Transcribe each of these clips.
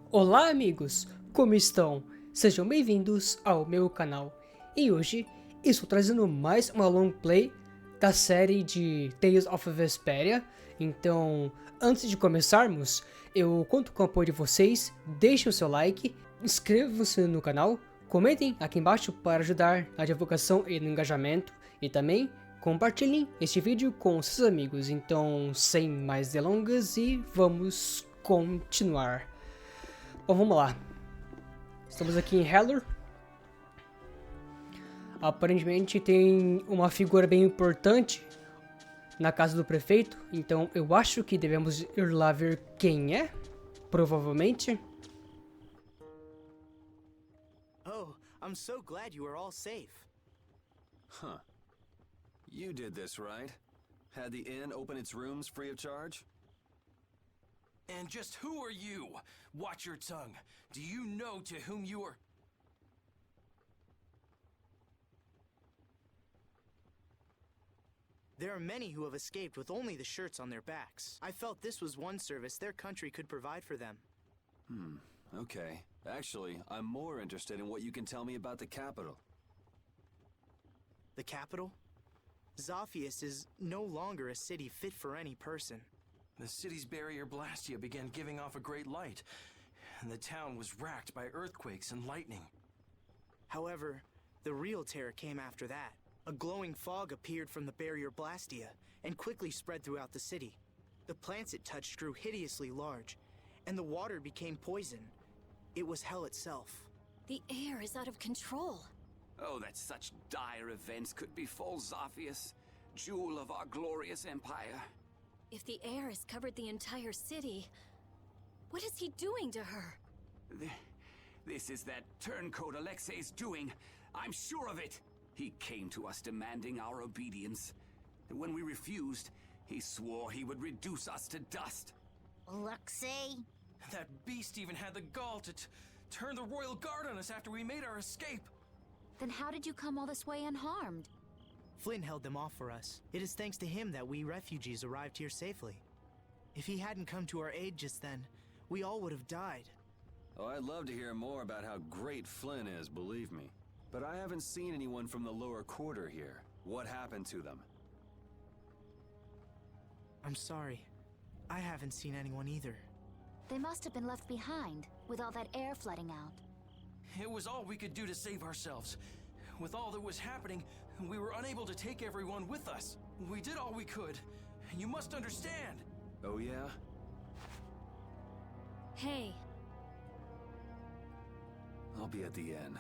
Olá amigos, como estão? Sejam bem-vindos ao meu canal. E hoje estou trazendo mais uma long play da série de Tales of Vesperia. Então, antes de começarmos, eu conto com o apoio de vocês. Deixem o seu like, inscrevam-se no canal, comentem aqui embaixo para ajudar na divulgação e no engajamento. E também compartilhem este vídeo com seus amigos. Então, sem mais delongas, e vamos continuar. Bom, vamos lá. Estamos aqui em Heller. Aparentemente tem uma figura bem importante na casa do prefeito, então eu acho que devemos ir lá ver quem é, provavelmente. Oh, I'm so glad you are all safe. Huh. You did this, right? Had the inn open its rooms free of charge? And just who are you? Watch your tongue. Do you know to whom you are... There are many who have escaped with only the shirts on their backs. I felt this was one service their country could provide for them. Okay. Actually, I'm more interested in what you can tell me about the capital. The capital? Zophius is no longer a city fit for any person. The city's barrier Blastia began giving off a great light, and the town was racked by earthquakes and lightning. However, the real terror came after that. A glowing fog appeared from the barrier Blastia and quickly spread throughout the city. The plants it touched grew hideously large, and the water became poison. It was hell itself. The air is out of control. Oh, that such dire events could befall Zophius, jewel of our glorious empire. If the air has covered the entire city, what is he doing to her? This is that turncoat Alexei's doing. I'm sure of it. He came to us demanding our obedience. And when we refused, he swore he would reduce us to dust. Alexei? That beast even had the gall to turn the royal guard on us after we made our escape. Then how did you come all this way unharmed? Flynn held them off for us. It is thanks to him that we refugees arrived here safely. If he hadn't come to our aid just then, we all would have died. Oh, I'd love to hear more about how great Flynn is, believe me. But I haven't seen anyone from the lower quarter here. What happened to them? I'm sorry. I haven't seen anyone either. They must have been left behind, with all that air flooding out. It was all we could do to save ourselves. With all that was happening, we were unable to take everyone with us. We did all we could. You must understand. Oh yeah? Hey, I'll be at the inn.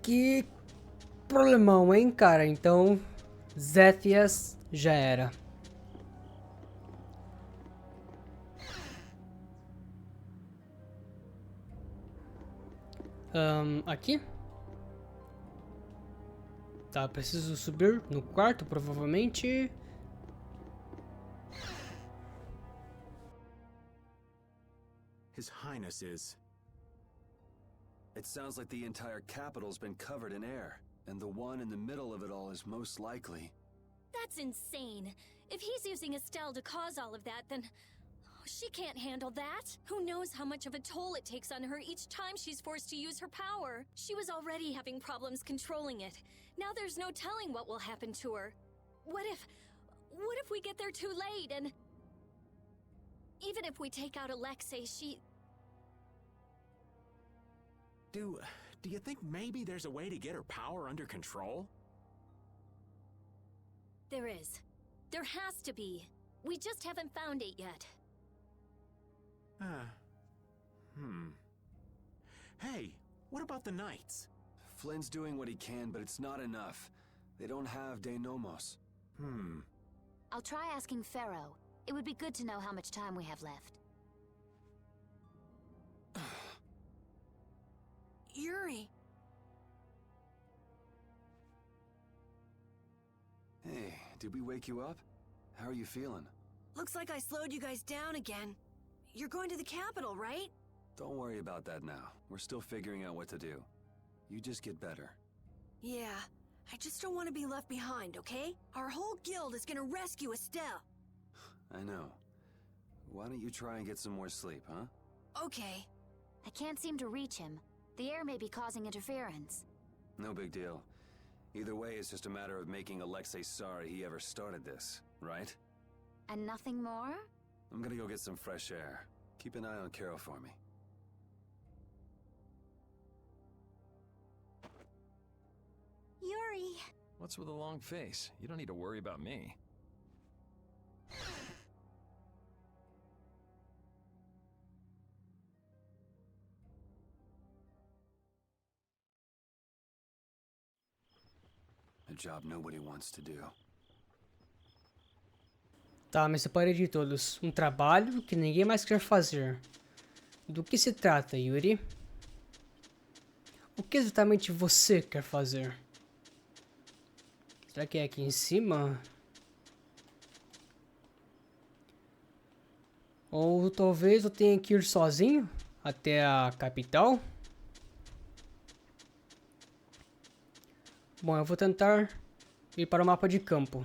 Que problemão, hein, cara? Então, Zéfias já era. Aqui? Tá, preciso subir no quarto, provavelmente. His Highness is... It sounds like the entire capital's been covered in air, and the one in the middle of it all is most likely. that's insane. If he's using Estelle to cause all of that, then... she can't handle that. Who knows how much of a toll it takes on her each time she's forced to use her power. She was already having problems controlling it. Now there's no telling what will happen to her. What if we get there too late and... even if we take out Alexei, she... Do you think maybe there's a way to get her power under control? There is. There has to be. We just haven't found it yet. Hey, what about the Knights? Flynn's doing what he can, but it's not enough. They don't have De Nomos. I'll try asking Pharaoh. It would be good to know how much time we have left. Yuri. Hey, did we wake you up? How are you feeling? Looks like I slowed you guys down again. You're going to the capital, right? Don't worry about that now. We're still figuring out what to do. You just get better. Yeah. I just don't want to be left behind, okay? Our whole guild is gonna rescue Estelle. I know. Why don't you try and get some more sleep, huh? Okay. I can't seem to reach him. The air may be causing interference. No big deal. Either way, it's just a matter of making Alexei sorry he ever started this, right? And nothing more? I'm gonna go get some fresh air. Keep an eye on Carol for me. Yuri. What's with a long face? You don't need to worry about me. A job nobody wants to do. Tá, me separei de todos. Um trabalho que ninguém mais quer fazer. Do que se trata, Yuri? O que exatamente você quer fazer? Será que é aqui em cima? Ou talvez eu tenha que ir sozinho até a capital? Bom, eu vou tentar ir para o mapa de campo.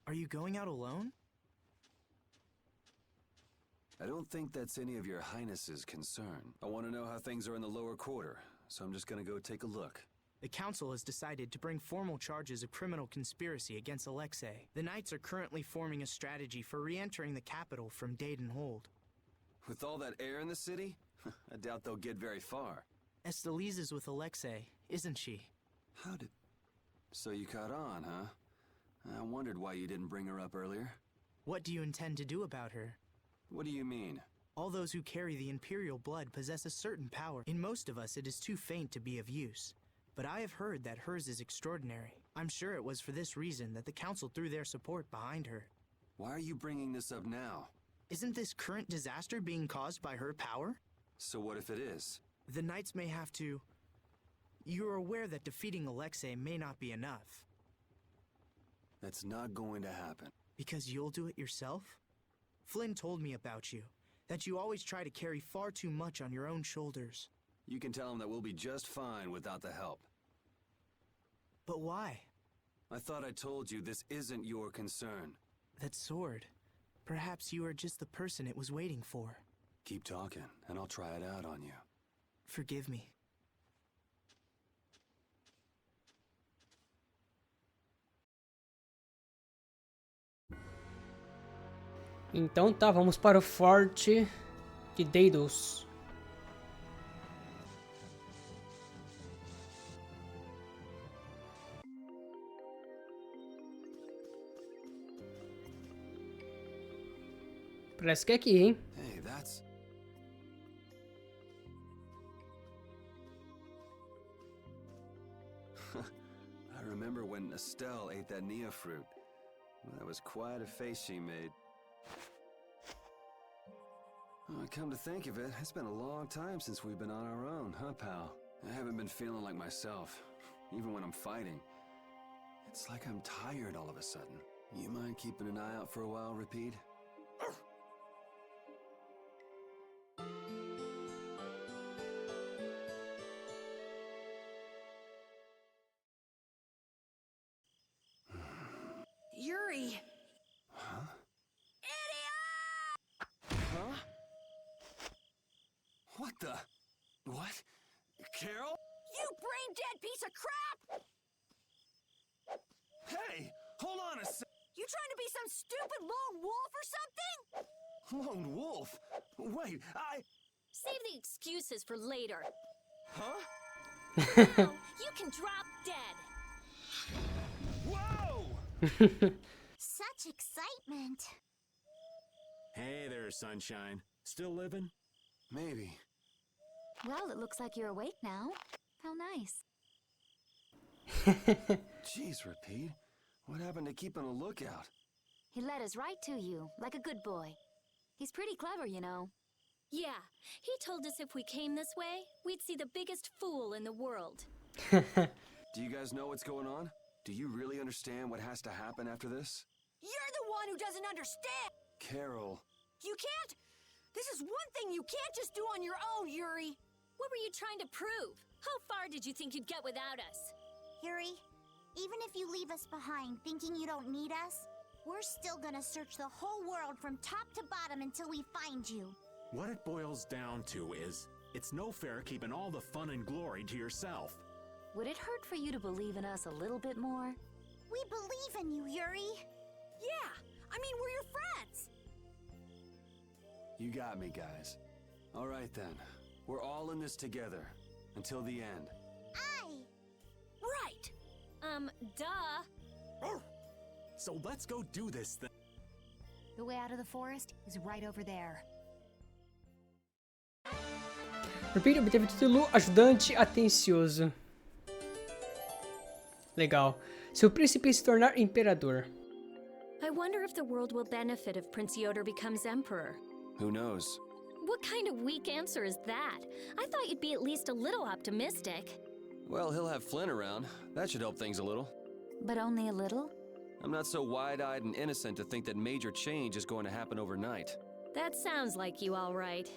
Are you going out alone? I don't think that's any of your highness's concern. I want to know how things are in the lower quarter, so I'm just gonna go take a look. The council has decided to bring formal charges of criminal conspiracy against Alexei. The Knights are currently forming a strategy for re-entering the capital from Dayton Hold. With all that air in the city, I doubt they'll get very far. Estelise is with Alexei, isn't she? How did... So you caught on, huh? I wondered why you didn't bring her up earlier. What do you intend to do about her? What do you mean? All those who carry the Imperial blood possess a certain power. In most of us, it is too faint to be of use. But I have heard that hers is extraordinary. I'm sure it was for this reason that the Council threw their support behind her. Why are you bringing this up now? Isn't this current disaster being caused by her power? So what if it is? The Knights may have to... You're aware that defeating Alexei may not be enough. That's not going to happen. Because you'll do it yourself? Flynn told me about you, that you always try to carry far too much on your own shoulders. You can tell him that we'll be just fine without the help. But why? I thought I told you this isn't your concern. That sword. Perhaps you are just the person it was waiting for. Keep talking, and I'll try it out on you. Forgive me. Então tá, vamos para o Forte de Deidos. Parece que é aqui, hein? Hey, that's... I remember when Estelle ate that Nia fruit. That was quite a face she made. Oh, come to think of it, it's been a long time since we've been on our own, huh, pal? I haven't been feeling like myself, even when I'm fighting. It's like I'm tired all of a sudden. You mind keeping an eye out for a while, Repeat? Yuri! Huh? Huh? What the? What? Carol? You brain-dead piece of crap! Hey! Hold on a sec! You trying to be some stupid lone wolf or something? Lone wolf? Wait, Save the excuses for later. Huh? Now, you can drop dead. Whoa! Such excitement. Hey there, sunshine. Still living? Maybe. Well, it looks like you're awake now. How nice. Jeez, Repeat. What happened to keeping a lookout? He led us right to you, like a good boy. He's pretty clever, you know. Yeah, he told us if we came this way, we'd see the biggest fool in the world. Do you guys know what's going on? Do you really understand what has to happen after this? You're the one who doesn't understand! Carol. You can't! This is one thing you can't just do on your own, Yuri! What were you trying to prove? How far did you think you'd get without us? Yuri, even if you leave us behind thinking you don't need us, we're still gonna search the whole world from top to bottom until we find you. What it boils down to is, it's no fair keeping all the fun and glory to yourself. Would it hurt for you to believe in us a little bit more? We believe in you, Yuri. Yeah, I mean, we're your friends! You got me, guys. All right then. We're all in this together. Until the end. Right! Duh. So let's go do this thing. The way out of the forest is right over there. Repeat obteve o título Ajudante Atencioso. Legal. Seu príncipe se tornar imperador. I wonder if the world will benefit if Prince Yoder becomes emperor. Who knows? What kind of weak answer is that? I thought you'd be at least a little optimistic. Well, he'll have Flynn around. That should help things a little. But only a little? I'm not so wide-eyed and innocent to think that major change is going to happen overnight. That sounds like you, all right.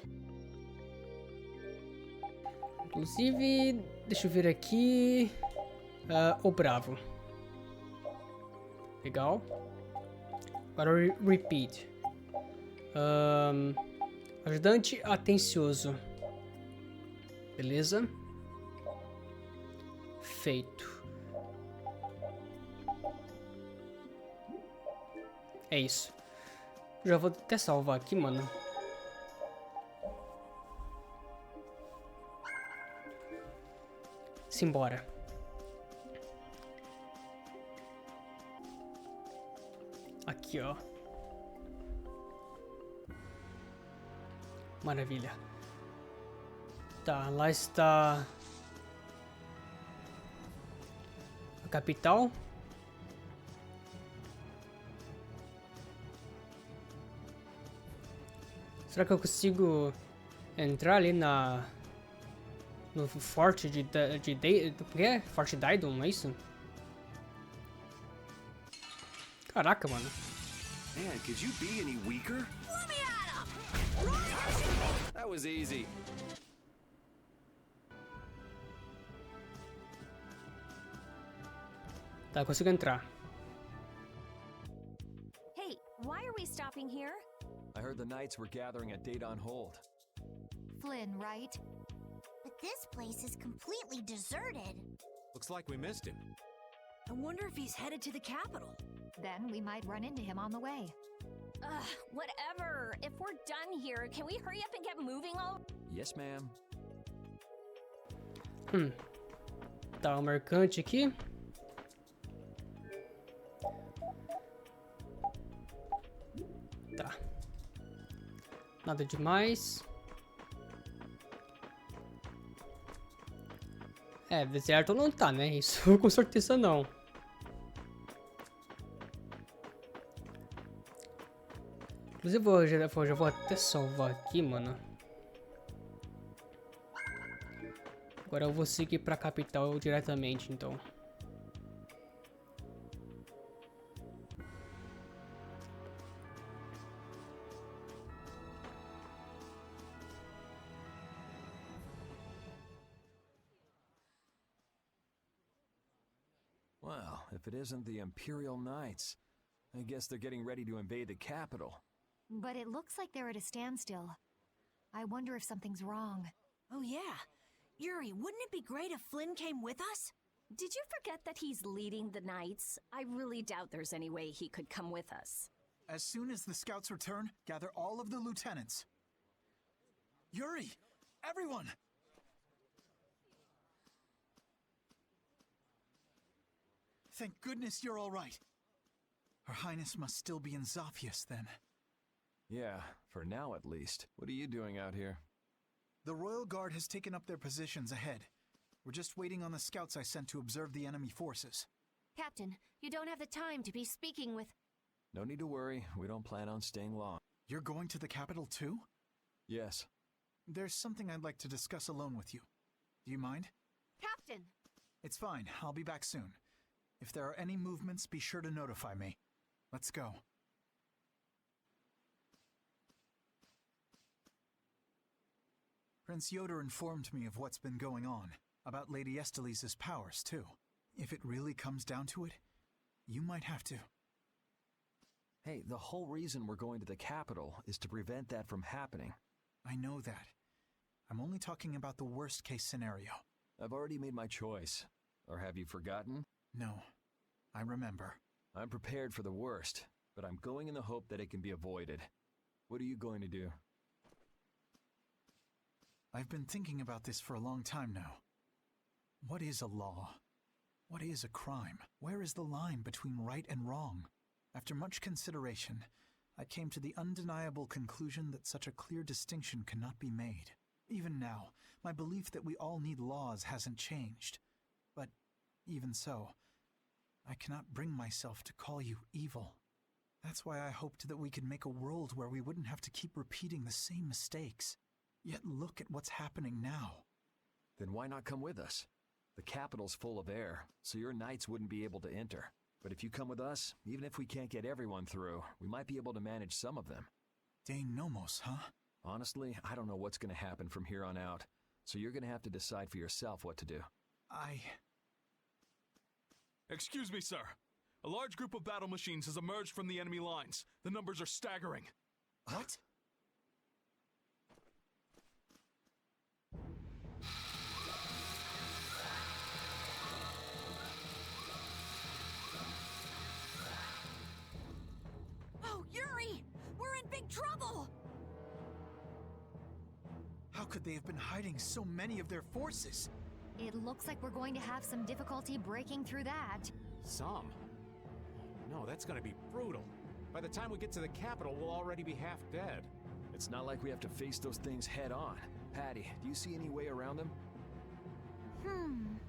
Inclusive, deixa eu ver aqui. O Bravo. Legal. Agora repeat. Ajudante atencioso. Beleza. Feito. É isso. Já vou até salvar aqui, mano. Simbora. Aqui, ó. Maravilha. Tá, lá está a capital. Será que eu consigo entrar ali no forte de Forte Daidon, não é isso? Caraca, mano. Man, could you be any weaker? Let me at him! That was easy. Tá, consigo entrar. Hey, why are we stopping here? I heard the knights were gathering at Daidon Hold. Flynn, right? But this place is completely deserted. Looks like we missed him. I wonder if he's headed to the capital. Then we might run into him on the way. Whatever. If we're done here, can we hurry up and get moving all? Yes, ma'am. Tá, o mercante aqui. Tá. Nada demais. É, deserto não tá, né? Isso com certeza não. Inclusive, já vou até salvar aqui, mano. Agora eu vou seguir pra capital diretamente, então. Well, if it isn't the Imperial Knights, I guess they're getting ready to invade the capital. But it looks like they're at a standstill. I wonder if something's wrong. Oh yeah. Yuri, wouldn't it be great if Flynn came with us? Did you forget that he's leading the Knights? I really doubt there's any way he could come with us. As soon as the scouts return, gather all of the lieutenants. Yuri! Everyone! Thank goodness you're all right. Her Highness must still be in Zaphius, then. Yeah, for now at least. What are you doing out here? The Royal Guard has taken up their positions ahead. We're just waiting on the scouts I sent to observe the enemy forces. Captain, you don't have the time to be speaking with... No need to worry. We don't plan on staying long. You're going to the capital too? Yes. There's something I'd like to discuss alone with you. Do you mind? Captain! It's fine. I'll be back soon. If there are any movements, be sure to notify me. Let's go. Prince Yoder informed me of what's been going on, about Lady Estelise's powers, too. If it really comes down to it, you might have to. Hey, the whole reason we're going to the capital is to prevent that from happening. I know that. I'm only talking about the worst-case scenario. I've already made my choice. Or have you forgotten? No, I remember. I'm prepared for the worst, but I'm going in the hope that it can be avoided. What are you going to do? I've been thinking about this for a long time now. What is a law? What is a crime? Where is the line between right and wrong? After much consideration, I came to the undeniable conclusion that such a clear distinction cannot be made. Even now, my belief that we all need laws hasn't changed. But even so, I cannot bring myself to call you evil. That's why I hoped that we could make a world where we wouldn't have to keep repeating the same mistakes. Yet look at what's happening now. Then why not come with us? The capital's full of air, so your knights wouldn't be able to enter. But if you come with us, even if we can't get everyone through, we might be able to manage some of them. De Nomos, huh? Honestly, I don't know what's going to happen from here on out, so you're going to have to decide for yourself what to do. Excuse me, sir. A large group of battle machines has emerged from the enemy lines. The numbers are staggering. What? Oh, Yuri! We're in big trouble! How could they have been hiding so many of their forces? It looks like we're going to have some difficulty breaking through that. Some? No, that's gonna be brutal. By the time we get to the capital, we'll already be half dead. It's not like we have to face those things head on. Patty, do you see any way around them?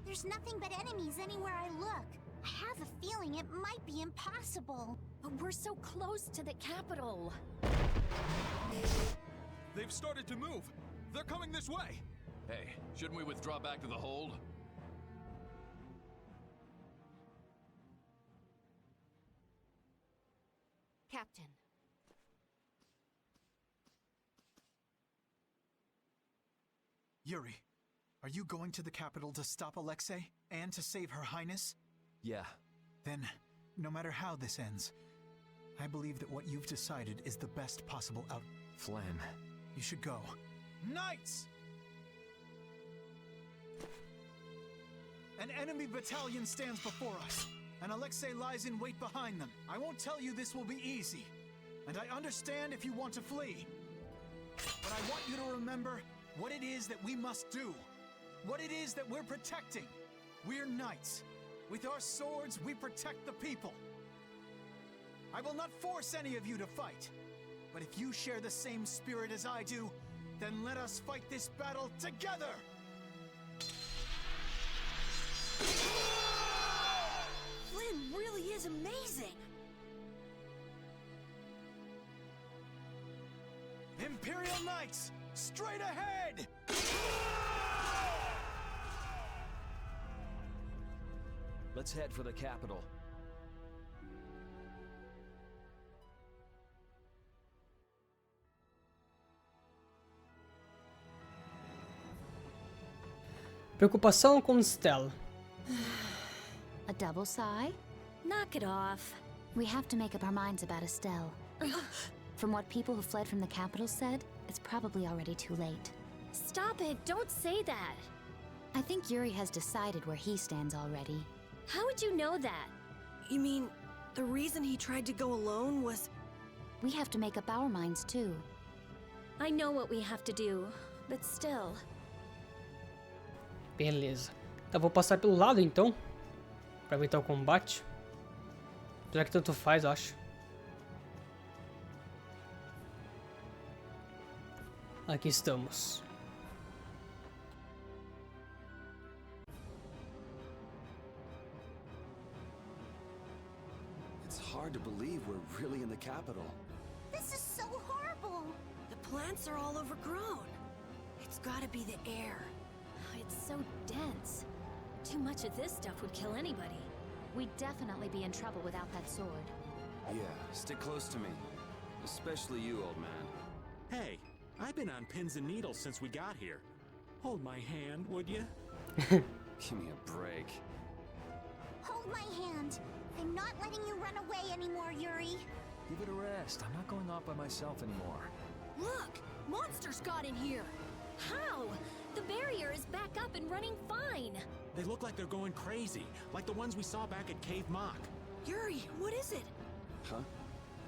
There's nothing but enemies anywhere I look. I have a feeling it might be impossible. But we're so close to the capital. They've started to move. They're coming this way. Hey, shouldn't we withdraw back to the hold? Captain. Yuri, are you going to the capital to stop Alexei and to save Her Highness? Yeah. Then, no matter how this ends, I believe that what you've decided is the best possible out. Flynn. You should go. Knights! An enemy battalion stands before us, and Alexei lies in wait behind them. I won't tell you this will be easy, and I understand if you want to flee. But I want you to remember what it is that we must do, what it is that we're protecting. We're knights. With our swords, we protect the people. I will not force any of you to fight, but if you share the same spirit as I do, then let us fight this battle together! Flynn really is amazing! Imperial Knights, straight ahead! Let's head for the capital. Preocupação com Tela. A double sigh? Knock it off. We have to make up our minds about Estelle. From what people who fled from the capital said, it's probably already too late. Stop it, don't say that. I think Yuri has decided where he stands already. How would you know that? You mean, the reason he tried to go alone was... We have to make up our minds too. I know what we have to do, but still... Beleza. Tá, vou passar pelo lado então, pra evitar o combate. Já que tanto faz, eu acho. Aqui estamos. It's hard to believe we're really in the capital. This is so horrible. The plants are all overgrown. It's gotta be the air. It's so dense. Too much of this stuff would kill anybody. We'd definitely be in trouble without that sword. Yeah, stick close to me. Especially you, old man. Hey, I've been on pins and needles since we got here. Hold my hand, would you? Give me a break. Hold my hand. I'm not letting you run away anymore, Yuri. Give it a rest. I'm not going off by myself anymore. Look! Monsters got in here! How? The barrier is back up and running fine! They look like they're going crazy, like the ones we saw back at Cave Mock. Yuri, what is it? Huh?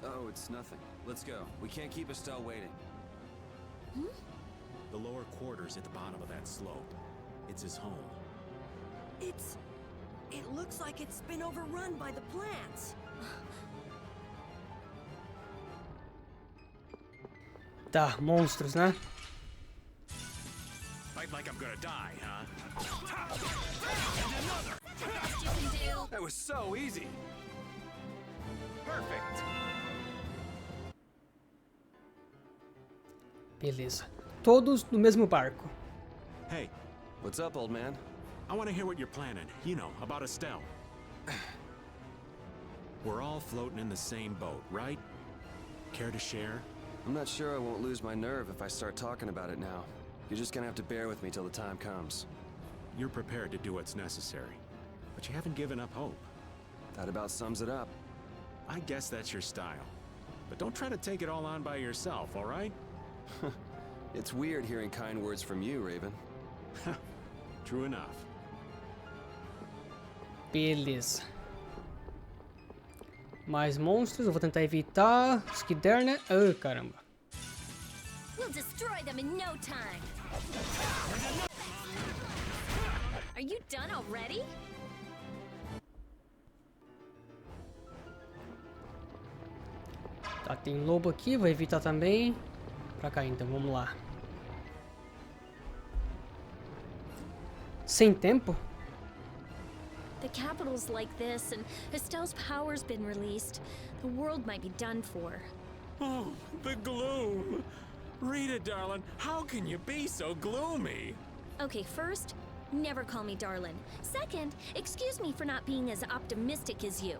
Oh, it's nothing. Let's go. We can't keep Estelle waiting. Hmm? The lower quarters at the bottom of that slope. It's his home. It looks like it's been overrun by the plants. Tá, monstros, né? Fight like I'm gonna die, huh? You can do. That was so easy. Perfect. Beleza. Todos no mesmo barco. Hey, What's up, old man? I want to hear what you're planning. You know, about Estelle. We're all floating in the same boat, right? Care to share? I'm not sure I won't lose my nerve if I start talking about it now. You're just gonna have to bear with me till the time comes. You're prepared to do what's necessary, but you haven't given up hope. That about sums it up. I guess that's your style. But don't try to take it all on by yourself, all right? It's weird hearing kind words from you, Raven. True enough. Beleza. Mais monstros, eu vou tentar evitar os que der, né? Oh, caramba. We'll destroy them in no time! Are you done already? Tá, tem lobo aqui, vou evitar também. Pra cá então, vamos lá. Sem tempo? The capital's like this, and Estelle's power's been released. The world might be done for. Oh, the gloom! Rita, darling, how can you be so gloomy? Okay, first, never call me darling. Second, excuse me for not being as optimistic as you.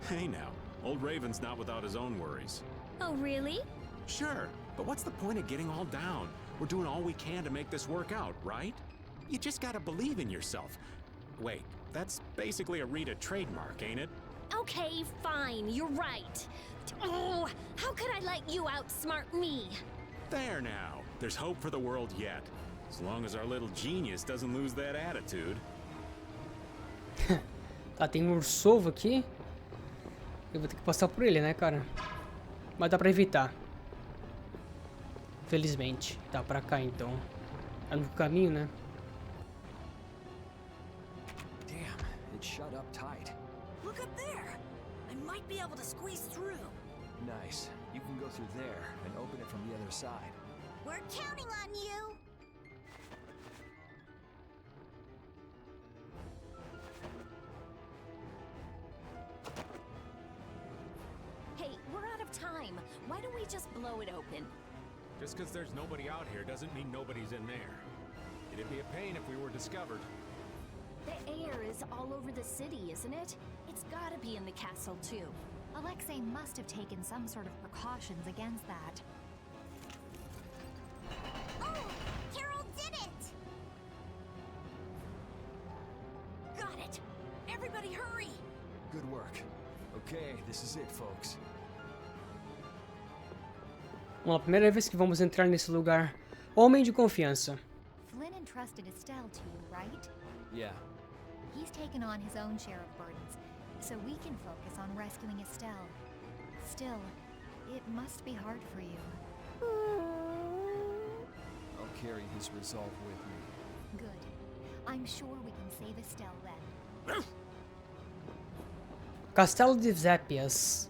Hey now, old Raven's not without his own worries. Oh, really? Sure, but what's the point of getting all down? We're doing all we can to make this work out, right? You just gotta believe in yourself. Wait, that's basically a Rita trademark, ain't it? Okay, fine, you're right. Oh, how could I let you outsmart me? There now, there's hope for the world yet. As long as our little genius doesn't lose that attitude. Tá, tem um ursovo aqui. Eu vou ter que passar por ele, né, cara? Mas dá pra evitar. Felizmente. Tá, pra cá então. É no caminho, né? Damn, it shut up tight. Look up there. I might be able to squeeze through. Nice. You can go through there and open it from the other side. We're counting on you. Hey, we're out of time. Why don't we just blow it open? Just because there's nobody out here doesn't mean nobody's in there. It'd be a pain if we were discovered. The air is all over the city, isn't it? It's gotta be in the castle, too. Alexei must have taken some sort of precautions against that. Oh, Carol did it! Got it. Everybody hurry. Good work. Okay, this is it, folks. Vamos lá, primeira vez que vamos entrar nesse lugar. Homem de confiança. Flynn entrusted Estelle to you, right? Yeah. He's taken on his own share of burdens, so we can focus on rescuing Estelle. Still, it must be hard for you. I'll carry his resolve with me. Good. I'm sure we can save Estelle then. Castelo de Véspias.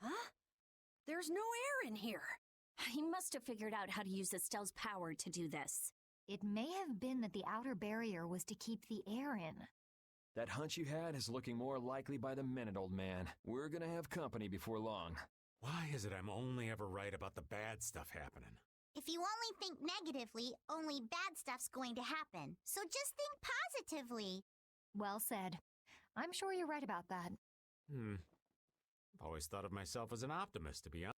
Huh? There's no air in here. He must have figured out how to use Estelle's power to do this. It may have been that the outer barrier was to keep the air in. That hunch you had is looking more likely by the minute, old man. We're gonna have company before long. Why is it I'm only ever right about the bad stuff happening? If you only think negatively, only bad stuff's going to happen. So just think positively. Well said. I'm sure you're right about that. I've always thought of myself as an optimist, to be honest.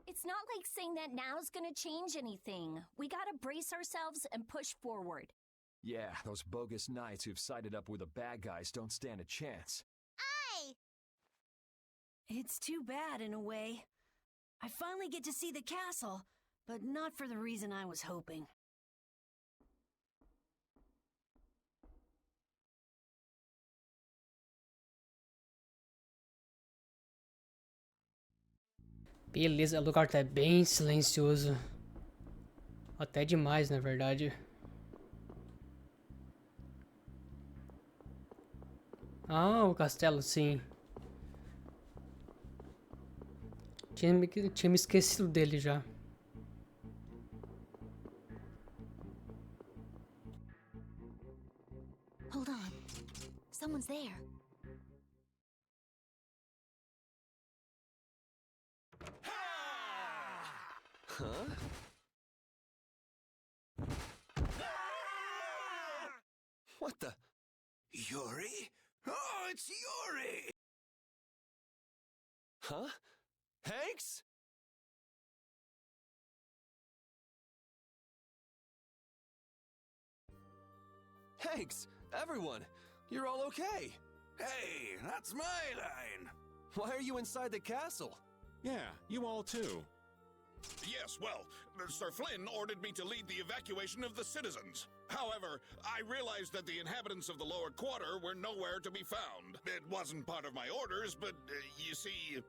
It's not like saying that now's gonna change anything. We gotta brace ourselves and push forward. Yeah, those bogus knights who've sided up with the bad guys don't stand a chance. It's too bad in a way. I finally get to see the castle, but not for the reason I was hoping. Beleza, o lugar tá bem silencioso. Até demais, na verdade. Ah, o castelo, sim. Tinha me esquecido dele já. Hold on. Someone's there. Huh? What the? Yuri? Oh, it's Yuri! Huh? Hanks? Hanks, everyone, you're all okay. Hey, that's my line. Why are you inside the castle? Yeah, you all too. Yes, well, Sir Flynn ordered me to lead the evacuation of the citizens. However, I realized that the inhabitants of the lower quarter were nowhere to be found. It wasn't part of my orders, but you see...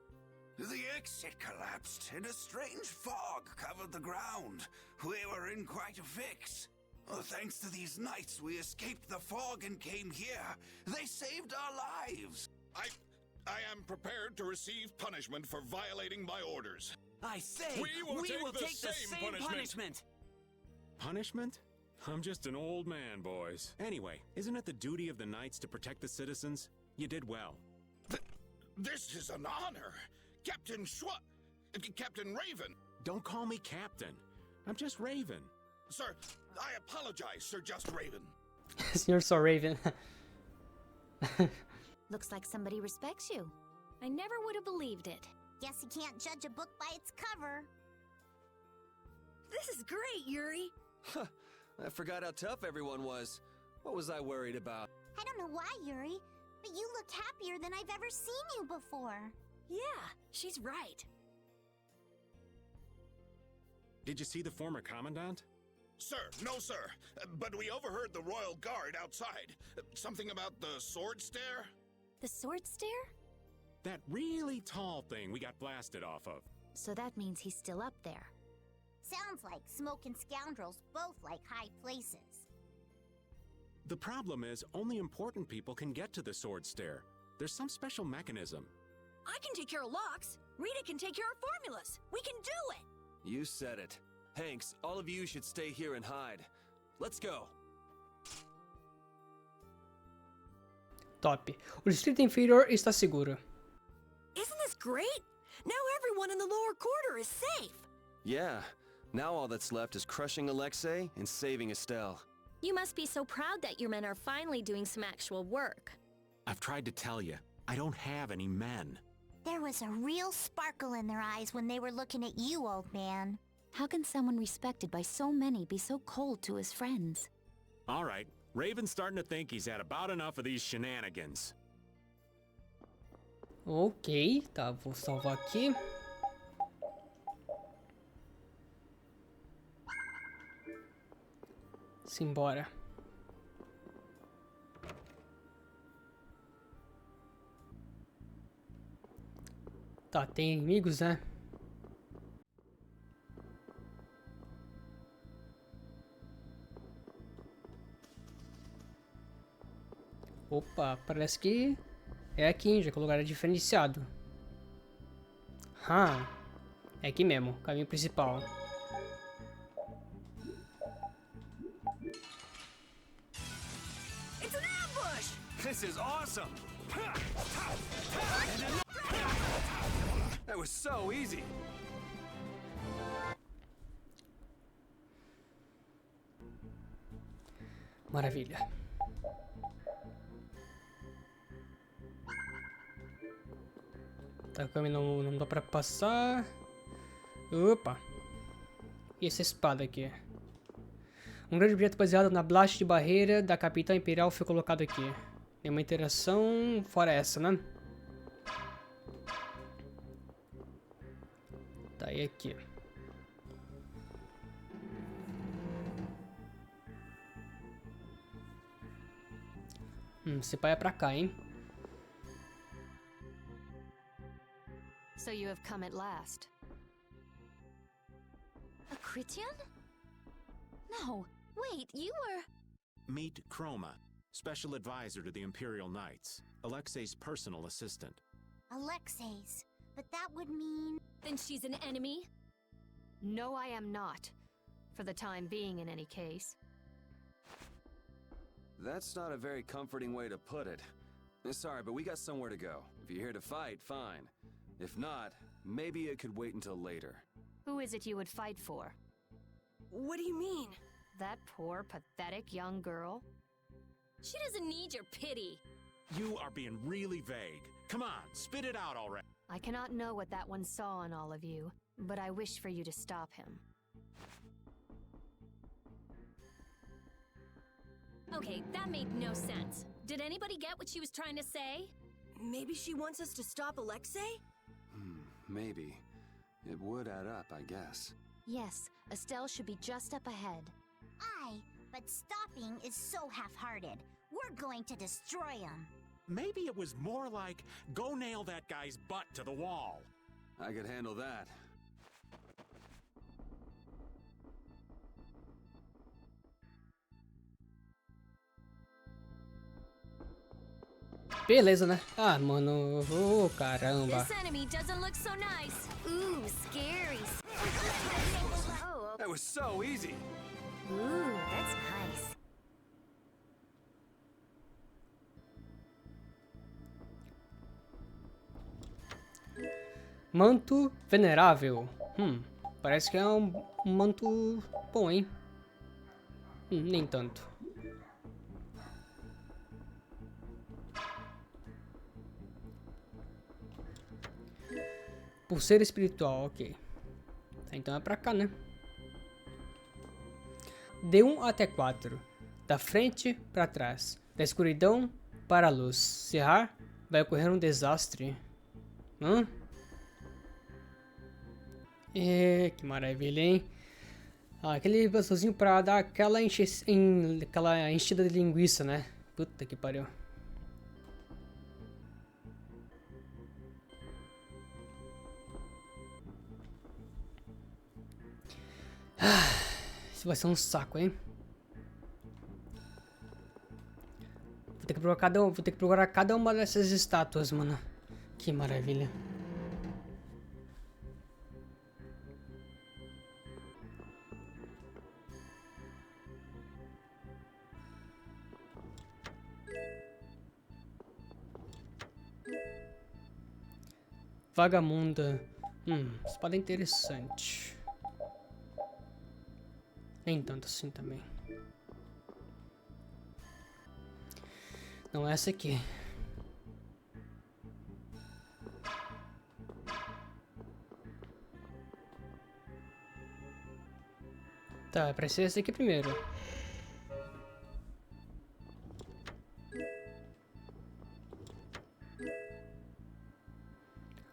The exit collapsed, and a strange fog covered the ground. We were in quite a fix. Well, thanks to these knights, we escaped the fog and came here. They saved our lives. I am prepared to receive punishment for violating my orders. I say, we will take the same punishment. Punishment? I'm just an old man, boys. Anyway, isn't it the duty of the knights to protect the citizens? You did well. This is an honor. Captain Raven. Don't call me Captain. I'm just Raven. Sir, I apologize, Sir Just Raven. You're so Raven. Looks like somebody respects you. I never would have believed it. Guess you can't judge a book by its cover. This is great, Yuri. I forgot how tough everyone was. What was I worried about? I don't know why, Yuri, but you look happier than I've ever seen you before. Yeah, she's right. Did you see the former commandant? Sir, no sir, but we overheard the royal guard outside. Something about the sword stair? The sword stair? That really tall thing we got blasted off of. So that means he's still up there. Sounds like smoking scoundrels both like high places. The problem is, only important people can get to the sword stair. There's some special mechanism. I can take care of locks. Rita can take care of formulas. We can do it. You said it. Hanks, all of you should stay here and hide. Let's go. Top. O distrito inferior está seguro. Isn't this great? Now everyone in the lower quarter is safe. Yeah. Now all that's left is crushing Alexei and saving Estelle. You must be so proud that your men are finally doing some actual work. I've tried to tell you, I don't have any men. There was a real sparkle in their eyes when they were looking at you, old man. How can someone respected by so many be so cold to his friends? All right, Raven's starting to think he's had about enough of these shenanigans. Ok, tá, vou salvar aqui. Simbora. Tá, tem inimigos, né? Opa, parece que é aqui, já que o lugar é diferenciado. Ah, é aqui mesmo, caminho principal. It's an ambush! This is awesome! That was so easy! Maravilha. Tá, o caminho não dá pra passar. Opa. E essa espada aqui? Um grande objeto baseado na blast de barreira da capital imperial foi colocado aqui. Tem uma interação fora essa, né? Tá, e aqui? Esse pai é pra cá, hein? So you have come at last. A Critian? No, wait, you were... Meet Chroma, special advisor to the Imperial Knights, Alexei's personal assistant. Alexei's, but that would mean... Then she's an enemy? No, I am not. For the time being, in any case. That's not a very comforting way to put it. Sorry, but we got somewhere to go. If you're here to fight, fine. If not, maybe it could wait until later. Who is it you would fight for? What do you mean? That poor, pathetic young girl? She doesn't need your pity. You are being really vague. Come on, spit it out already. I cannot know what that one saw in all of you, but I wish for you to stop him. Okay, that made no sense. Did anybody get what she was trying to say? Maybe she wants us to stop Alexei? Maybe. It would add up, I guess. Yes, Estelle should be just up ahead. Aye, but stopping is so half-hearted. We're going to destroy him. Maybe it was more like, go nail that guy's butt to the wall. I could handle that. Beleza, né? Ah, mano. Oh, caramba. This enemy doesn't look so nice. Ooh, scary. Oh, That was so easy. Ooh, that's nice. Manto venerável. Parece que é um manto bom, hein? Nem tanto. Pulseira espiritual, ok. Então é pra cá, né? De 1 até 4. Da frente para trás. Da escuridão para a luz. Se errar, vai ocorrer um desastre. Que maravilha, hein? Aquele bastãozinho pra dar aquela enchida de linguiça, né? Puta que pariu. Isso vai ser um saco, hein? Vou ter que procurar cada uma dessas estátuas, mano. Que maravilha. Vagamunda. Espada é interessante. Nem tanto assim também. Não, essa aqui. Tá, pra ser essa aqui primeiro.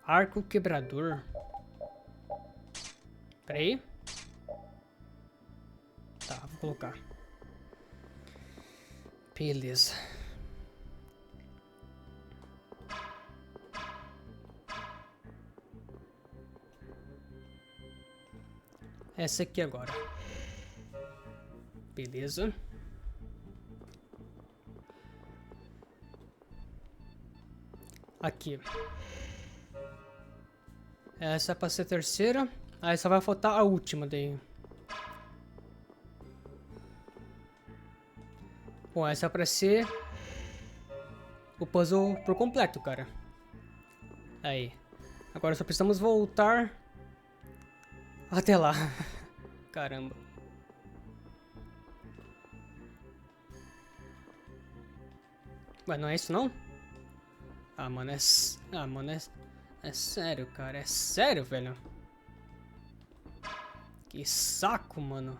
Arco quebrador. Pera aí. Tá, vou colocar. Beleza. Essa aqui agora. Beleza. Aqui. Essa é pra ser a terceira. Aí só vai faltar a última daí. Bom, essa é pra ser o puzzle por completo, cara. Aí. Agora só precisamos voltar até lá. Caramba. Ué, não é isso não? Ah, mano, é sério, cara. É sério, velho. Que saco, mano.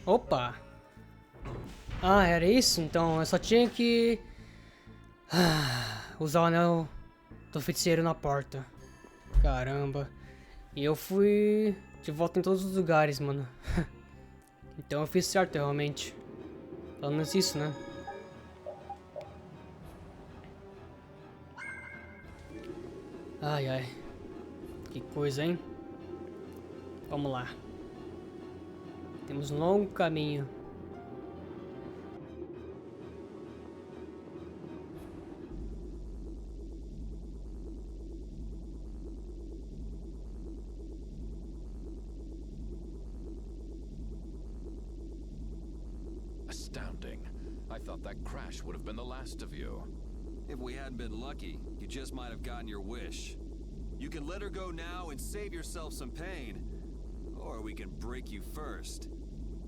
Opa. Ah, era isso? Então eu só tinha que... usar o anel do feiticeiro na porta. Caramba. E eu fui de volta em todos os lugares, mano. Então eu fiz certo, realmente. Pelo menos isso, né? Ai, ai. Que coisa, hein? Vamos lá. Temos um longo caminho. Astounding. I thought that crash would have been the last of you. If we hadn't been lucky, you just might have gotten your wish. You can let her go now and save yourself some pain. Or we can break you first.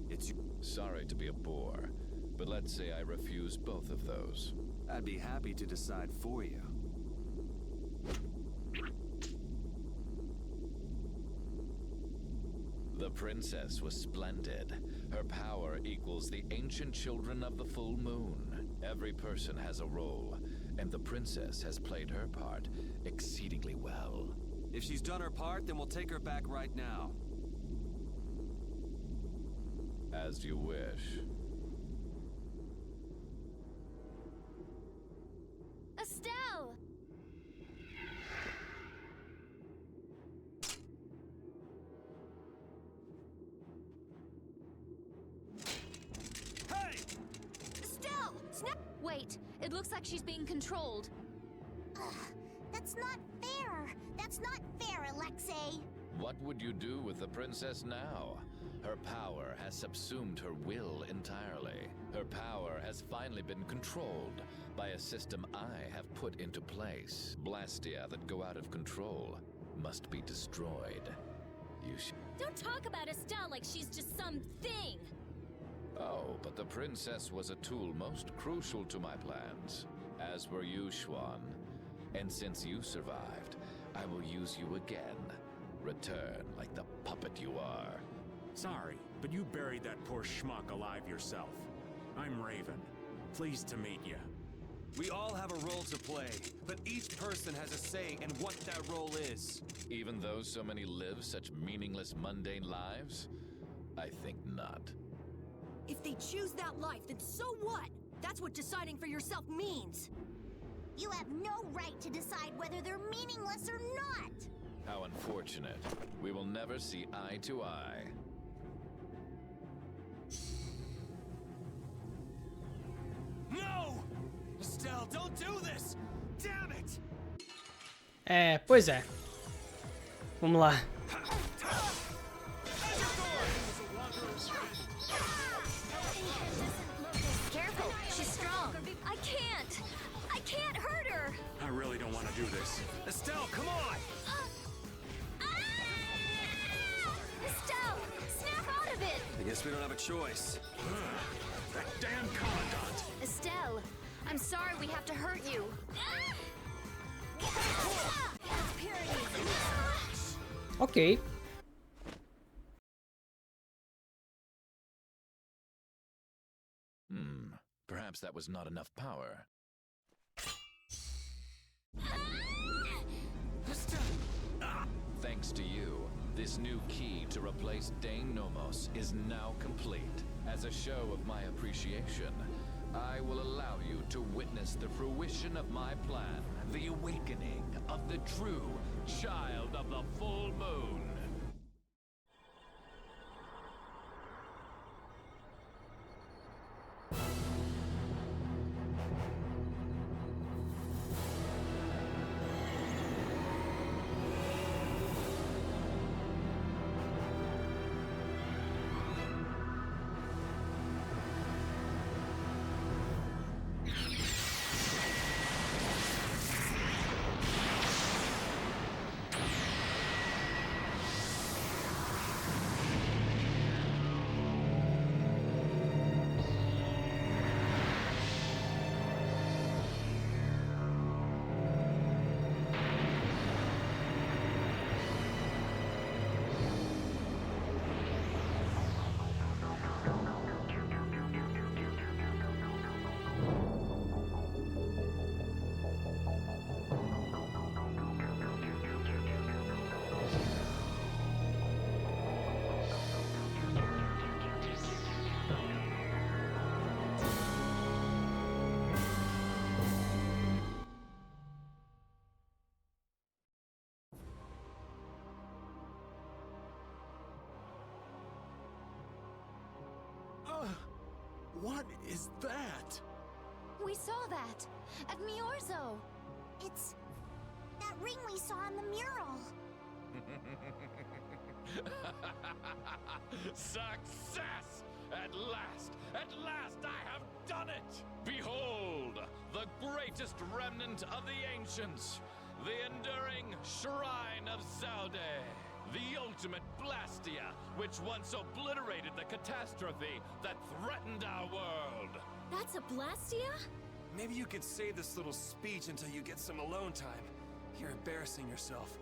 It's... Sorry to be a bore, but let's say I refuse both of those. I'd be happy to decide for you. The princess was splendid. Her power equals the ancient children of the full moon. Every person has a role, and the princess has played her part exceedingly well. If she's done her part, then we'll take her back right now. As you wish. Estelle! Hey! Estelle! Snap! Wait, it looks like she's being controlled. Ugh, that's not fair. That's not fair, Alexei. What would you do with the princess now? Her power has subsumed her will entirely. Her power has finally been controlled by a system I have put into place. Blastia that go out of control must be destroyed. Don't talk about Estelle like she's just some thing! Oh, but the princess was a tool most crucial to my plans, as were you, Schwan. And since you survived, I will use you again. Return like the puppet you are. Sorry, but you buried that poor schmuck alive yourself. I'm Raven. Pleased to meet you. We all have a role to play, but each person has a say in what that role is. Even though so many live such meaningless, mundane lives? I think not. If they choose that life, then so what? That's what deciding for yourself means. You have no right to decide whether they're meaningless or not. How unfortunate. We will never see eye to eye. No! Estelle, don't do this! Damn it! É, pois é. Vamos lá. Careful, she's strong. I can't hurt her. I really don't want to do this. Estelle, come on! Estelle, snap out of it. I guess we don't have a choice. That damn commandant! Estelle, I'm sorry we have to hurt you. Ok. Perhaps that was not enough power. Thanks to you, this new key to replace Dane Nomos is now complete. As a show of my appreciation, I will allow you to witness the fruition of my plan, the awakening of the true child of the full moon. What is that? We saw that at Miorzo. It's that ring we saw on the mural. Success! At last I have done it! Behold, the greatest remnant of the ancients, the enduring Shrine of Zalde, the ultimate Blastia, which once obliterated the catastrophe that threatened our world. That's a Blastia? Maybe you could save this little speech until you get some alone time. You're embarrassing yourself.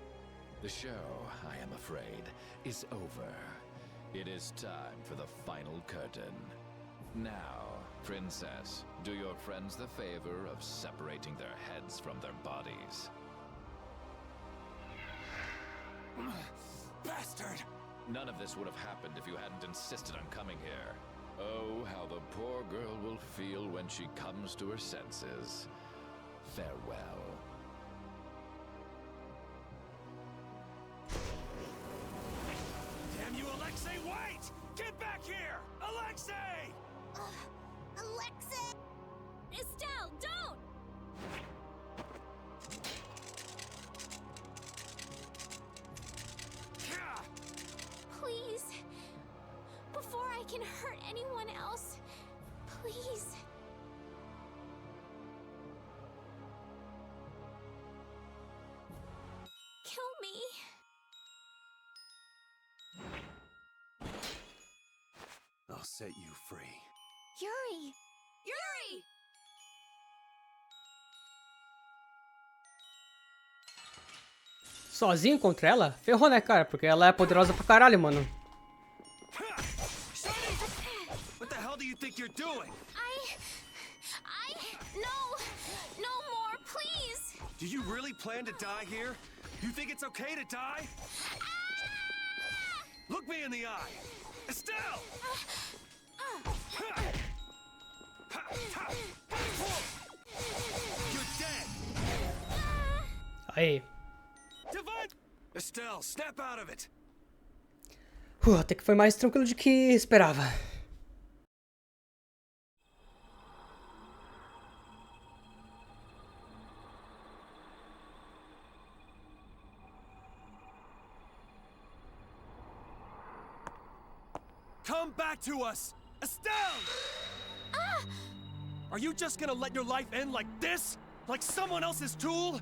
The show, I am afraid, is over. It is time for the final curtain. Now, Princess, do your friends the favor of separating their heads from their bodies. Bastard! None of this would have happened if you hadn't insisted on coming here. Oh, how the poor girl will feel when she comes to her senses. Farewell. Damn you, Alexei, wait! Get back here! Alexei! Alexei! Estelle, don't! Please. Before I can hurt anyone else, please. Kill me. I'll set you free. Yuri! Yuri! Sozinho contra ela? Ferrou, né, cara? Porque ela é poderosa pra caralho, mano. What the hell do you think you're doing? No more, please. Do you really plan to die here? You think it's okay to die? Look me in the eye! Estelle! You're dead! Aí. Estelle, snap out of it! Até que foi mais tranquilo do que esperava. Come back to us! Estelle! Are you just gonna let your life end like this? Like someone else's tool?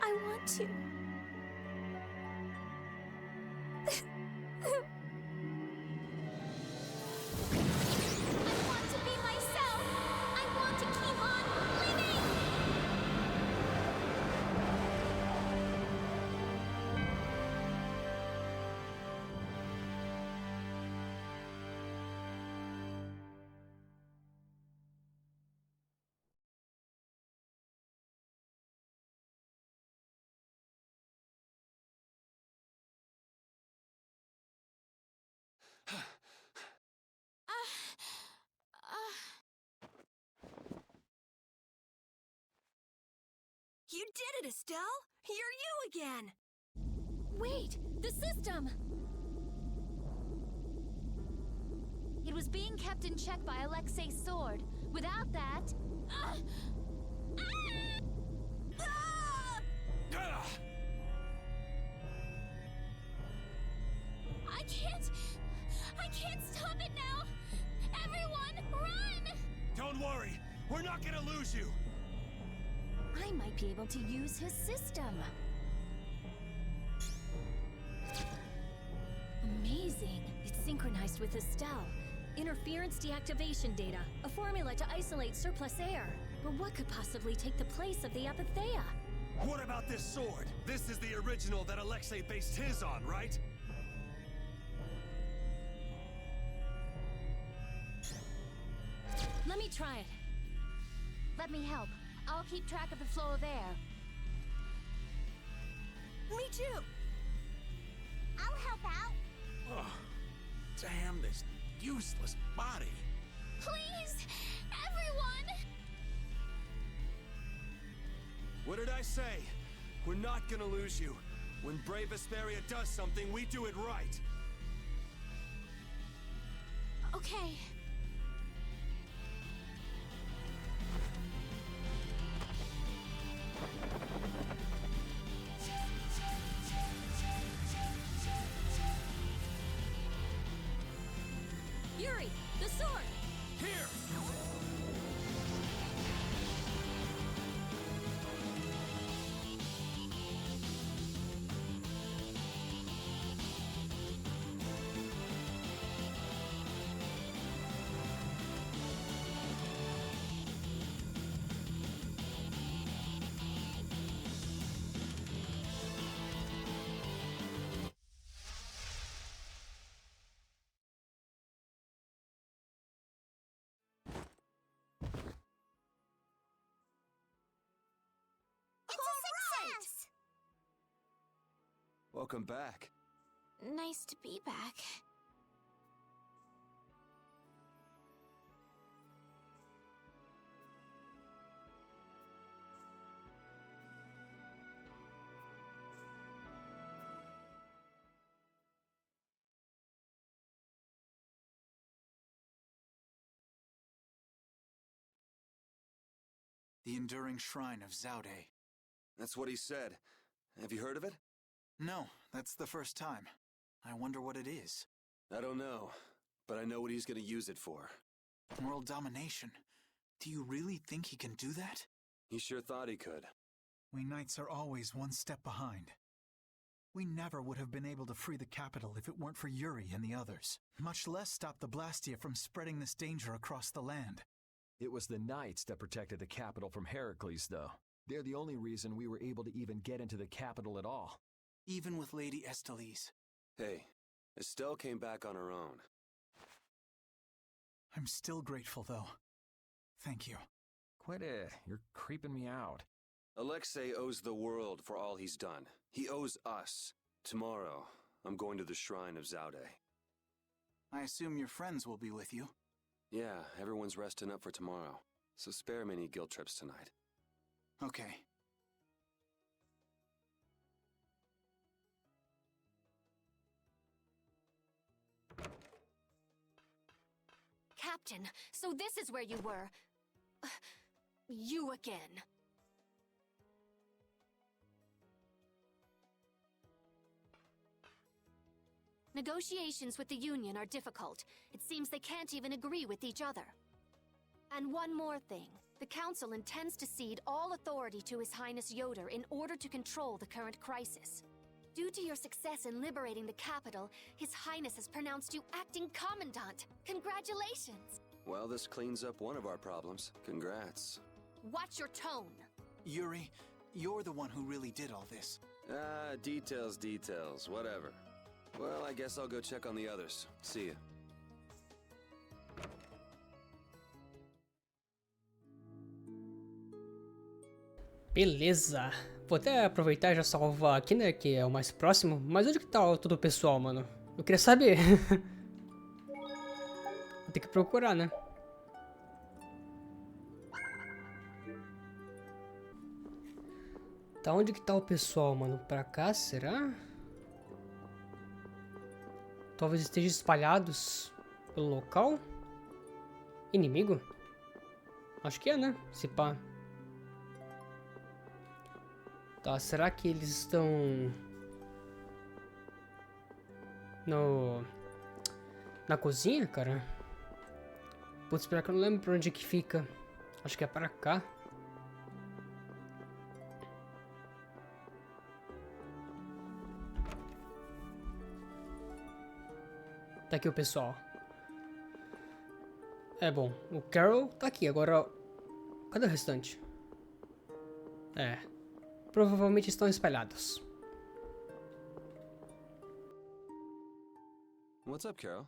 I want to. You did it, Estelle! You're you again! Wait! The system! It was being kept in check by Alexei's sword. Without that... I can't stop it now! Everyone, run! Don't worry, we're not gonna lose you! I might be able to use his system. Amazing. It's synchronized with Estelle. Interference deactivation data. A formula to isolate surplus air. But what could possibly take the place of the Apatheia? What about this sword? This is the original that Alexei based his on, right? Let me try it. Let me help. I'll keep track of the flow of air. Me too! I'll help out. Oh, damn this useless body. Please! Everyone! What did I say? We're not gonna lose you. When brave Vesperia does something, we do it right. Okay. Yuri, the sword! Here! Welcome back. Nice to be back. The Enduring Shrine of Zaude. That's what he said. Have you heard of it? No, that's the first time. I wonder what it is. I don't know, but I know what he's gonna use it for. World domination. Do you really think he can do that? He sure thought he could. We knights are always one step behind. We never would have been able to free the capital if it weren't for Yuri and the others, much less stop the Blastia from spreading this danger across the land. It was the knights that protected the capital from Heracles, though. They're the only reason we were able to even get into the capital at all. Even with Lady Estellise. Hey, Estelle came back on her own. I'm still grateful, though. Thank you. Quit it. You're creeping me out. Alexei owes the world for all he's done. He owes us. Tomorrow, I'm going to the Shrine of Zaude. I assume your friends will be with you? Yeah, everyone's resting up for tomorrow. So spare me any guilt trips tonight. Okay. Captain, so this is where you were. You again. Negotiations with the Union are difficult. It seems they can't even agree with each other. And one more thing. The Council intends to cede all authority to His Highness Yoder in order to control the current crisis. Due to your success in liberating the capital, His Highness has pronounced you acting commandant. Congratulations! Well, this cleans up one of our problems. Congrats. Watch your tone. Yuri, you're the one who really did all this. Details, whatever. Well, I guess I'll go check on the others. See ya. Beleza. Vou até aproveitar e já salvar aqui, né, que é o mais próximo. Mas onde que tá todo o pessoal, mano? Eu queria saber. Vou ter que procurar, né? Tá, onde que tá o pessoal, mano? Pra cá, será? Talvez estejam espalhados pelo local. Inimigo? Acho que é, né? Se pá. Tá, será que eles estão... na cozinha, cara? Putz, esperar que eu não lembro pra onde é que fica. Acho que é pra cá. Tá aqui o pessoal. É bom, o Carol tá aqui, agora... Cadê o restante? É... Provavelmente estão espalhados. What's up, Carol?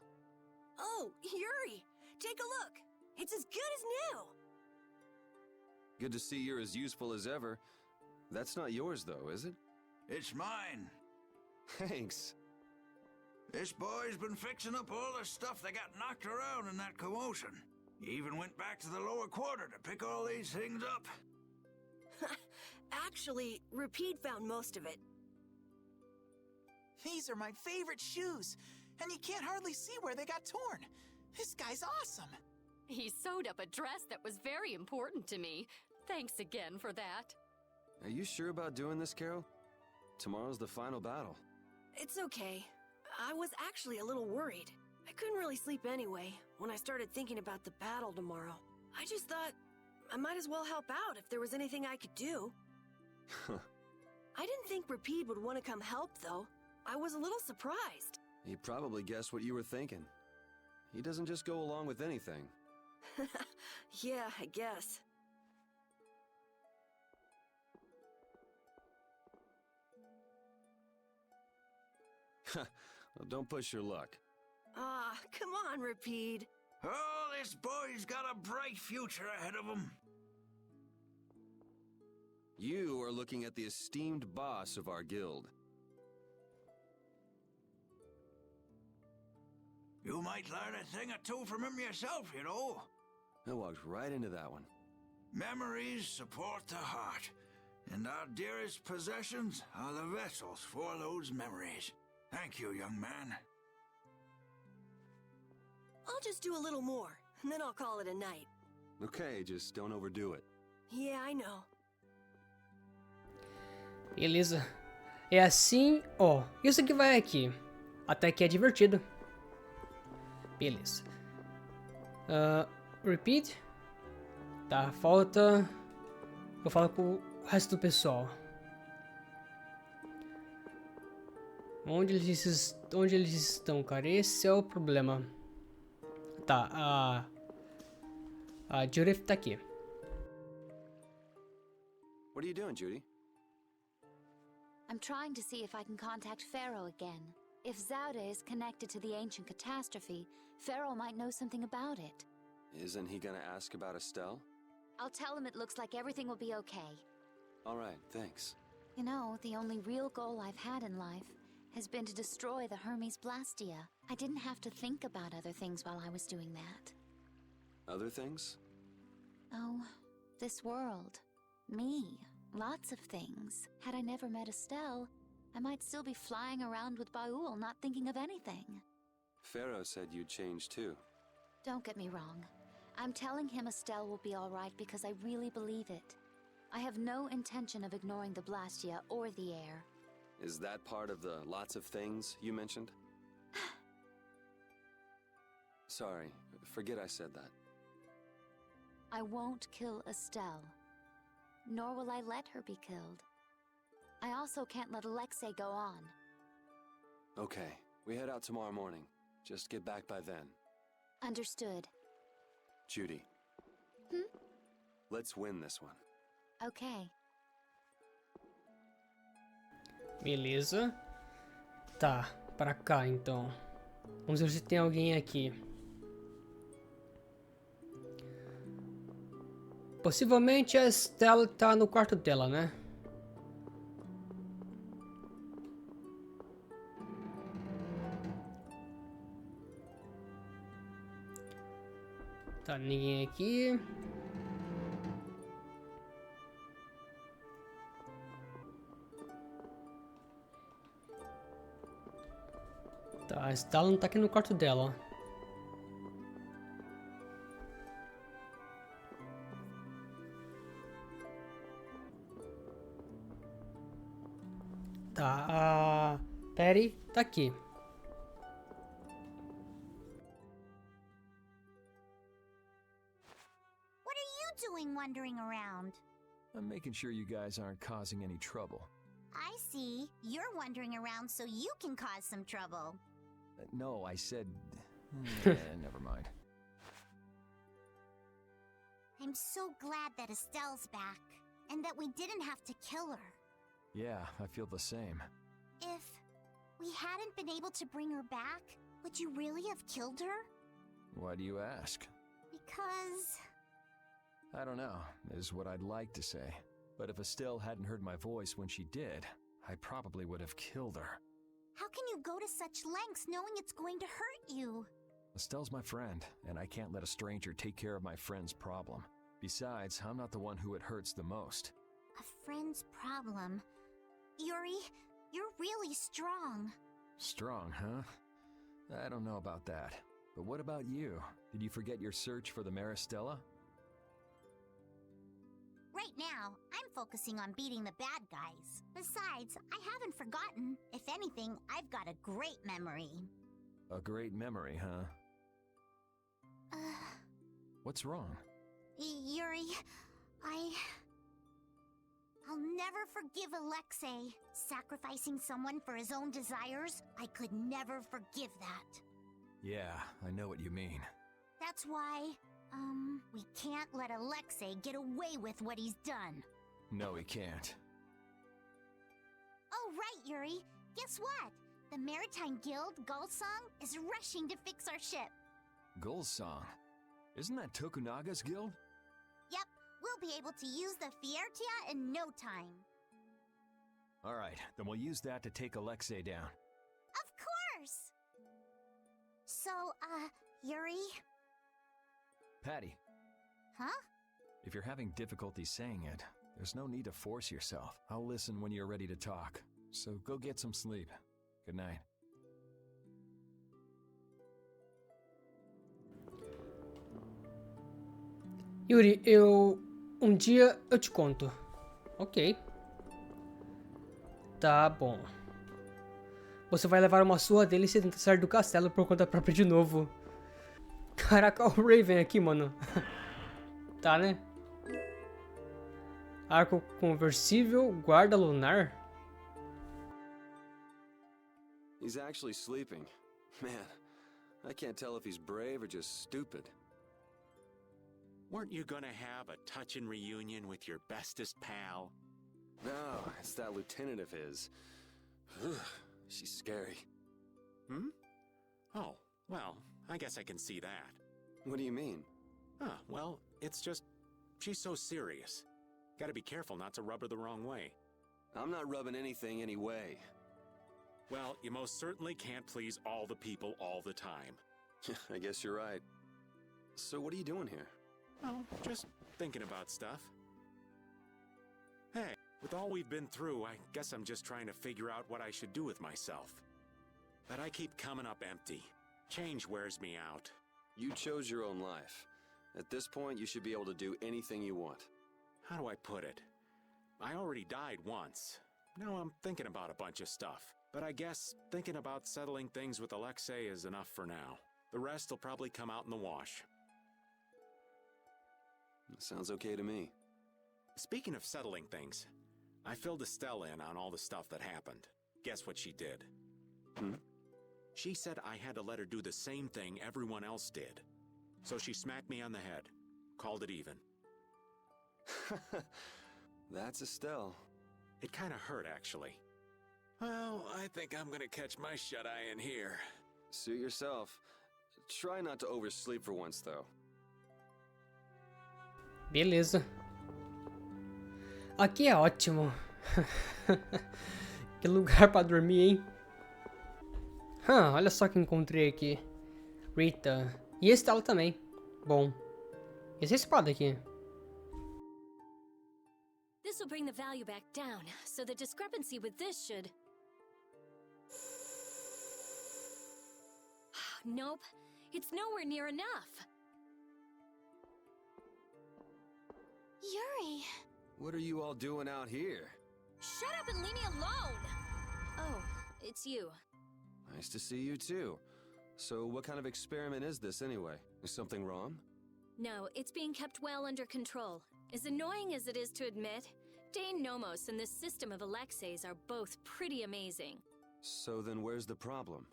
Oh, Yuri! Take a look! It's as good as new! Good to see you're as useful as ever. That's not yours, though, is it? It's mine. Thanks. This boy's been fixing up all the stuff that got knocked around in that commotion. He even went back to the lower quarter to pick all these things up. Actually, Rapide found most of it. These are my favorite shoes, and you can't hardly see where they got torn. This guy's awesome. He sewed up a dress that was very important to me. Thanks again for that. Are you sure about doing this, Carol? Tomorrow's the final battle. It's okay. I was actually a little worried. I couldn't really sleep anyway when I started thinking about the battle tomorrow. I just thought I might as well help out if there was anything I could do. I didn't think Rapide would want to come help, though. I was a little surprised. He probably guessed what you were thinking. He doesn't just go along with anything. Yeah, I guess. Well, don't push your luck. Ah, come on, Rapide. Oh, this boy's got a bright future ahead of him. You are looking at the esteemed boss of our guild. You might learn a thing or two from him yourself, you know. I walked right into that one. Memories support the heart, and our dearest possessions are the vessels for those memories. Thank you, young man. I'll just do a little more, and then I'll call it a night. Okay, just don't overdo it. Yeah, I know. Beleza. É assim, ó. Isso aqui vai aqui. Até que é divertido. Beleza. Repeat. Tá, falta... Eu falo com o resto do pessoal. Onde eles estão, cara? Esse é o problema. Tá, a Judith tá aqui. What are you doing, Judy? I'm trying to see if I can contact Pharaoh again. If Zaude is connected to the ancient catastrophe, Pharaoh might know something about it. Isn't he gonna ask about Estelle? I'll tell him it looks like everything will be okay. All right, thanks. You know, the only real goal I've had in life has been to destroy the Hermes Blastia. I didn't have to think about other things while I was doing that. Other things? Oh, this world. Me. Lots of things. Had I never met Estelle, I might still be flying around with Baul, not thinking of anything. Pharaoh said you'd change too. Don't get me wrong. I'm telling him Estelle will be all right because I really believe it. I have no intention of ignoring the Blastia or the air. Is that part of the lots of things you mentioned? Sorry, forget I said that. I won't kill Estelle. Nor will I let her be killed. I also can't let Alexei go on. Okay, we head out tomorrow morning. Just get back by then. Understood. Judy. Let's win this one. Okay. Beleza. Tá, pra cá então. Vamos ver se tem alguém aqui. Possivelmente a Estelle tá no quarto dela, né? Tá, ninguém aqui. Tá, a Estelle não tá aqui no quarto dela. Tá, a Perry tá aqui. What are you doing wandering around? I'm making sure you guys aren't causing any trouble. I see. You're wandering around so you can cause some trouble. No, I said... never mind. I'm so glad that Estelle's back, and that we didn't have to kill her. Yeah, I feel the same. If we hadn't been able to bring her back, would you really have killed her? Why do you ask? Because... I don't know, is what I'd like to say. But if Estelle hadn't heard my voice when she did, I probably would have killed her. How can you go to such lengths knowing it's going to hurt you? Estelle's my friend, and I can't let a stranger take care of my friend's problem. Besides, I'm not the one who it hurts the most. A friend's problem. Yuri, you're really strong. Strong, huh? I don't know about that. But what about you? Did you forget your search for the Maristella? Right now, I'm focusing on beating the bad guys. Besides, I haven't forgotten. If anything, I've got a great memory. A great memory, huh? What's wrong? Yuri, I'll never forgive Alexei. Sacrificing someone for his own desires, I could never forgive that. Yeah, I know what you mean. That's why, we can't let Alexei get away with what he's done. No, he can't. Oh, right, Yuri. Guess what? The Maritime Guild, Gulsong, is rushing to fix our ship. Gulsong? Isn't that Tokunaga's guild? Yep, we'll be able to use the Fiertia in no time. Alright, then we'll use that to take Alexei down. Of course! So, Yuri? Patty. Huh? If you're having difficulty saying it, there's no need to force yourself. I'll listen when you're ready to talk. So go get some sleep. Good night. Yuri, dia eu te conto. Ok. Tá bom. Você vai levar uma surra dele se tentar sair do castelo por conta própria de novo. Caraca, o Raven aqui, mano. Tá, né? Arco conversível, guarda lunar. He's actually sleeping. Man, I can't tell if he's brave or just stupid. Weren't you gonna have a touching reunion with your bestest pal? No, it's that lieutenant of his. She's scary. Hmm? Oh, well, I guess I can see that. What do you mean? Well, it's just, she's so serious. Gotta be careful not to rub her the wrong way. I'm not rubbing anything any way. Well, you most certainly can't please all the people all the time. I guess you're right. So what are you doing here? Oh, just thinking about stuff. Hey, with all we've been through, I guess I'm just trying to figure out what I should do with myself. But I keep coming up empty. Change wears me out. You chose your own life. At this point, you should be able to do anything you want. How do I put it? I already died once. Now I'm thinking about a bunch of stuff. But I guess thinking about settling things with Alexei is enough for now. The rest will probably come out in the wash. Sounds okay to me. Speaking of settling things, I filled Estelle in on all the stuff that happened. Guess what she did? She said I had to let her do the same thing everyone else did. So she smacked me on the head. Called it even. That's Estelle. It kinda hurt, actually. Well, I think I'm gonna catch my shut-eye in here. Suit yourself. Try not to oversleep for once, though. Beleza. Aqui é ótimo. Que lugar pra dormir, hein? Olha só que encontrei aqui. Rita. E esse Tela também. Bom. E essa espada aqui? This will bring the value back down, so the discrepancy with this should... Nope. It's nowhere near enough. Yuri! What are you all doing out here? Shut up and leave me alone! Oh, it's you. Nice to see you too. So what kind of experiment is this anyway? Is something wrong? No, it's being kept well under control. As annoying as it is to admit, Dane Nomos and this system of Alexei's are both pretty amazing. So then where's the problem?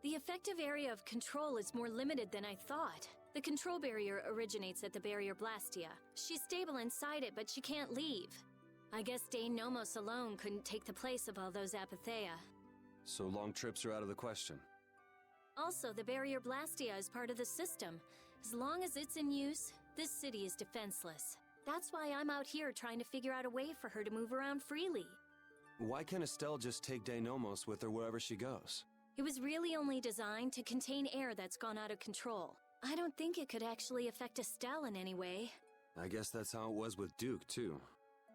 The effective area of control is more limited than I thought. The control barrier originates at the barrier Blastia. She's stable inside it, but she can't leave. I guess Dane Nomos alone couldn't take the place of all those apatheia. So long trips are out of the question. Also, the barrier Blastia is part of the system. As long as it's in use, this city is defenseless. That's why I'm out here trying to figure out a way for her to move around freely. Why can't Estelle just take Denomos with her wherever she goes? It was really only designed to contain air that's gone out of control. I don't think it could actually affect Estelle in any way. I guess that's how it was with Duke, too.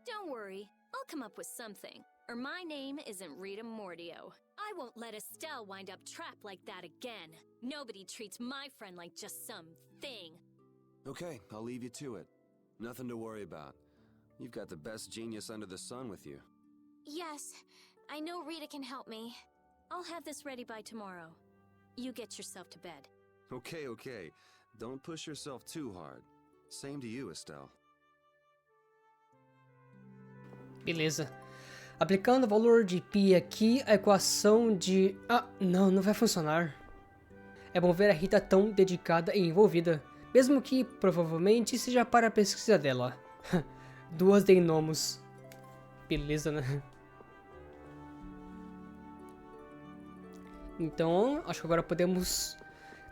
Don't worry, I'll come up with something. Or my name isn't Rita Mordio. I won't let Estelle wind up trapped like that again. Nobody treats my friend like just some thing. Okay, I'll leave you to it. Nothing to worry about. You've got the best genius under the sun with you. Yes, I know Rita can help me. I'll have this ready by tomorrow. You get yourself to bed. Okay. Don't push yourself too hard. Same to you, Estelle. Beleza. Aplicando o valor de π aqui, a equação de... Ah, não vai funcionar. É bom ver a Rita tão dedicada e envolvida, mesmo que provavelmente seja para a pesquisa dela. 2 Deinomos. Beleza, né? Então, acho que agora podemos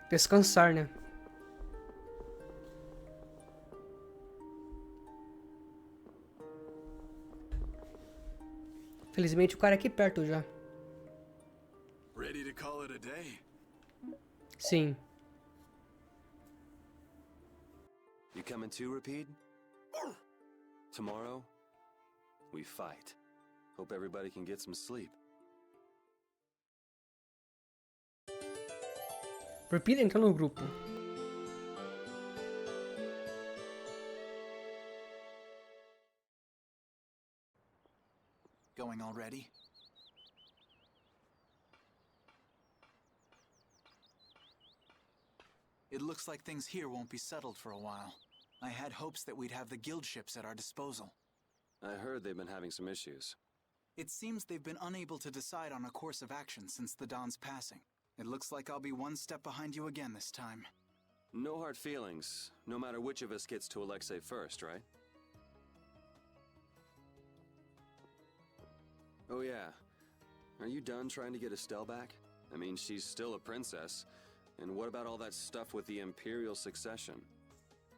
descansar, né? Felizmente o cara é aqui perto já. Ready to call it a day? Sim. You coming too, Rapide? Tomorrow, we fight. Hope everybody can get some sleep. Rapide entrou no grupo. Going already? It looks like things here won't be settled for a while. I had hopes that we'd have the guild ships at our disposal. I heard they've been having some issues. It seems they've been unable to decide on a course of action since the Don's passing. It looks like I'll be one step behind you again this time. No hard feelings, no matter which of us gets to Alexei first, right? Oh yeah. Are you done trying to get Estelle back? I mean, she's still a princess. And what about all that stuff with the Imperial succession?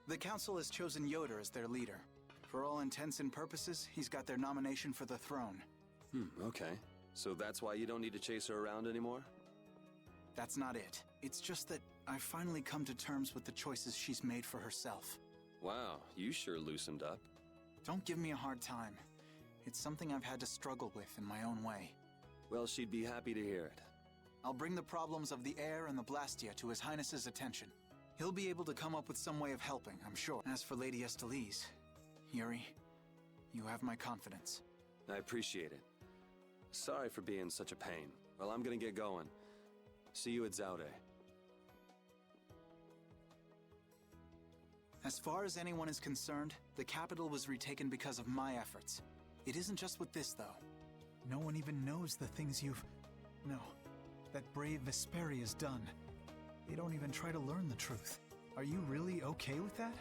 The Council has chosen Yoder as their leader. For all intents and purposes, he's got their nomination for the throne. Okay. So that's why you don't need to chase her around anymore? That's not it. It's just that I've finally come to terms with the choices she's made for herself. Wow, you sure loosened up. Don't give me a hard time. It's something I've had to struggle with in my own way. Well, she'd be happy to hear it. I'll bring the problems of the air and the Blastia to His Highness's attention. He'll be able to come up with some way of helping, I'm sure. As for Lady Estellise, Yuri, you have my confidence. I appreciate it. Sorry for being such a pain. Well, I'm gonna get going. See you at Zaude. As far as anyone is concerned, the capital was retaken because of my efforts. It isn't just with this, though. No one even knows the things that brave Vesperia's done. They don't even try to learn the truth. Are you really okay with that?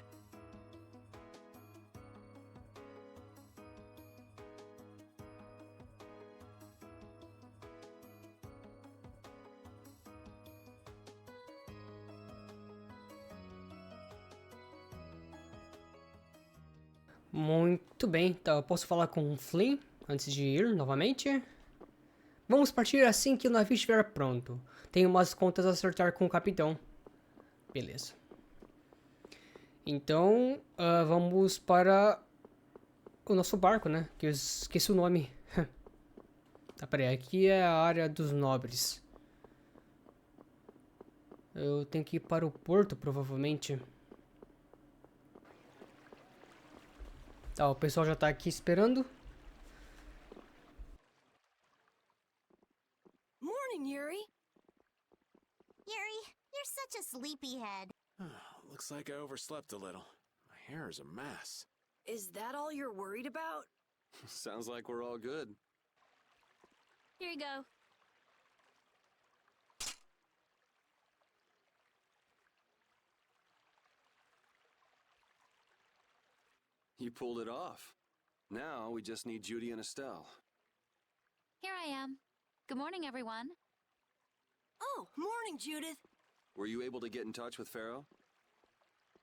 Muito bem, então eu posso falar com o Flynn antes de ir novamente. Vamos partir assim que o navio estiver pronto. Tenho umas contas a acertar com o capitão. Beleza. Então, vamos para o nosso barco, né? Que eu esqueci o nome. Tá, peraí, aqui é a área dos nobres. Eu tenho que ir para o porto, provavelmente. Tá, o pessoal já tá aqui esperando. Morning, Yuri. Yuri, you're such a sleepyhead. Looks like I overslept a little. My hair is a mess. Is that all you're worried about? Sounds like we're all good. Here you go. You pulled it off. Now we just need Judy and Estelle. Here I am. Good morning, everyone. Oh, morning, Judith. Were you able to get in touch with Pharaoh?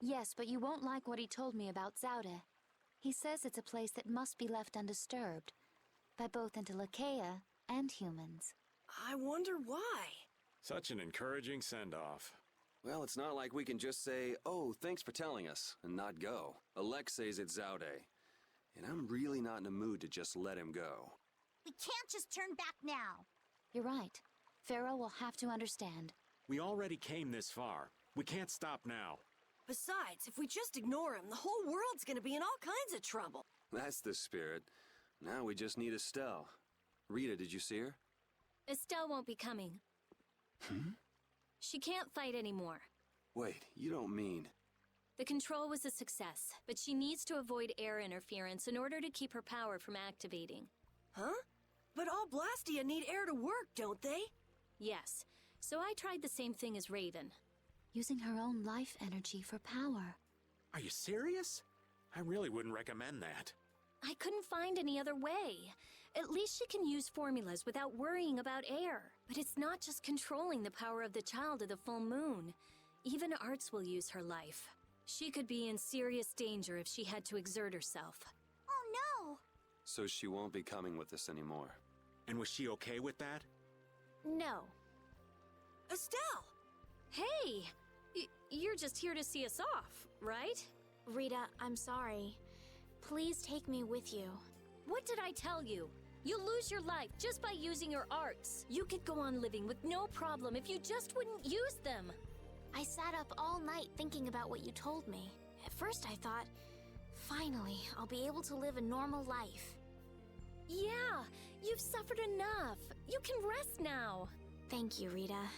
Yes, but you won't like what he told me about Zaude. He says it's a place that must be left undisturbed by both Interlakeia and humans. I wonder why. Such an encouraging send-off. Well, it's not like we can just say, oh, thanks for telling us, and not go. Alexei's at Zaude. and I'm really not in a mood to just let him go. We can't just turn back now. You're right. Pharaoh will have to understand. We already came this far. We can't stop now. Besides, if we just ignore him, the whole world's gonna be in all kinds of trouble. That's the spirit. Now we just need Estelle. Rita, did you see her? Estelle won't be coming. She can't fight anymore. Wait, you don't mean... The control was a success, but she needs to avoid air interference in order to keep her power from activating. Huh? But all Blastia need air to work, don't they? Yes, so I tried the same thing as Raven. Using her own life energy for power. Are you serious? I really wouldn't recommend that. I couldn't find any other way. At least she can use formulas without worrying about air. But it's not just controlling the power of the child of the full moon. Even Arts will use her life. She could be in serious danger if she had to exert herself. Oh no! So she won't be coming with us anymore. And was she okay with that? No. Estelle! Hey! You're just here to see us off, right? Rita, I'm sorry. Please take me with you. What did I tell you? You'll lose your life just by using your arts. You could go on living with no problem if you just wouldn't use them. I sat up all night thinking about what you told me. At first I thought, finally, I'll be able to live a normal life. Yeah, you've suffered enough. You can rest now. Thank you, Rita.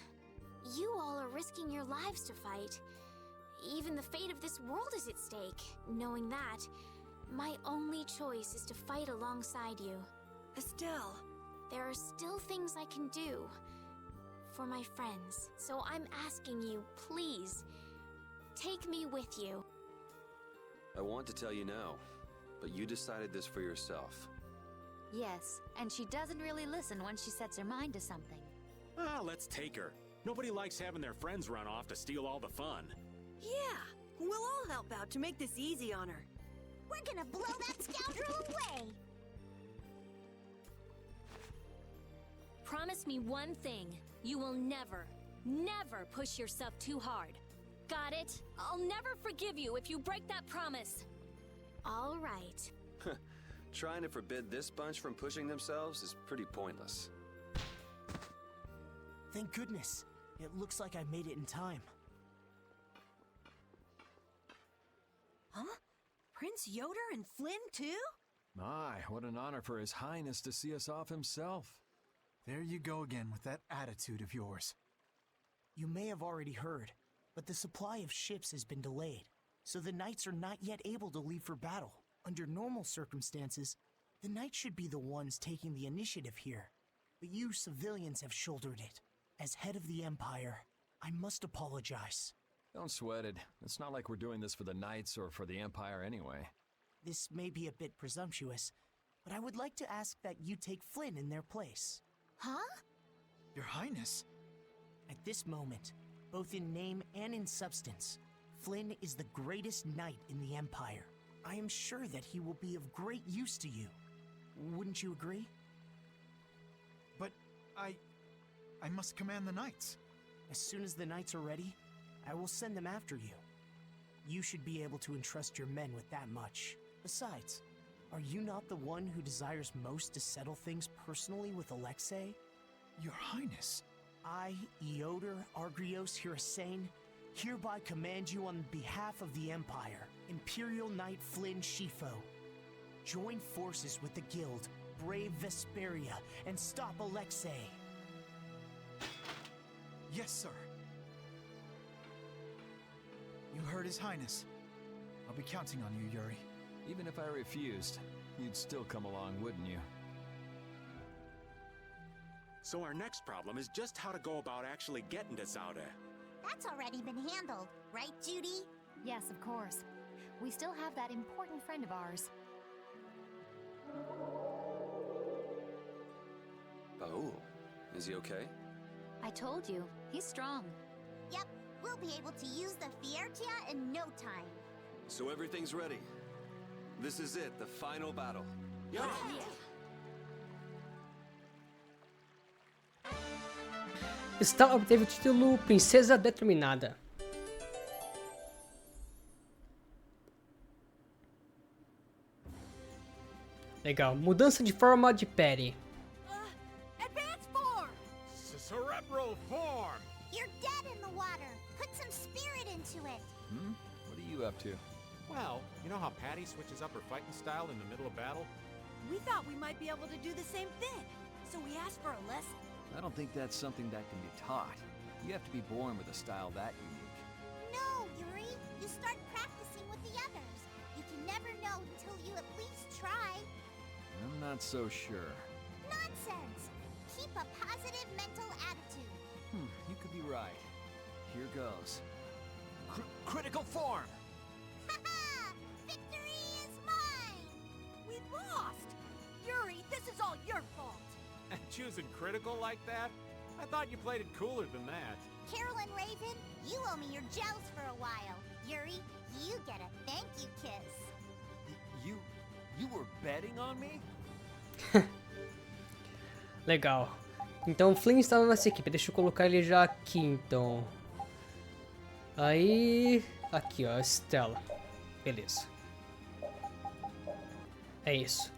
You all are risking your lives to fight. Even the fate of this world is at stake. Knowing that, my only choice is to fight alongside you. Estelle! There are still things I can do for my friends, so I'm asking you, please, take me with you. I want to tell you no, but you decided this for yourself. Yes, and she doesn't really listen once she sets her mind to something. Ah, let's take her. Nobody likes having their friends run off to steal all the fun. Yeah, we'll all help out to make this easy on her. We're gonna blow that scoundrel away! Promise me one thing. You will never, never push yourself too hard. Got it? I'll never forgive you if you break that promise. All right. Trying to forbid this bunch from pushing themselves is pretty pointless. Thank goodness. It looks like I made it in time. Huh? Prince Yoder and Flynn, too? My, what an honor for His Highness to see us off himself. There you go again with that attitude of yours. You may have already heard, but the supply of ships has been delayed, so the knights are not yet able to leave for battle. Under normal circumstances, the knights should be the ones taking the initiative here, but you civilians have shouldered it. As head of the Empire, I must apologize. Don't sweat it. It's not like we're doing this for the Knights or for the Empire anyway. This may be a bit presumptuous, but I would like to ask that you take Flynn in their place. Huh? Your Highness? At this moment, both in name and in substance, Flynn is the greatest knight in the Empire. I am sure that he will be of great use to you. Wouldn't you agree? But I must command the knights. As soon as the knights are ready, I will send them after you. You should be able to entrust your men with that much. Besides, are you not the one who desires most to settle things personally with Alexei? Your Highness. I, Eoder Argrios Hirasane, hereby command you on behalf of the Empire, Imperial Knight Flynn Shifo. Join forces with the Guild, brave Vesperia, and stop Alexei. Yes, sir. You heard His Highness. I'll be counting on you, Yuri. Even if I refused, you'd still come along, wouldn't you? So our next problem is just how to go about actually getting to Zauda. That's already been handled, right, Judy? Yes, of course. We still have that important friend of ours. Baul, is he okay? I told you, he's strong. Yep, we'll be able to use the Fiertia in no time. So everything's ready. This is it, the final battle. Yeah. Estelle obteve o título Princesa Determinada. Legal. Mudança de forma de Perry. Advanced form! Cerebral form! You're dead in the water. Put some spirit into it. What are you up to? Well, you know how Patty switches up her fighting style in the middle of battle? We thought we might be able to do the same thing, so we asked for a lesson. I don't think that's something that can be taught. You have to be born with a style that unique. No, Yuri. You start practicing with the others. You can never know until you at least try. I'm not so sure. Nonsense! Keep a positive mental attitude. You could be right. Here goes. Critical form! Haha! Victory is mine! We lost! Yuri, this is all your fault! Choosing critical like that? I thought you played it cooler than that. Carolyn Raven, you owe me your gels for a while. Yuri, you get a thank you kiss. You were betting on me? Legal. Então o Flynn estava nessa equipe. Deixa eu colocar ele já aqui, então. Aí... Aqui, ó. Stella. Beleza. É isso.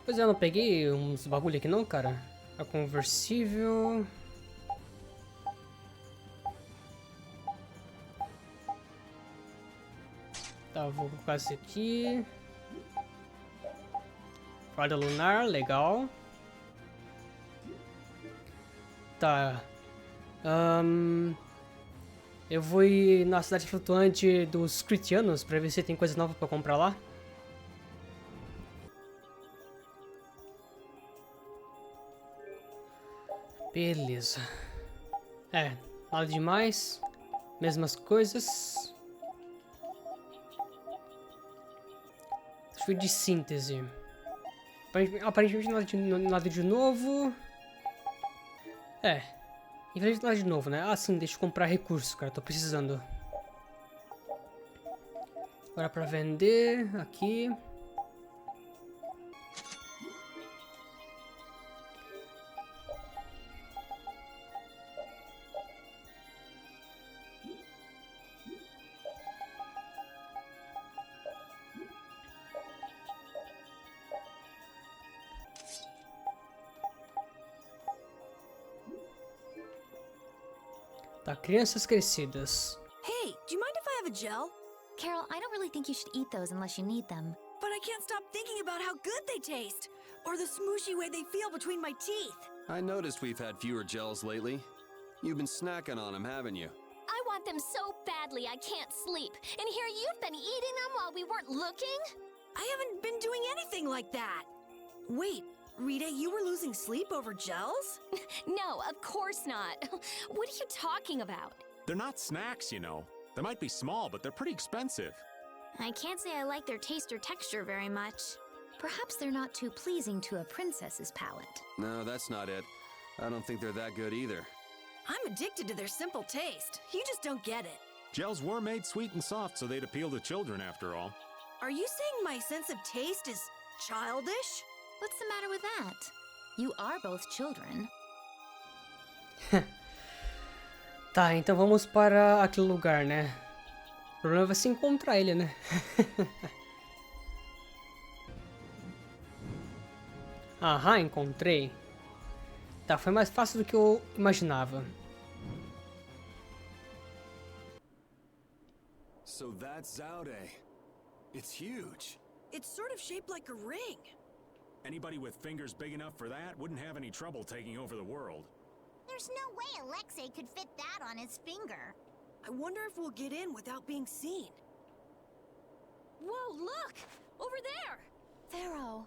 Pois é, eu não peguei uns bagulho aqui não, cara. A conversível... Tá, vou colocar esse aqui. Guarda lunar, legal. Tá. Eu vou ir na cidade flutuante dos Critianos pra ver se tem coisa nova pra comprar lá. Beleza. É, nada demais. Mesmas coisas. Deixa eu ver de síntese. Aparentemente nada de novo. É. Infelizmente nada de novo, né? Ah, sim, deixa eu comprar recursos, cara. Tô precisando. Agora pra vender. Aqui. Tá, crianças crescidas. Hey, do you mind if I have a gel? Carol, I don't really think you should eat those unless you need them. But I can't stop thinking about how good they taste. Or the smooshy way they feel between my teeth. I noticed we've had fewer gels lately. You've been snacking on them, haven't you? I want them so badly I can't sleep. And here you've been eating them while we weren't looking? I haven't been doing anything like that. Wait, Rita, you were losing sleep over gels? No, of course not. What are you talking about? They're not snacks, you know. They might be small, but they're pretty expensive. I can't say I like their taste or texture very much. Perhaps they're not too pleasing to a princess's palate. No, that's not it. I don't think they're that good either. I'm addicted to their simple taste. You just don't get it. Gels were made sweet and soft, so they'd appeal to children after all. Are you saying my sense of taste is childish? What's the matter with that? You are both children. Tá, então vamos para aquele lugar, né? O problema vai ser encontrar ele, né? Aham, encontrei. Tá, foi mais fácil do que eu imaginava. So that's Zaude. It's huge. It's sort of shaped like a ring. Anybody with fingers big enough for that wouldn't have any trouble taking over the world. There's no way Alexei could fit that on his finger. I wonder if we'll get in without being seen. Whoa, look! Over there! Pharaoh.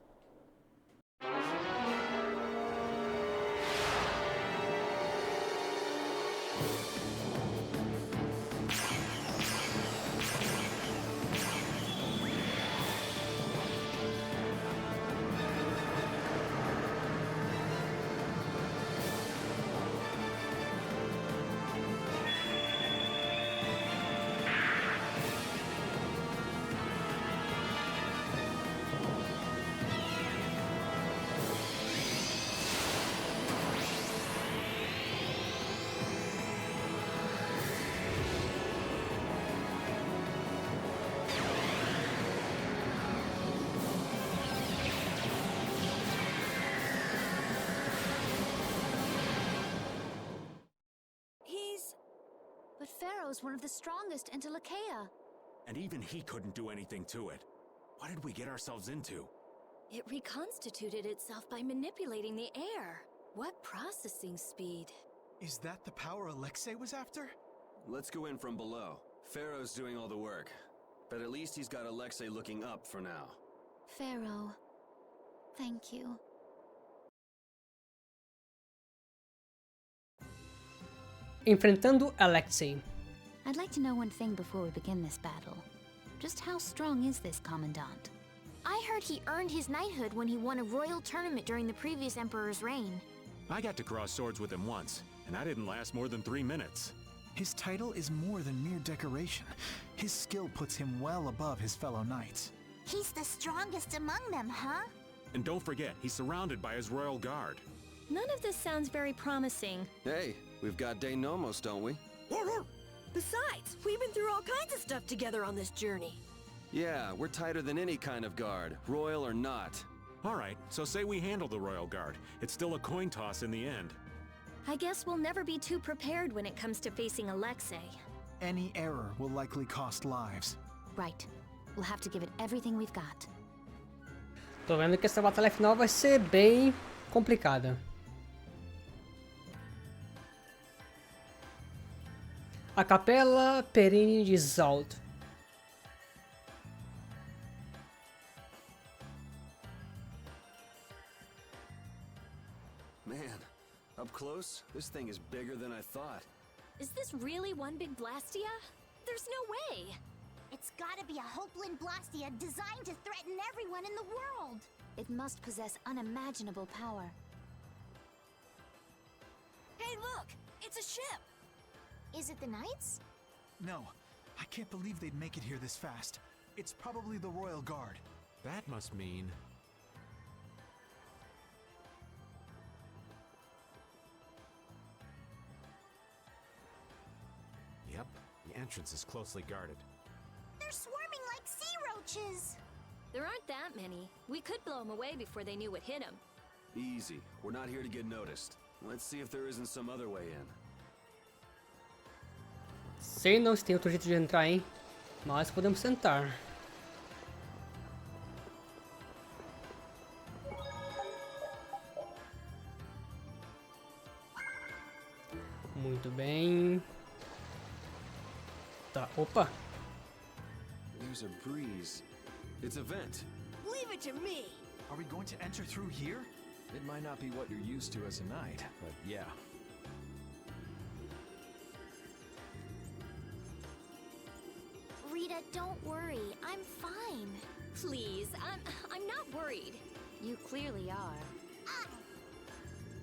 Pharaoh's one of the strongest in Telakea. And even he couldn't do anything to it. What did we get ourselves into? It reconstituted itself by manipulating the air. What processing speed? Is that the power Alexei was after? Let's go in from below. Pharaoh's doing all the work. But at least he's got Alexei looking up for now. Pharaoh, thank you. Enfrentando Alexei. I'd like to know one thing before we begin this battle. Just how strong is this Commandant? I heard he earned his knighthood when he won a royal tournament during the previous emperor's reign. I got to cross swords with him once, and I didn't last more than 3 minutes. His title is more than mere decoration. His skill puts him well above his fellow knights. He's the strongest among them, huh? And don't forget, he's surrounded by his royal guard. None of this sounds very promising. Hey, we've got Dane Nomos, don't we? Besides, we've been through all kinds of stuff together on this journey. Yeah, we're tighter than any kind of guard, royal or not. All right, so say we handle the royal guard. It's still a coin toss in the end. I guess we'll never be too prepared when it comes to facing Alexei. Any error will likely cost lives. Right. We'll have to give it everything we've got. Tô vendo que essa batalha final vai ser bem complicada. A capela perene de Zald. Man, up close, this thing is bigger than I thought. Is this really one big Blastia? There's no way! It's gotta be a Hopeland Blastia designed to threaten everyone in the world! It must possess unimaginable power. Hey, look! It's a ship! Is it the Knights? No, I can't believe they'd make it here this fast. It's probably the Royal Guard. That must mean... Yep, the entrance is closely guarded. They're swarming like sea roaches! There aren't that many. We could blow them away before they knew what hit them. Easy. We're not here to get noticed. Let's see if there isn't some other way in. Sei não se tem outro jeito de entrar, hein? Mas podemos tentar. Muito bem. Tá, opa. There's a breeze. It's a vent. Leave it to me! Are we going to enter through here? It might not be what you're used to as a knight, but yeah. Rita, don't worry. I'm fine. Please, I'm not worried. You clearly are.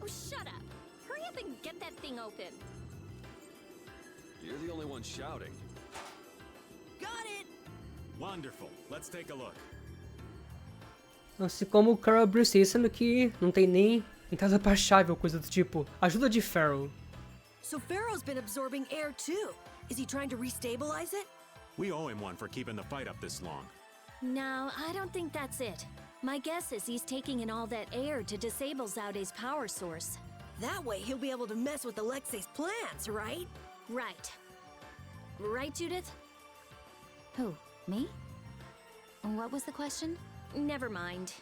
Oh, shut up. Hurry up and get that thing open. You're the only one shouting. Got it! Wonderful. Let's take a look. Assim como o Carol Bruce, sendo que não tem nem entrada pra chave ou coisa do tipo. Ajuda de Pharaoh. So Pharaoh's been absorbing air too. Is he trying to restabilize it? We owe him one for keeping the fight up this long. No, I don't think that's it. My guess is he's taking in all that air to disable Zaude's power source. That way he'll be able to mess with Alexei's plans, right? Right. Right, Judith? Who? Me? What was the question? Never mind.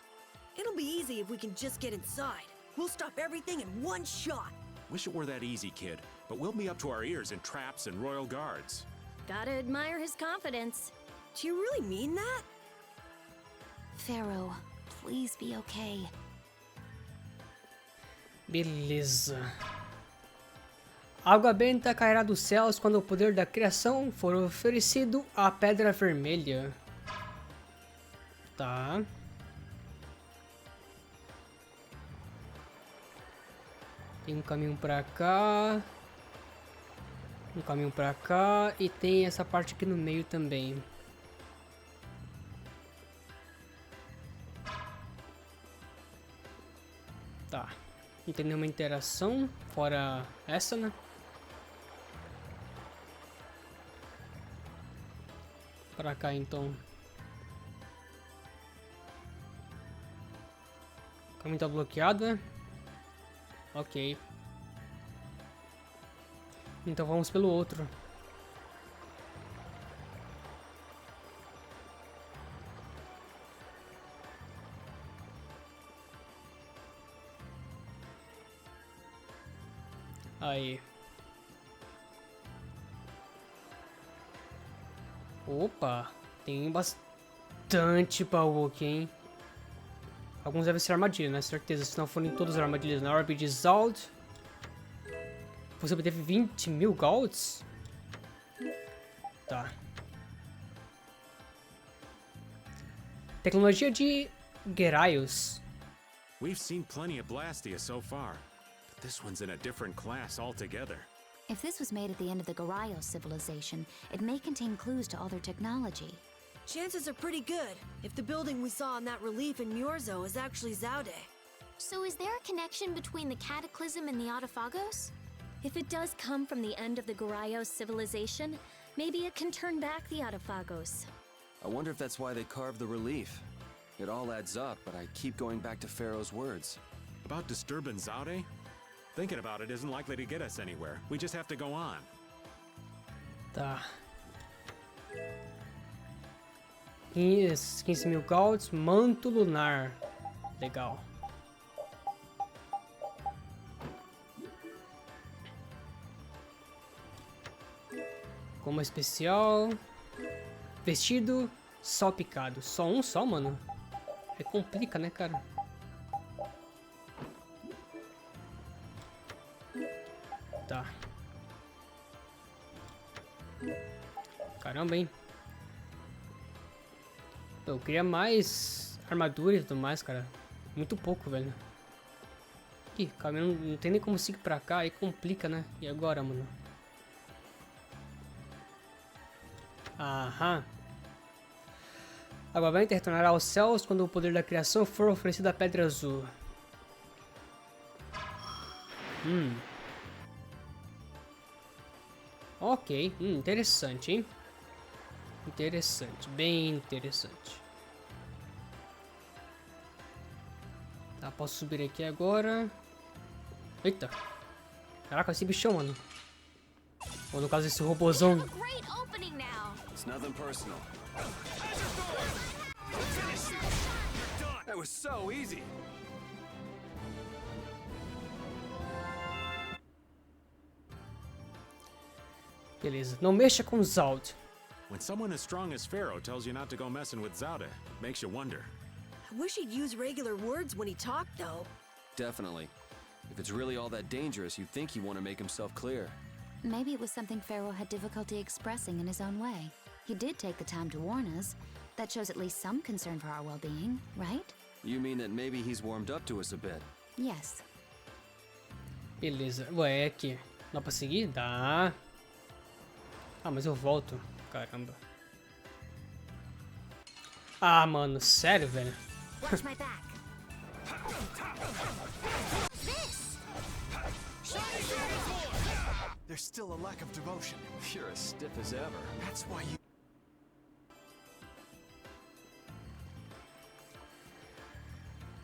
It'll be easy if we can just get inside. We'll stop everything in one shot. Wish it were that easy, kid, but we'll be up to our ears in traps and royal guards. Gotta admire his confidence. Do you really mean that? Pharaoh, please be okay. Beleza. Água benta cairá dos céus quando o poder da criação for oferecido à Pedra Vermelha. Tá. Tem um caminho pra cá. Um caminho pra cá. E tem essa parte aqui no meio também. Tá. Não tem nenhuma interação. Fora essa, né? Pra cá então. O caminho tá bloqueado, né? Ok. Então vamos pelo outro. Aí. Opa, tem bastante baú aqui, hein? Alguns devem ser armadilhas, né? Certeza, se não forem todas armadilhas. Na Orbe de Zald. Você obteve 20.000 golds? Tá. Tecnologia de Geraios. We've seen plenty of Blastia so far, but this one's in a different class altogether. If this was made at the end of the Geraios civilization, it may contain clues to other technology. Chances are pretty good if the building we saw in that relief in Myorzo is actually Zaude. So is there a connection between the Cataclysm and the Autophagos? If it does come from the end of the Geraios civilization, maybe it can turn back the Autophagos. I wonder if that's why they carved the relief. It all adds up, but I keep going back to Pharaoh's words. About disturbing Zaude? Thinking about it isn't likely to get us anywhere. We just have to go on. Tá. 15.000 golds, manto lunar. Legal. Como especial. Vestido salpicado. Só um só, mano? É complica, né, cara? Tá. Caramba, hein? Eu queria mais armadura e tudo mais, cara. Muito pouco, velho. Ih, calma, não tem nem como seguir pra cá. Aí complica, né? E agora, mano? Aham. Agora vai retornará aos céus quando o poder da criação for oferecido à Pedra Azul. Ok, interessante, hein? Interessante, bem interessante. Tá, posso subir aqui agora. Eita. Caraca, esse bichão, mano. Ou no caso, esse robozão. It's nothing personal. That was so easy. Beleza, não mexa com Zald. When someone as strong as Pharaoh tells you not to go messing with Zaude, makes you wonder. I wish he'd use regular words when he talked, though. Definitely. If it's really all that dangerous, you'd think he'd want to make himself clear. Maybe it was something Pharaoh had difficulty expressing in his own way. He did take the time to warn us. That shows at least some concern for our well-being, right? You mean that maybe he's warmed up to us a bit? Yes. Beleza. Ué, é aqui. Dá pra seguir? Dá. Ah, mas eu volto. Caramba. Ah, mano. Sério, velho? Watch my back. There's still a lack of devotion. You're as stiff as ever. That's why you...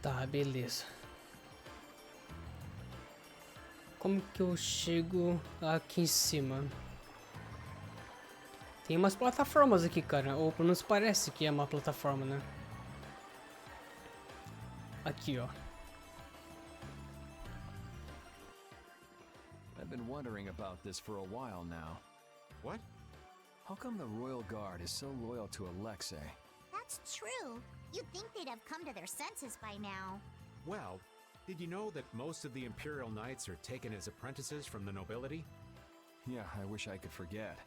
Tá, beleza. Como que eu chego aqui em cima? Tem umas plataformas aqui, cara. Ou pelo menos parece que é uma plataforma, né? Aqui, ó. I've been wondering about this for a while now. What? How come the Royal Guard is so loyal to Alexei? That's true. You'd think they'd have come to their senses by now. Well, did you know that most of the Imperial Knights are taken as apprentices from the nobility? Yeah, I wish I could forget.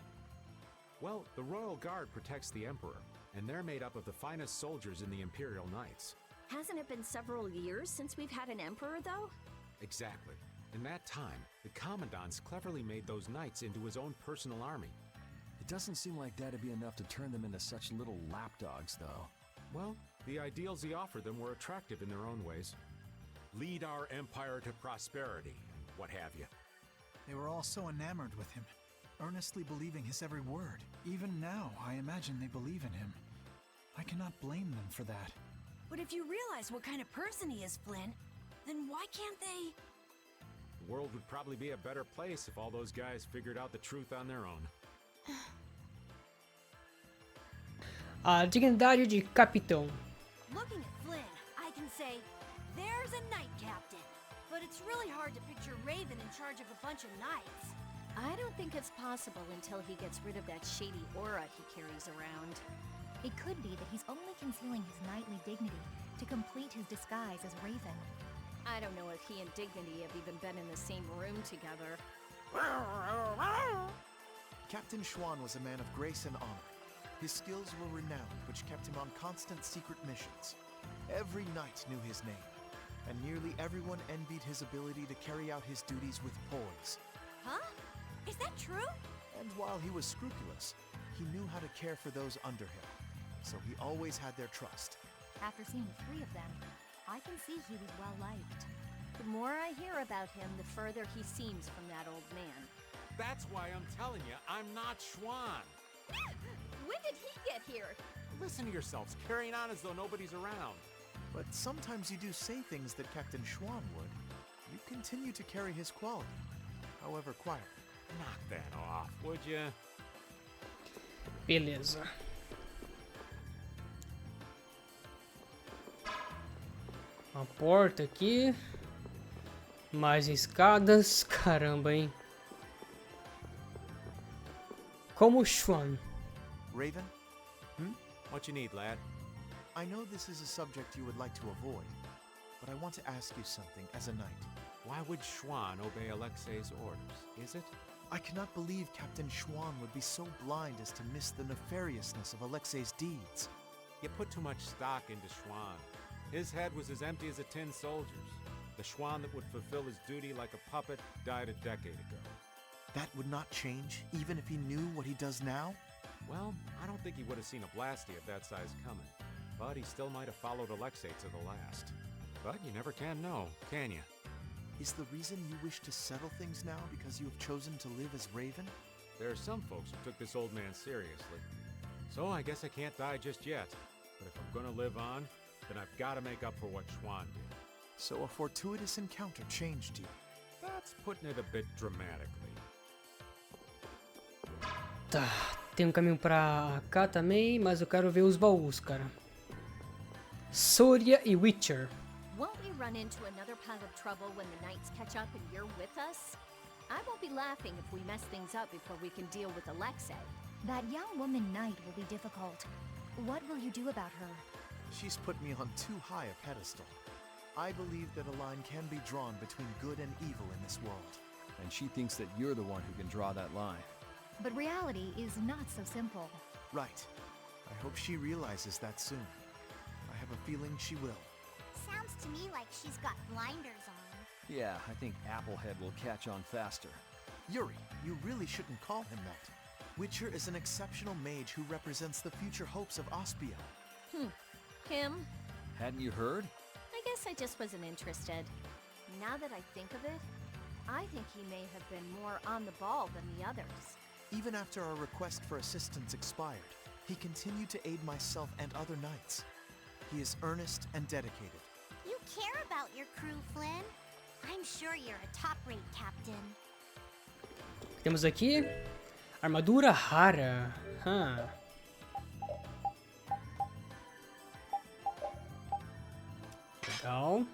Well, the Royal Guard protects the Emperor, and they're made up of the finest soldiers in the Imperial Knights. Hasn't it been several years since we've had an emperor, though? Exactly. In that time, the Commandant's cleverly made those knights into his own personal army. It doesn't seem like that'd be enough to turn them into such little lapdogs, though. Well, the ideals he offered them were attractive in their own ways. Lead our empire to prosperity, and what have you. They were all so enamored with him, earnestly believing his every word. Even now, I imagine they believe in him. I cannot blame them for that. But if you realize what kind of person he is, Flynn, then why can't they... The world would probably be a better place if all those guys figured out the truth on their own. A dignidade de capitão. Looking at Flynn, I can say, there's a knight captain. but it's really hard to picture Raven in charge of a bunch of knights. I don't think it's possible until he gets rid of that shady aura he carries around. It could be that he's only concealing his knightly dignity to complete his disguise as Raven. I don't know if he and Dignity have even been in the same room together. Captain Schwan was a man of grace and honor. His skills were renowned, which kept him on constant secret missions. Every knight knew his name, and nearly everyone envied his ability to carry out his duties with poise. Huh? Is that true? And while he was scrupulous, he knew how to care for those under him, so he always had their trust. After seeing 3 of them, I can see he was well liked. The more I hear about him, the further he seems from that old man. That's why I'm telling you, I'm not Schwan. When did he get here? Listen to yourselves, carrying on as though nobody's around. But sometimes you do say things that Captain Schwan would. You continue to carry his quality, however quietly. Knock that off, would you? Beleza. Uma porta aqui. Mais escadas. Caramba, hein? Como Schwan. Raven? What you need, lad? I know this is a subject you would like to avoid, but I want to ask you something as a knight. Why would Schwan obey Alexei's orders, is it? I cannot believe Captain Schwan would be so blind as to miss the nefariousness of Alexei's deeds. You put too much stock into Schwan. His head was as empty as a tin soldier's. The Schwan that would fulfill his duty like a puppet died a decade ago. That would not change, even if he knew what he does now? Well, I don't think he would have seen a blasty of that size coming. But he still might have followed Alexei to the last. But you never can know, can you? Is the reason you wish to settle things now because you have chosen to live as Raven? There are some folks who took this old man seriously. So I guess I can't die just yet. But if I'm gonna live on, then I've got to make up for what Schwan did. So a fortuitous encounter changed you. That's putting it a bit dramatically. Tá, tem um caminho pra cá também, mas eu quero ver os baús, cara. Soria e Witcher. Won't we run into another pile of trouble when the knights catch up and you're with us? I won't be laughing if we mess things up before we can deal with Alexei. That young woman knight will be difficult. What will you do about her? She's put me on too high a pedestal. I believe that a line can be drawn between good and evil in this world. And she thinks that you're the one who can draw that line. But reality is not so simple. Right. I hope she realizes that soon. I have a feeling she will. Sounds to me like she's got blinders on. Yeah, I think Applehead will catch on faster. Yuri, you really shouldn't call him that. Witcher is an exceptional mage who represents the future hopes of Aspia. Him? Hadn't you heard? I guess I just wasn't interested. Now that I think of it, I think he may have been more on the ball than the others. Even after our request for assistance expired, he continued to aid myself and other knights. He is earnest and dedicated. You care about your crew, Flynn. I'm sure you're a top-rate captain. Temos aqui armadura rara. Legal.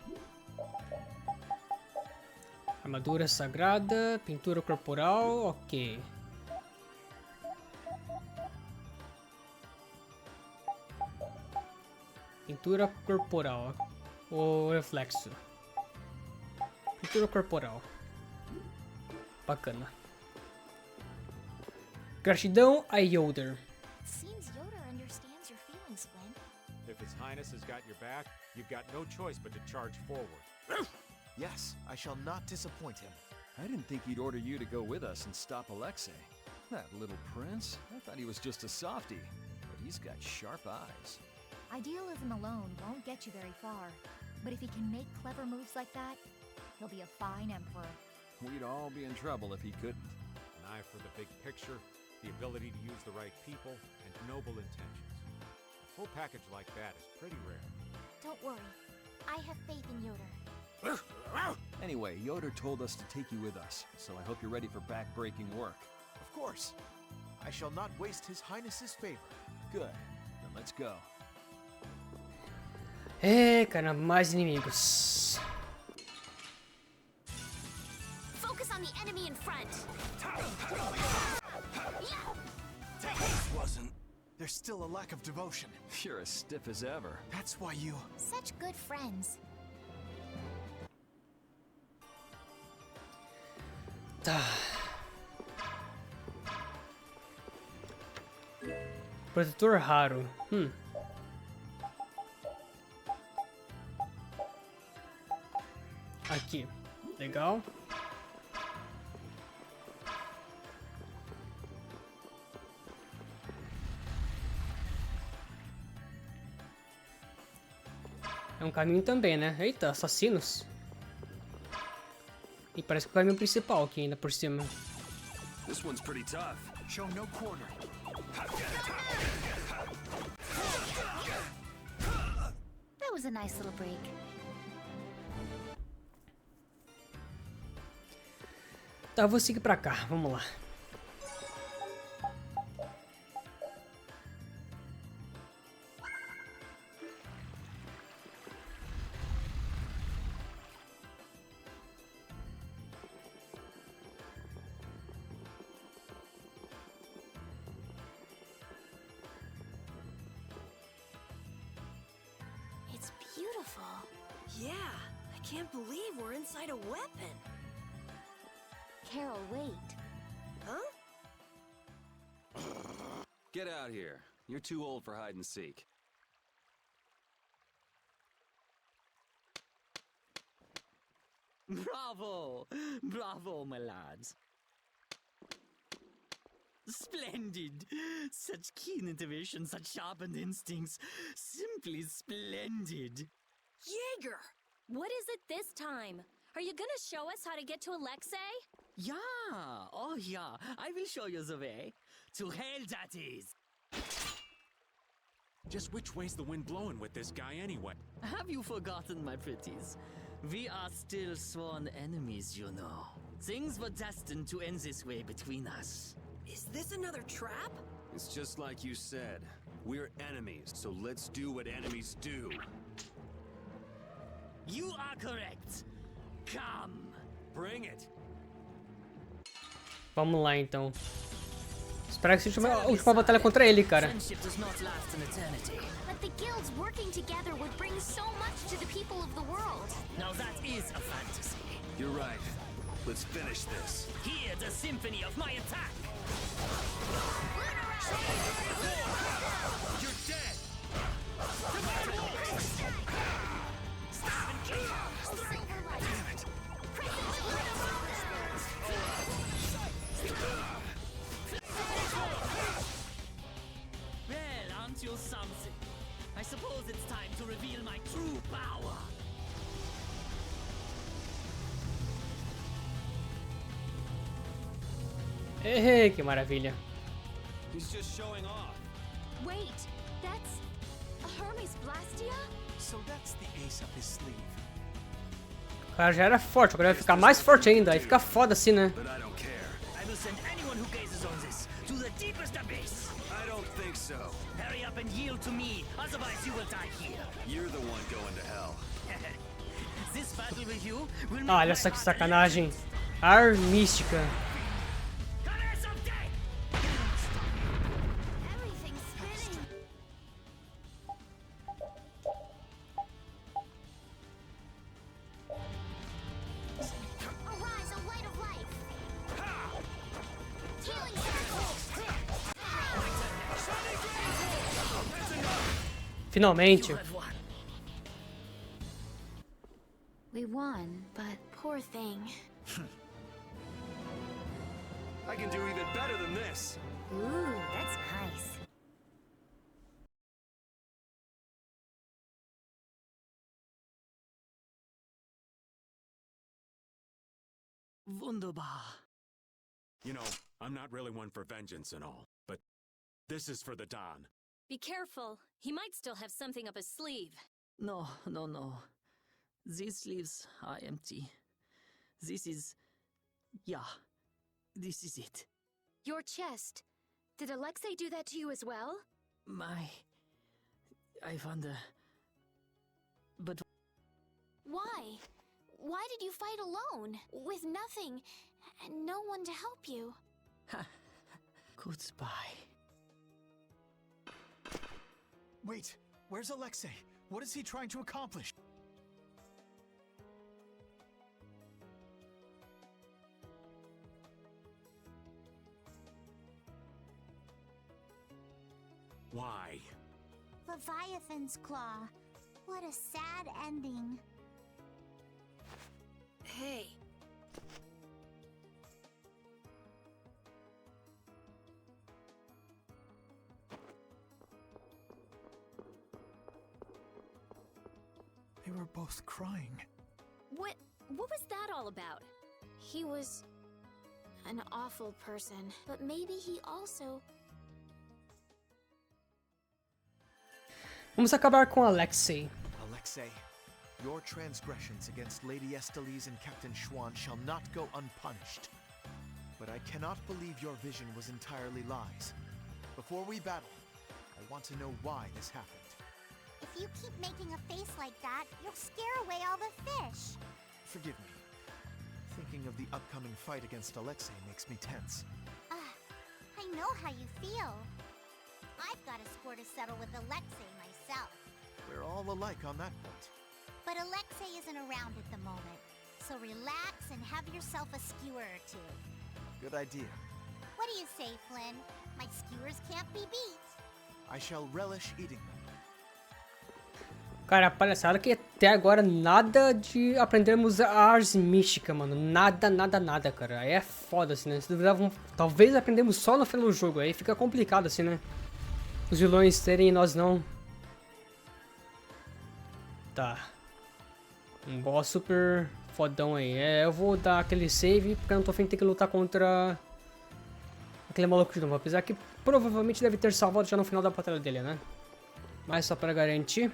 Armadura sagrada, pintura corporal, ok. Pintura corporal, o reflexo. Pintura corporal. Bacana. Gratidão a Yoder. Seems Yoder understands your feelings, Flynn. If His Highness has got your back, you've got no choice but to charge forward. Yes, I shall not disappoint him. I didn't think he'd order you to go with us and stop Alexei. That little prince. I thought he was just a softie, but he's got sharp eyes. Idealism alone won't get you very far, but if he can make clever moves like that, he'll be a fine emperor. We'd all be in trouble if he couldn't. An eye for the big picture, the ability to use the right people, and noble intentions. A full package like that is pretty rare. Don't worry. I have faith in Yoder. Anyway, Yoder told us to take you with us, so I hope you're ready for back-breaking work. Of course. I shall not waste His Highness's favor. Good. Then let's go. Cara, mais inimigos. on the enemy in front. Wasn't. There's still a lack of devotion. You're as stiff as ever. That's why you... Such good friends. Tá. Protetor raro. Aqui. Legal. É um caminho também, né? Eita, assassinos. E parece que é o caminho principal aqui ainda por cima. This one's pretty tough. Show no quarter. That was a nice little break. Tá, eu vou seguir pra cá. Vamos lá. It's beautiful. Yeah, I can't believe we're inside a weapon. Carol, wait. Huh? Get out here. You're too old for hide and seek. Bravo! Bravo, my lads. Splendid! Such keen intuition, such sharpened instincts. Simply splendid. Jaeger! What is it this time? Are you gonna show us how to get to Alexei? Yeah! Oh, yeah. I will show you the way. To hell, that is. Just which way's the wind blowing with this guy anyway? Have you forgotten, my pretties? We are still sworn enemies, you know. Things were destined to end this way between us. Is this another trap? It's just like you said. We're enemies, so let's do what enemies do. You are correct. Come. Bring it. Vamos lá, então. Espero que seja a última batalha contra ele, cara. Friendship does not last an eternity. But the guilds working together would bring so much to the people of the world. Now that is a fantasy. You're right. Let's finish this. Hear the symphony of my attack. You're dead. Stop and kill. Damn it. Well, aren't you something? I suppose it's time to reveal my true power. Que maravilha. He's just showing off. Wait, that's a Hermes Blastia? So that's the ace up his sleeve. O cara já era forte, agora vai ficar mais forte ainda. Aí fica foda assim, né? But I don't care. I will send anyone who gazes on this to the deepest abyss. I don't think so. Hurry up and yield to me, otherwise you will die here. You're the one going to hell. This battle with you will Ah, olha só que sacanagem. Ar mística. Finalmente. We won, but Poor thing. I can do even better than this. Ooh, that's nice. Wunderbar. You know, I'm not really one for vengeance and all, but this is for the Don. Be careful. He might still have something up his sleeve. No, no, no. These sleeves are empty. This is... yeah. This is it. Your chest. Did Alexei do that to you as well? I wonder... But... Why? Why did you fight alone? With nothing, and no one to help you? Goodbye. Wait, where's Alexei? What is he trying to accomplish? Why? Leviathan's Claw. What a sad ending. Hey. They were both crying. What was that all about? He was an awful person, but maybe he also... Vamos acabar com Alexei. Alexei, your transgressions against Lady Estellise and Captain Schwan shall not go unpunished. But I cannot believe your vision was entirely lies. Before we battle, I want to know why this happened. If you keep making a face like that, you'll scare away all the fish. Forgive me. Thinking of the upcoming fight against Alexei makes me tense. I know how you feel. I've got a score to settle with Alexei myself. We're all alike on that point. But Alexei isn't around at the moment, so relax and have yourself a skewer or two. Good idea. What do you say, Flynn? My skewers can't be beat. I shall relish eating them. Cara, a palhaçada que até agora nada de aprendermos a ars mística, mano. Nada, nada, nada, cara. Aí é foda, assim, né? Se duvidar, talvez aprendemos só no final do jogo. Aí fica complicado, assim, né? Os vilões terem e nós não. Tá. Um boss super fodão aí. É, eu vou dar aquele save, porque eu não tô afim de ter que lutar contra aquele maluco de novo. Apesar que provavelmente deve ter salvado já no final da batalha dele, né? Mas só pra garantir.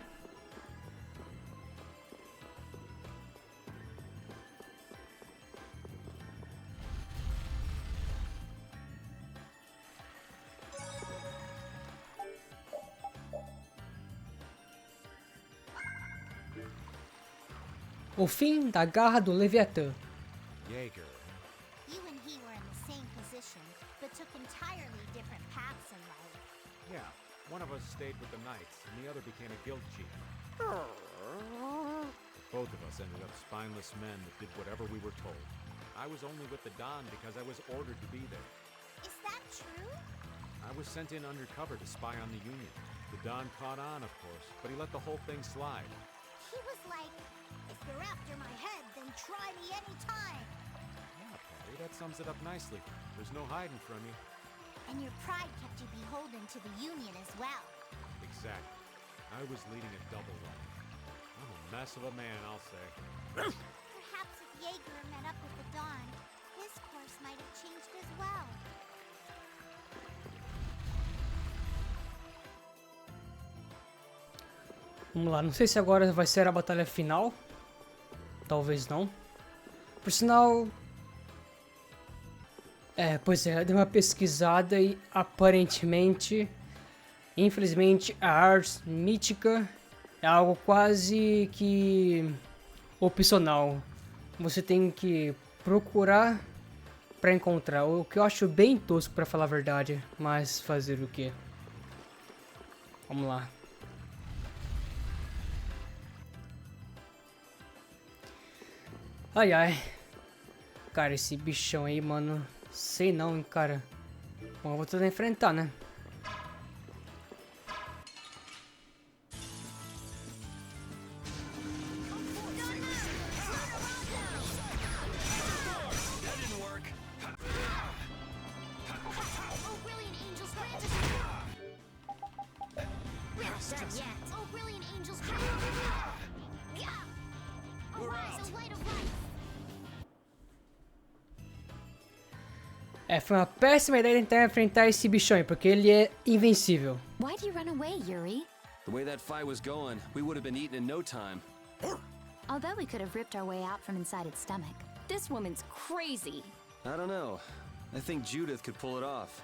O fim da garra do Leviatã. Jaeger. You and he were in the same position, but took entirely different paths in life. Yeah, one of us stayed with the Knights, and the other became a guild chief. Both of us ended up spineless men that did whatever we were told. I was only with the Don because I was ordered to be there. Is that true? I was sent in undercover to spy on the Union. The Don caught on, of course, but he let the whole thing slide. He was like, if you're after my head, then try me anytime. Yeah, Patty, that sums it up nicely. There's no hiding from you. And your pride kept you beholden to the Union as well. Exactly. I was leading a double life. I'm a mess of a man, I'll say. Perhaps if Jaeger met up with the Dawn, his course might have changed as well. Vamos lá, não sei se agora vai ser a batalha final. Talvez não. Por sinal... pois é, eu dei uma pesquisada e aparentemente... Infelizmente, a ars mítica é algo quase que opcional. Você tem que procurar para encontrar. O que eu acho bem tosco, para falar a verdade. Mas fazer o quê? Vamos lá. Ai, ai. Cara, esse bichão aí, mano. Sei não, hein, cara. Bom, eu vou tentar enfrentar, né? Foi uma péssima ideia tentar enfrentar esse bichão aí, porque ele é invencível. Why do you run away, Yuri? The way that fight was going, we would have been eaten in no time. I'll bet we could have ripped our way out from inside its stomach. This woman's crazy. I don't know. I think Judith could pull it off.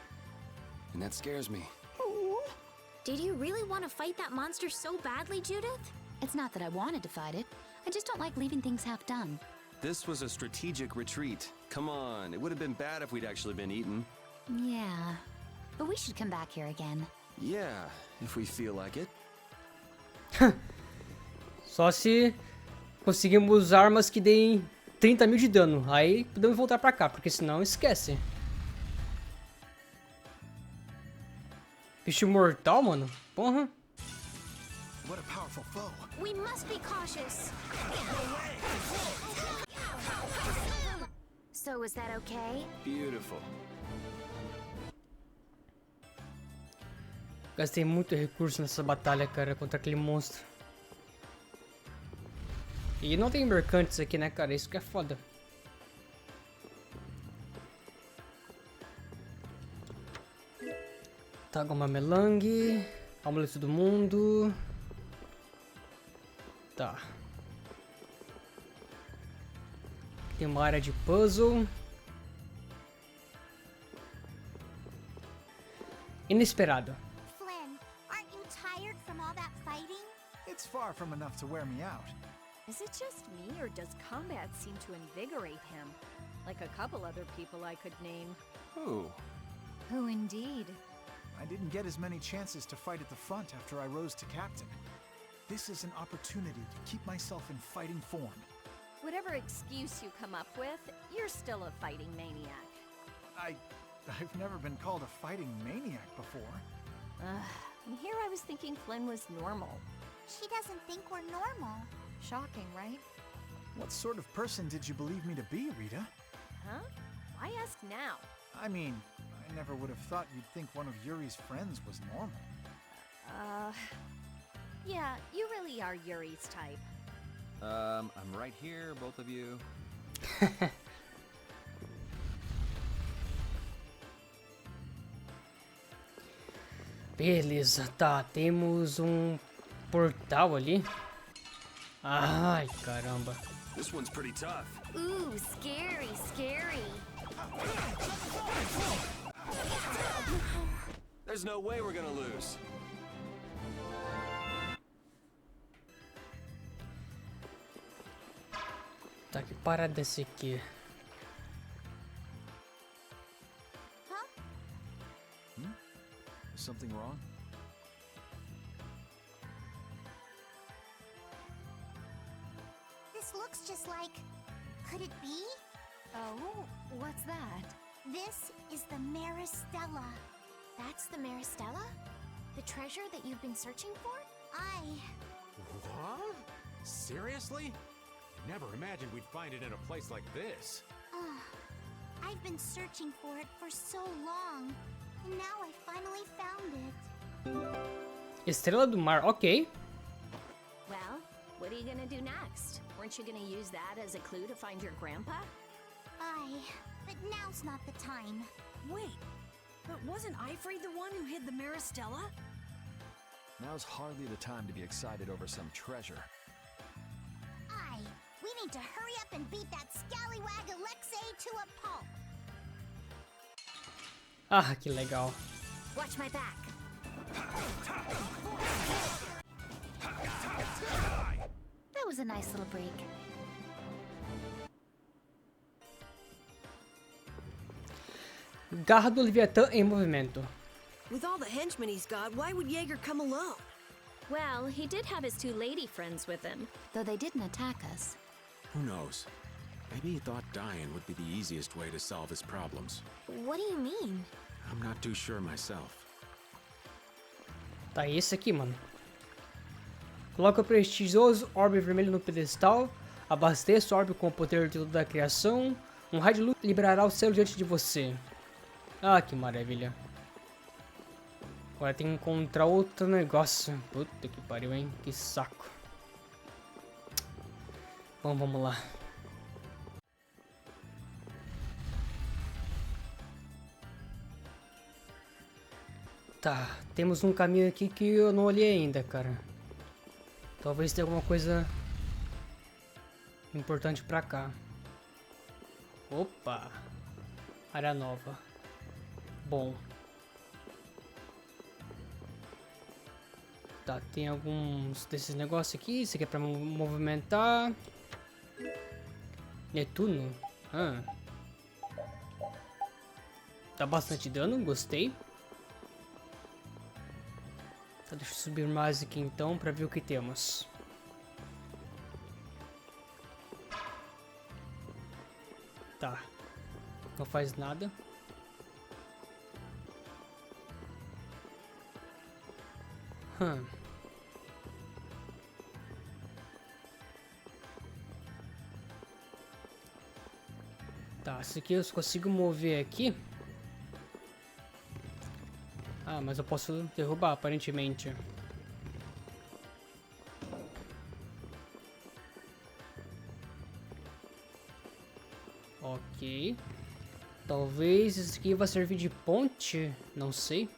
And that scares me. Did you really want to fight that monster so badly, Judith? It's not that I wanted to fight it. I just don't like leaving things half done. This was a strategic retreat. Come on, it would have been bad if we'd actually been eaten. Yeah, but we should come back here again. Yeah, if we feel like it. Só se conseguimos armas que deem 30 mil de dano. Aí podemos voltar pra cá, porque senão esquece. Bicho mortal, mano. Porra. What a powerful foe. We must be cautious. So is that okay? Beautiful. Gastei muito recurso nessa batalha, cara, contra aquele monstro. E não tem mercantes aqui, né, cara? Isso que é foda. Tá, goma melangue. Amuleto do mundo. Tá. Tem uma área de puzzle. Inesperado. Flynn, aren't you tired from all that fighting? It's far from enough to wear me out. Is it just me, or does combat seem to invigorate him? Like a couple other people I could name. Who? Who indeed? I didn't get as many chances to fight at the front after I rose to captain. This is an opportunity to keep myself in fighting form. Whatever excuse you come up with, you're still a fighting maniac. I've never been called a fighting maniac before. And here I was thinking Flynn was normal. She doesn't think we're normal. Shocking, right? What sort of person did you believe me to be, Rita? Huh? Why ask now? I mean, I never would have thought you'd think one of Yuri's friends was normal. Yeah, you really are Yuri's type. I'm right here, both of you. Beleza, tá, temos portal ali. Ai, caramba. This one's pretty tough. Ooh, scary, scary. There's no way we're gonna lose. Tá, que parada esse aqui? Is something wrong? This looks just like... Could it be? Oh, what's that? This is the Maristella. That's the Maristella? The treasure that you've been searching for? What? Seriously? Never imagined we'd find it in a place like this. I've been searching for it for so long. And now I finally found it. Estrela do Mar, ok. Well, what are you gonna do next? Weren't you gonna use that as a clue to find your grandpa? But now's not the time. Wait, but wasn't Ifrid the one who hid the Maristella? Now's hardly the time to be excited over some treasure. We need to hurry up and beat that scallywag Alexei to a pulp. Ah, que legal. Watch my back. That was a nice little break. Garra do Leviatã em movimento. With all the henchmen he's got, why would Jaeger come alone? Well, he did have his 2 lady friends with him. Though they didn't attack us. Who knows? Maybe he thought dying would be the easiest way to solve his problems. What do you mean? I'm not too sure myself. Tá, esse aqui, mano. Coloca o prestigioso orbe vermelho no pedestal. Abasteça o orbe com o poder de toda a criação. Um raio de luz liberará o céu diante de você. Ah, que maravilha. Agora tem que encontrar outro negócio. Puta que pariu, hein? Que saco. Bom, vamos lá. Tá, temos um caminho aqui que eu não olhei ainda, cara. Talvez tenha alguma coisa importante pra cá. Opa! Área nova. Tá, tem alguns desses negócios aqui. Isso aqui é pra movimentar. Netuno. Ah. Dá bastante dano, gostei. Tá, deixa eu subir mais aqui então pra ver o que temos. Tá. Não faz nada. Tá, isso aqui eu consigo mover aqui. Ah, mas eu posso derrubar, aparentemente. Ok. Talvez isso aqui vai servir de ponte, não sei.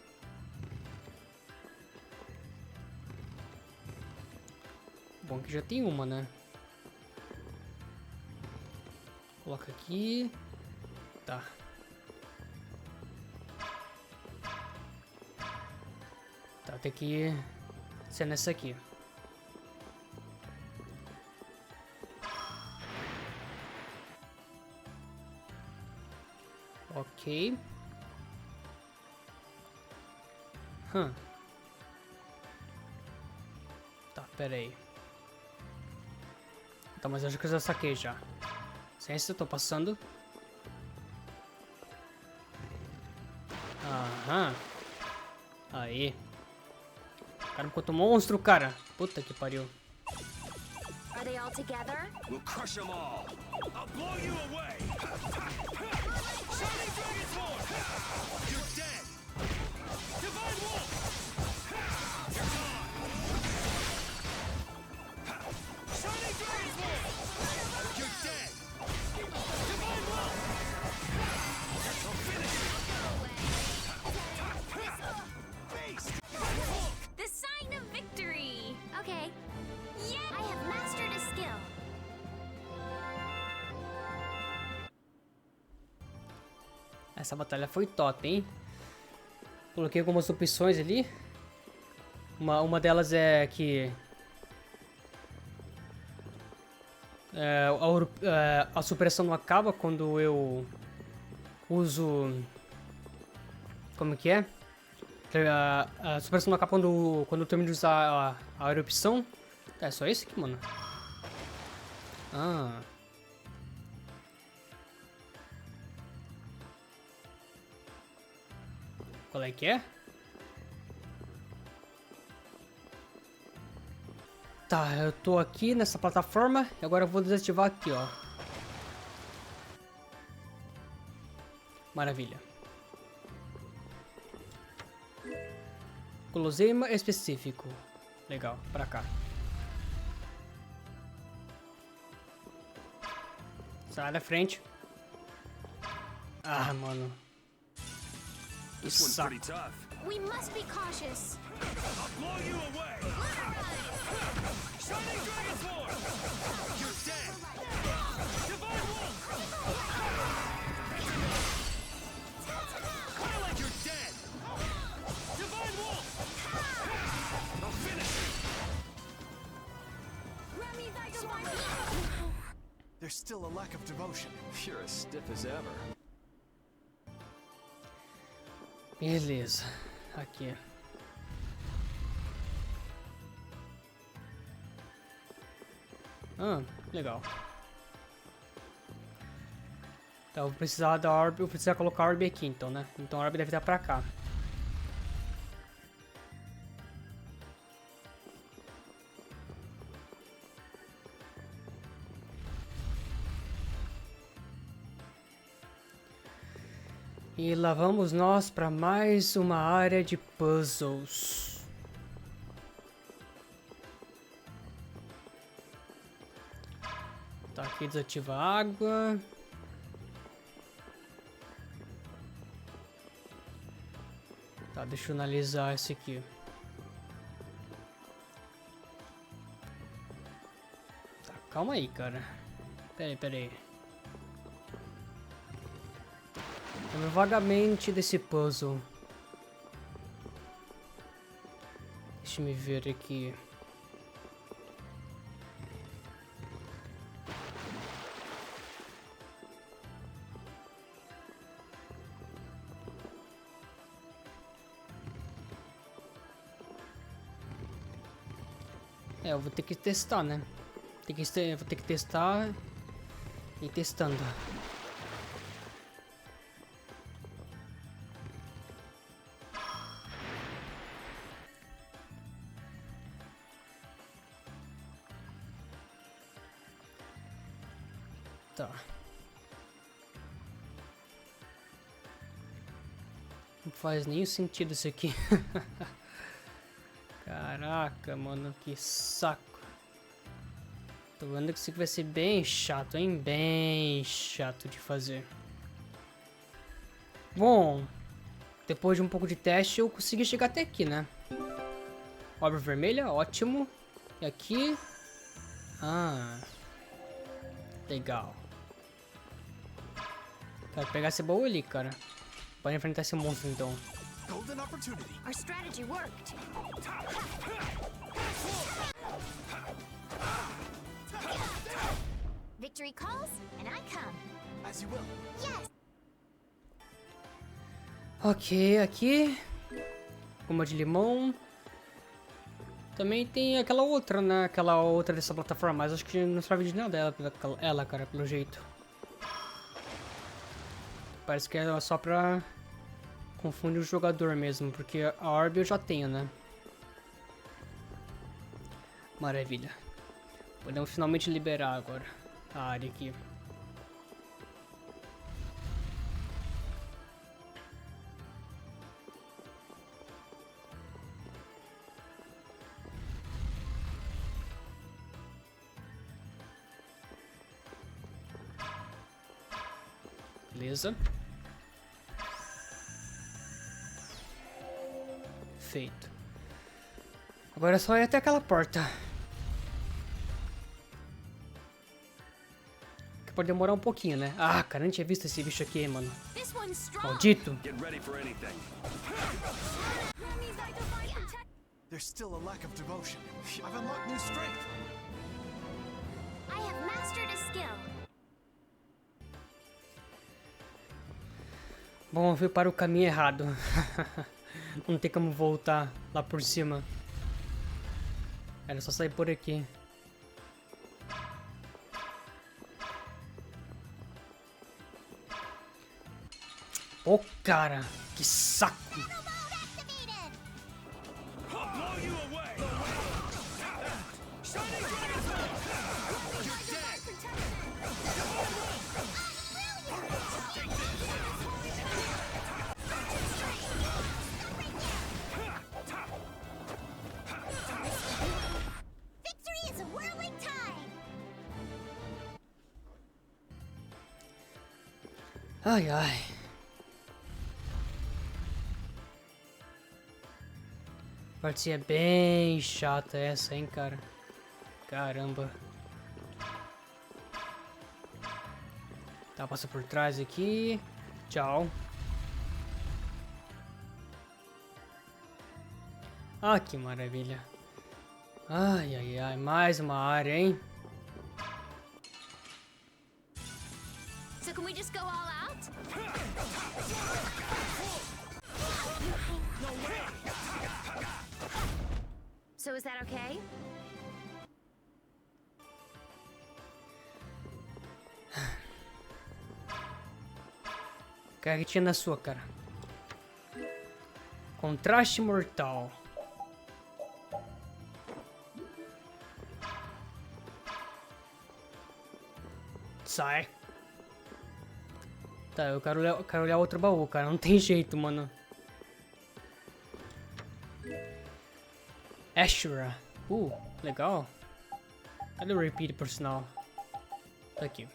Bom que já tem uma, né? Coloca aqui. Tá. Tá, tem que ser nessa aqui. Ok. Tá, pera aí. Tá, mas eu acho que eu já saquei já. Ciência, tô passando. Aham. Aí. Cara, enquanto monstro, cara. Puta que pariu. Are they all together? We'll crush them all. I'll blow you away. Shining Dragon Sword. You're dead. Divine Wolf. You're gone. Shining Dragon Sword. You're dead. Divine Wolf. You're so finished. The sign of victory. Okay. Yeah, I have mastered a skill. Essa batalha foi top, hein? Coloquei algumas opções ali. Uma delas é que a supressão não acaba quando eu uso... Como que é? A supressão não acaba quando eu termino de usar a erupção. É só isso aqui, mano. Ah. Qual é que é? Tá, eu tô aqui nessa plataforma e agora eu vou desativar aqui, ó. Maravilha. Guloseima específico. Legal, pra cá. Sai da frente. Ah, mano. Que saco. We must be cautious. I'll blow you away. Shining Dragon Sword. You're dead. Divine Wolf. Twilight, you're dead. Divine Wolf. I'll finish you. There's still a lack of devotion. You're as stiff as ever. Beleza. Aqui. Ah, legal. Então eu vou precisar da orb, eu preciso colocar a orb aqui então, né? Então a orb deve estar pra cá. E lá vamos nós para mais uma área de puzzles. Tá, aqui desativa a água. Tá, deixa eu analisar esse aqui. Tá, calma aí, cara. Pera aí. Lembro vagamente desse puzzle. Deixa-me ver aqui. É, eu vou ter que testar, né? Vou ter que testar e testando. Tá. Não faz nenhum sentido isso aqui. Caraca, mano, que saco. Tô vendo que isso aqui vai ser bem chato, hein? Bem chato de fazer. Bom, depois de um pouco de teste eu consegui chegar até aqui, né? Obra vermelha, ótimo. E aqui... Ah... Legal. Quero pegar esse baú ali, cara. Pode enfrentar esse monstro, então. Golden opportunity. Our strategy worked. Victory calls, and I come. As you will. Yes. Ok, aqui. Uma de limão. Também tem aquela outra, né? Aquela outra dessa plataforma, mas acho que não serve de nada ela, cara, pelo jeito. Parece que é só pra confundir o jogador mesmo, porque a orbe eu já tenho, né? Maravilha. Podemos finalmente liberar agora a área aqui. Beleza. Feito. Agora é só ir até aquela porta. Que pode demorar um pouquinho, né? Ah, cara, eu não tinha visto esse bicho aqui, mano. Maldito. There's still a lack of devotion. I've unlocked new strength. I have mastered a skill. Bom, eu fui para o caminho errado. Não tem como voltar lá por cima. Era só sair por aqui. Ô, cara, que saco. Ai, ai. Partida bem chata essa, hein, cara. Caramba. Tá, passa por trás aqui. Tchau. Ah, que maravilha. Ai, ai, ai. Mais uma área, hein. So can we just go all out? So is that okay? Carretinha na sua, cara. Contraste mortal. Sai. Tá, eu quero olhar outro baú, cara. Não tem jeito, mano. Ashura. Legal. Cadê o repeat, por sinal? Tá aqui.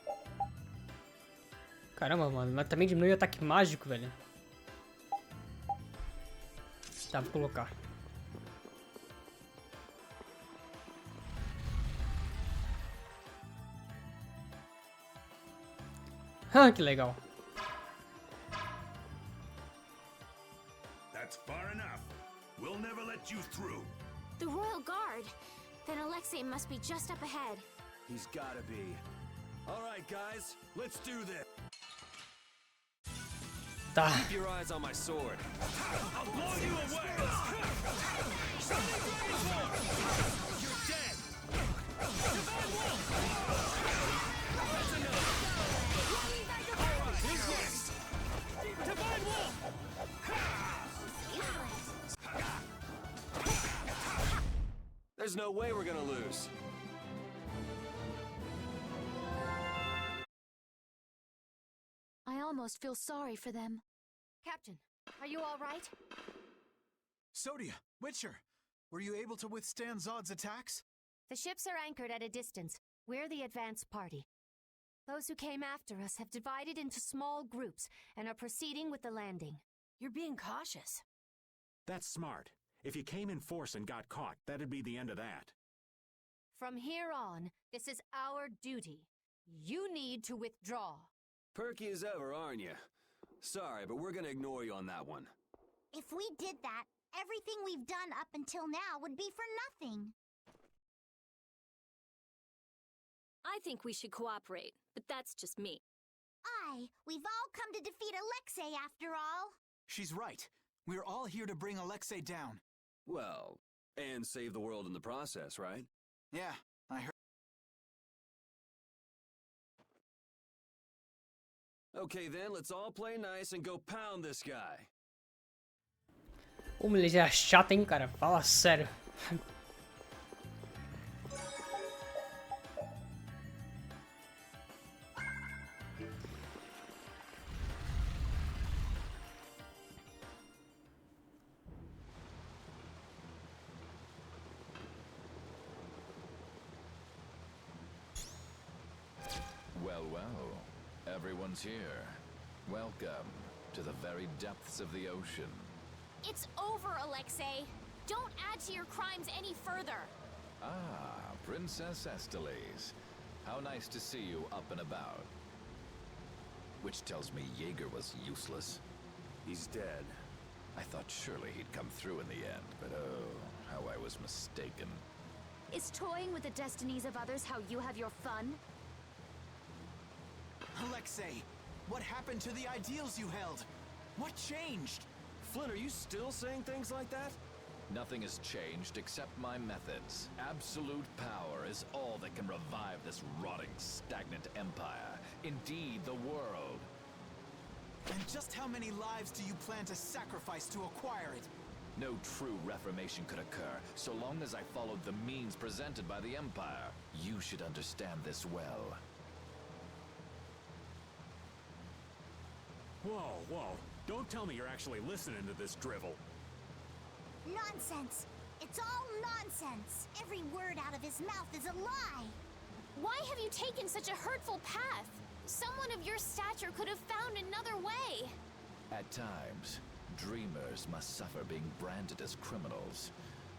Caramba, mano. Mas também diminui o ataque mágico, velho. Tá, vou colocar. Ah, que legal. That's far enough. We'll never let you through. The Royal Guard. Then Alexei must be just up ahead. He's gotta be. All right, guys, let's do this. Tá. Keep your eyes on my sword. I'll blow you away! You're dead! Divine Wolf! That's enough! Alright, who's next? Divine Wolf! There's no way we're gonna lose. I almost feel sorry for them. Captain, are you all right? Sodia, Witcher, were you able to withstand Zod's attacks? The ships are anchored at a distance. We're the advance party. Those who came after us have divided into small groups and are proceeding with the landing. You're being cautious. That's smart. If you came in force and got caught, that'd be the end of that. From here on, this is our duty. You need to withdraw. Perky as ever, aren't you? Sorry, but we're gonna ignore you on that one. If we did that, everything we've done up until now would be for nothing. I think we should cooperate, but that's just me. We've all come to defeat Alexei after all. She's right. We're all here to bring Alexei down. Well, and save the world in the process, right? Yeah, I heard. Okay then, let's all play nice and go pound this guy. Ô, mulher é chata, hein, cara? Fala sério. Well, well. Everyone's here. Welcome to the very depths of the ocean. It's over, Alexei. Don't add to your crimes any further. Ah, Princess Esteles. How nice to see you up and about. Which tells me Jaeger was useless. He's dead. I thought surely he'd come through in the end, but oh, how I was mistaken. Is toying with the destinies of others how you have your fun? Alexei, what happened to the ideals you held? What changed? Flynn, are you still saying things like that? Nothing has changed except my methods. Absolute power is all that can revive this rotting, stagnant empire. Indeed, the world. And just how many lives do you plan to sacrifice to acquire it? No true reformation could occur, so long as I followed the means presented by the Empire. You should understand this well. Whoa, whoa. Don't tell me you're actually listening to this drivel. Nonsense. It's all nonsense. Every word out of his mouth is a lie. Why have you taken such a hurtful path? Someone of your stature could have found another way. At times, dreamers must suffer being branded as criminals.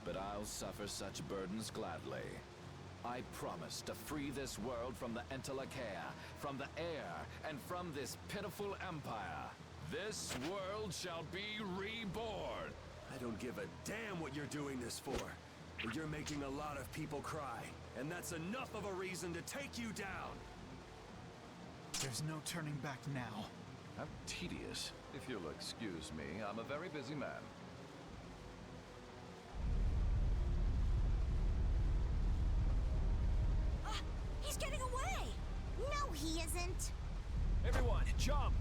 But I'll suffer such burdens gladly. I promise to free this world from the Entelakea, from the air, and from this pitiful empire. This world shall be reborn. I don't give a damn what you're doing this for. But you're making a lot of people cry. And that's enough of a reason to take you down. There's no turning back now. How tedious. If you'll excuse me, I'm a very busy man. He's getting away! No, he isn't. Everyone, jump!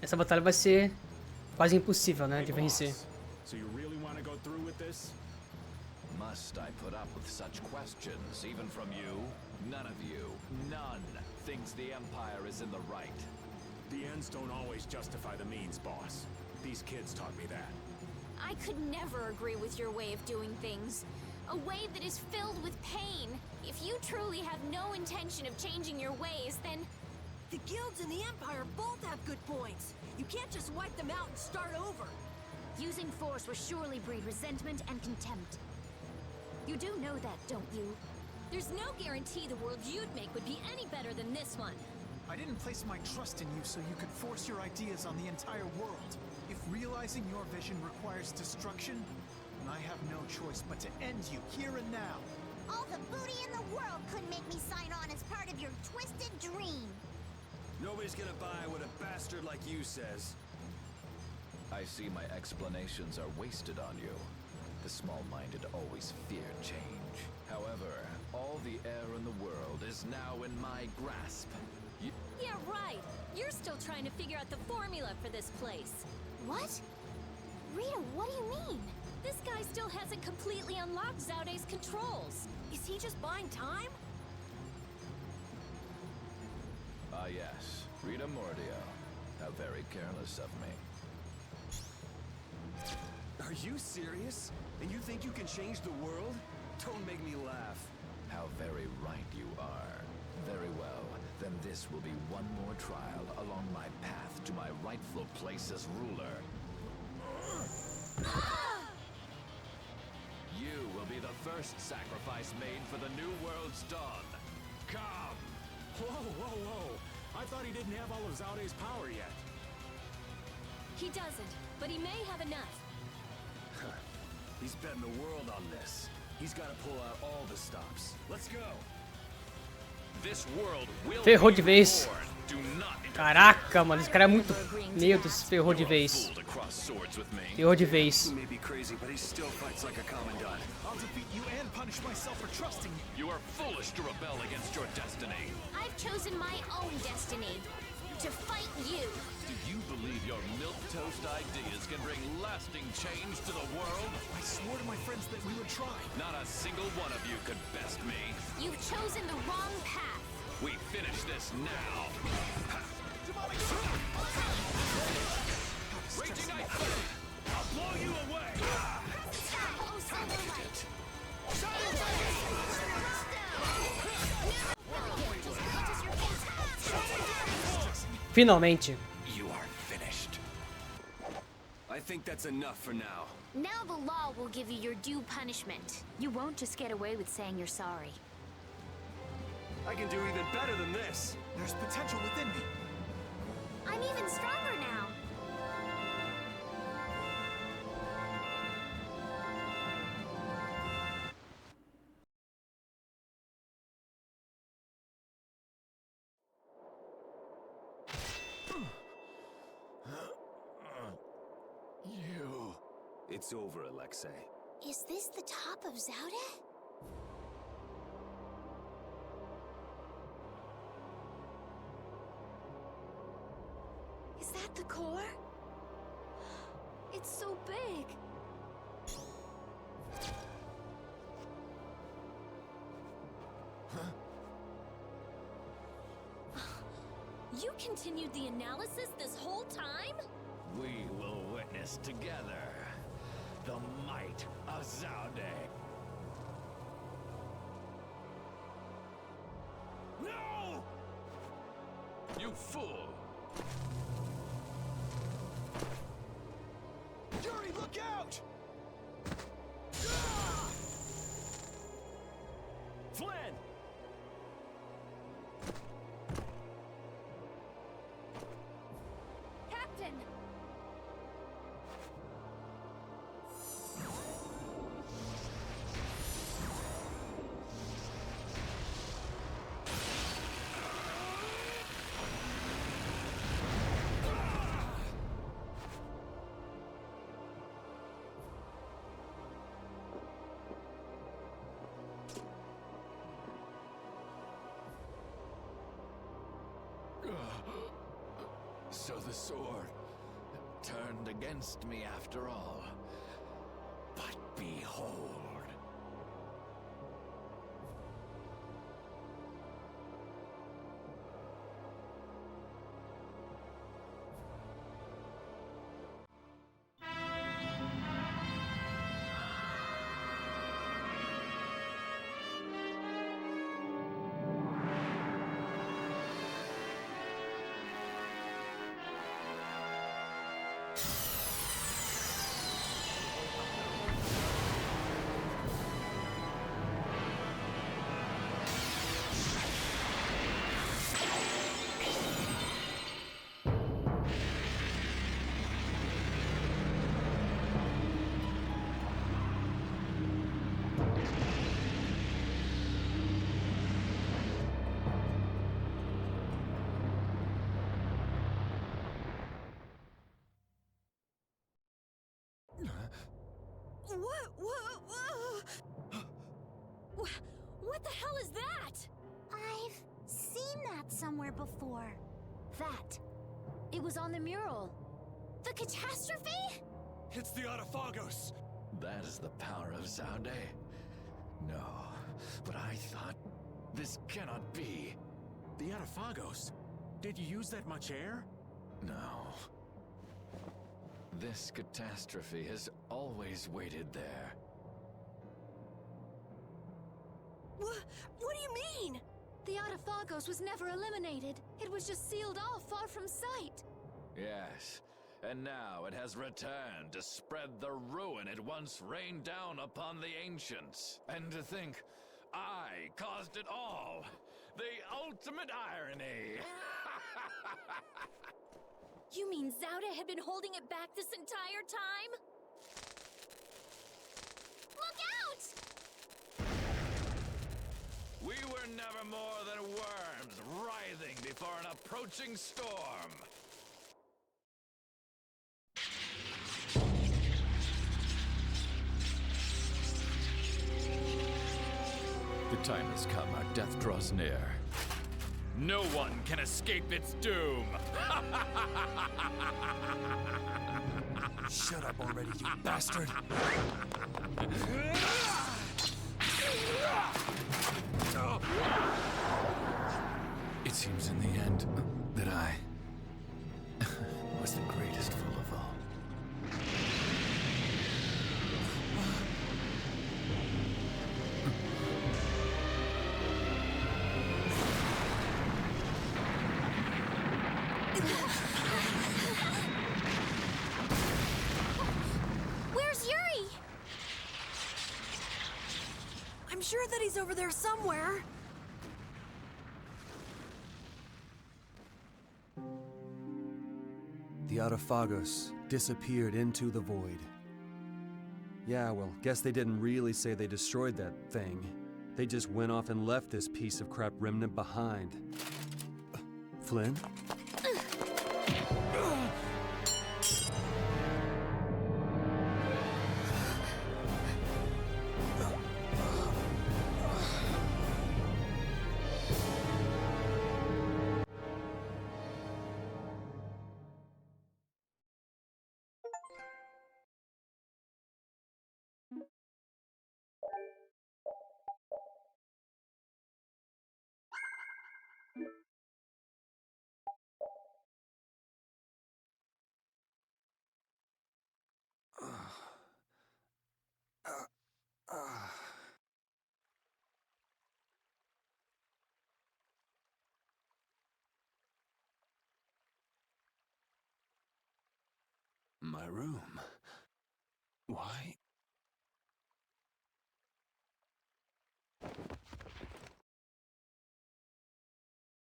Essa batalha vai ser quase impossível, né, de vencer. So you really want to go through with this? Must I put up with such questions, even from you? None of you, none, thinks the Empire is in the right. The ends don't always justify the means, boss. These kids taught me that. I could never agree with your way of doing things. A way that is filled with pain. If you truly have no intention of changing your ways, then... The guilds and the Empire both have good points. You can't just wipe them out and start over. Using force will surely breed resentment and contempt. You do know that, don't you? There's no guarantee the world you'd make would be any better than this one. I didn't place my trust in you so you could force your ideas on the entire world. If realizing your vision requires destruction, then I have no choice but to end you here and now. All the booty in the world couldn't make me sign on as part of your twisted dream. Nobody's gonna buy what a bastard like you says. I see my explanations are wasted on you. The small-minded always fear change. However, all the air in the world is now in my grasp. Yeah, right. You're still trying to figure out the formula for this place. What? Rita, what do you mean? This guy still hasn't completely unlocked Zaude's controls. Is he just buying time? Ah yes, Rita Mordio. How very careless of me. Are you serious? And you think you can change the world? Don't make me laugh. How very right you are. Very well, then this will be one more trial along my path to my rightful place as ruler. You will be the first sacrifice made for the new world's dawn. Come! Whoa, whoa, whoa! I thought he didn't have all of Zaude's power yet. He doesn't, but he may have enough. He's betting the world on this. He's got to pull out all the stops. Let's go. This world will Ferrou de vez. Do not Caraca, mano, esse cara é muito... Meu Deus, ferrou de vez. Ferrou de vez. He may be crazy, but he still fights like a commandant. I'll defeat you and punish myself for trusting you. You are foolish to rebel against your destiny. I've chosen my own destiny. To fight you. Do you believe your milquetoast ideas can bring lasting change to the world? I swore to my friends that we would try. Not a single one of you could best me. You've chosen the wrong path. We finish this now. Raging Ice Flame! I'll blow you away! Oh, Silverlight. Finalmente. You are finished. I think that's enough for now. Now the law will give you your due punishment. You won't just get away with saying you're sorry. I can do even better than this. There's potential within me. I'm even stronger now. It's over, Alexei. Is this the top of Zaude? Is that the core? It's so big. You continued the analysis this whole time? We will witness together the might of Zaude. No! You fool! Yuri, look out! Flynn! Captain! So the sword turned against me after all. But behold. What the hell is that? I've seen that somewhere before. That. It was on the mural. The catastrophe? It's the Autophagos! That is the power of Zaude? No, but I thought... This cannot be. The Autophagos? Did you use that much air? No. This catastrophe has always waited there. What do you mean? The Autophagos was never eliminated. It was just sealed off far from sight. Yes, and now it has returned to spread the ruin it once rained down upon the ancients. And to think, I caused it all. The ultimate irony. You mean Zaude had been holding it back this entire time? Look out! We were never more than worms writhing before an approaching storm. The time has come, our death draws near. No one can escape its doom! Shut up already, you bastard! It seems in the end that I was the greatest fool of all. Where's Yuri? I'm sure that he's over there somewhere. The Autophagos disappeared into the void. Yeah, well, guess they didn't really say they destroyed that thing. They just went off and left this piece of crap remnant behind. Flynn? My room. Why?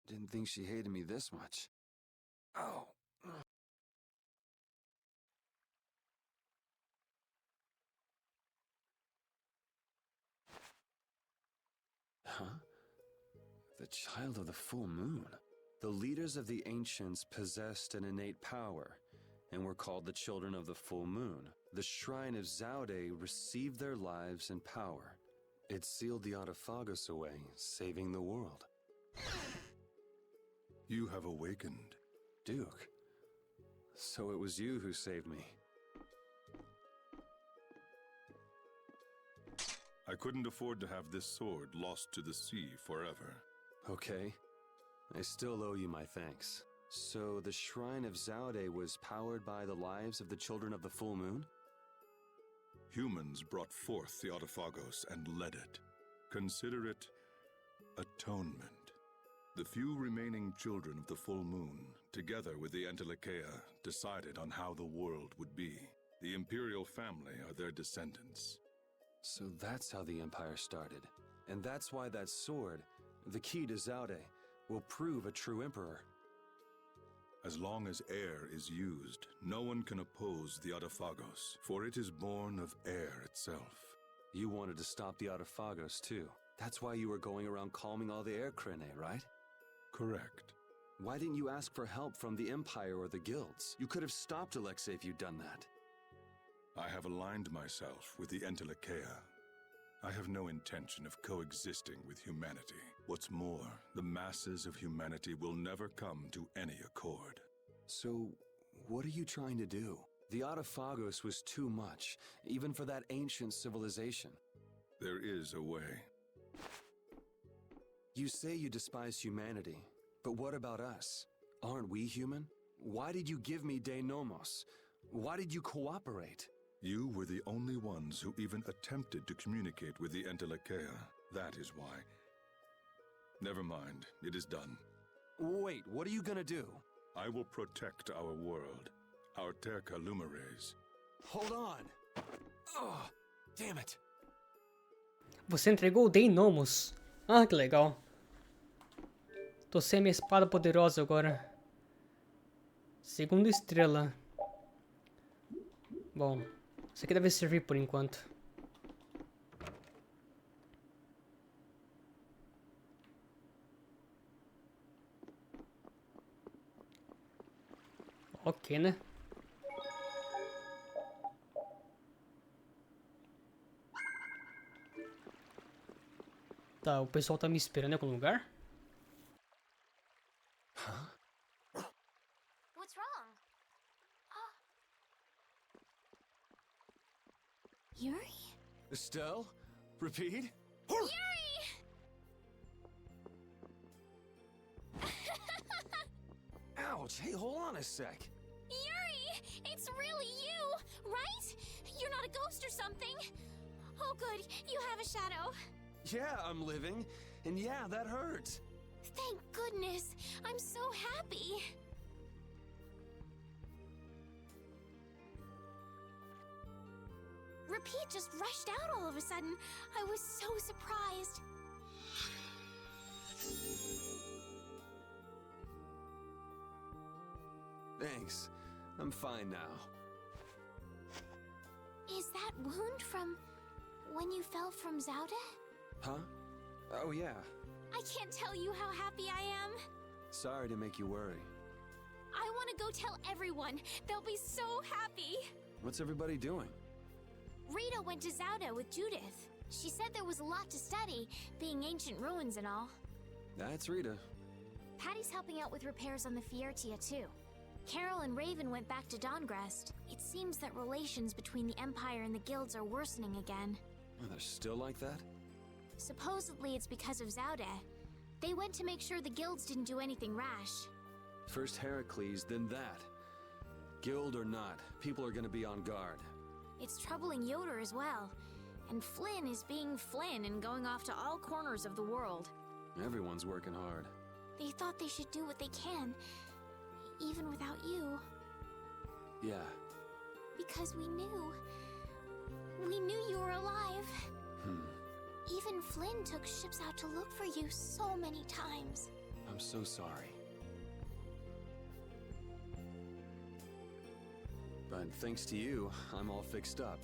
Didn't think she hated me this much. Oh. Huh? The child of the full moon. The leaders of the ancients possessed an innate power, and were called the children of the full moon. The shrine of Zaude received their lives and power. It sealed the Autophagos away, saving the world. You have awakened. Duke. So it was you who saved me. I couldn't afford to have this sword lost to the sea forever. Okay. I still owe you my thanks. So the shrine of Zaude was powered by the lives of the children of the full moon? Humans brought forth the Autophagos and led it. Consider it atonement. The few remaining children of the full moon, together with the Entelecheia, decided on how the world would be. The imperial family are their descendants. So that's how the Empire started. And that's why that sword, the key to Zaude, will prove a true emperor. As long as air is used, no one can oppose the Autophagos, for it is born of air itself. You wanted to stop the Autophagos too. That's why you were going around calming all the air crinae, right? Correct. Why didn't you ask for help from the Empire or the guilds? You could have stopped Alexei if you'd done that. I have aligned myself with the Entelecheia. I have no intention of coexisting with humanity. What's more, the masses of humanity will never come to any accord. So, what are you trying to do? The Autophagos was too much, even for that ancient civilization. There is a way. You say you despise humanity, but what about us? Aren't we human? Why did you give me De Nomos? Why did you cooperate? You were the only ones who even attempted to communicate with the Entelekea. That is why. Never mind, it is done. Wait, what are you gonna do? I will protect our world. Our Terca Lumares. Hold on! Oh, damn it! Você entregou o Deinomos. Ah, que legal. Tô sem minha espada poderosa agora. Segunda estrela. Bom, isso aqui deve servir por enquanto. Ok, né? Tá, o pessoal tá me esperando em algum lugar? What's wrong? Yuri? Estelle? Repeat? Yuri! Ouch, hey, hold on a sec. Yuri! It's really you, right? You're not a ghost or something. Oh good, you have a shadow. Yeah, I'm living, and yeah, that hurts. Thank goodness. I'm so happy. Repeat just rushed out all of a sudden. I was so surprised. Thanks. I'm fine now. Is that wound from when you fell from Zaude? Huh? Oh, yeah. I can't tell you how happy I am. Sorry to make you worry. I want to go tell everyone. They'll be so happy. What's everybody doing? Rita went to Zaude with Judith. She said there was a lot to study, being ancient ruins and all. That's Rita. Patty's helping out with repairs on the Fiertia too. Carol and Raven went back to Dawngrest. It seems that relations between the Empire and the guilds are worsening again. Oh, they're still like that? Supposedly it's because of Zaude. They went to make sure the guilds didn't do anything rash. First Heracles, then that. Guild or not, people are gonna be on guard. It's troubling Yoder as well. And Flynn is being Flynn and going off to all corners of the world. Everyone's working hard. They thought they should do what they can, even without you. Yeah. Because we knew. We knew you were alive. Even Flynn took ships out to look for you so many times. I'm so sorry. But thanks to you, I'm all fixed up.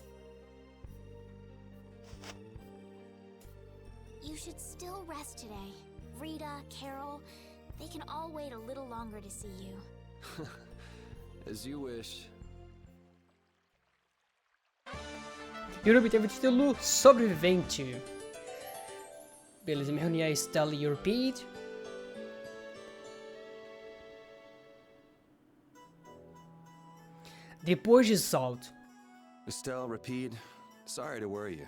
You should still rest today. Rita, Carol, they can all wait a little longer to see you. As you wish. Yuri obteve o título Sobrevivente. Beleza, me reuni a Estelle e Repeat. Depois de Salt. Estelle, Repeat, sorry to worry you.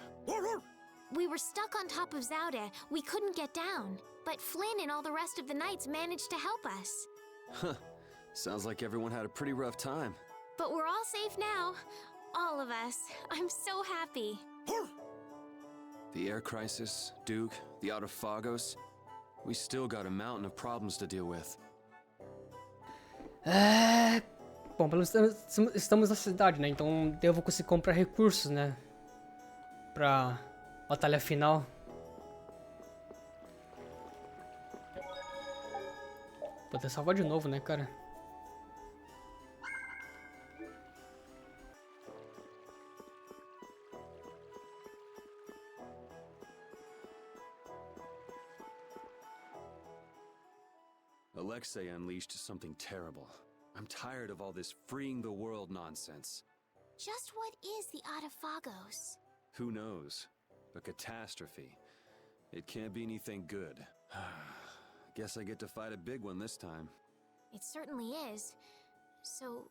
We were stuck on top of Zaude. We couldn't get down. But Flynn and all the rest of the knights managed to help us. Huh. Sounds like everyone had a pretty rough time. But we're all safe now. All of us. I'm so happy. The air crisis, Duke, the Autophagos. We still got a mountain of problems to deal with. Bom, pelo menos estamos na cidade, né? Então devo conseguir comprar recursos, né? Pra batalha final. Vou até salvar de novo, né, cara? Alexei unleashed something terrible. I'm tired of all this freeing the world nonsense. Just what is the Autophagos? Who knows? A catastrophe. It can't be anything good. Guess I get to fight a big one this time. It certainly is. So,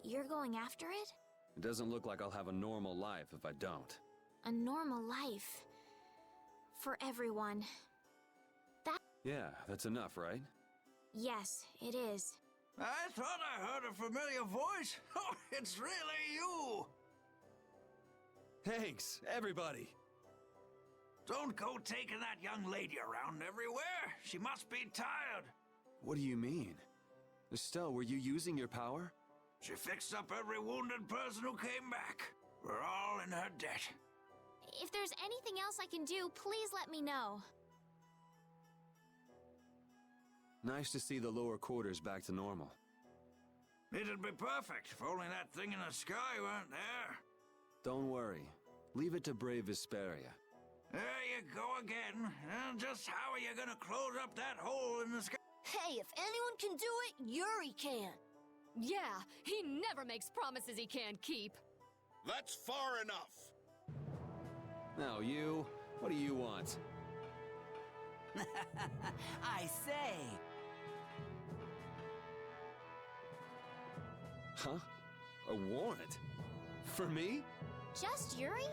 you're going after it? It doesn't look like I'll have a normal life if I don't. A normal life. For everyone. Yeah, that's enough, right? Yes, it is. I thought I heard a familiar voice. Oh, it's really you! Thanks, everybody! Don't go taking that young lady around everywhere. She must be tired. What do you mean? Estelle, were you using your power? She fixed up every wounded person who came back. We're all in her debt. If there's anything else I can do, please let me know. Nice to see the lower quarters back to normal. It'd be perfect if only that thing in the sky weren't there. Don't worry. Leave it to brave Vesperia. There you go again. And just how are you gonna close up that hole in the sky? Hey, if anyone can do it, Yuri can. Yeah, he never makes promises he can't keep. That's far enough. Now you, what do you want? I say. Huh? A warrant? For me? Just Yuri?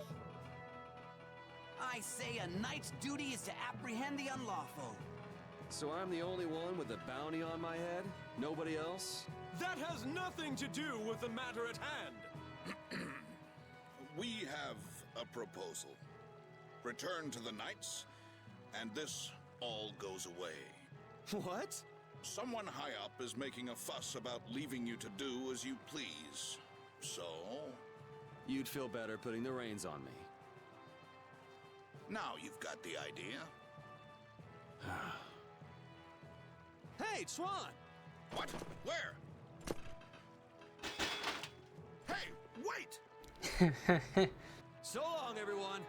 I say a knight's duty is to apprehend the unlawful. So I'm the only one with a bounty on my head? Nobody else? That has nothing to do with the matter at hand. We have a proposal. Return to the knights, and this all goes away. What? Someone high up is making a fuss about leaving you to do as you please. So? You'd feel better putting the reins on me. Now you've got the idea. Hey, Swan! What? Where? Hey, wait! So long, everyone!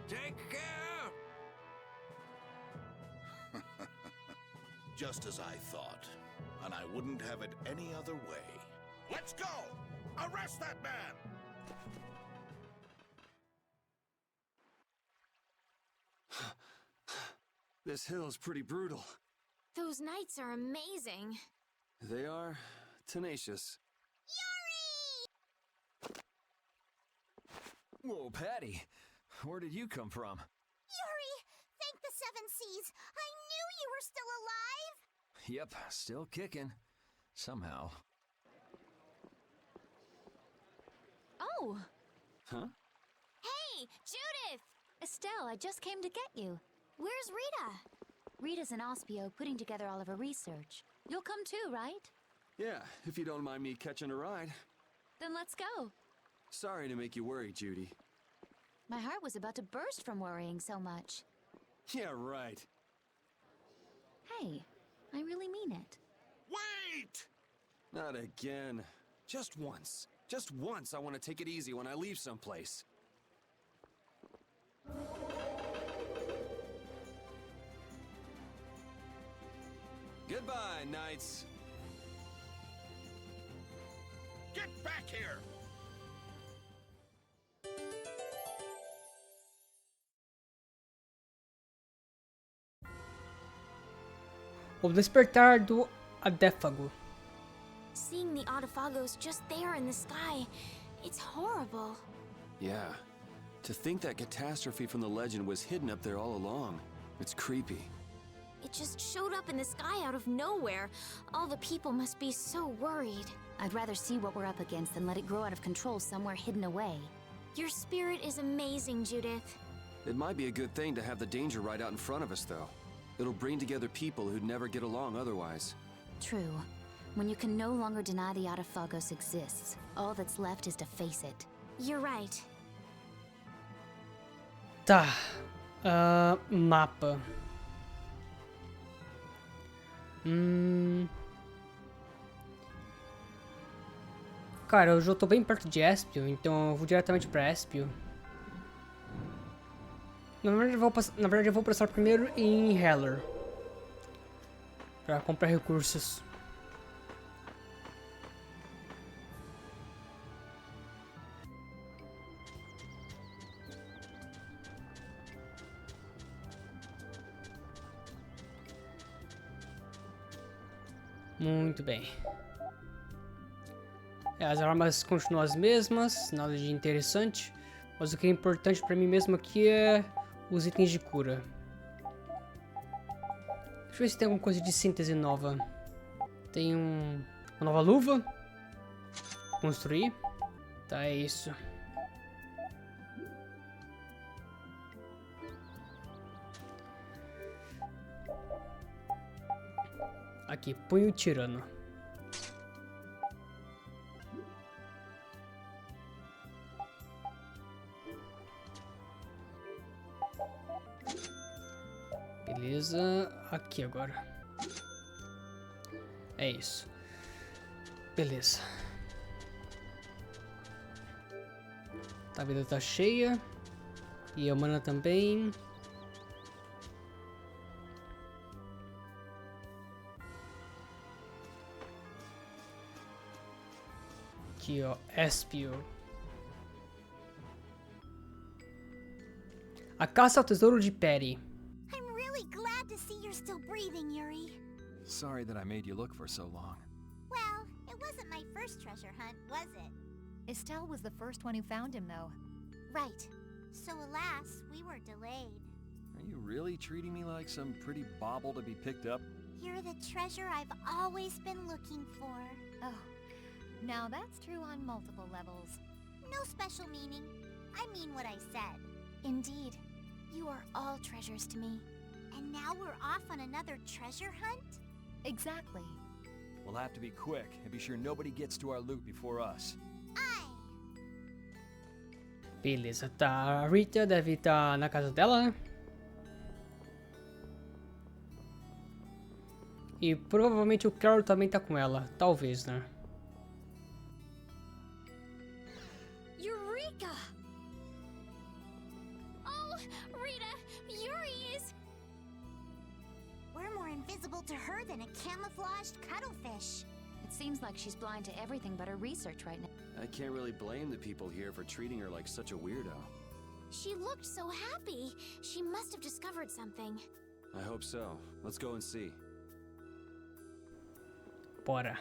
Take care! Just as I thought. And I wouldn't have it any other way. Let's go! Arrest that man! This hill's pretty brutal. Those knights are amazing. They are tenacious. Whoa, Patty. Where did you come from? Yuri! Thank the Seven Seas! I knew you were still alive! Yep, still kicking. Somehow. Oh! Huh? Hey, Judith! Estelle, I just came to get you. Where's Rita? Rita's in Ospio putting together all of her research. You'll come too, right? Yeah, if you don't mind me catching a ride. Then let's go. Sorry to make you worry, Judy. My heart was about to burst from worrying so much. Yeah, right. Hey, I really mean it. Wait! Not again. Just once. Just once I want to take it easy when I leave someplace. Goodbye, knights. Get back here! O despertar do Adéfago. Seeing the Autophagos just there in the sky, it's horrible. Yeah. To think that catastrophe from the legend was hidden up there all along. It's creepy. It just showed up in the sky out of nowhere. All the people must be so worried. I'd rather see what we're up against than let it grow out of control somewhere hidden away. Your spirit is amazing, Judith. It might be a good thing to have the danger right out in front of us, though. It'll bring together people who'd never get along otherwise. True. When you can no longer deny the Autophagos exists, all that's left is to face it. You're right. Tá. Mapa. Cara, eu já tô bem perto de Espio, então eu vou diretamente pra Espio. Na verdade eu vou passar primeiro em Heller. Pra comprar recursos. Muito bem. As armas continuam as mesmas, nada de interessante. Mas o que é importante pra mim mesmo aqui é os itens de cura. Deixa eu ver se tem alguma coisa de síntese nova. Tem uma nova luva. Construir. Tá, é isso. Aqui, punho tirano. Beleza, aqui agora. É isso. Beleza. A vida tá cheia. E a mana também. Aqui, ó, Espio. A caça ao tesouro de Perry. I'm really glad to see you're still breathing, Yuri. Sorry that I made you look for so long. Well, it wasn't my first treasure hunt, was it? Estelle was the first one who found him, though. Right. So alas, we were delayed. Are you really treating me like some pretty bauble to be picked up? You're the treasure I've always been looking for. Oh, now that's true on multiple levels. No special meaning. I mean what I said. Indeed. You are all treasures to me. And now we're off on another treasure hunt? Exactly. We'll have to be quick and be sure nobody gets to our loot before us. Beleza, tá. A Rita deve estar na casa dela, né? E provavelmente o Carol também tá com ela. Talvez, né? Eureka! Oh, Rita, Yuri is... We're more invisible to her than a camouflaged cuttlefish. It seems like she's blind to everything but her research right now. I can't really blame the people here for treating her like such a weirdo. She looked so happy. She must have discovered something. I hope so. Let's go and see. Bora.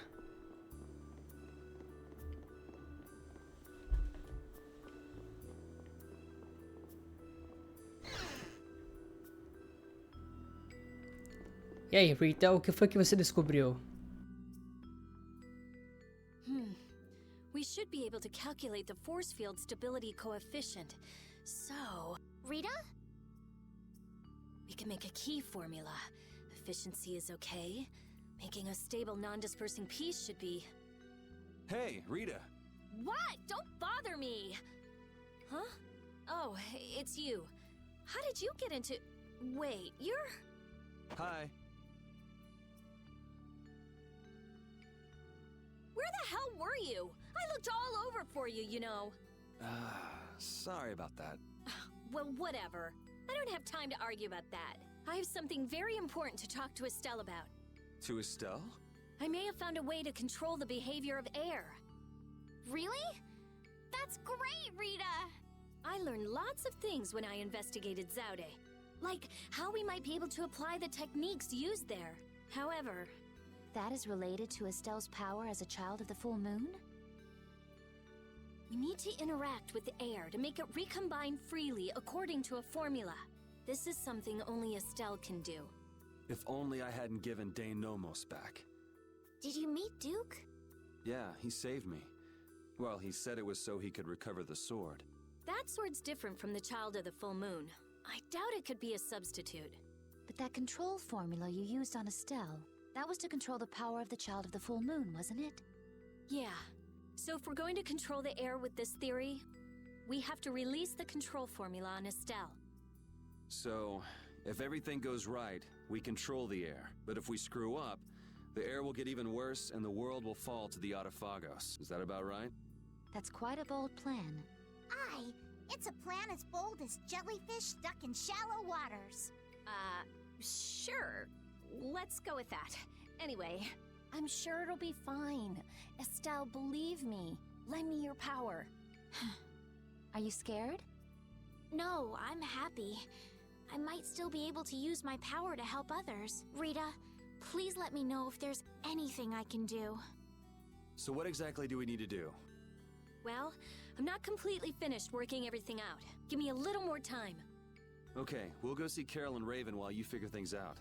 E aí, Rita, o que foi que você descobriu? We should be able to calculate the force field stability coefficient. So... Rita? We can make a key formula. Efficiency is okay. Making a stable, non-dispersing piece should be... Hey, Rita! What? Don't bother me! Huh? Oh, it's you. How did you get into... Wait, you're... Hi. Where the hell were you? I looked all over for you, you know. Sorry about that. Well, whatever. I don't have time to argue about that. I have something very important to talk to Estelle about. To Estelle? I may have found a way to control the behavior of air. Really? That's great, Rita! I learned lots of things when I investigated Zaude. Like how we might be able to apply the techniques used there. However... That is related to Estelle's power as a child of the full moon? We need to interact with the air to make it recombine freely according to a formula. This is something only Estelle can do. If only I hadn't given Dane Nomos back. Did you meet Duke? Yeah, he saved me. Well, he said it was so he could recover the sword. That sword's different from the Child of the Full Moon. I doubt it could be a substitute. But that control formula you used on Estelle, that was to control the power of the Child of the Full Moon, wasn't it? Yeah. So if we're going to control the air with this theory, we have to release the control formula on Estelle. So, if everything goes right, we control the air. But if we screw up, the air will get even worse and the world will fall to the Autophagos. Is that about right? That's quite a bold plan. Aye, it's a plan as bold as jellyfish stuck in shallow waters. Sure. Let's go with that. Anyway, I'm sure it'll be fine. Estelle, believe me. Lend me your power. Are you scared? No, I'm happy. I might still be able to use my power to help others. Rita, Please let me know if there's anything I can do. So what exactly do we need to do? Well, I'm not completely finished working everything out. Give me a little more time. Okay, we'll go see Carol and Raven while you figure things out.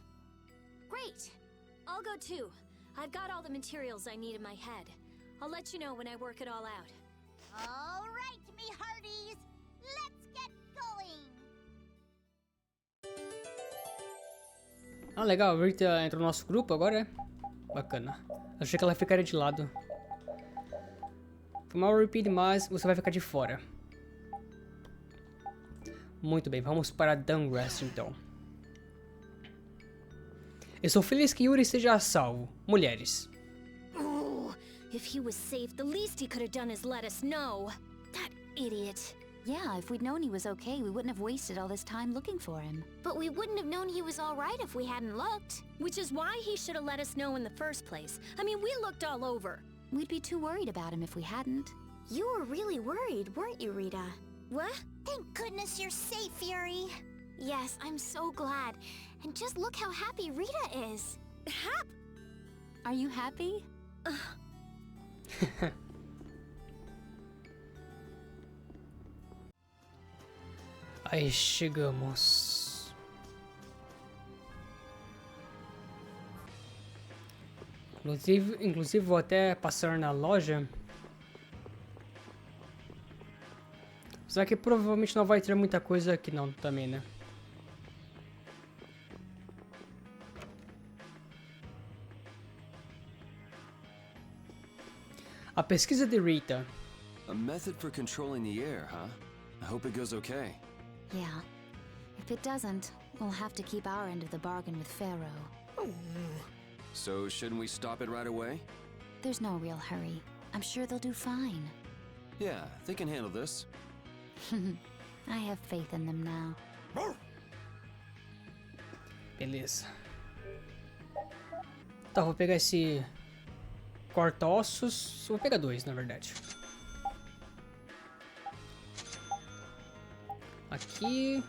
Great! I'll go too. I've got all the materials I need in my head. I'll let you know when I work it all out. All right, me hearties. Let's get going. Ah, legal. A Rita entrou no nosso grupo agora, é? Bacana. Achei que ela ficaria de lado. Foi mal repeat, mas você vai ficar de fora. Muito bem, vamos para Dunrest então. Eu sou feliz que Yuri esteja a salvo. Mulheres. Oh, if he was safe, the least he could have done is let us know. That idiot. Yeah, if we'd known he was okay, we wouldn't have wasted all this time looking for him. But we wouldn't have known he was all right if we hadn't looked. Which is why he should have let us know in the first place. I mean, we looked all over. We'd be too worried about him if we hadn't. You were really worried, weren't you, Rita? What? Thank goodness you're safe, Yuri. Yes, I'm so glad. And just look how happy Rita is. Are you happy? Aí chegamos. Inclusive vou até passar na loja. Só que provavelmente não vai ter muita coisa aqui não também, né? A pesquisa de Rita. A method for controlling the air, huh? I hope it goes okay. Yeah. If it doesn't, we'll have to keep our end of the bargain with Pharaoh. So shouldn't we stop it right away? There's no real hurry. I'm sure they'll do fine. Yeah, they can handle this. I have faith in them now. Beleza. Tá, vou pegar esse corta-ossos. Vou pegar dois, na verdade. Aqui.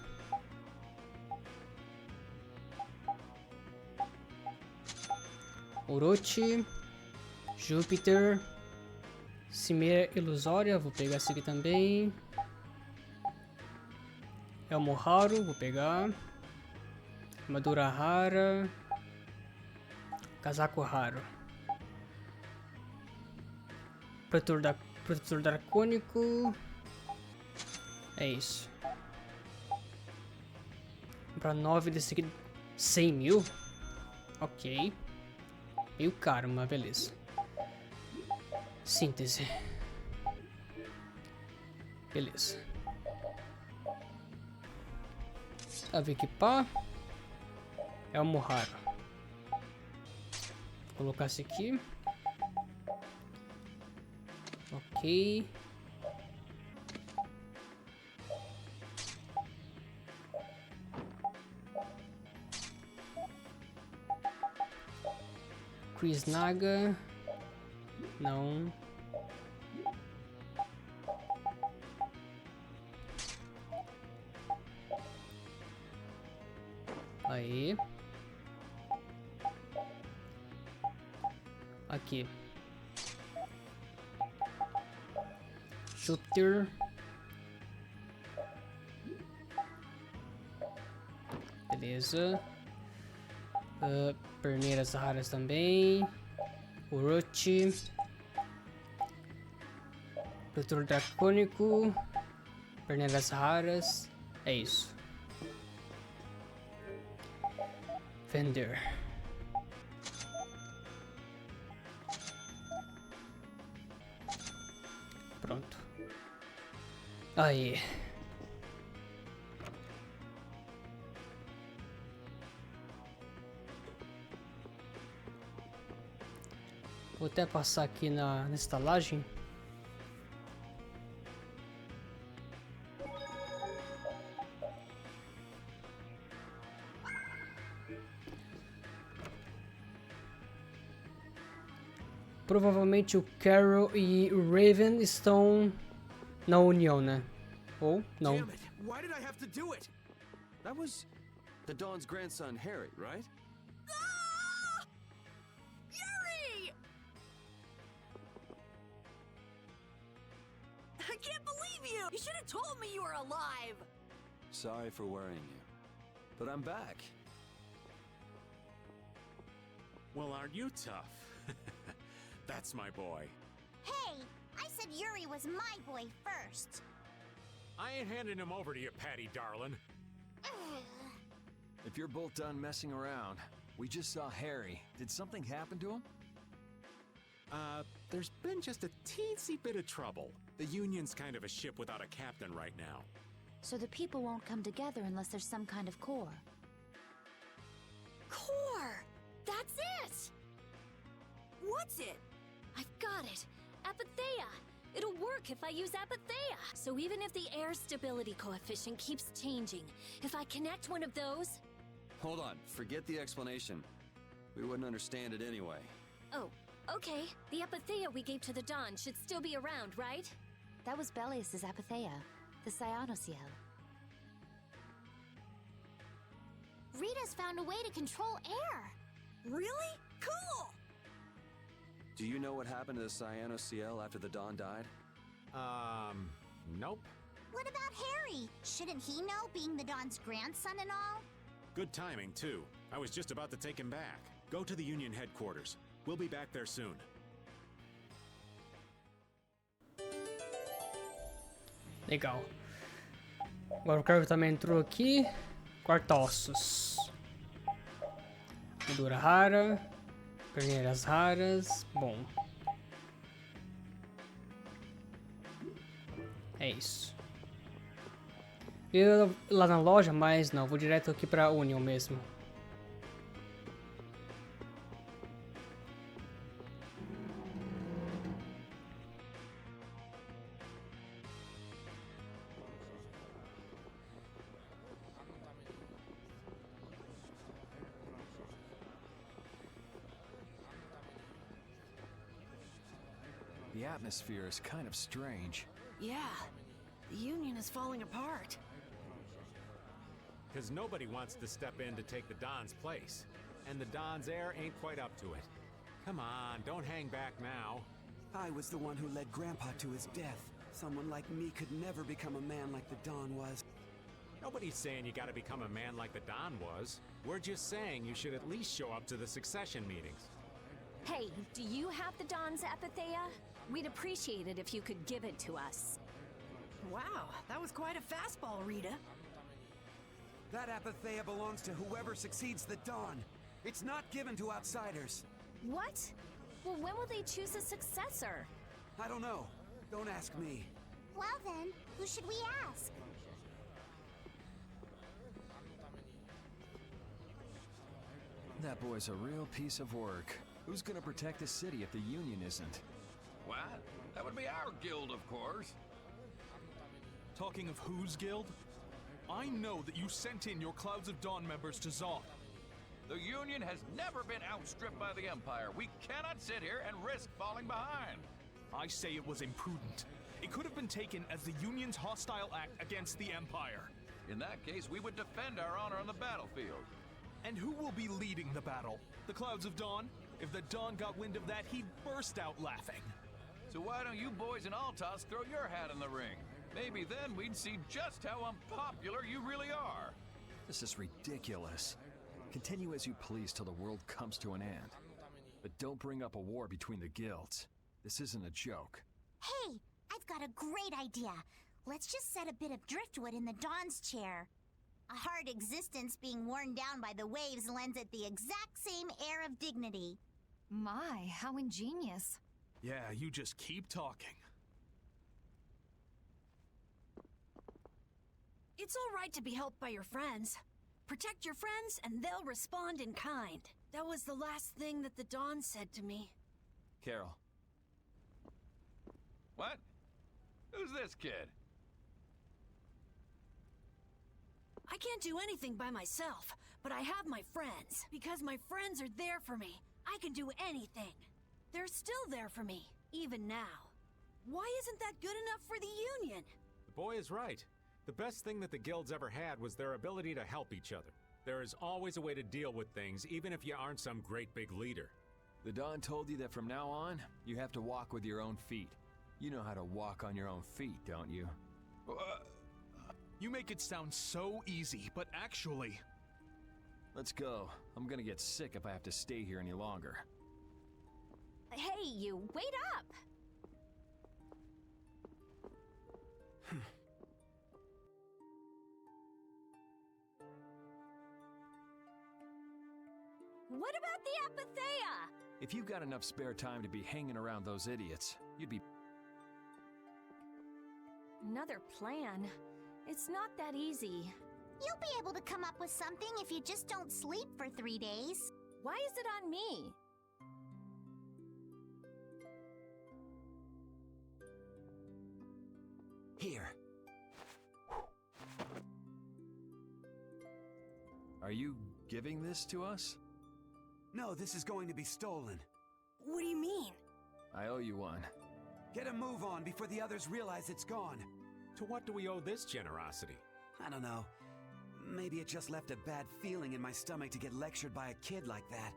Orochi. Júpiter. Cimeira ilusória. Vou pegar esse aqui também. Elmo raro. Vou pegar. Armadura rara. Casaco raro. Protetor dracônico. É isso. Comprar 9 desse aqui. 100 mil? Ok. Meio caro, mas beleza. Síntese. Beleza. Vou equipar. Elmo raro. Vou colocar esse aqui. Ok. Chris Naga. Não. Aí. Aqui. Júpiter. Beleza. Perneiras raras também. Orochi. Protetor dracônico. Perneiras raras. É isso. Vender. Pronto. Aí. Vou até passar aqui na estalagem. Provavelmente o Carol e o Raven estão na união, né? Ou não. Damn it. Why did I have to do it? That was the Dawn's grandson, Harry, right? told me you were alive! Sorry for worrying you, but I'm back. Well, aren't you tough? That's my boy. Hey, I said Yuri was my boy first. I ain't handing him over to you, Patty darling. If you're both done messing around, we just saw Harry. Did something happen to him? There's been just a teensy bit of trouble. The Union's kind of a ship without a captain right now. So the people won't come together unless there's some kind of core. Core! That's it! What's it? I've got it! Apatheia! It'll work if I use Apatheia! So even if the air stability coefficient keeps changing, if I connect one of those... Hold on, forget the explanation. We wouldn't understand it anyway. Oh, okay. The Apatheia we gave to the Dawn should still be around, right? That was Belius's Apatheia, the Cyanosael. Rita's found a way to control air. Really? Cool! Do you know what happened to the Cyanosael after the Dawn died? Nope. What about Harry? Shouldn't he know, being the Dawn's grandson and all? Good timing, too. I was just about to take him back. Go to the Union headquarters. We'll be back there soon. Legal. Agora o cara também entrou aqui. Quartossos. Moldura rara. Carneiras raras. Bom. É isso. Eu ia lá na loja, mas não. Vou direto aqui pra Union mesmo. The atmosphere is kind of strange. Yeah, the Union is falling apart. Because nobody wants to step in to take the Don's place. And the Don's heir ain't quite up to it. Come on, don't hang back now. I was the one who led Grandpa to his death. Someone like me could never become a man like the Don was. Nobody's saying you gotta become a man like the Don was. We're just saying you should at least show up to the succession meetings. Hey, do you have the Don's Apatheia? We'd appreciate it if you could give it to us. Wow, that was quite a fastball, Rita. That Apatheia belongs to whoever succeeds the Dawn. It's not given to outsiders. What? Well, when will they choose a successor? I don't know. Don't ask me. Well then, who should we ask? That boy's a real piece of work. Who's gonna protect the city if the Union isn't? What? That would be our guild, of course. Talking of whose guild? I know that you sent in your Clouds of Dawn members to Zod. The Union has never been outstripped by the Empire. We cannot sit here and risk falling behind. I say it was imprudent. It could have been taken as the Union's hostile act against the Empire. In that case, we would defend our honor on the battlefield. And who will be leading the battle? The Clouds of Dawn? If the Dawn got wind of that, he'd burst out laughing. So why don't you boys in Altos throw your hat in the ring? Maybe then we'd see just how unpopular you really are. This is ridiculous. Continue as you please till the world comes to an end. But don't bring up a war between the guilds. This isn't a joke. Hey, I've got a great idea. Let's just set a bit of driftwood in the Dawn's chair. A hard existence being worn down by the waves lends it the exact same air of dignity. My, how ingenious. Yeah, you just keep talking. It's all right to be helped by your friends. Protect your friends and they'll respond in kind. That was the last thing that the Dawn said to me. Carol. What? Who's this kid? I can't do anything by myself, but I have my friends. Because my friends are there for me, I can do anything. They're still there for me, even now. Why isn't that good enough for the Union? The boy is right. The best thing that the guilds ever had was their ability to help each other. There is always a way to deal with things, even if you aren't some great big leader. The Dawn told you that from now on, you have to walk with your own feet. You know how to walk on your own feet, don't you? You make it sound so easy, but actually... Let's go. I'm gonna get sick if I have to stay here any longer. Hey, you, wait up! What about the Apatheia? If you got enough spare time to be hanging around those idiots, you'd be... Another plan? It's not that easy. You'll be able to come up with something if you just don't sleep for 3 days. Why is it on me? Here. Are you giving this to us? No, this is going to be stolen. What do you mean? I owe you one. Get a move on before the others realize it's gone. To what do we owe this generosity? I don't know. Maybe it just left a bad feeling in my stomach to get lectured by a kid like that.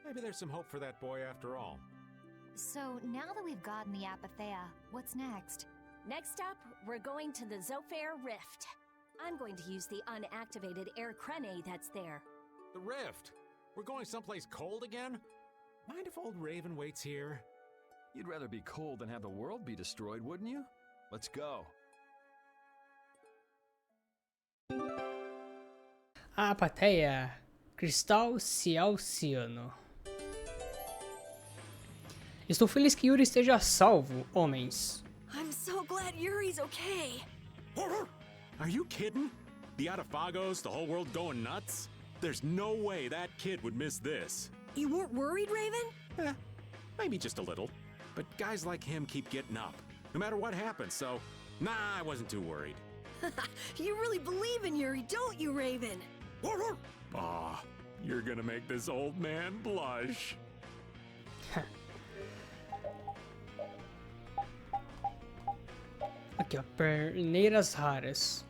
Maybe there's some hope for that boy after all. So, now that we've gotten the Apatheia, what's next? Next up, we're going to the Zofair Rift. I'm going to use the unactivated air crene that's there. The Rift? We're going someplace cold again? Mind if old Raven waits here? You'd rather be cold than have the world be destroyed, wouldn't you? Let's go. Apatheia, cristal cialciano. Estou feliz que Yuri esteja salvo, homens. I'm so glad Yuri's okay. Are you kidding? The Autophagos, the whole world going nuts? There's no way that kid would miss this. You weren't worried, Raven? Maybe just a little. But guys like him keep getting up, no matter what happens, so... Nah, I wasn't too worried. You really believe in Yuri, don't you, Raven? Aw, you're gonna make this old man blush. Aqui, ó, perneiras raras.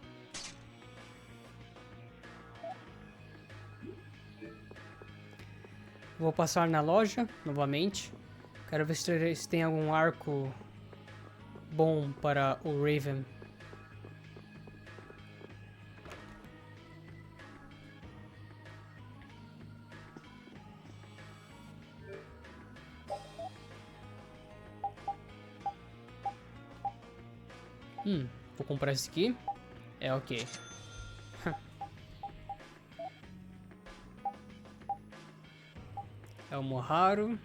Vou passar na loja novamente. Quero ver se tem algum arco bom para o Raven. Vou comprar esse aqui. É ok. É o Moharu.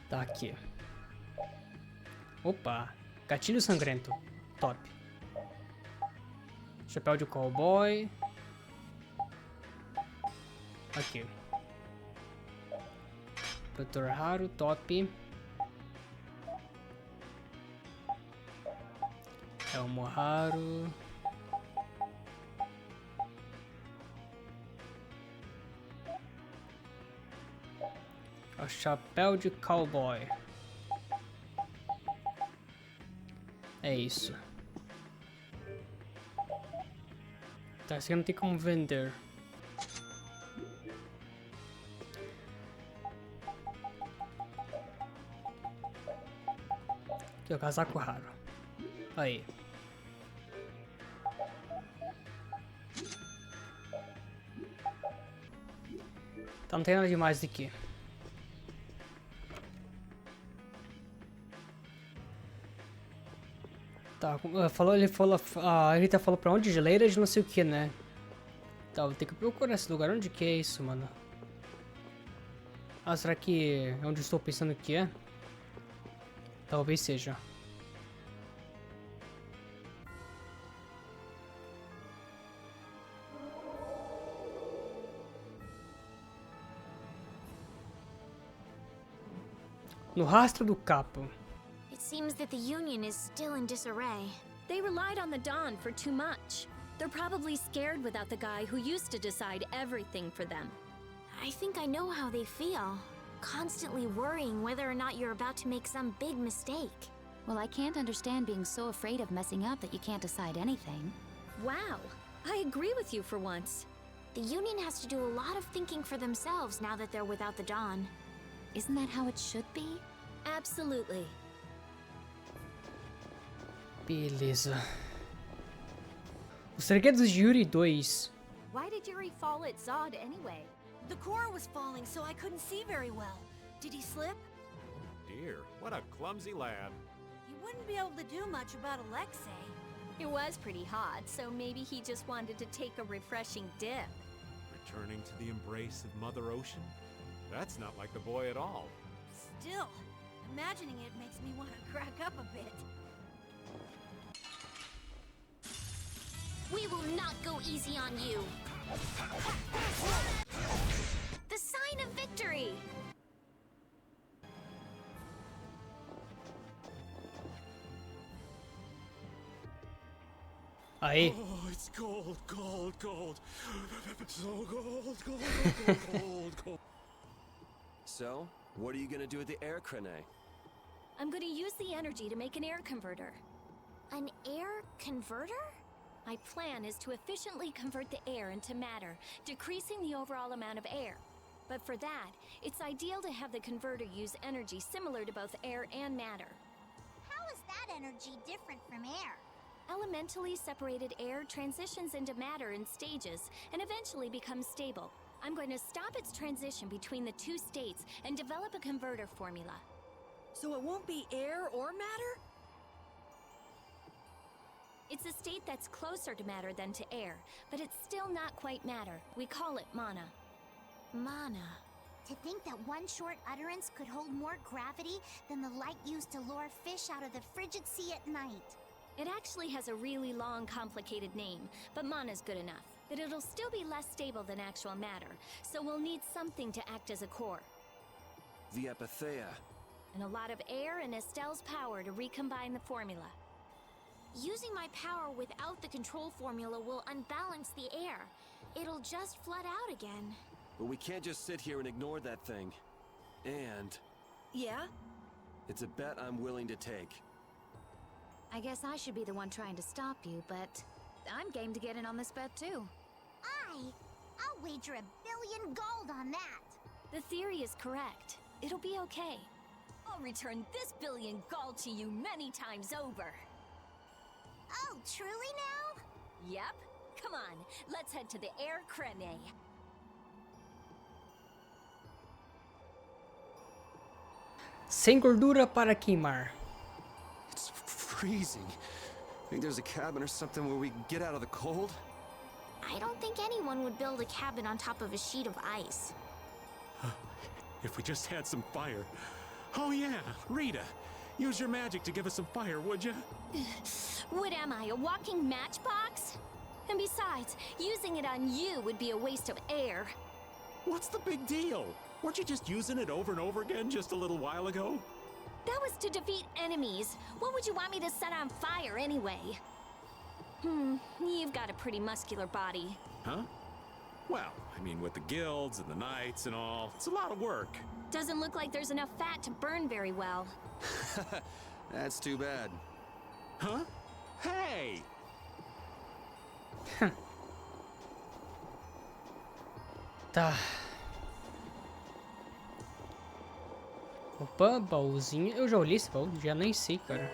Tá aqui. Opa, gatilho sangrento. Top. Chapéu de cowboy. Aqui. Protetor raro, top. É o Moharu. O chapéu de cowboy. É isso. Tá, esse aqui não tem como vender. Aqui é o casaco raro. Aí. Tá, não tem nada demais aqui. Tá, a Rita falou pra onde? Geleira de não sei o que, né? Tá, vou ter que procurar esse lugar. Onde que é isso, mano? Ah, será que é onde estou pensando que é? Talvez seja. No rastro do capo. It seems that the Union is still in disarray. They relied on the Dawn for too much. They're probably scared without the guy who used to decide everything for them. I think I know how they feel. Constantly worrying whether or not you're about to make some big mistake. Well, I can't understand being so afraid of messing up that you can't decide anything. Wow, I agree with you for once. The Union has to do a lot of thinking for themselves now that they're without the Dawn. Isn't that how it should be? Absolutely. Beleza. Os Segredos de Yuri 2. Why did Yuri fall at Zod anyway? The core was falling, so I couldn't see very well. Did he slip? Dear, what a clumsy lad. He wouldn't be able to do much about Alexei. It was pretty hot, so maybe he just wanted to take a refreshing dip. Returning to the embrace of Mother Ocean? That's not like the boy at all. Still, imagining it makes me want to crack up a bit. We will not go easy on you. The sign of victory! Aí. Oh, it's cold, cold, cold. So cold, cold, cold, cold. So, what are you gonna do with the air crane? I'm going to use the energy to make an air converter. An air converter? My plan is to efficiently convert the air into matter, decreasing the overall amount of air. But for that, it's ideal to have the converter use energy similar to both air and matter. How is that energy different from air? Elementally separated air transitions into matter in stages and eventually becomes stable. I'm going to stop its transition between the two states and develop a converter formula. So it won't be air or matter? It's a state that's closer to matter than to air, but it's still not quite matter. We call it mana. Mana. To think that one short utterance could hold more gravity than the light used to lure fish out of the frigid sea at night. It actually has a really long, complicated name, but mana's good enough. But it'll still be less stable than actual matter, so we'll need something to act as a core. The Epithea. And a lot of air and Estelle's power to recombine the formula. Using my power without the control formula will unbalance the air. It'll just flood out again. But we can't just sit here and ignore that thing. And... Yeah? It's a bet I'm willing to take. I guess I should be the one trying to stop you, but I'm game to get in on this bet too. I'll wager 1 billion gold on that. The theory is correct. It'll be okay. I'll return this 1 billion gold to you many times over. Oh, truly now? Yep. Come on, let's head to the air crane. Sem gordura para queimar. It's freezing. Think there's a cabin or something where we can get out of the cold? I don't think anyone would build a cabin on top of a sheet of ice. If we just had some fire. Oh yeah, Rita. Use your magic to give us some fire, would you? What am I, a walking matchbox? And besides, using it on you would be a waste of air. What's the big deal? Weren't you just using it over and over again just a little while ago? That was to defeat enemies. What would you want me to set on fire anyway? You've got a pretty muscular body. Huh? Well, I mean, with the guilds and the knights and all, it's a lot of work. Doesn't look like there's enough fat to burn very well. That's too bad. Huh? Hey! Tá. Opa, baúzinho. Eu já olhei esse baú? Já nem sei, cara.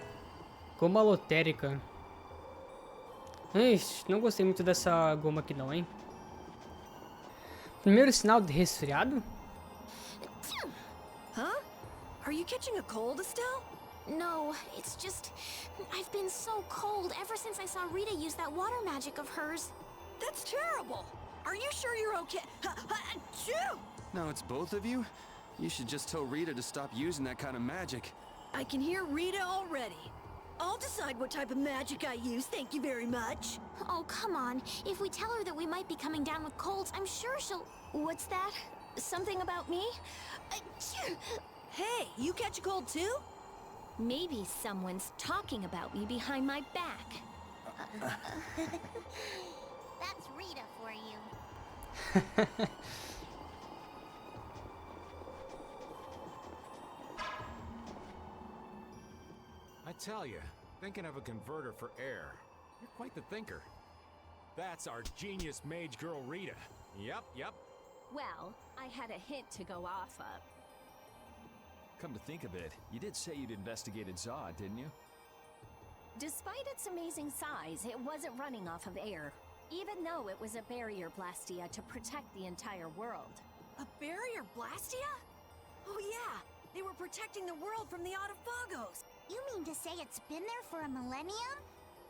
Goma lotérica. Ixi, não gostei muito dessa goma aqui não, hein? Primeiro sinal de resfriado? Huh? Are you catching a cold, Estelle? No, it's just... I've been so cold ever since I saw Rita use that water magic of hers. That's terrible! Are you sure you're okay? Achoo! Now it's both of you? You should just tell Rita to stop using that kind of magic. I can hear Rita already. I'll decide what type of magic I use, thank you very much. Oh, come on. If we tell her that we might be coming down with colds, I'm sure she'll... What's that? Something about me? Hey, you catch a cold too? Maybe someone's talking about me behind my back. That's Rita for you. tell you, thinking of a converter for air. You're quite the thinker. That's our genius mage girl Rita. Yep. Well, I had a hint to go off of. Come to think of it, you did say you'd investigated Zod, didn't you? Despite its amazing size, it wasn't running off of air, even though it was a barrier blastia to protect the entire world. A barrier blastia? Oh yeah, they were protecting the world from the Autophagos. You mean to say it's been there for a millennium?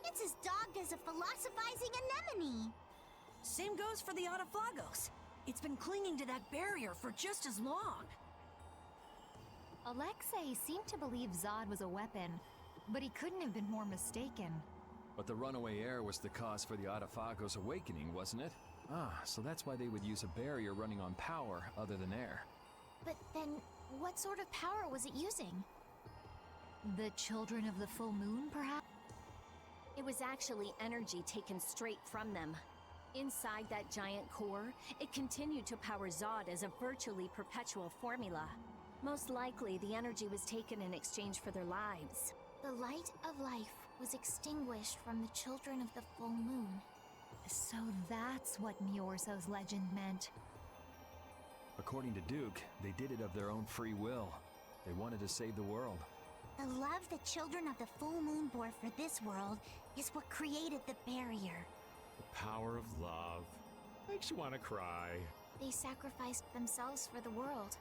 It's as dogged as a philosophizing anemone. Same goes for the Autophagos. It's been clinging to that barrier for just as long. Alexei seemed to believe Zod was a weapon, but he couldn't have been more mistaken. But the runaway air was the cause for the Autophagos awakening, wasn't it? Ah, so that's why they would use a barrier running on power other than air. But then, what sort of power was it using? The children of the full moon, perhaps? It was actually energy taken straight from them. Inside that giant core, it continued to power Zod as a virtually perpetual formula. Most likely, the energy was taken in exchange for their lives. The light of life was extinguished from the children of the full moon. So that's what Miorso's legend meant. According to Duke, they did it of their own free will. They wanted to save the world. The love the children of the full moon bore for this world is what created the barrier. The power of love. Makes you want to cry. They sacrificed themselves for the world.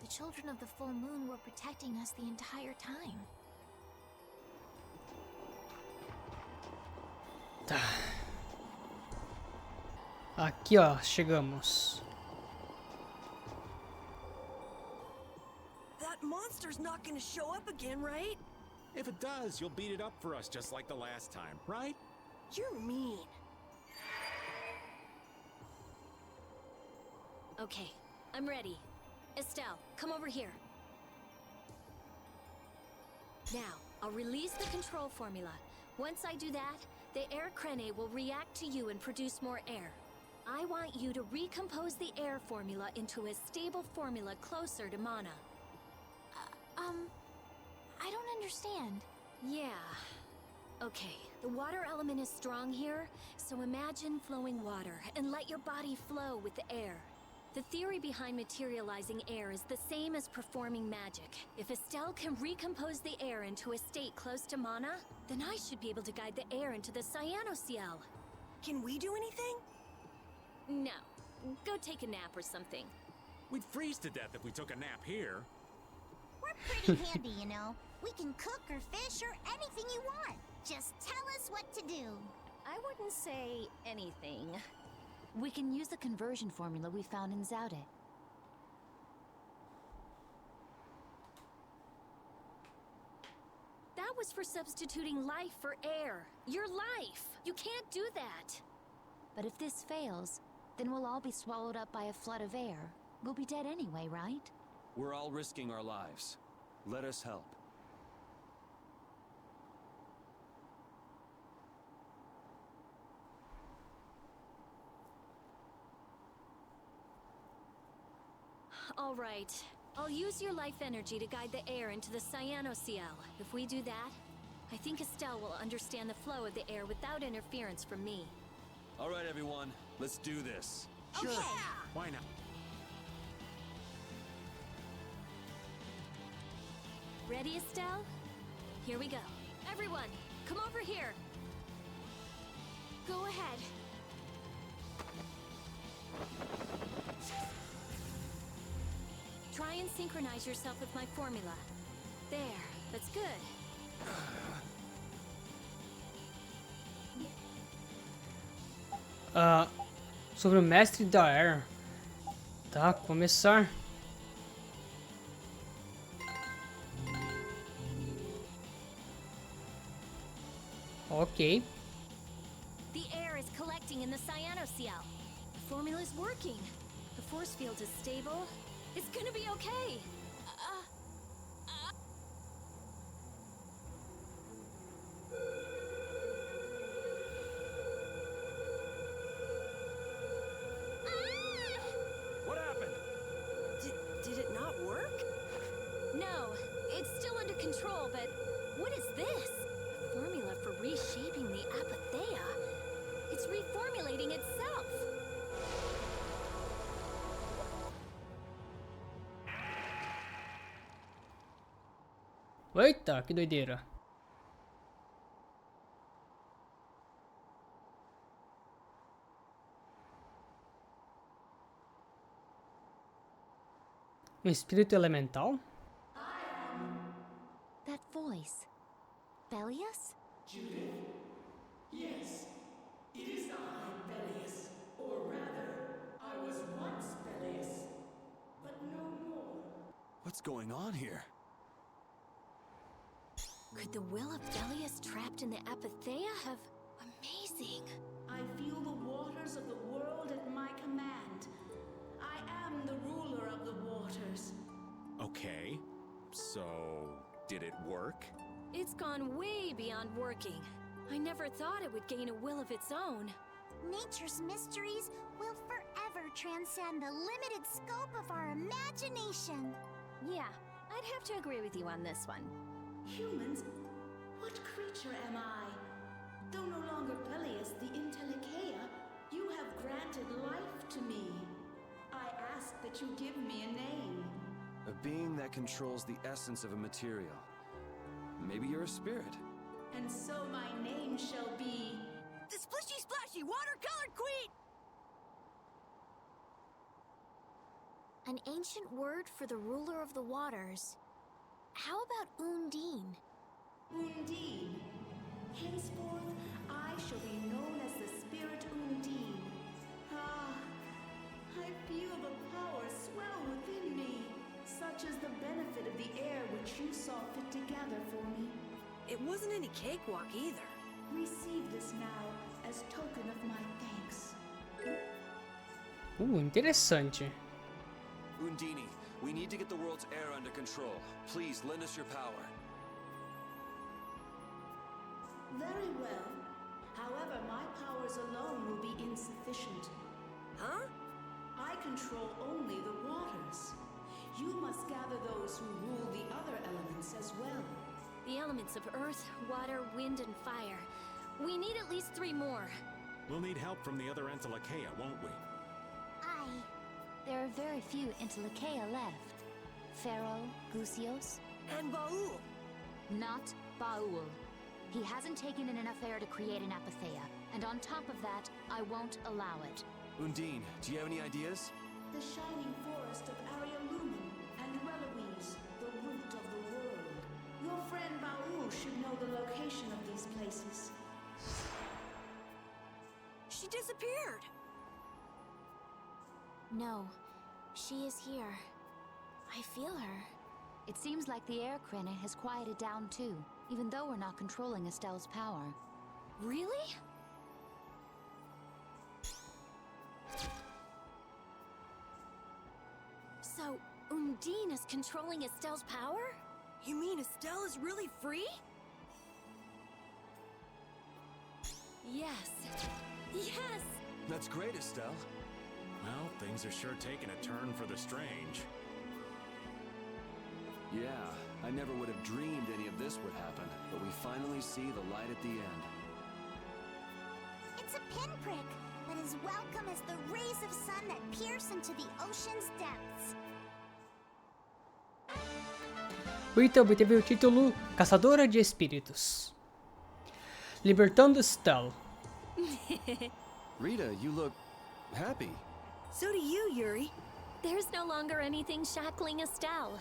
The children of the full moon were protecting us the entire time. Tá. Aqui, ó, chegamos. That monster's not gonna show up again, right? If it does, you'll beat it up for us just like the last time, right? You're mean. Okay, I'm ready. Estelle, come over here. Now, I'll release the control formula. Once I do that, the air crene will react to you and produce more air. I want you to recompose the air formula into a stable formula closer to mana. I don't understand. Yeah. Okay, the water element is strong here, so imagine flowing water and let your body flow with the air. The theory behind materializing air is the same as performing magic. If Estelle can recompose the air into a state close to mana, then I should be able to guide the air into the Cyanoceal. Can we do anything? No. Go take a nap or something. We'd freeze to death if we took a nap here. We're pretty handy, you know. We can cook or fish or anything you want. Just tell us what to do. I wouldn't say anything. We can use the conversion formula we found in Zaude. That was for substituting life for air. Your life! You can't do that! But if this fails, then we'll all be swallowed up by a flood of air. We'll be dead anyway, right? We're all risking our lives. Let us help. All right. I'll use your life energy to guide the air into the Cyanoceal. If we do that, I think Estelle will understand the flow of the air without interference from me. All right, everyone. Let's do this. Sure. Why not? Ready, Estelle? Here we go. Everyone, come over here. Go ahead. Try and synchronize yourself with my formula. There, that's good. Sobre o mestre da Air. Tá, começar. Ok. The air is collecting in the Cyanoceal. The formula is working. The force field is stable. It's gonna be okay. What happened? Did it not work? No, it's still under control, but what is this? Eita, que doideira. Um espírito elemental? That voice. Bellius? Judith? Yes, it is I, Bellius. Or rather, I was once Bellius, but no more. What's going on here? Could the will of Bellius trapped in the apatheia have... Amazing. I feel the waters of the world at my command. I am the ruler of the waters. Okay, so did it work? It's gone way beyond working. I never thought it would gain a will of its own. Nature's mysteries will forever transcend the limited scope of our imagination. Yeah, I'd have to agree with you on this one. Humans? What creature am I? Though no longer Bellius the Intellikeia, you have granted life to me. I ask that you give me a name. A being that controls the essence of a material. Maybe you're a spirit. And so my name shall be... The Splishy Splashy Watercolored Queen! An ancient word for the ruler of the waters. How about Undine? Undine. Henceforth, I shall be known as the Spirit Undine. Ah, I feel the power swell within me, such as the benefit of the air which you saw fit to gather for me. It wasn't any cakewalk either. Receive this now as token of my thanks. Interessante. Undine, we need to get the world's air under control. Please lend us your power. Very well. However, my powers alone will be insufficient. Huh? I control only the waters. You must gather those who rule the other elements as well. The elements of earth, water, wind, and fire. We need at least 3 more. We'll need help from the other Intellikeia, won't we? There are very few Intellikeia left. Pharaoh, Gusios, and Baul. Not Baul. He hasn't taken in enough air to create an apatheia, and on top of that, I won't allow it. Undine, do you have any ideas? The shining forest of Arialumen and Reloise, the root of the world. Your friend Baul should know the location of these places. She disappeared! No, she is here. I feel her. It seems like the air Krene has quieted down too, even though we're not controlling Estelle's power. Really? So, Undine is controlling Estelle's power? You mean Estelle is really free? Yes. Yes! That's great, Estelle. Well, things are sure taking a turn for the strange. Yeah, I never would have dreamed any of this would happen, but we finally see the light at the end. It's a pinprick, but as welcome as the rays of sun that pierce into the ocean's depths. Rita obteve o título Caçadora de Espíritos, libertando Estelle. Rita, you look happy. So do you, Yuri. There's no longer anything shackling Estelle.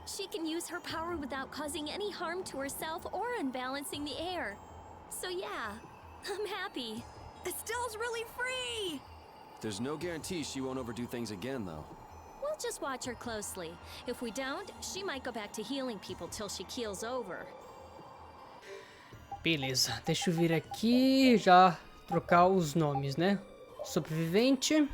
She can use her power without causing any harm to herself or unbalancing the air. So yeah, I'm happy. Estelle's really free! There's no guarantee she won't overdo things again, though. We'll just watch her closely. If we don't, she might go back to healing people till she keels over. Beleza, deixa eu vir aqui já trocar os nomes, né? Sobrevivente.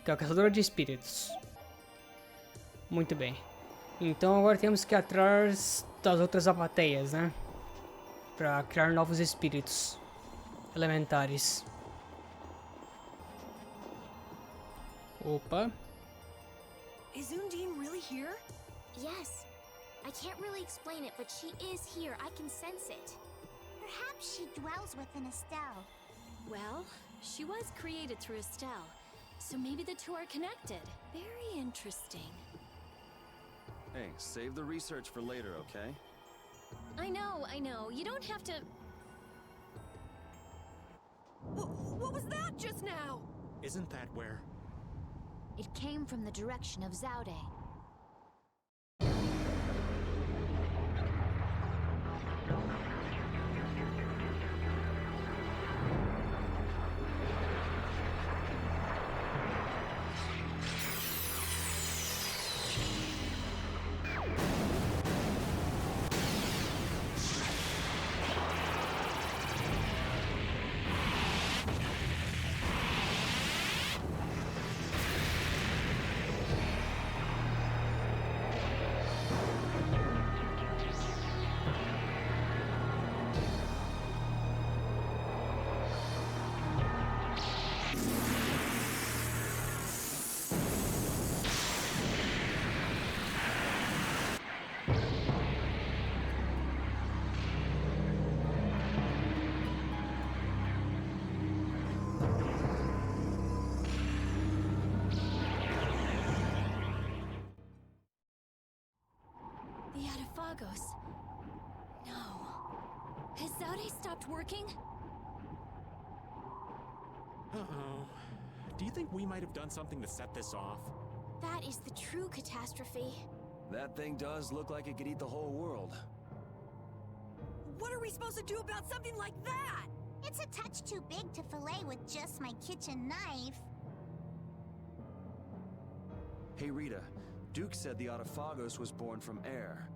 Que é o Caçador de Espíritos. Muito bem. Então agora temos que ir atrás das outras apateias, né? Para criar novos espíritos elementares. Opa. Is Undine really here? Yes. I can't really explain it, but she is here. I can sense it. dwells within Estelle. Well, she was created through Estelle, so maybe the two are connected. Very interesting. Hey, save the research for later, okay? I know. You don't have to... What was that just now? Isn't that where? It came from the direction of Zaude. The Adafagos. No. Has Zaude stopped working? Uh-oh. Do you think we might have done something to set this off? That is the true catastrophe. That thing does look like it could eat the whole world. What are we supposed to do about something like that? It's a touch too big to fillet with just my kitchen knife. Hey Rita, Duke said the Autophagos was born from air.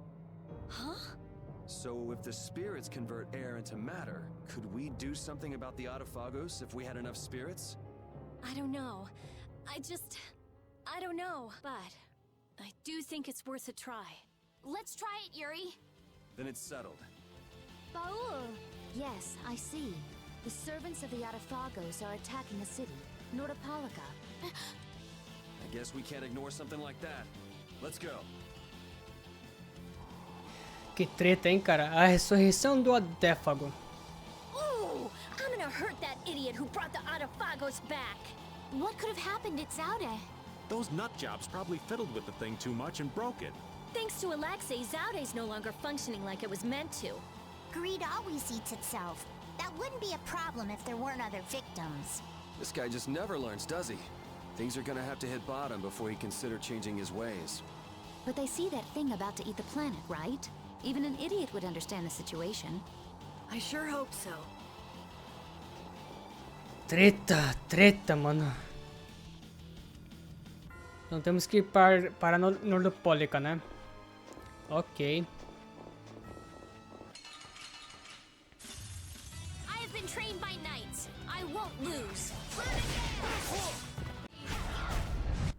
Huh? So if the spirits convert air into matter, could we do something about the Autophagos if we had enough spirits? I don't know. I don't know. But I do think it's worth a try. Let's try it, Yuri. Then it's settled. Baul! Yes, I see. The servants of the Autophagos are attacking a city, Nordopolica. I guess we can't ignore something like that. Let's go. Que treta, hein, cara? A ressurreição do Adéfago. Ooh! I'm gonna hurt that idiot who brought the Autophagos back! What could have happened at Zaude? Those nut jobs probably fiddled with the thing too much and broke it. Thanks to Alexei, Zaude's no longer functioning like it was meant to. Greed always eats itself. That wouldn't be a problem if there weren't other victims. This guy just never learns, does he? Things are gonna have to hit bottom before he consider changing his ways. But they see that thing about to eat the planet, right? Even an idiot would understand the situation. I sure hope so. Treta, mano. Então temos que ir para Nordopolica, né? Ok. I have been trained by knights. I won't lose.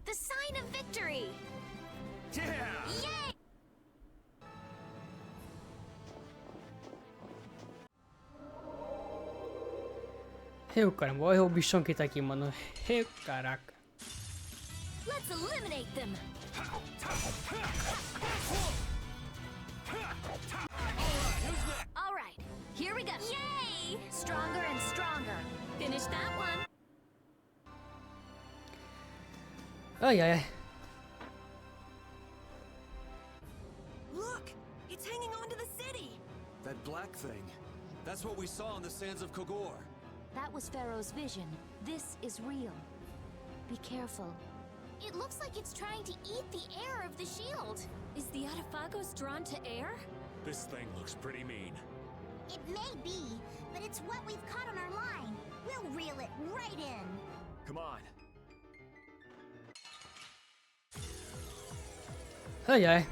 The sign of victory. Yeah! Yay! Eu, caramba, olha o bichão que tá aqui, mano. Eu, caraca. Let's eliminate them! Alright, here we go. Yay! Stronger and stronger. Finish that one. Ai. Look! It's hanging on to the city! That black thing. That's what we saw on the sands of Kogor. That was Pharaoh's vision. This is real. Be careful. It looks like it's trying to eat the air of the shield. Is the Autophagos drawn to air? This thing looks pretty mean. It may be, but it's what we've caught on our line. We'll reel it right in. Come on. Ai.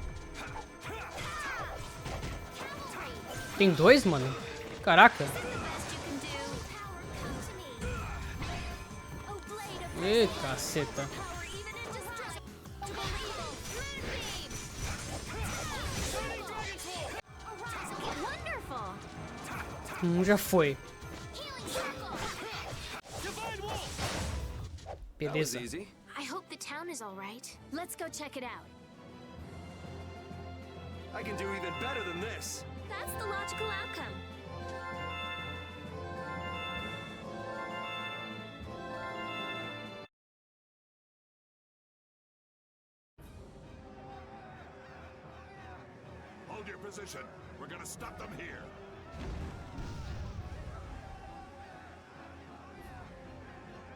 Tem dois, mano? Caraca. Ê, caceta. Já foi. Beleza. I hope the town is all right. Let's go check it out. I can do even better than this. That's the logical outcome. Hold your position. We're gonna stop them here.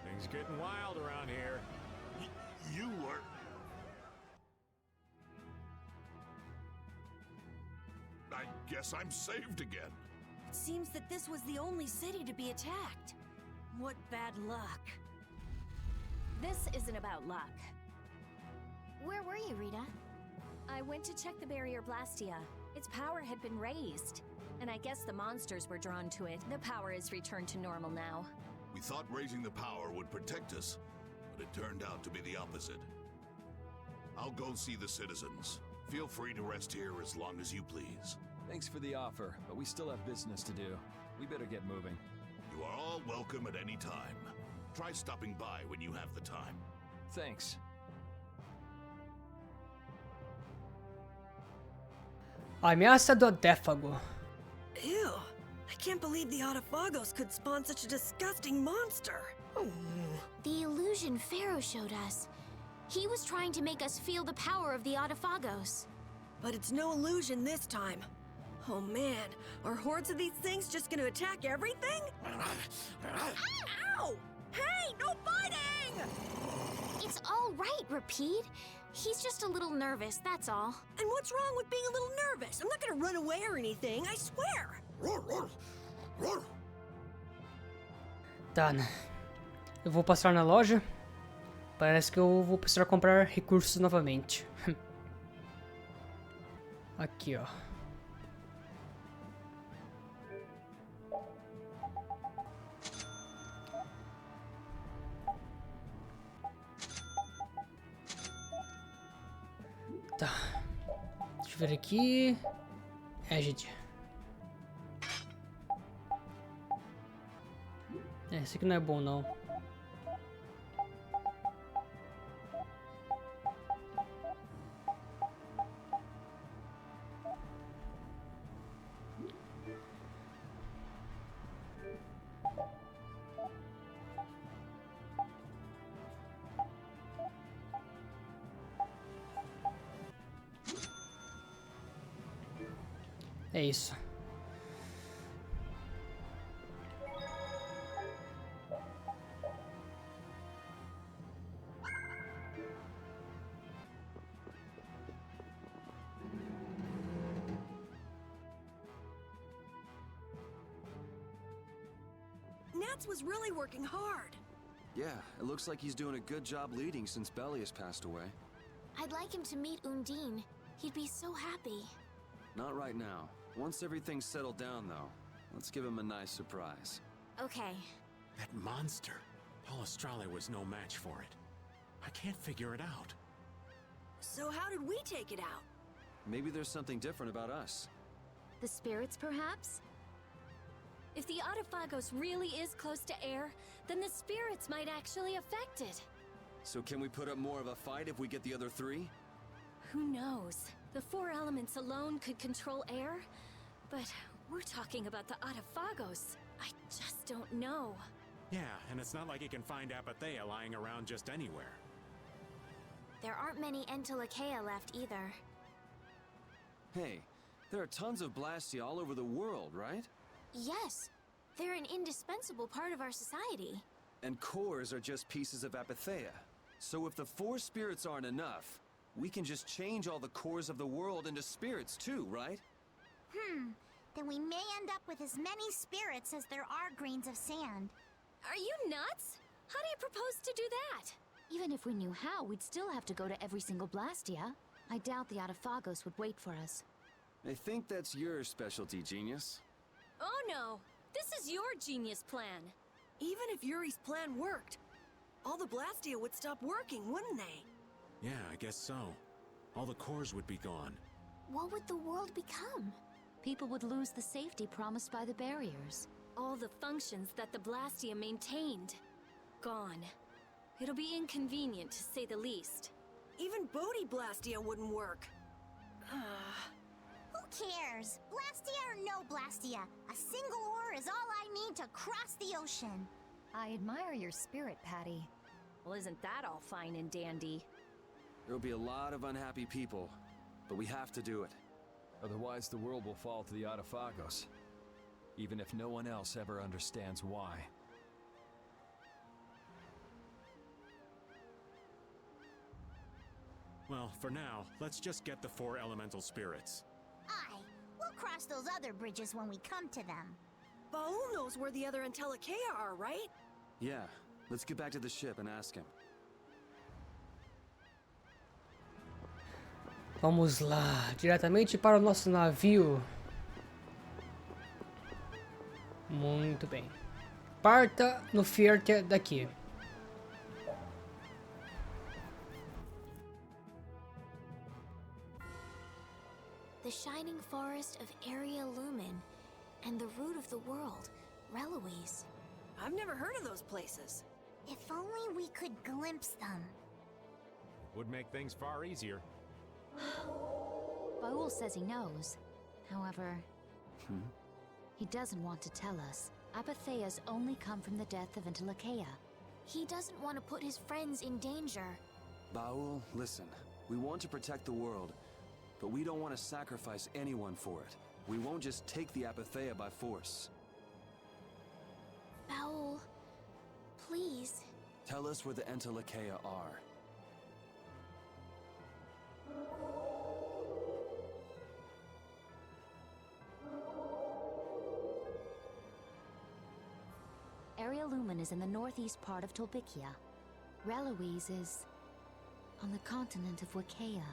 Things getting wild around here. You were... I guess I'm saved again. It seems that this was the only city to be attacked. What bad luck. This isn't about luck. Where were you, Rita? I went to check the barrier Blastia. Its power had been raised, and I guess the monsters were drawn to it. The power is returned to normal now. We thought raising the power would protect us, but it turned out to be the opposite. I'll go see the citizens. Feel free to rest here as long as you please. Thanks for the offer, but we still have business to do. We better get moving. You are all welcome at any time. Try stopping by when you have the time. Thanks. A ameaça do Adéfago. Ew. I can't believe the Autophagos could spawn such a disgusting monster. Oh. The illusion Pharaoh showed us. He was trying to make us feel the power of the Autophagos. But it's no illusion this time. Oh man, are hordes of these things just gonna attack everything? Ow! Hey, no fighting! It's all right, Repeat. He's just a little nervous, that's all. And what's wrong with being a little nervous? I'm not gonna run away or anything, I swear! Tá, né? Eu vou passar na loja. Parece que eu vou precisar comprar recursos novamente. Aqui, ó. Tá. Deixa eu ver aqui. Gente. Esse aqui não é bom, não. É isso. Nats was really working hard. Yeah, it looks like he's doing a good job leading since Belly has passed away. I'd like him to meet Undine. He'd be so happy. Not right now. Once everything's settled down, though, let's give him a nice surprise. Okay. That monster. Palestrale was no match for it. I can't figure it out. So how did we take it out? Maybe there's something different about us. The spirits, perhaps? If the Autophagos really is close to air, then the spirits might actually affect it. So can we put up more of a fight if we get the other three? Who knows? The 4 elements alone could control air, but we're talking about the Autophagos. I just don't know. Yeah, and it's not like you can find Apathea lying around just anywhere. There aren't many Entelekea left either. Hey, there are tons of Blastia all over the world, right? Yes, they're an indispensable part of our society. And cores are just pieces of Apathea. So if the 4 spirits aren't enough, we can just change all the cores of the world into spirits too, right? Then we may end up with as many spirits as there are grains of sand. Are you nuts? How do you propose to do that? Even if we knew how, we'd still have to go to every single Blastia. I doubt the Autophagos would wait for us. I think that's your specialty, genius. Oh no! This is your genius plan! Even if Yuri's plan worked, all the Blastia would stop working, wouldn't they? Yeah, I guess so. All the cores would be gone. What would the world become? People would lose the safety promised by the barriers. All the functions that the Blastia maintained. Gone. It'll be inconvenient, to say the least. Even Bodhi Blastia wouldn't work. Who cares? Blastia or no Blastia? A single ore is all I need to cross the ocean. I admire your spirit, Patty. Well, isn't that all fine and dandy? There'll be a lot of unhappy people, but we have to do it. Otherwise, the world will fall to the Autophagos, even if no one else ever understands why. Well, for now, let's just get the 4 elemental spirits. Aye, we'll cross those other bridges when we come to them. Baul knows where the other Entelekea are, right? Yeah, let's get back to the ship and ask him. Vamos lá, diretamente para o nosso navio. Muito bem. Parta no Franquia daqui. The shining forest of Area Lumen and the root of the world, Reloise. I've never heard of those places. If only we could glimpse them. Would make things far easier. Baul says he knows. However, he doesn't want to tell us. Apatheas only come from the death of Entelekea. He doesn't want to put his friends in danger. Baul, listen. We want to protect the world, but we don't want to sacrifice anyone for it. We won't just take the Apatheia by force. Baul, please. Tell us where the Entelekea are. Area Lumen is in the northeast part of Tolbikia. Reloise is on the continent of Wikea.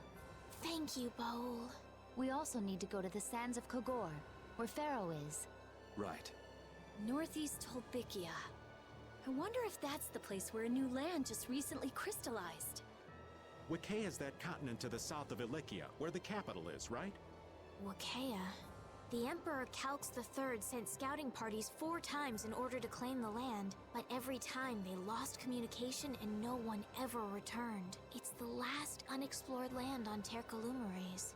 Thank you, Baul. We also need to go to the sands of Kogor, where Pharaoh is. Right. Northeast Tolbikia. I wonder if that's the place where a new land just recently crystallized. Wikea is that continent to the south of Ilikia, where the capital is, right? Wikea. The Emperor Calx III sent scouting parties 4 times in order to claim the land, but every time they lost communication and no one ever returned. It's the last unexplored land on Tercalumares.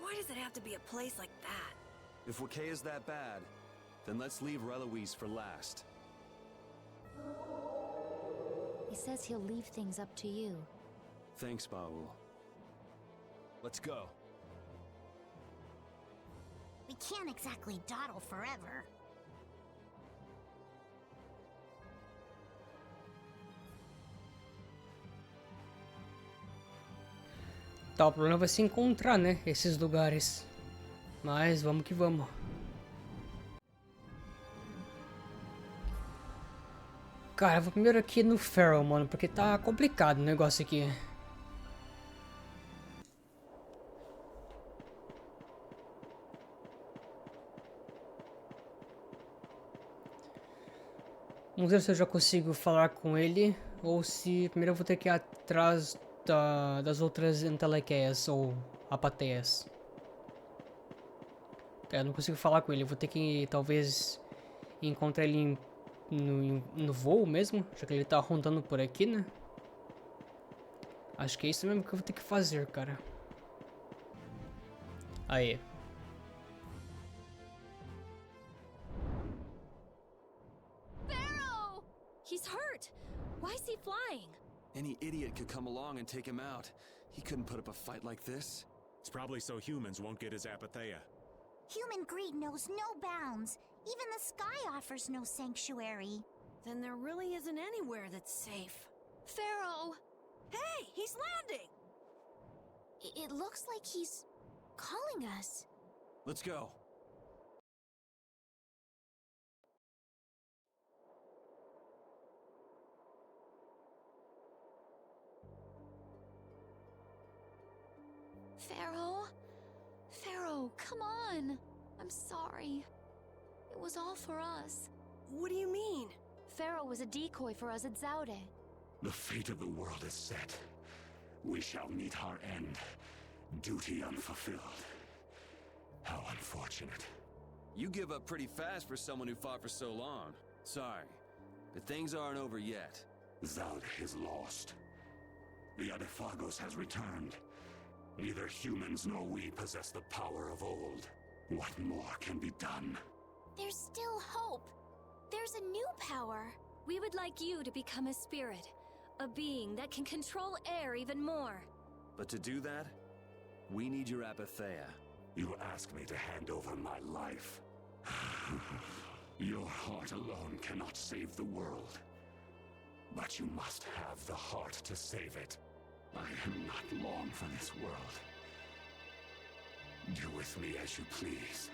Why does it have to be a place like that? If Wikea is that bad, then let's leave Reloise for last. He says he'll leave things up to you. Thanks, Baul. Let's go. We can't exactly dawdle forever. Tá, o problema vai se encontrar, né? Esses lugares. Mas vamos que vamos. Cara, eu vou primeiro aqui no Pharaoh, mano, porque tá complicado o negócio aqui. Vamos ver se eu já consigo falar com ele, ou se primeiro eu vou ter que ir atrás das outras Entelekeias ou Apateias. Eu não consigo falar com ele, eu vou ter que talvez encontrar ele no voo mesmo, já que ele tá rondando por aqui, né? Acho que é isso mesmo que eu vou ter que fazer, cara. Aí. He's hurt! Why is he flying? Any idiot could come along and take him out. He couldn't put up a fight like this. It's probably so humans won't get his Apatheia. Human greed knows no bounds. Even the sky offers no sanctuary. Then there really isn't anywhere that's safe. Pharaoh! Hey, he's landing! It looks like he's calling us. Let's go. Pharaoh? Pharaoh, come on! I'm sorry. It was all for us. What do you mean? Pharaoh was a decoy for us at Zaude. The fate of the world is set. We shall meet our end. Duty unfulfilled. How unfortunate. You give up pretty fast for someone who fought for so long. Sorry, but things aren't over yet. Zaude is lost. The Autophagos has returned. Neither humans nor we possess the power of old. What more can be done? There's still hope. There's a new power. We would like you to become a spirit. A being that can control air even more. But to do that, we need your Apatheia. You ask me to hand over my life. Your heart alone cannot save the world. But you must have the heart to save it. I am not long for this world. Do with me as you please.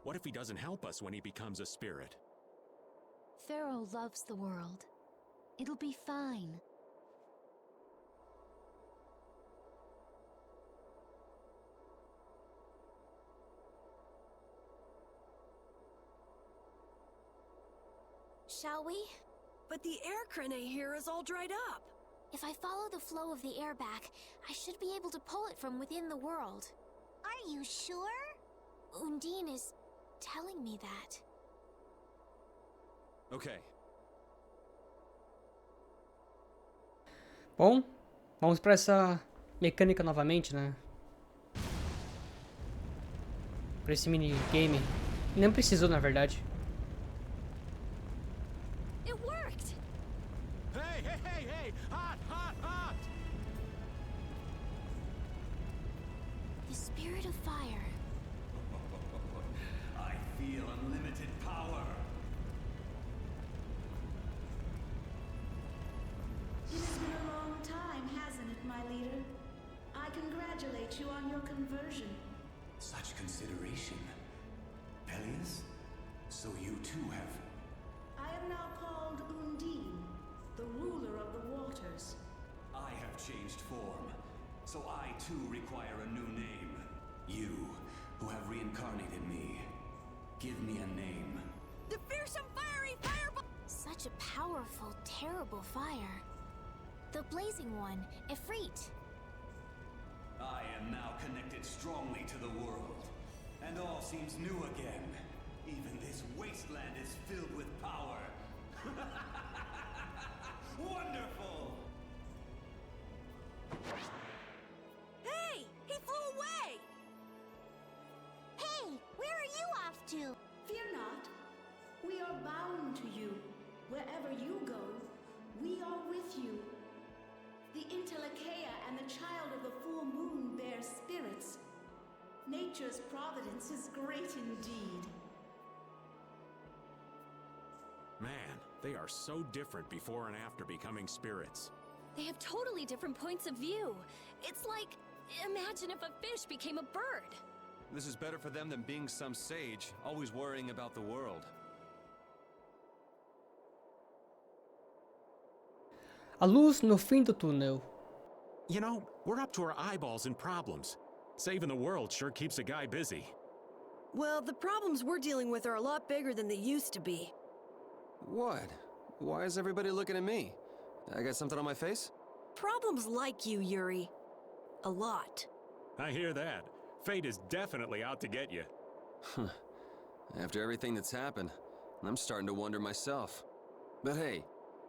What if he doesn't help us when he becomes a spirit? Pharaoh loves the world. It'll be fine. Shall we? But the air crane here is all dried up. If I follow the flow of the air back, I should be able to pull it from within the world. Are you sure? Undine is telling me that. Okay. Bom, vamos para essa mecânica novamente, né? Para esse minigame. Nem precisou, na verdade. It worked! Hey, hey, hey, hey! Hot, hot, hot! The spirit of fire. I feel unlimited power. It has been a long time, hasn't it, my leader? I congratulate you on your conversion. Such consideration. Peleus? So you too have... I am now called Undine, the ruler of the waters. I have changed form, so I too require a new name. You, who have reincarnated me, give me a name. The fearsome fiery fireball! Such a powerful, terrible fire. The blazing one, Ifrit. I am now connected strongly to the world, and all seems new again. Even this wasteland is filled with power. Wonderful! Hey! He flew away! Hey, where are you off to? Fear not. We are bound to you. Wherever you go, we are with you. The Intellekea and the Child of the Full Moon bear spirits. Nature's providence is great indeed. Man, they are so different before and after becoming spirits. They have totally different points of view. It's like, imagine if a fish became a bird. This is better for them than being some sage, always worrying about the world. A luz no fim do túnel. You know, we're up to our eyeballs in problems. Saving the world sure keeps a guy busy. Well, the problems we're dealing with are a lot bigger than they used to be. What? Why is everybody looking at me? I got something on my face? Problems like you, Yuri. A lot. I hear that. Fate is definitely out to get you. After everything that's happened, I'm starting to wonder myself. But hey,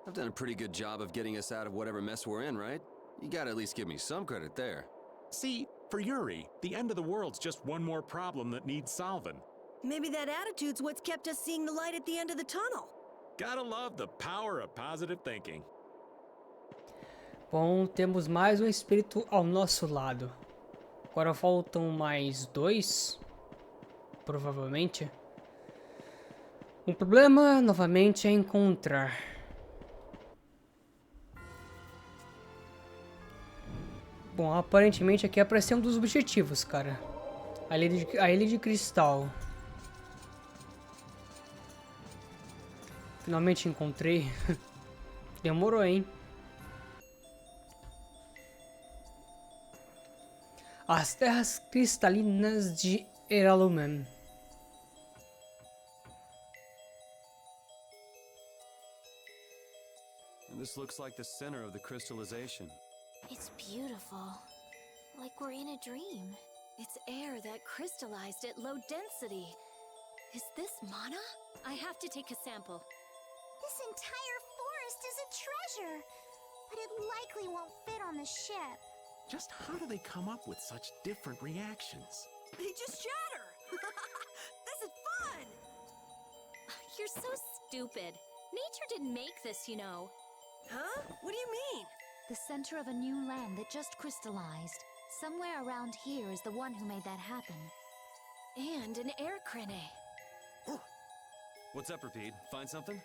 I've done a pretty good job of getting us out of whatever mess we're in, right? You gotta at least give me some credit there. See, for Yuri, the end of the world's just one more problem that needs solving. Maybe that attitude's what's kept us seeing the light at the end of the tunnel. Gotta love the power of positive thinking. Bom, temos mais um espírito ao nosso lado. Agora faltam mais dois, provavelmente. O problema, novamente, é encontrar. Bom, aparentemente aqui apareceu um dos objetivos, cara. A ilha de cristal. Finalmente encontrei. Demorou, hein? As terras cristalinas de Eralumen. And this looks like the center of the crystallization. It's beautiful. Like we're in a dream. It's air that crystallized at low density. Is this mana? I have to take a sample. This entire forest is a treasure, but it likely won't fit on the ship. Just how do they come up with such different reactions? They just shatter! This is fun! You're so stupid. Nature didn't make this, you know. Huh? What do you mean? The center of a new land that just crystallized. Somewhere around here is the one who made that happen. And an air crane. What's up, Repeat? Find something?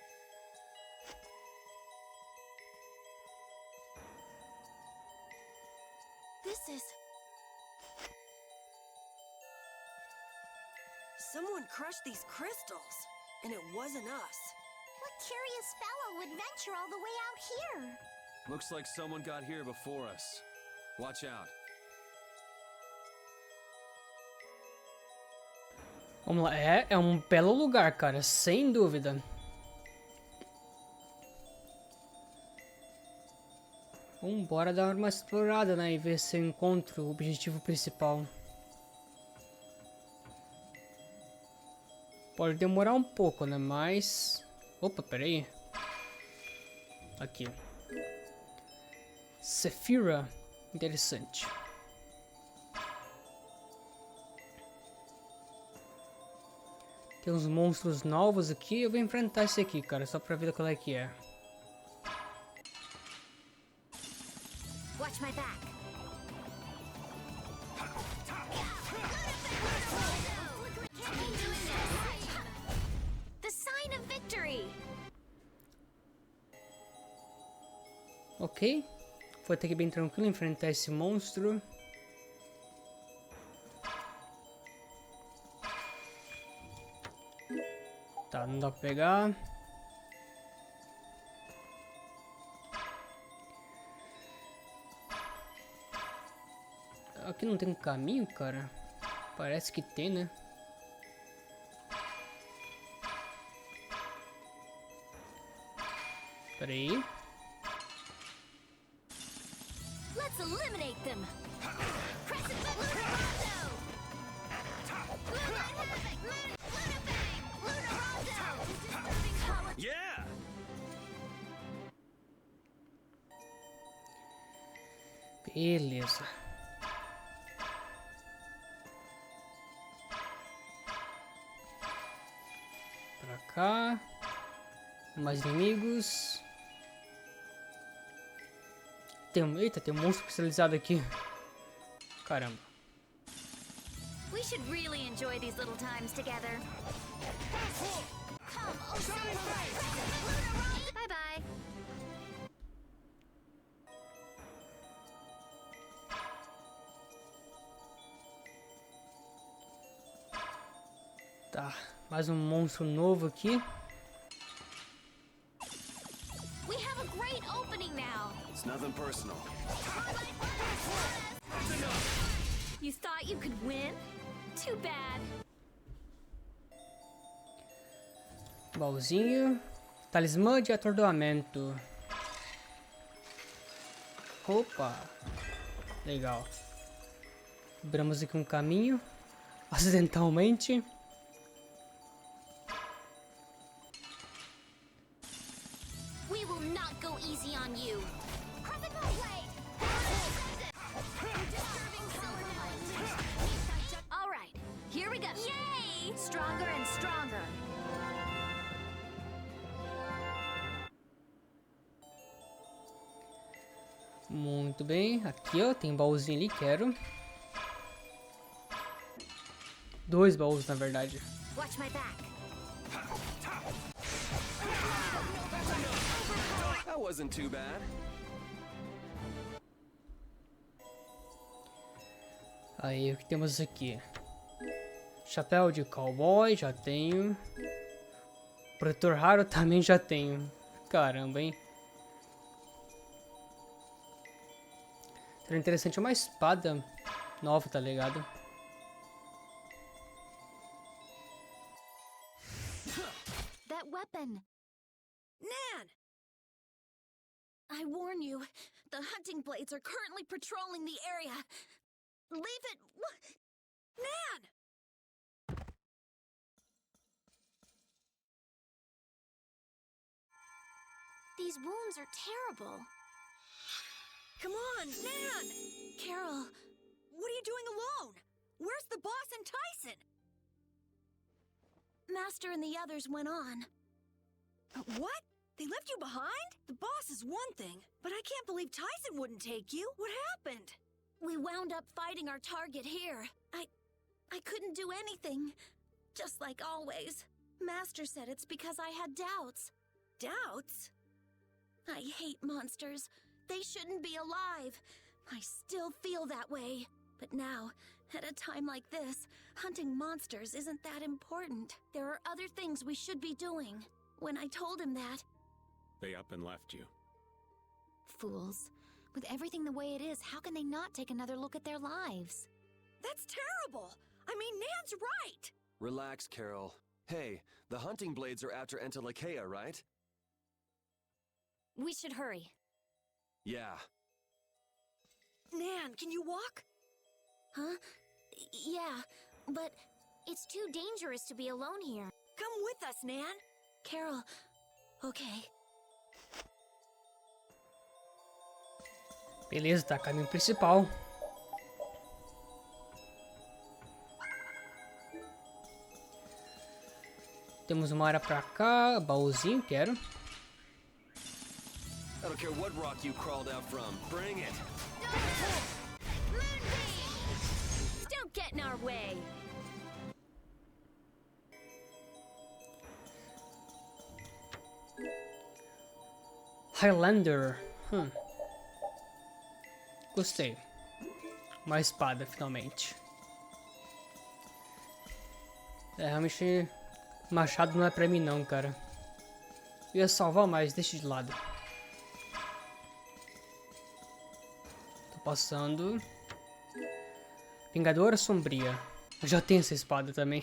This is... Someone crushed these crystals, and it wasn't us. What curious fellow would venture all the way out here? Looks like someone got here before us. Watch out. Vamos lá, é um belo lugar, cara, sem dúvida. Bora dar uma explorada, né, e ver se eu encontro o objetivo principal. Pode demorar um pouco, né, mas... Opa, peraí. Aqui. Vesperia. Interessante. Tem uns monstros novos aqui. Eu vou enfrentar esse aqui, cara, só pra ver qual é que é. Watch my back. The sign of victory. Ok. Foi até que bem tranquilo enfrentar esse monstro. Tá, não dá pra pegar. Aqui não tem um caminho, cara? Parece que tem, né? Pera aí. Let's eliminate them. Yeah! Beleza. Pra cá. Mais inimigos. Eita, tem um monstro cristalizado aqui. Caramba. We should really enjoy these little times together. Bye bye. Tá, mais um monstro novo aqui. We have a great opening now. It's nothing personal. You thought you could win? Too bad. Baúzinho. Talismã de atordoamento. Opa. Legal. Abramos aqui um caminho. Acidentalmente. We will not go easy on you. All right, here we go. Yay! Stronger and stronger. Muito bem. Aqui, ó, tem baúzinho ali, quero. 2 baús, na verdade. Watch my back. That wasn't too bad. Aí, o que temos aqui? Chapéu de cowboy, já tenho. Protetor raro também já tenho. Caramba, hein? Seria interessante uma espada nova, tá ligado? That weapon. Nan! I warn you, the hunting blades are currently patrolling the area. Leave it Nan! These wounds are terrible. Come on, Nan! Carol, what are you doing alone? Where's the boss and Tyson? Master and the others went on. What? They left you behind? The boss is one thing, but I can't believe Tyson wouldn't take you. What happened? We wound up fighting our target here. I couldn't do anything. Just like always. Master said it's because I had doubts. Doubts? I hate monsters. They shouldn't be alive. I still feel that way. But now, at a time like this, hunting monsters isn't that important. There are other things we should be doing. When I told him that... They up and left you. Fools. With everything the way it is, how can they not take another look at their lives? That's terrible! I mean, Nan's right! Relax, Carol. Hey, the hunting blades are after Entelekea, right? We should hurry. Yeah. Nan, can you walk? Huh? Yeah, but it's too dangerous to be alone here. Come with us, Nan. Carol, okay. Beleza, tá, caminho principal. Temos uma área pra cá, baúzinho, quero. I don't care what rock you crawled out from. Bring it. Don't get in our way. Highlander. Gostei. Uma espada, finalmente. Realmente, machado não é pra mim não, cara. Eu ia salvar mais, deixa de lado. Tô passando. Vingadora Sombria. Eu já tenho essa espada também.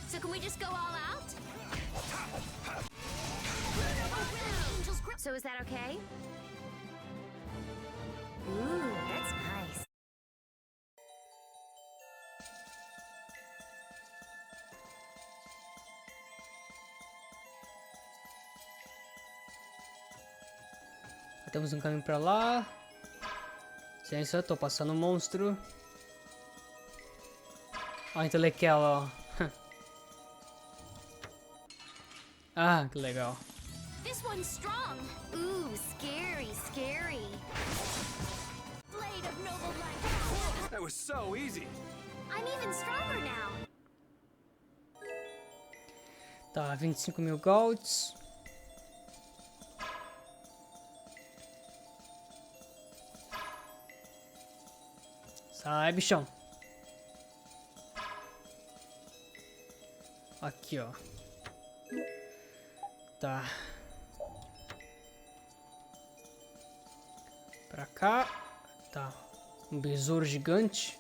So can we just go all out? So is that okay? Ooh, that's nice. Temos um caminho pra lá. Licença, tô passando um monstro. Ó, Entelekea lá, ó. Ah, que legal. This one's strong. Ooh, scary, scary. Blade of noble light. That was so easy. I'm even stronger now. Tá, 25.000 golds. Sai, bichão. Aqui, ó. Tá. Pra cá. Tá. Um besouro gigante.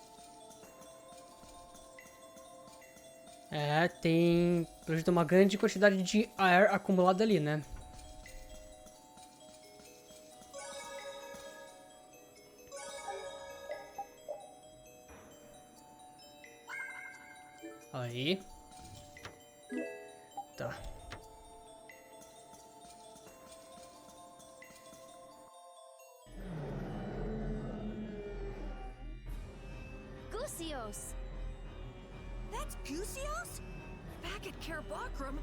É, tem uma grande quantidade de ar acumulado ali, né? Aí. Tá. Gusios. That's Gusios? Back at Kerabakram?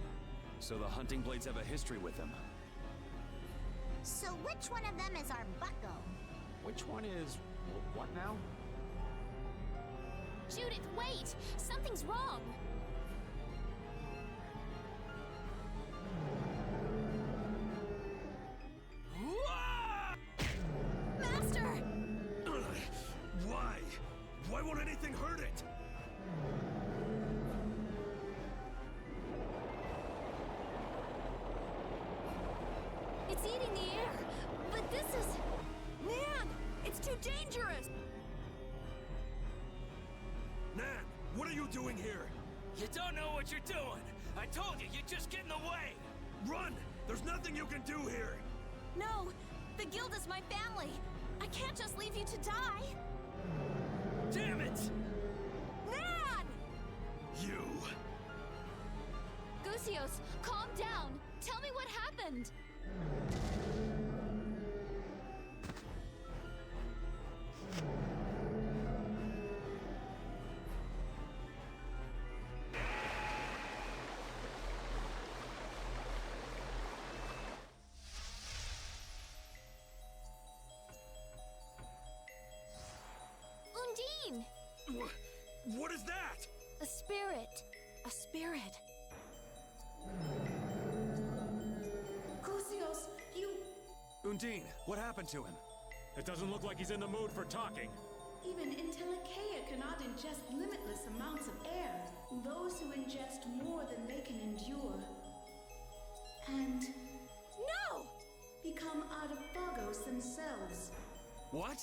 So the hunting blades have a history with them. So which one of them is our bucko? Which one is... what now? Judith, wait! Something's wrong! Master! Why? Why won't anything hurt it? It's eating the air! But this is... Nan! It's too dangerous! Nan, what are you doing here? You don't know what you're doing! I told you, you'd just get in the way! Run! There's nothing you can do here! No! The guild is my family! I can't just leave you to die! Damn it! Nan! You! Gusios, calm down! Tell me what happened! Undine! What is that? A spirit. A spirit. Gusios, you... Undine, what happened to him? It doesn't look like he's in the mood for talking. Even Intellicaea cannot ingest limitless amounts of air. Those who ingest more than they can endure. And... No! become Adaphagos themselves. What?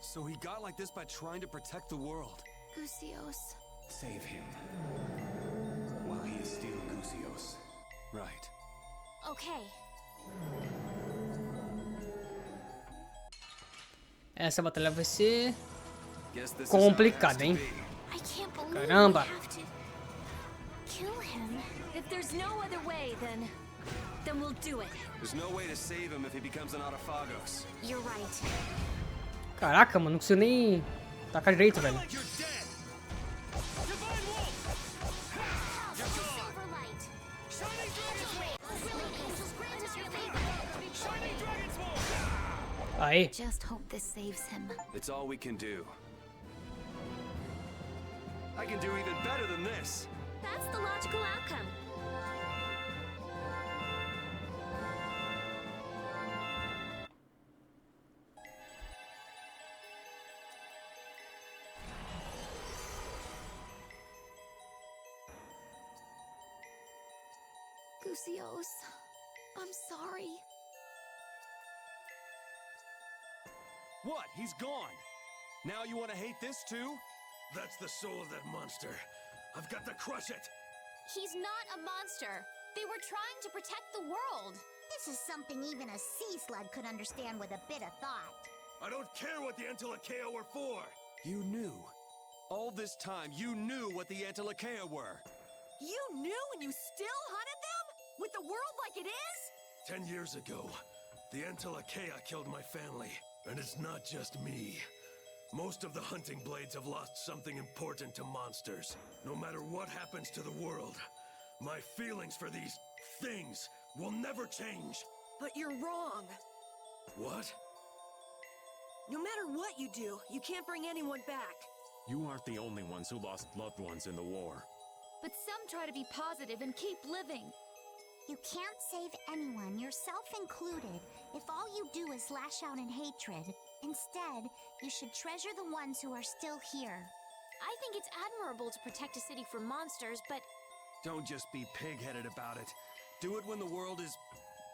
So he got like this by trying to protect the world. Gusios. Save him. While he is still Gusios. Right. Okay. Essa batalha vai ser Guess this is how it has complicada, to hein? be. I can't believe Caramba. we have to kill him. If there's no other way, then we'll do it. There's no way to save him if he becomes an Adaphagos. You're right. Caraca, mano, não consigo nem tacar direito, velho. Aí. Just hope this saves him. It's all we can do. I can do even better than this. That's the logical outcome. Gusios, I'm sorry. What? He's gone. Now you want to hate this too? That's the soul of that monster. I've got to crush it. He's not a monster. They were trying to protect the world. This is something even a sea slug could understand with a bit of thought. I don't care what the Intellicaea were for. You knew. All this time, you knew what the Intellicaea were. You knew and you still hunted them? With the world like it is? 10 years ago, the Intellicaea killed my family. And it's not just me. Most of the hunting blades have lost something important to monsters. No matter what happens to the world, my feelings for these things will never change. But you're wrong. What? No matter what you do, you can't bring anyone back. You aren't the only ones who lost loved ones in the war. But some try to be positive and keep living. You can't save anyone, yourself included, if all you do is lash out in hatred. Instead, you should treasure the ones who are still here. I think it's admirable to protect a city from monsters, but... Don't just be pig-headed about it. Do it when the world is,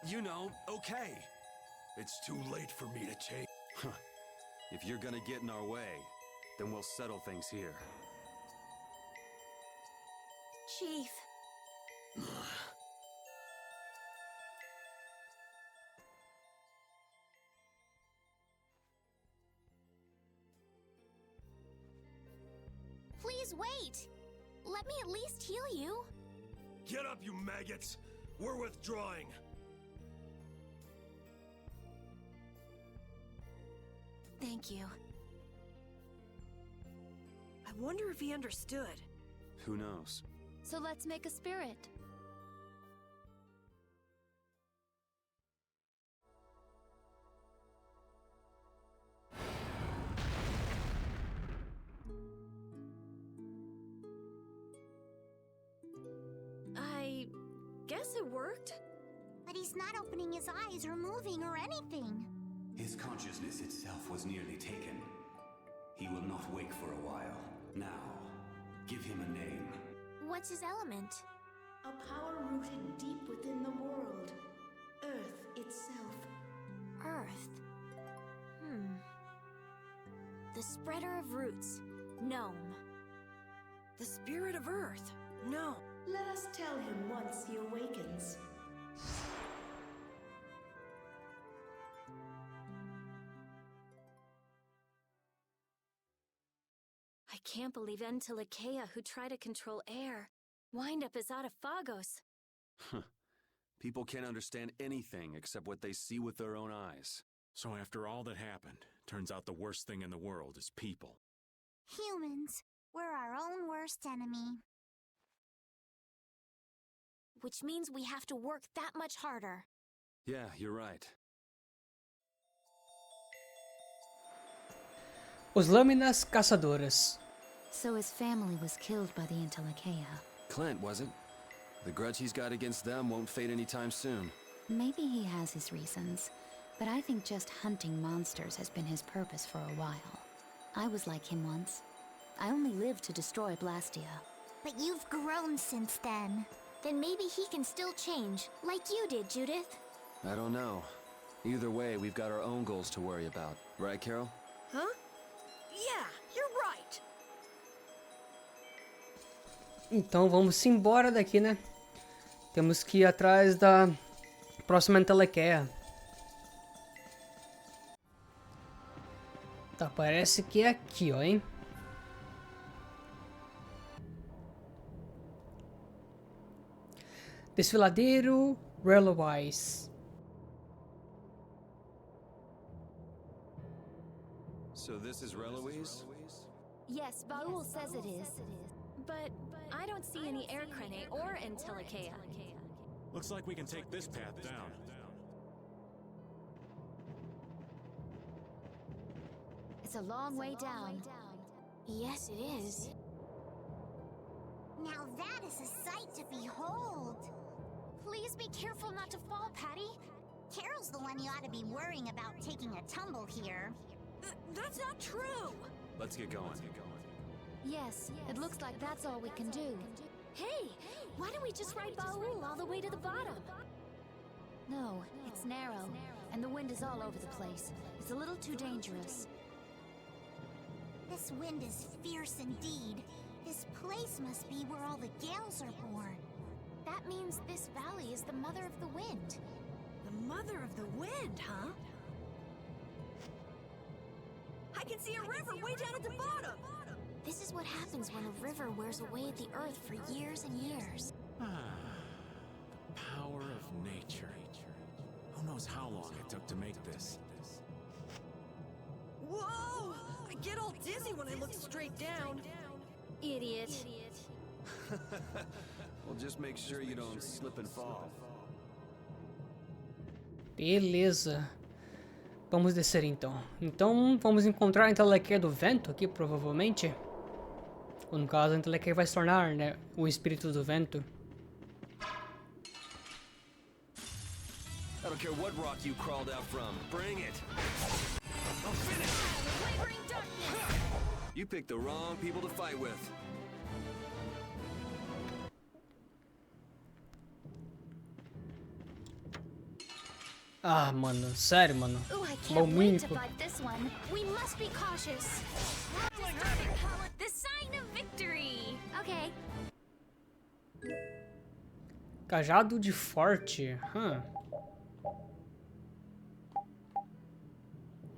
you know, okay. It's too late for me to change. If you're gonna get in our way, then we'll settle things here. Chief. Please wait. Let me at least heal you. Get up, you maggots! We're withdrawing. Thank you. I wonder if he understood. Who knows? So let's make a spirit. I guess it worked. But he's not opening his eyes or moving or anything. His consciousness itself was nearly taken. He will not wake for a while. Now, give him a name. What's his element? A power rooted deep within the world. Earth itself. Earth. The spreader of roots. Gnome. The spirit of Earth. No. Let us tell him once he awakens. I can't believe Entelekea, who try to control air, wind up as Autophagos. People can't understand anything except what they see with their own eyes. So after all that happened, turns out the worst thing in the world is people. Humans, we're our own worst enemy. Which means we have to work that much harder. Yeah, you're right. Os Lâminas Caçadoras. So his family was killed by the Entelekea. Clint, was it? The grudge he's got against them won't fade anytime soon. Maybe he has his reasons, but I think just hunting monsters has been his purpose for a while. I was like him once. I only lived to destroy Blastia. But you've grown since then. Then maybe he can still change, like you did, Judith. I don't know. Either way, we've got our own goals to worry about. Right, Carol? Huh? Yeah, you're right. Então vamos embora daqui, né? Temos que ir atrás da próxima Entelekea. Tá, parece que é aqui, ó, hein? Desfiladeiro Railways. So this is Reloise? Yes, Baul says it is. But I don't see any air crane or Entelekea. Looks like we can take this path down. It's a long way down. Yes, it is. Now that is a sight to behold. Please be careful not to fall, Patty. Carol's the one you ought to be worrying about taking a tumble here. That's not true! Let's get going. Yes, it looks like that's all we can do. Hey, why don't we just ride Baul all the way to the bottom? No, it's narrow, and the wind is all over the place. It's a little too dangerous. This wind is fierce indeed. This place must be where all the gales are born. That means this valley is the mother of the wind. The mother of the wind, huh? I can see a river way down at the bottom! This is what happens when a river wears away at the earth for years and years. The power of nature. Who knows how long it took to make this? Whoa! I get all dizzy when I look straight down. Idiot. Well, just make sure you don't slip and fall. Beleza. Vamos descer então. Então vamos encontrar a Entelekea do Vento aqui, provavelmente. Ou no caso, a Entelekea vai se tornar, né, o espírito do vento. I don't care what rock you crawled out from. Bring it! You picked the wrong people to fight with. Ah, mano, sério, mano. Ooh, I Mal can't wait to mímico. fight this one. We must be cautious. The sign of victory! Okay. Cajado de forte.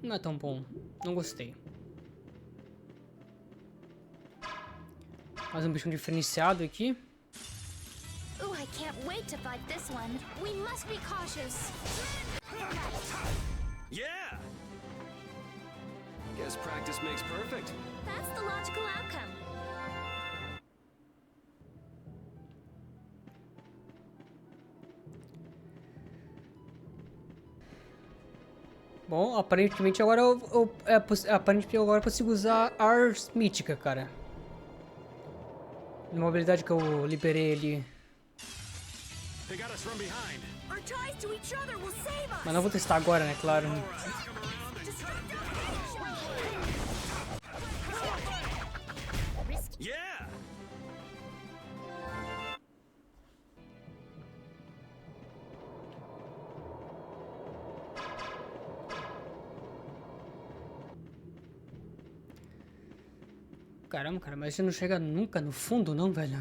Não é tão bom. Não gostei. Mais um bichão diferenciado aqui. Ooh, I can't wait to fight this one. We must be cautious. Yeah! Guess practice makes perfect. That's the logical outcome. Bom, aparentemente agora aparentemente agora eu consigo usar Ars Mítica, cara. Uma habilidade que eu liberei ali. They got us from behind. Our ties to each other will save us! Mas não vou testar agora, né? Claro. Yeah! Caramba, cara, mas você não chega nunca no fundo, não, velho?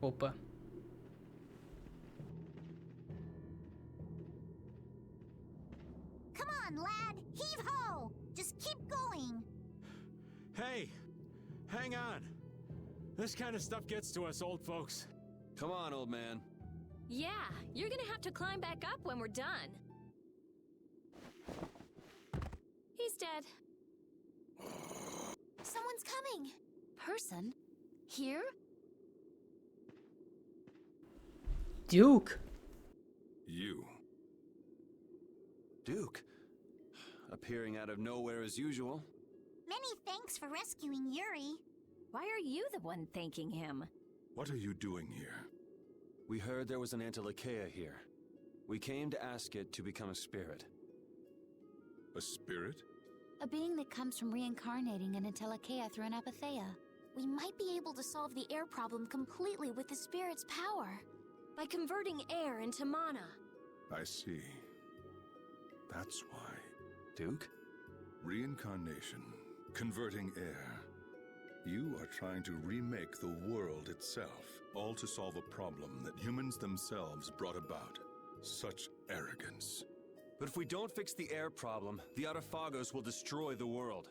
Opa. Come on, lad! Heave ho! Just keep going! Hey! Hang on. This kind of stuff gets to us old folks. Come on, old man. Yeah, you're gonna have to climb back up when we're done. He's dead. Someone's coming! Person? Here? Duke. You. Duke? Appearing out of nowhere as usual. Many thanks for rescuing Yuri. Why are you the one thanking him? What are you doing here? We heard there was an Antilocheia here. We came to ask it to become a spirit. A spirit? A being that comes from reincarnating an Antilocheia through an apatheia. We might be able to solve the air problem completely with the spirit's power. By converting air into mana. I see. That's why. Duke? Reincarnation. Converting air. You are trying to remake the world itself, all to solve a problem that humans themselves brought about. Such arrogance. But if we don't fix the air problem, the Autophagos will destroy the world.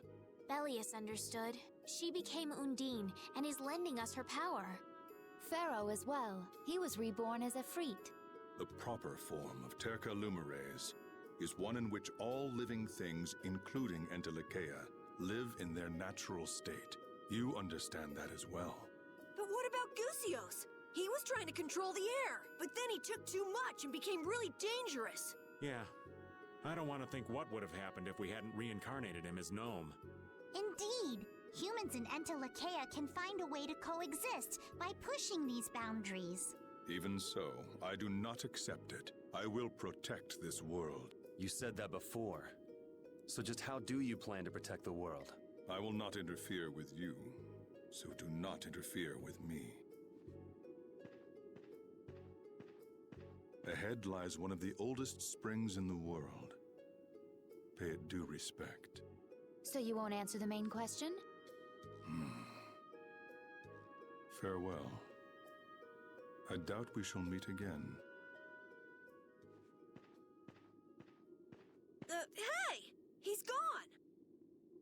Bellius understood. She became Undine and is lending us her power. Pharaoh as well. He was reborn as a Efreet. The proper form of Terca Lumires is one in which all living things, including Antilocheia, live in their natural state. You understand that as well. But what about Gusios? He was trying to control the air, but then he took too much and became really dangerous. Yeah. I don't want to think what would have happened if we hadn't reincarnated him as Gnome. Indeed. Humans and Antilocheia can find a way to coexist by pushing these boundaries. Even so, I do not accept it. I will protect this world. You said that before. So just how do you plan to protect the world? I will not interfere with you, so do not interfere with me. Ahead lies one of the oldest springs in the world. Pay it due respect. So you won't answer the main question? Farewell. I doubt we shall meet again. Hey! He's gone!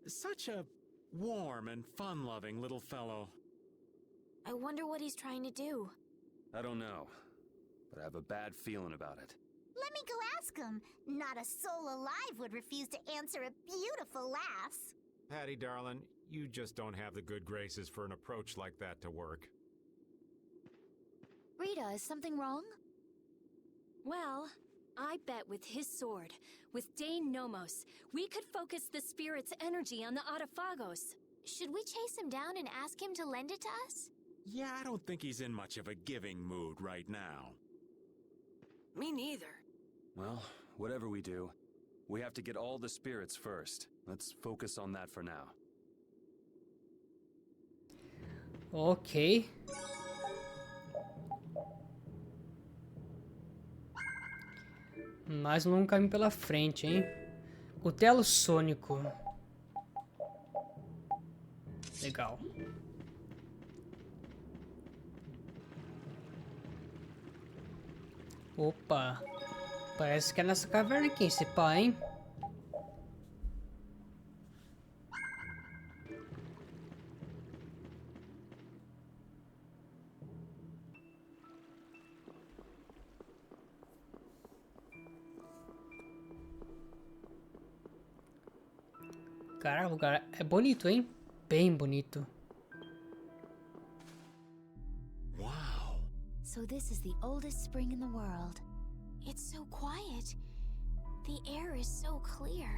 Such a warm and fun-loving little fellow. I wonder what he's trying to do. I don't know, but I have a bad feeling about it. Let me go ask him. Not a soul alive would refuse to answer a beautiful lass. Patty, darling, you just don't have the good graces for an approach like that to work. Rita, is something wrong? Well, I bet with his sword, with Dane Nomos, we could focus the spirit's energy on the Autophagos. Should we chase him down and ask him to lend it to us? Yeah, I don't think he's in much of a giving mood right now. Me neither. Well, whatever we do, we have to get all the spirits first. Let's focus on that for now. Ok. Mais um longo caminho pela frente, hein? O Telo Sônico. Legal. Opa. Parece que é nessa caverna aqui, esse pá, hein? Cara, o lugar é bonito, hein? Bem bonito. Wow. So this is the oldest spring in the world. It's so quiet. The air is so clear.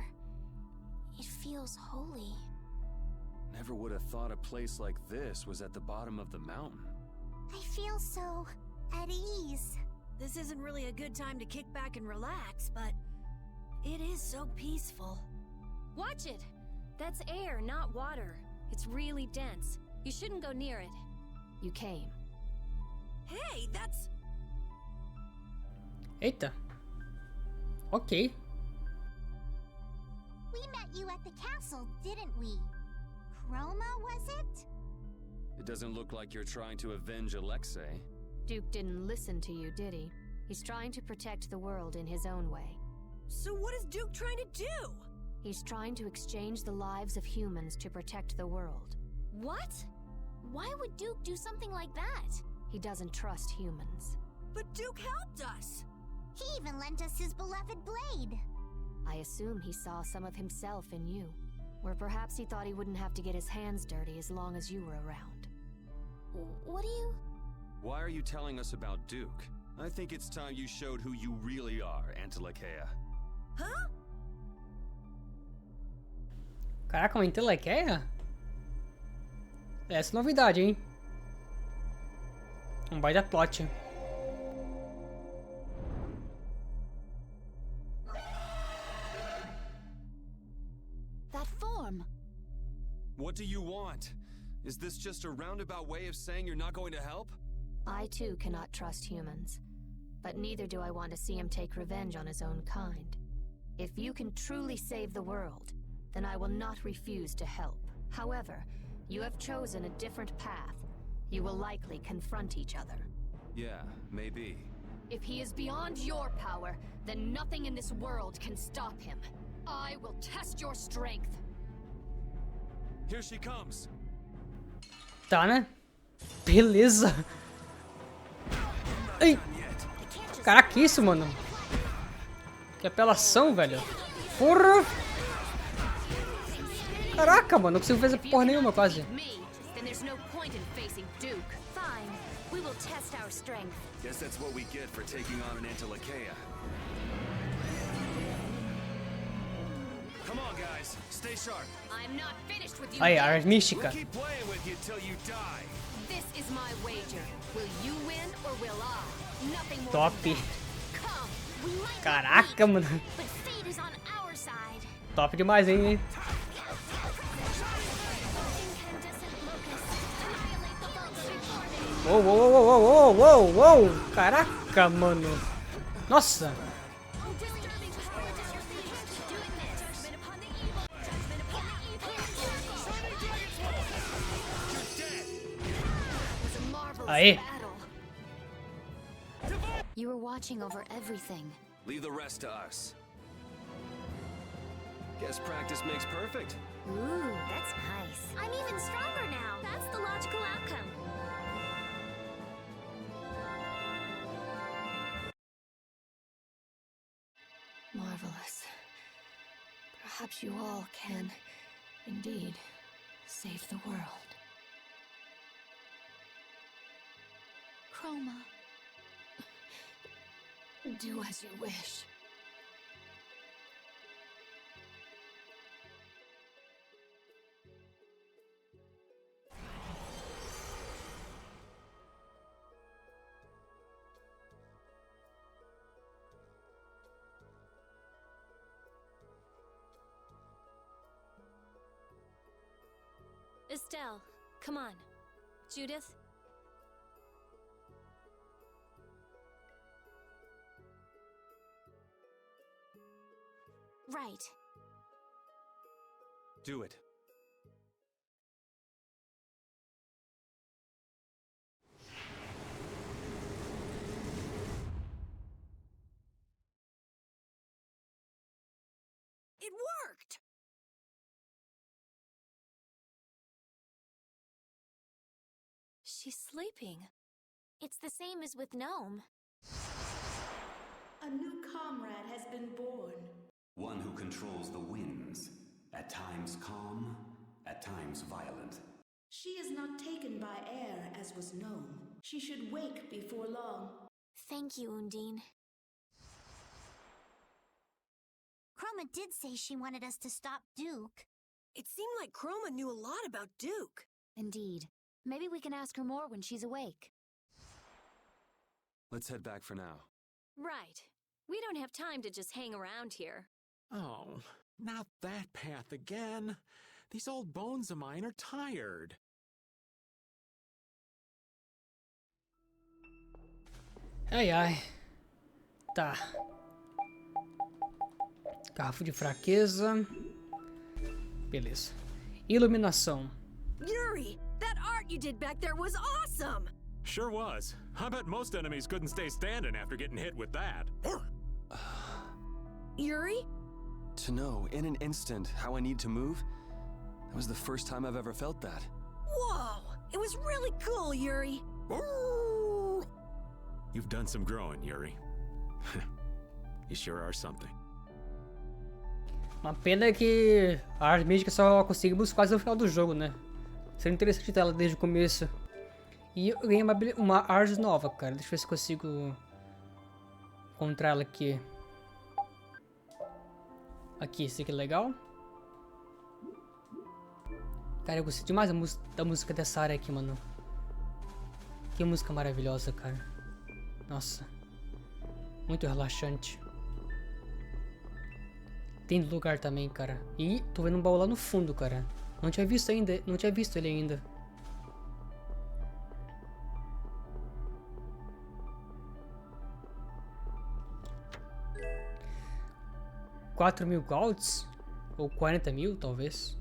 It feels holy. Never would have thought a place like this was at the bottom of the mountain. I feel so at ease. This isn't really a good time to kick back and relax, but it is so peaceful. Watch it! That's air, not water. It's really dense. You shouldn't go near it. You came. Hey, that's... Eita. Ok. We met you at the castle, didn't we? Chroma, was it? It doesn't look like you're trying to avenge Alexei. Duke didn't listen to you, did he? He's trying to protect the world in his own way. So what is Duke trying to do? He's trying to exchange the lives of humans to protect the world. What? Why would Duke do something like that? He doesn't trust humans. But Duke helped us! He even lent us his beloved blade. I assume he saw some of himself in you. Or perhaps he thought he wouldn't have to get his hands dirty as long as you were around. What do you... Why are you telling us about Duke? I think it's time you showed who you really are, Antilakea. Huh? Caraca, uma entelequeia? Essa é novidade, hein? Um baita plot. That form. What do you want? Is this just a roundabout way of saying you're not going to help? I too cannot trust humans. But neither do I want to see him take revenge on his own kind. If you can truly save the world, then I will not refuse to help. However, you have chosen a different path. You will likely confront each other. Yeah, maybe. If he is beyond your power, then nothing in this world can stop him. I will test your strength. Here she comes. Tá, né? Beleza. Ai. Caraca, que isso, mano? Que apelação, velho. Porra. Caraca, mano, não consigo fazer porra nenhuma, quase. Guess that's what we get for taking on an Antilakea. Come on, guys. Stay sharp. I'm not finished with you. Aí, a mística. We'll keep playing with you till you die. This is my wager. Will you win or will I? Nothing more. Top. Caraca, mano. Top demais, hein? Uou, uou, uou, uou, uou, uou, uou. Caraca, mano. Nossa. Aê. You were watching over everything. Leave the rest to us. Guess practice makes perfect. Ooh, that's nice. I'm even stronger now. That's the logical outcome. Marvelous. Perhaps you all can, indeed, save the world. Chroma. Do as you wish. Estelle, come on. Judith? Right. Do it. It worked! She's sleeping. It's the same as with Gnome. A new comrade has been born. One who controls the winds, at times calm, at times violent. She is not taken by air as was known. She should wake before long. Thank you, Undine. Chroma did say she wanted us to stop Duke. It seemed like Chroma knew a lot about Duke. Indeed. Maybe we can ask her more when she's awake. Let's head back for now. Right. We don't have time to just hang around here. Oh, not that path again. These old bones of mine are tired. Ai, ai. Tá. Garfo de fraqueza. Beleza. Iluminação. Yuri, that art you did back there was awesome! Sure was. I bet most enemies couldn't stay standing after getting hit with that. Yuri? To know, in an instant, how I need to move, that was the first time I've ever felt that. Whoa! It was really cool, Yuri. You've done some growing, Yuri. You sure are something. Uma pena que a arte mística só conseguimos quase no final do jogo, né? Seria interessante ter ela desde o começo. E eu ganhei uma arte nova, cara. Deixa eu ver se consigo encontrar ela aqui. Aqui, esse aqui é legal. Cara, eu gostei demais da música dessa área aqui, mano. Que música maravilhosa, cara. Nossa. Muito relaxante. Tem lugar também, cara. E tô vendo um baú lá no fundo, cara. Não tinha visto ainda. Não tinha visto ele ainda. $4.000 golds? Ou 40.000, talvez.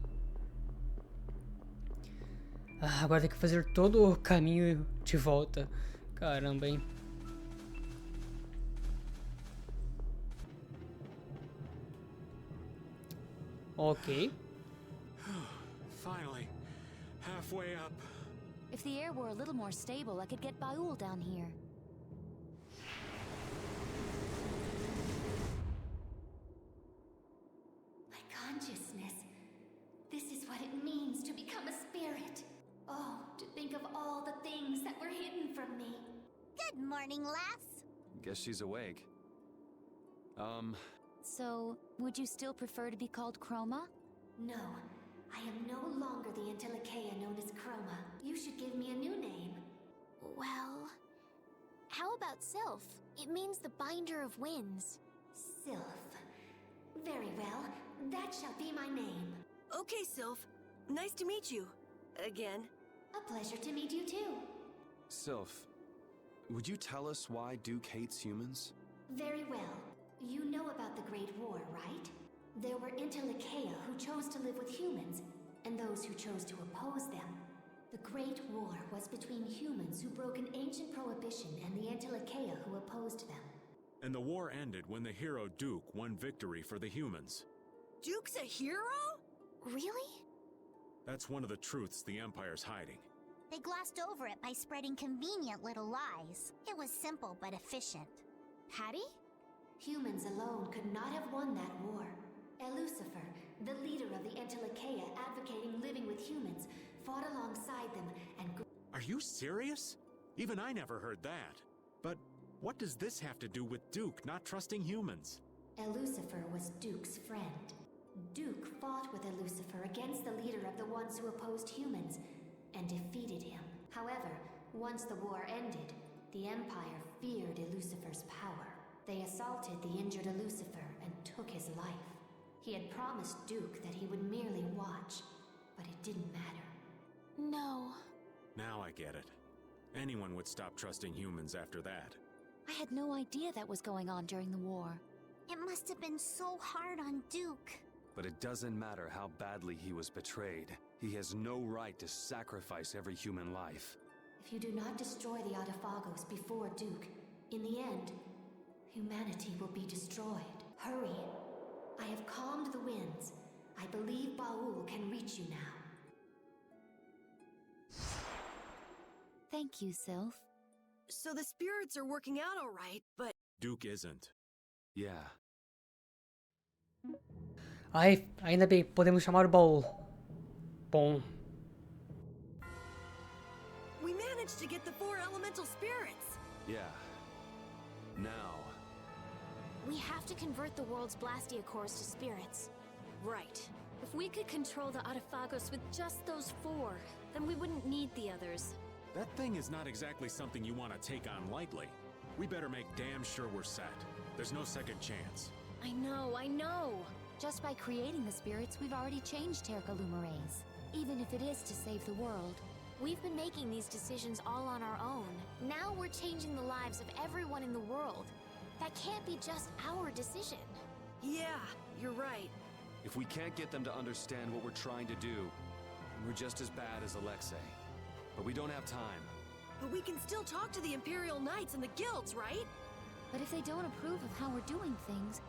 Ah, agora tem que fazer todo o caminho de volta. Caramba, hein? Ok. Finally, halfway up. If the air were a little more stable, I could get Baul down here. My consciousness. This is what it means to become a spirit. Oh, to think of all the things that were hidden from me. Good morning, lass. Guess she's awake. So, would you still prefer to be called Chroma? No, I am no longer the Entelekea known as Chroma. You should give me a new name. Well, how about Sylph? It means the binder of winds. Sylph. Very well, that shall be my name. Okay, Sylph. Nice to meet you. Again. A pleasure to meet you too. Sylph, would you tell us why Duke hates humans? Very well. You know about the Great War, right? There were Entelekea who chose to live with humans, and those who chose to oppose them. The Great War was between humans who broke an ancient prohibition and the Entelekea who opposed them. And the war ended when the hero Duke won victory for the humans. Duke's a hero? Really? That's one of the truths the Empire's hiding. They glossed over it by spreading convenient little lies. It was simple but efficient. Patty? Humans alone could not have won that war. Lucifer, the leader of the Entelekea advocating living with humans, fought alongside them and... Are you serious? Even I never heard that. But what does this have to do with Duke not trusting humans? Lucifer was Duke's friend. Duke fought with Lucifer against the leader of the ones who opposed humans, and defeated him. However, once the war ended, the Empire feared Lucifer's power. They assaulted the injured Lucifer and took his life. He had promised Duke that he would merely watch, but it didn't matter. No. Now I get it. Anyone would stop trusting humans after that. I had no idea that was going on during the war. It must have been so hard on Duke. But it doesn't matter how badly he was betrayed. He has no right to sacrifice every human life. If you do not destroy the Autophagos before Duke, in the end, humanity will be destroyed. Hurry. I have calmed the winds. I believe Baul can reach you now. Thank you, Sylph. So the spirits are working out all right, but... Duke isn't. Yeah. Ai, ainda bem, podemos chamar o baú. Bom. We managed to get the 4 elemental spirits! Yeah. Now... We have to convert the world's Blastia cores to spirits. Right. If we could control the Autophagos with just those 4, then we wouldn't need the others. That thing is not exactly something you want to take on lightly. We better make damn sure we're set. There's no second chance. I know. Just by creating the spirits, we've already changed Terca Lumireis. Even if it is to save the world. We've been making these decisions all on our own. Now we're changing the lives of everyone in the world. That can't be just our decision. Yeah, you're right. If we can't get them to understand what we're trying to do, we're just as bad as Alexei. But we don't have time. But we can still talk to the Imperial Knights and the guilds, right? But if they don't approve of how we're doing things,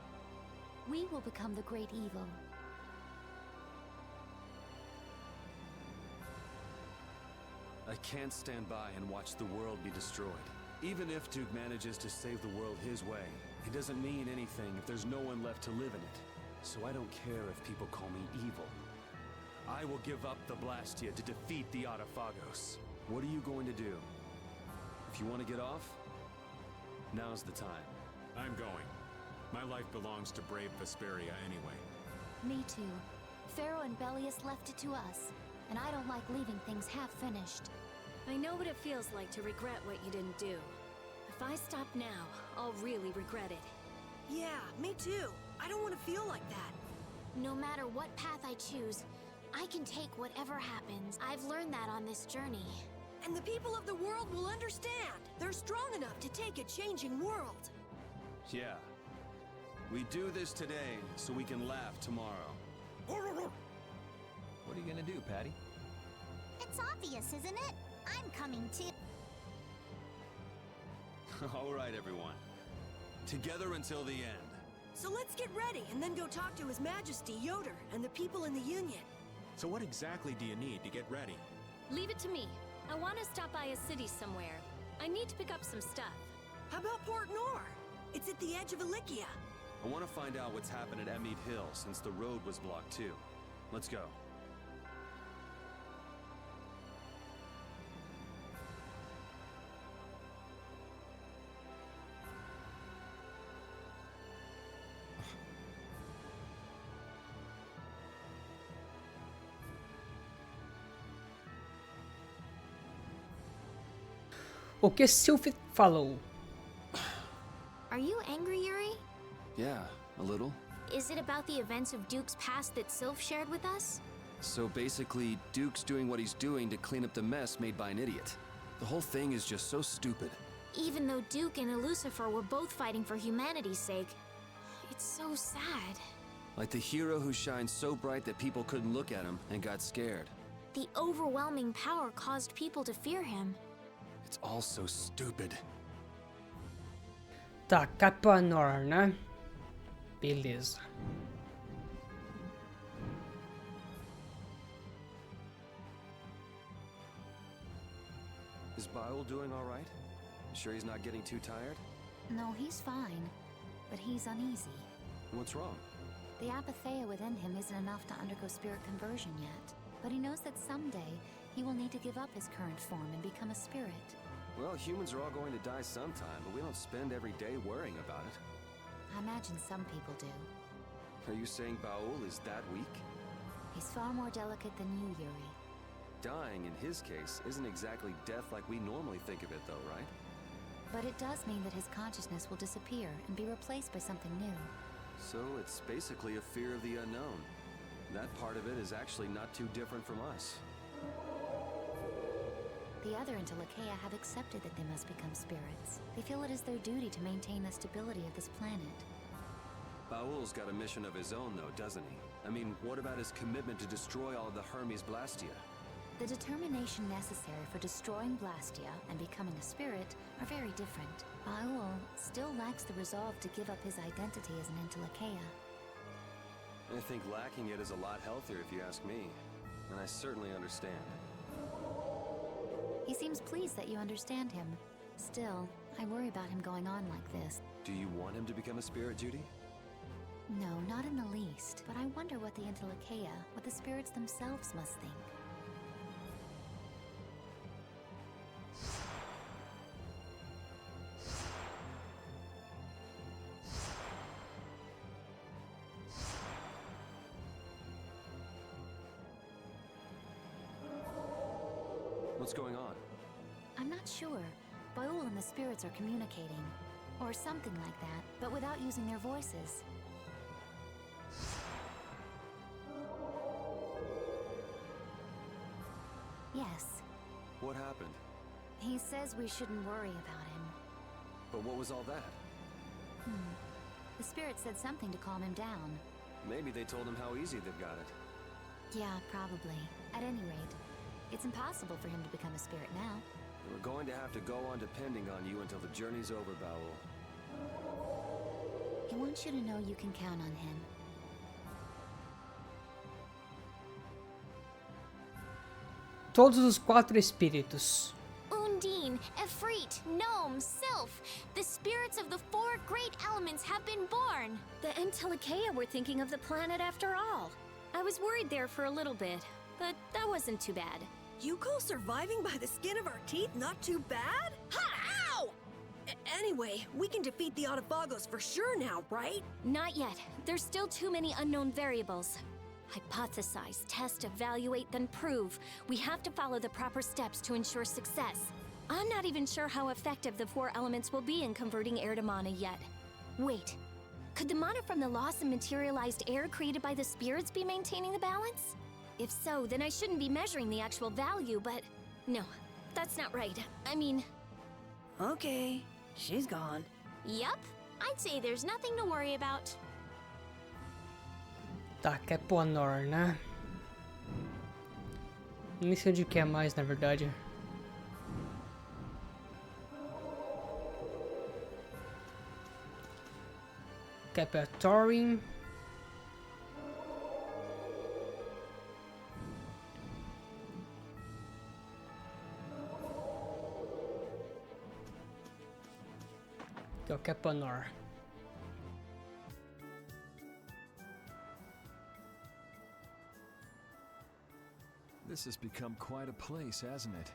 we will become the great evil. I can't stand by and watch the world be destroyed. Even if Duke manages to save the world his way, it doesn't mean anything if there's no one left to live in it. So I don't care if people call me evil. I will give up the Blastia to defeat the Autophagos. What are you going to do? If you want to get off, now's the time. I'm going. My life belongs to brave Vesperia anyway. Me too. Pharaoh and Bellius left it to us, and I don't like leaving things half finished. I know what it feels like to regret what you didn't do. If I stop now, I'll really regret it. Yeah, me too. I don't want to feel like that. No matter what path I choose, I can take whatever happens. I've learned that on this journey. And the people of the world will understand. They're strong enough to take a changing world. Yeah. We do this today so we can laugh tomorrow. What are you gonna do, Patty? It's obvious, isn't it? I'm coming too. All right, everyone. Together until the end. So let's get ready and then go talk to His Majesty Yoder and the people in the Union. So what exactly do you need to get ready? Leave it to me. I want to stop by a city somewhere. I need to pick up some stuff. How about Port Nor? It's at the edge of Ilikia. I want to find out what's happened at Emmead Hill since the road was blocked too. Let's go. O que Sylphid falou? Are you angry, Yuri? Yeah, a little. Is it about the events of Duke's past that Sylph shared with us? So basically, Duke's doing what he's doing to clean up the mess made by an idiot. The whole thing is just so stupid. Even though Duke and Lucifer were both fighting for humanity's sake, it's so sad. Like the hero who shines so bright that people couldn't look at him and got scared. The overwhelming power caused people to fear him. It's all so stupid. Tá, capa Nor, né? Beleza. Is Baul doing all right? Sure he's not getting too tired? No, he's fine, but he's uneasy. What's wrong? The apatheia within him isn't enough to undergo spirit conversion yet, but he knows that someday he will need to give up his current form and become a spirit. Well, humans are all going to die sometime, but we don't spend every day worrying about it. I imagine some people do. Are you saying Baul is that weak? He's far more delicate than you, Yuri. Dying, in his case, isn't exactly death like we normally think of it, though, right? But it does mean that his consciousness will disappear and be replaced by something new. So it's basically a fear of the unknown. That part of it is actually not too different from us. The other Intellikeia have accepted that they must become spirits. They feel it is their duty to maintain the stability of this planet. Baul's got a mission of his own, though, doesn't he? I mean, what about his commitment to destroy all of the Hermes Blastia? The determination necessary for destroying Blastia and becoming a spirit are very different. Baul still lacks the resolve to give up his identity as an Intellikeia. I think lacking it is a lot healthier if you ask me, and I certainly understand. He seems pleased that you understand him. Still, I worry about him going on like this. Do you want him to become a spirit, Judy? No, not in the least. But I wonder what the Intellikeia, what the spirits themselves must think. What's going on? I'm not sure. Baul and the spirits are communicating. Or something like that, but without using their voices. Yes. What happened? He says we shouldn't worry about him. But what was all that? The spirit said something to calm him down. Maybe they told him how easy they've got it. Yeah, probably. At any rate, it's impossible for him to become a spirit now. We're going to have to go on depending on you until the journey's over, Baul. He wants you to know you can count on him. todos os 4 espíritos. Undine, Efreet, Gnome, Sylph. The spirits of the 4 great elements have been born. The Entelekea were thinking of the planet after all. I was worried there for a little bit, but that wasn't too bad. You call surviving by the skin of our teeth not too bad? Ha! Ow! Anyway, we can defeat the Autophagos for sure now, right? Not yet. There's still too many unknown variables. Hypothesize, test, evaluate, then prove. We have to follow the proper steps to ensure success. I'm not even sure how effective the 4 elements will be in converting air to mana yet. Wait, could the mana from the loss of materialized air created by the spirits be maintaining the balance? If so, then I shouldn't be measuring the actual value, but no, that's not right. I mean... Okay, she's gone. Yup, I'd say there's nothing to worry about. Tá, que é Ponor, né? Nem sei onde que é mais, na verdade. Capatorin. Que é o Capanor. This has become quite a place, hasn't it?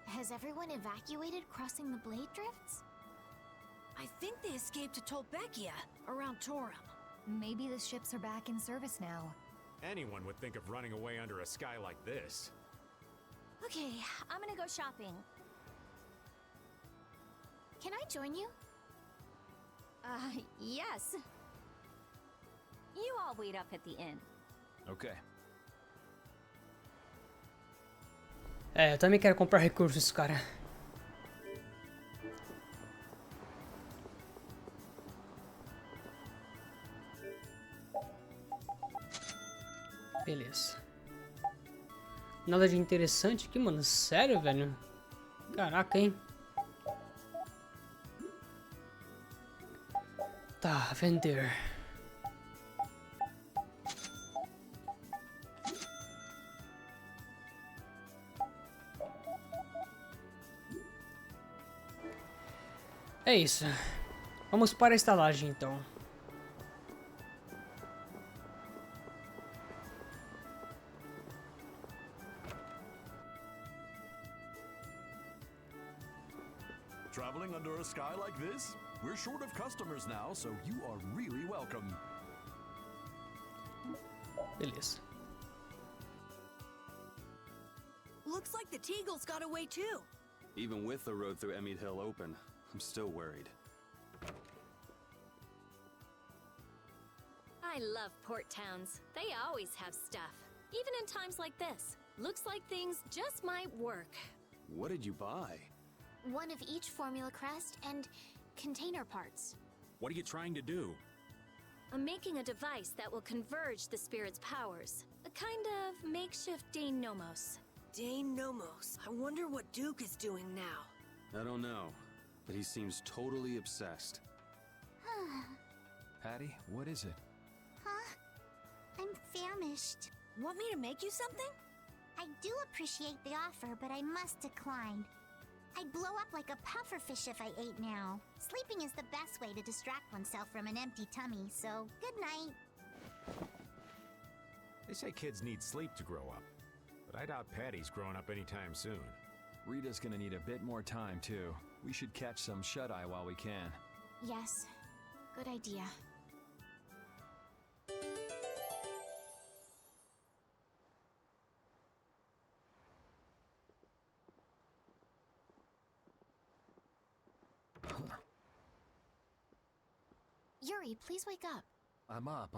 Has everyone evacuated crossing the blade drifts? I think they escaped to Tolbekia, around Torum. Maybe the ships are back in service now. Anyone would think of running away under a sky like this. Okay, I'm gonna go shopping. Can I join you? Yes. You all wait up at the inn. Okay. É, eu também quero comprar recursos, cara. Beleza. Nada de interessante aqui, mano. Sério, velho? Caraca, hein? Tá, vender. É isso. Vamos para a estalagem, então. Traveling under a sky like this? We're short of customers now, so you are really welcome. Beleza. Looks like the Teagles got away too. Even with the road through Emmett Hill open, I'm still worried. I love port towns. They always have stuff. Even in times like this. Looks like things just might work. What did you buy? One of each formula crest and container parts. What are you trying to do? I'm making a device that will converge the spirit's powers. A kind of makeshift Dane Nomos. Dane Nomos. I wonder what Duke is doing now. I don't know, but he seems totally obsessed. Patty, what is it? Huh? I'm famished. Want me to make you something? I do appreciate the offer, but I must decline. I'd blow up like a pufferfish if I ate now. Sleeping is the best way to distract oneself from an empty tummy, so good night. They say kids need sleep to grow up, but I doubt Patty's growing up anytime soon. Rita's gonna need a bit more time, too. We should catch some shut-eye while we can. Yes, good idea. Yuri, please wake up. I'm up.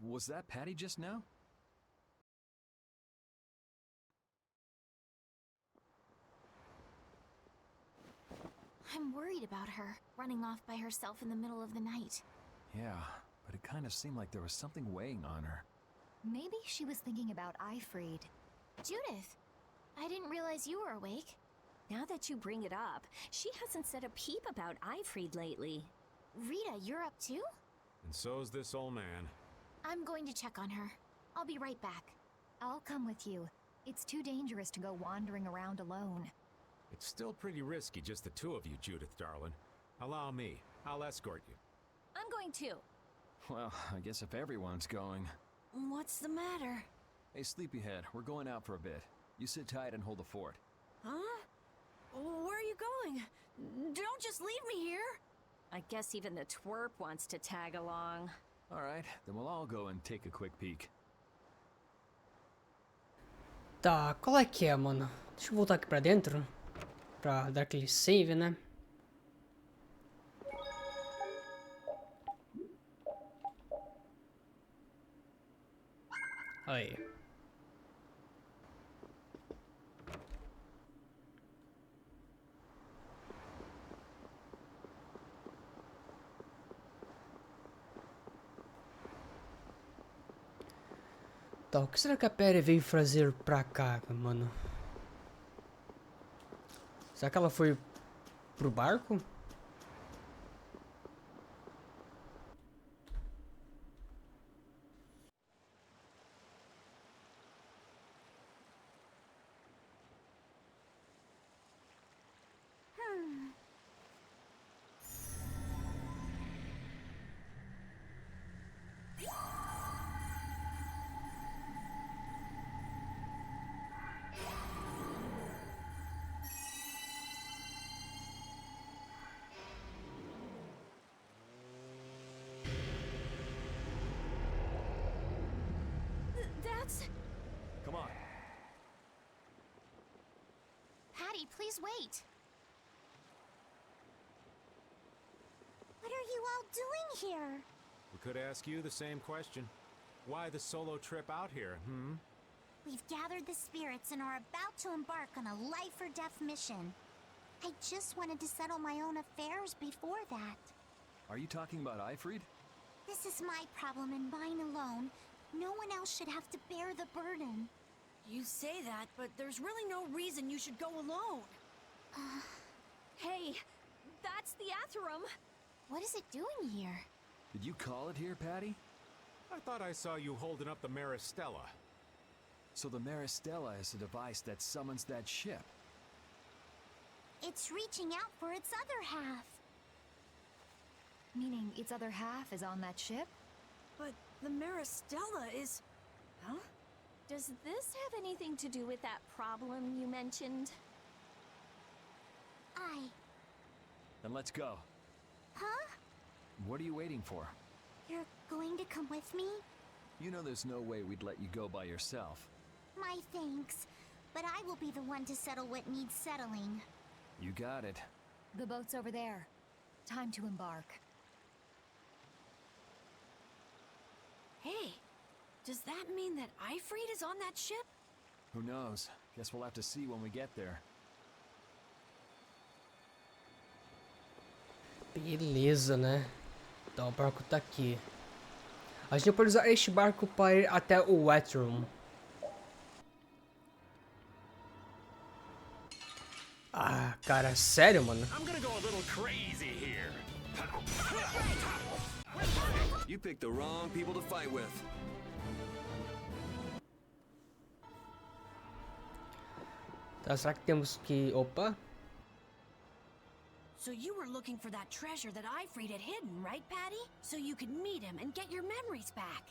Was that Patty just now? I'm worried about her, running off by herself in the middle of the night. Yeah, but it kind of seemed like there was something weighing on her. Maybe she was thinking about Ifreed. Judith, I didn't realize you were awake. Now that you bring it up, she hasn't said a peep about Ifreed lately. Rita, you're up too? And so's this old man. I'm going to check on her. I'll be right back. I'll come with you. It's too dangerous to go wandering around alone. It's still pretty risky, just the two of you, Judith, darling. Allow me. I'll escort you. I'm going too. Well, I guess if everyone's going... What's the matter? Hey, Sleepyhead, we're going out for a bit. You sit tight and hold the fort. Huh? Where are you going? Don't just leave me here! I guess even the twerp wants to tag along. Alright, then we'll all go and take a quick peek. Tá, qual é que é, mano? Deixa eu voltar aqui pra dentro. Pra dar aquele save, né? Aí. Tá, o que será que a Pere veio fazer pra cá, mano? Será que ela foi pro barco? Come on. Patty, please wait. What are you all doing here? We could ask you the same question. Why the solo trip out here, hmm? We've gathered the spirits and are about to embark on a life-or-death mission. I just wanted to settle my own affairs before that. Are you talking about Ifrid? This is my problem and mine alone. No one else should have to bear the burden. You say that, but there's really no reason you should go alone. Hey, that's the Atherum. What is it doing here? Did you call it here, Patty? I thought I saw you holding up the Maristella. So the Maristella is a device that summons that ship. It's reaching out for its other half. Meaning its other half is on that ship? But the Maristella is... Huh? Does this have anything to do with that problem you mentioned? Then let's go. Huh? What are you waiting for? You're going to come with me? You know there's no way we'd let you go by yourself. My thanks. But I will be the one to settle what needs settling. You got it. The boat's over there. Time to embark. Hey, does that mean that Ifrid is on that ship? Who knows? Guess we'll have to see when we get there. Beleza, né? Então o barco tá aqui. A gente pode usar este barco para ir até o Atherum. Ah, cara, sério, mano? I'm gonna go a little crazy here. You picked the wrong people to fight with. Tá, será que temos que... Opa. So you were looking for that treasure that Ifrid had hidden, right, Patty? So you could meet him and get your memories back.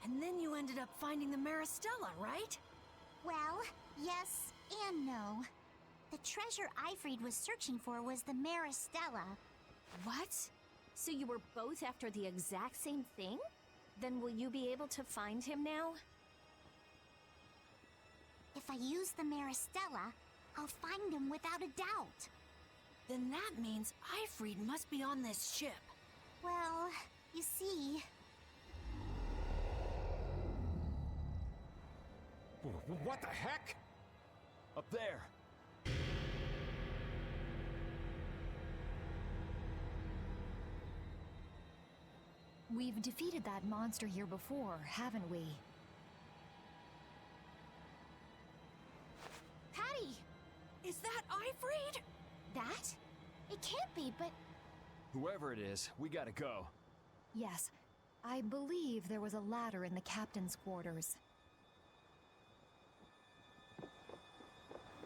And then you ended up finding the Maristella, right? Well, yes and no. The treasure Ifrid was searching for was the Maristella. What? So you were both after the exact same thing? Then will you be able to find him now? If I use the Maristella, I'll find him without a doubt. Then that means Ifrid must be on this ship. Well, you see... What the heck? Up there. We've defeated that monster here before, haven't we? Patty! Is that Ifrid? That? It can't be, but... Whoever it is, we gotta go. Yes. I believe there was a ladder in the captain's quarters.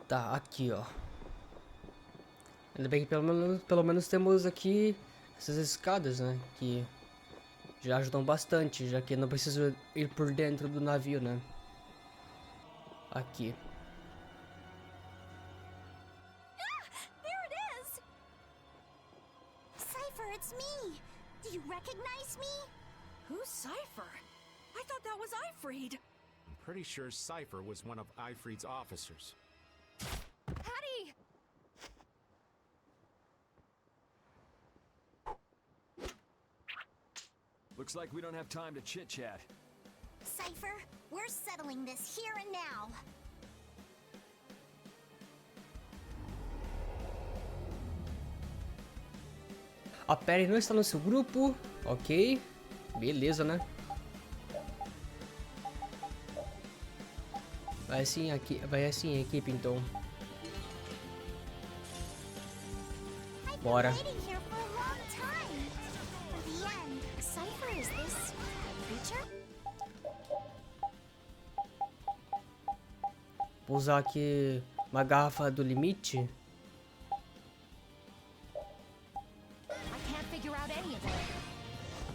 Tá, aqui, ó. Ainda bem que pelo menos temos aqui essas escadas, né? Que já ajudam bastante, já que não preciso ir por dentro do navio, né? Aqui. There it is! Cypher, it's me! Do you recognize me? Who's Cypher? I thought that was Ifrid. I'm pretty sure Cypher was one of Ifrid's officers. Patty! Looks like we don't have time to chit-chat. Cypher, we're settling this here and now. A Perry não está no seu grupo, ok. Beleza, né? Vai assim aqui, vai assim a equipe então. Bora. Vou usar aqui uma garrafa do limite.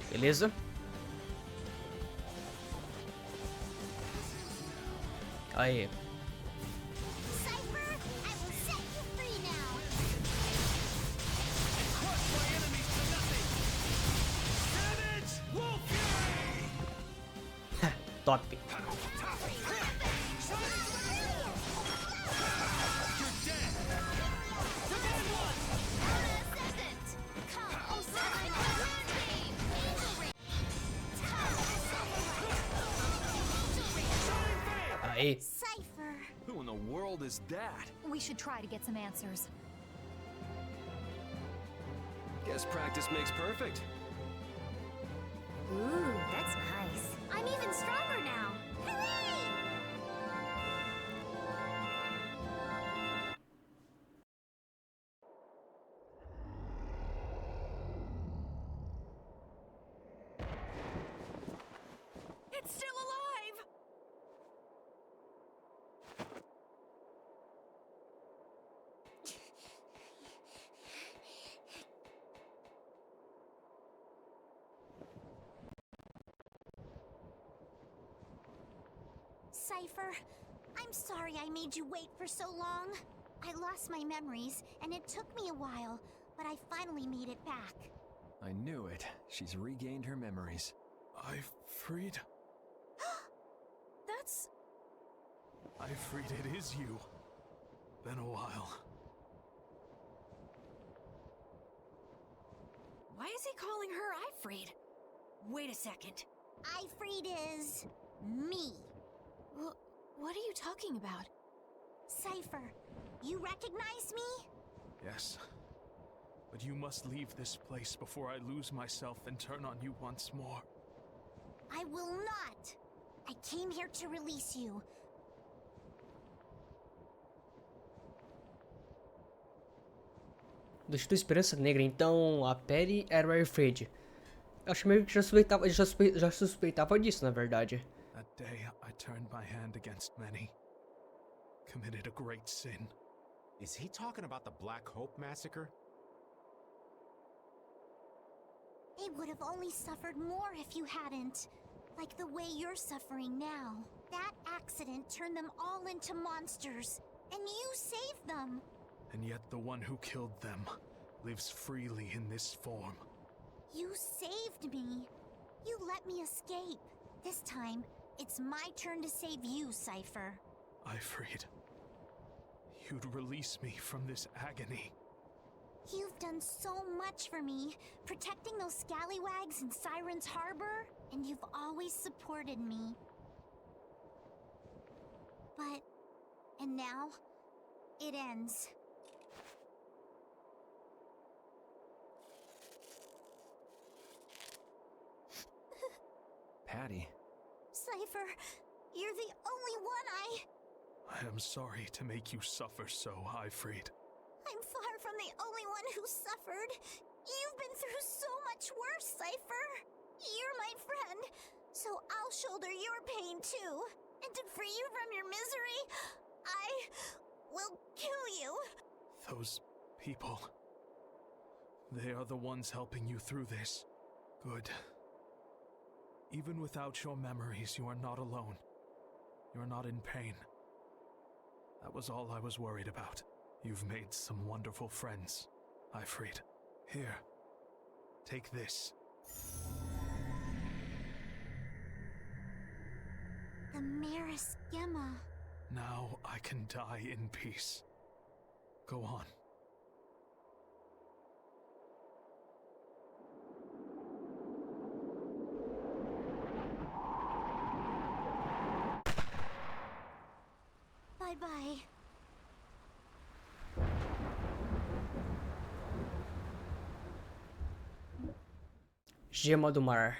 Beleza. Aí. Top. Aí. Cypher. Who in the world is that? We should try to get some answers. Guess practice makes perfect. Ooh, that's nice. I'm even stronger now. Hooray! It's still alive! Cypher, I'm sorry I made you wait for so long. I lost my memories, and it took me a while, but I finally made it back. I knew it. She's regained her memories. Ifrid? That's... Ifrid, it is you. Been a while. Why is he calling her Ifrid? Wait a second. Ifrid is... me. What are you talking about? Cypher, you recognize me? Yes. But you must leave this place before I lose myself and turn on you once more. I will not. I came here to release you. Deixa eu Esperança Negra, então a Perry era o Ifrid. Eu acho meio que já suspeitava disso, na verdade. That day, I turned my hand against many. Committed a great sin. Is he talking about the Black Hope massacre? They would have only suffered more if you hadn't. Like the way you're suffering now. That accident turned them all into monsters. And you saved them. And yet the one who killed them lives freely in this form. You saved me. You let me escape. This time, it's my turn to save you, Cypher. Ifrid, you'd release me from this agony. You've done so much for me, protecting those scallywags in Siren's Harbor, and you've always supported me. But... and now, it ends. Patty. Cypher, you're the only one I am sorry to make you suffer so, Ifrid. I'm far from the only one who suffered. You've been through so much worse, Cypher. You're my friend. pain too. And to free you from your misery, I will kill you. Those people. They are the ones helping you through this. Good. Even without your memories, you are not alone. You're not in pain. That was all I was worried about. You've made some wonderful friends, Ifrit. Here, take this. The Maris Gemma. Now I can die in peace. Go on. Bye-bye. Gema do Mar.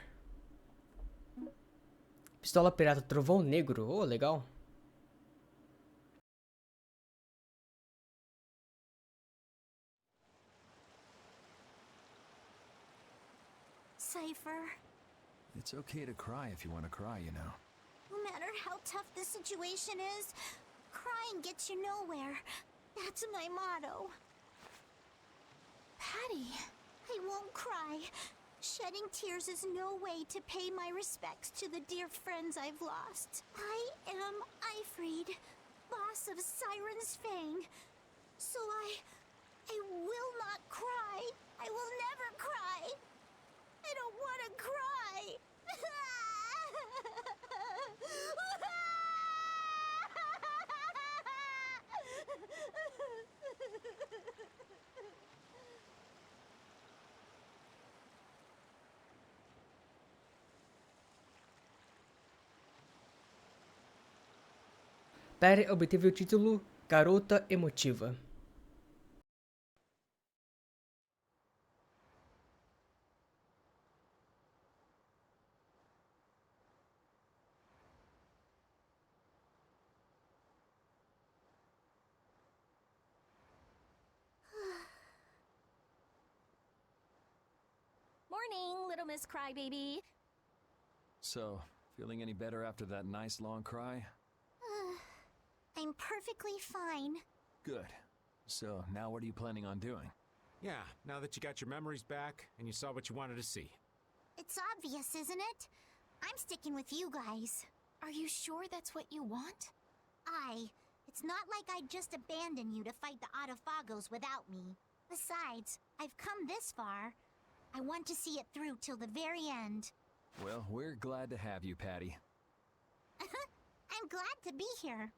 Pistola pirata Trovão Negro. Oh, legal. Cypher. It's okay to cry if you want to cry, you know. No matter how tough the situation is, crying gets you nowhere. That's my motto. Patty, I won't cry. Shedding tears is no way to pay my respects to the dear friends I've lost. I am Ifrit, boss of Siren's Fang. So I will not cry. I will never cry. I don't want to cry. Patty obteve o título Garota Emotiva. Morning, little Miss Crybaby. So, feeling any better after that nice long cry? I'm perfectly fine. Good. So, now what are you planning on doing? Yeah, now that you got your memories back and you saw what you wanted to see. It's obvious, isn't it? I'm sticking with you guys. Are you sure that's what you want? It's not like I'd just abandon you to fight the Autophagos without me. Besides, I've come this far. I want to see it through till the very end. Well, we're glad to have you, Patty. I'm glad to be here.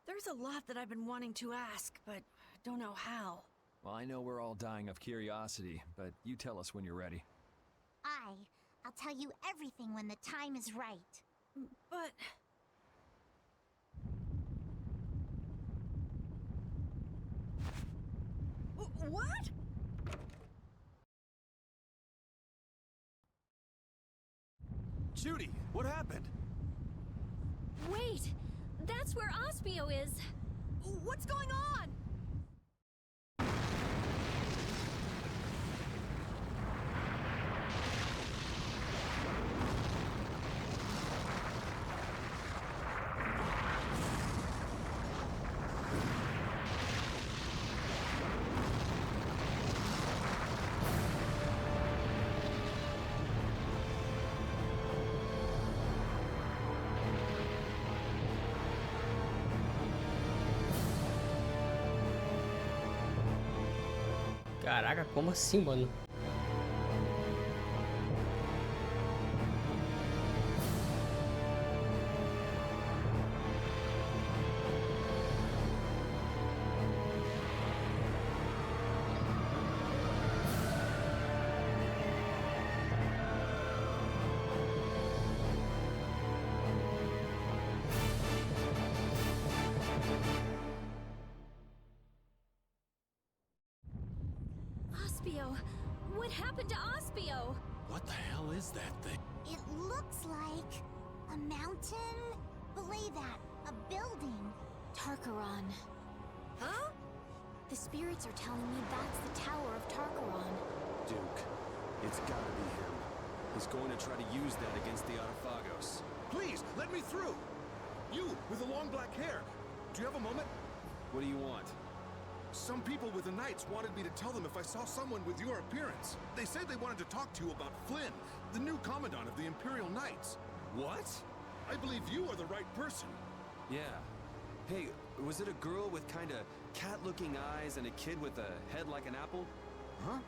There's a lot that I've been wanting to ask, but don't know how. Well, I know we're all dying of curiosity, but you tell us when you're ready. I'll tell you everything when the time is right. But... What? Judy, what happened? Wait, that's where Aspio is. What's going on? Caraca, como assim, mano? Aspio! What happened to Aspio? What the hell is that thing? It looks like a mountain. Belay that. A building. Tarkaron. Huh? The spirits are telling me that's the Tower of Tarkaron. Duke, it's gotta be him. He's going to try to use that against the Autophagos. Please, let me through! You, with the long black hair. Do you have a moment? What do you want? Some people with the Knights wanted me to tell them if I saw someone with your appearance. They said they wanted to talk to you about Flynn, the new commandant of the Imperial Knights. What? I believe you are the right person. Yeah. Hey, was it a girl with kinda cat-looking eyes and a kid with a head like an apple? Huh?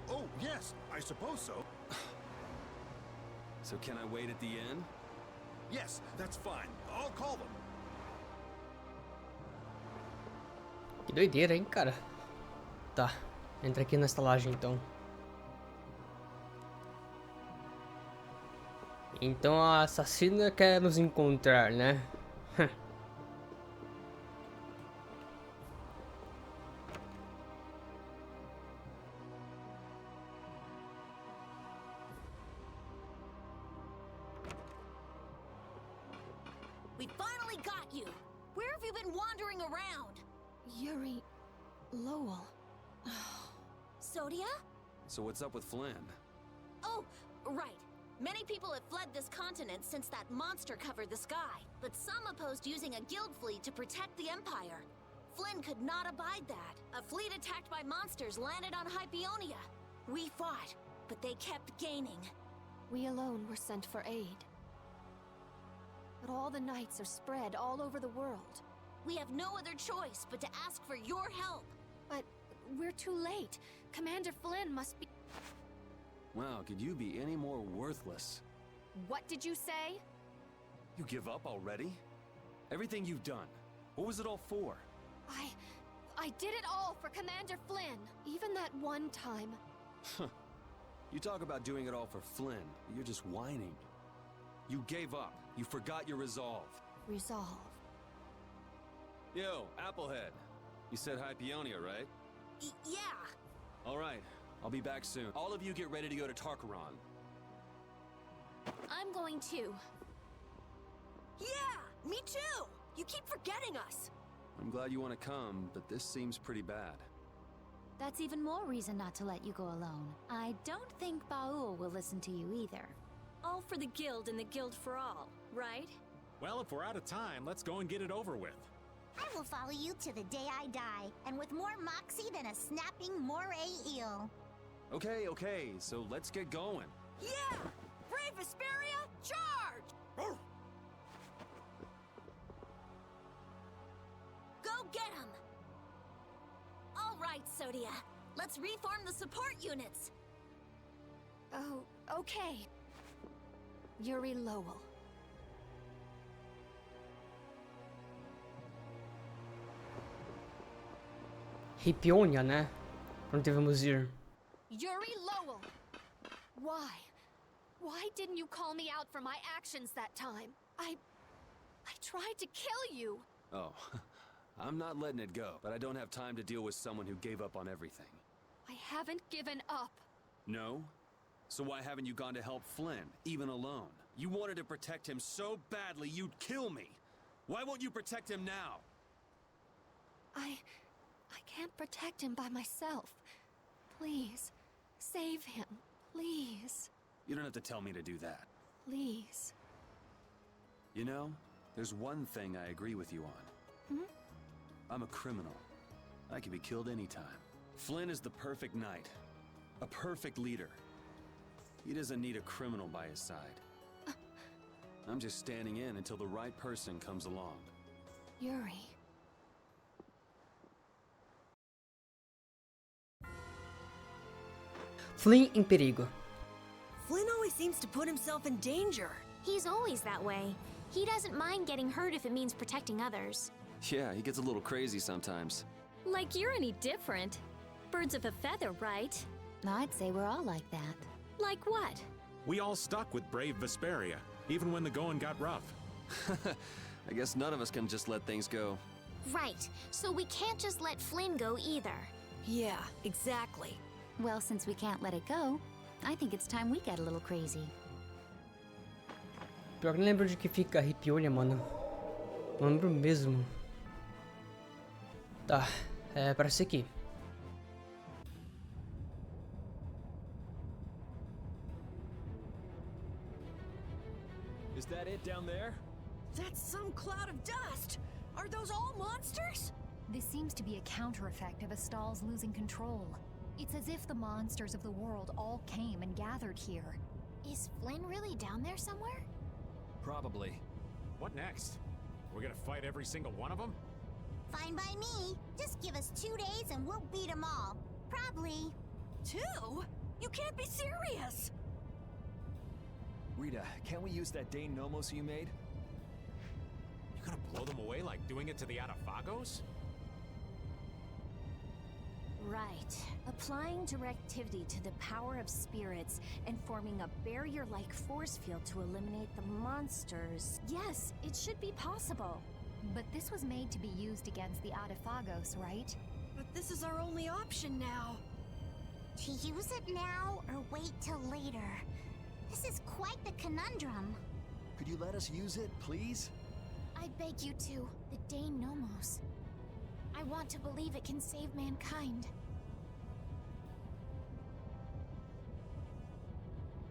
Oh, yes, I suppose so. So can I wait at the inn? Yes, that's fine. I'll call them. Que doideira, hein, cara? Tá, entra aqui na estalagem, então. Então a assassina quer nos encontrar, né? We finally got you! Where have you been wandering around? Yuri... Lowell... Sodia? So what's up with Flynn? Oh, right. Many people have fled this continent since that monster covered the sky, but some opposed using a guild fleet to protect the Empire. Flynn could not abide that. A fleet attacked by monsters landed on Hypeonia. We fought, but they kept gaining. We alone were sent for aid. But all the knights are spread all over the world. We have no other choice but to ask for your help. But we're too late. Commander Flynn must be... Wow, could you be any more worthless? What did you say? You give up already? Everything you've done, what was it all for? I did it all for Commander Flynn. Even that one time. You talk about doing it all for Flynn, but you're just whining. You gave up. You forgot your resolve. Resolve. Yo, Applehead. You said Hypeonia, right? Yeah. All right. I'll be back soon. All of you get ready to go to Tarkaron. I'm going too. Yeah, me too! You keep forgetting us! I'm glad you want to come, but this seems pretty bad. That's even more reason not to let you go alone. I don't think Baul will listen to you either. All for the guild and the guild for all, right? Well, if we're out of time, let's go and get it over with. I will follow you to the day I die, and with more moxie than a snapping moray eel. Okay, so let's get going. Yeah! Brave Vesperia, charge! Go get him! All right, Sodia. Let's reform the support units. Oh, okay. Yuri Lowell. Hypeonia, né? Onde devemos ir? Yuri Lowell! Why didn't you call me out for my actions that time? I tried to kill you! Oh, I'm not letting it go, but I don't have time to deal with someone who gave up on everything. I haven't given up. No? So why haven't you gone to help Flynn, even alone? You wanted to protect him so badly you'd kill me. Why won't you protect him now? I can't protect him by myself. Please, save him. Please. You don't have to tell me to do that. Please. You know, there's one thing I agree with you on. Hmm? I'm a criminal. I can be killed anytime. Flynn is the perfect knight. A perfect leader. He doesn't need a criminal by his side. I'm just standing in until the right person comes along. Yuri. Flynn em perigo. Flynn always seems to put himself in danger. He's always that way. He doesn't mind getting hurt if it means protecting others. Yeah, he gets a little crazy sometimes. Like you're any different. Birds of a feather, right? I'd say we're all like that. Like what? We all stuck with brave Vesperia, even when the going got rough. I guess none of us can just let things go. Right, so we can't just let Flynn go either. Yeah, exactly. Well, since we can't let it go, I think it's time we get a little crazy. Pior que não lembro de que fica a Hypeonia, mano. Não lembro mesmo. Tá, parece aqui. Is that it down there? That's some cloud of dust! Are those all monsters? This seems to be a counter effect of Astal's losing control. It's as if the monsters of the world all came and gathered here. Is Flynn really down there somewhere? Probably. What next? We're gonna fight every single one of them? Fine by me. Just give us 2 days and we'll beat them all. Probably. 2? You can't be serious! Rita, can't we use that Dane Nomos you made? You gonna blow them away like doing it to the Adafagos? Right. Applying directivity to the power of spirits and forming a barrier-like force field to eliminate the monsters. Yes, it should be possible. But this was made to be used against the Adafagos, right? But this is our only option now. To use it now or wait till later? This is quite the conundrum. Could you let us use it, please? I beg you to, the Dane Nomos. I want to believe it can save mankind.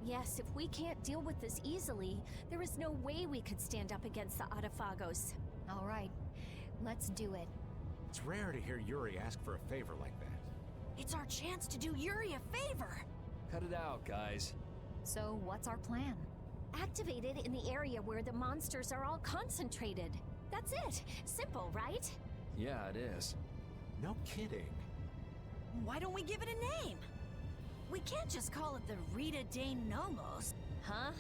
Yes, if we can't deal with this easily, there is no way we could stand up against the Adafagos. All right, let's do it. It's rare to hear Yuri ask for a favor like that. It's our chance to do Yuri a favor. Cut it out, guys. So, what's our plan? Activate it in the area where the monsters are all concentrated. That's it. Simple, right? Yeah, it is. No kidding. Why don't we give it a name? We can't just call it the Rita Dane Nomos. Huh?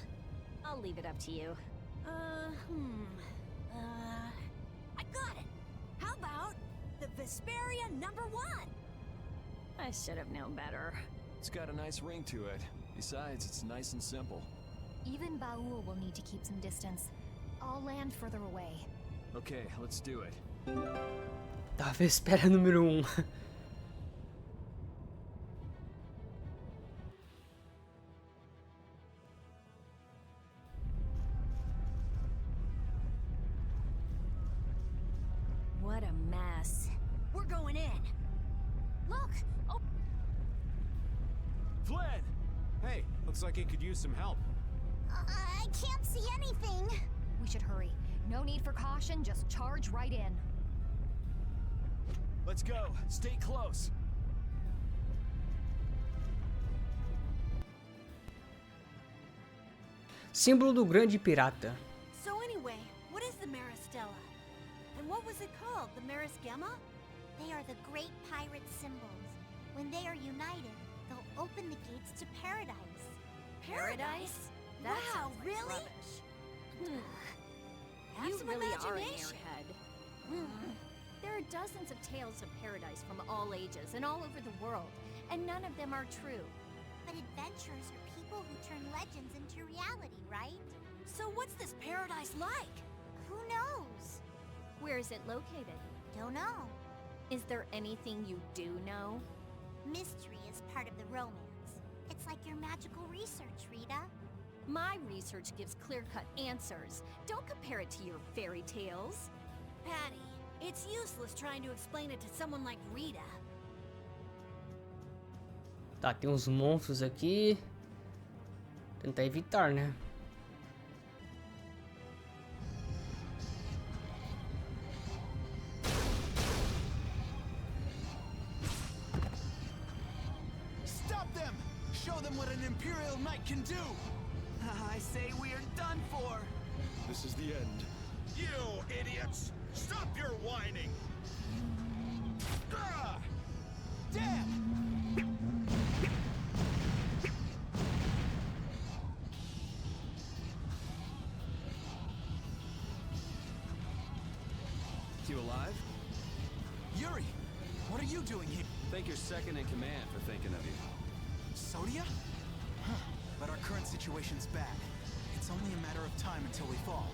I'll leave it up to you. I got it. How about the Vesperia #1? I should have known better. It's got a nice ring to it. Besides, it's nice and simple. Even Baul will need to keep some distance. I'll land further away. Okay, let's do it. Da Vesperia número 1. What a mess. We're going in. Look! Oh! Flynn! Hey, looks like he could use some help. I can't see anything. We should hurry. No need for caution, just charge right in. Let's go. Stay close. Símbolo do grande pirata. So anyway, what is the Maristella? And what was it called? The Marisgemma? They are the great pirate symbols. When they are united, they'll open the gates to paradise. Paradise? That Wow, sounds like really? rubbish. Have You some really are an imagination. airhead. There are dozens of tales of paradise from all ages and all over the world, and none of them are true. But adventurers are people who turn legends into reality, right? So what's this paradise like? Who knows? Where is it located? Don't know. Is there anything you do know? Mystery is part of the romance. It's like your magical research, Rita. My research gives clear-cut answers. Don't compare it to your fairy tales. Patty, it's useless trying to explain it to someone like Rita. Tá, tem uns monstros aqui. Tentar evitar, né? Stop them! Show them what an Imperial Knight can do! I say we are done for! This is the end. You idiots! Stop your whining! Damn! You alive? Yuri, what are you doing here? Thank your second in command for thinking of you. Sodia? Huh. But our current situation's bad. It's only a matter of time until we fall.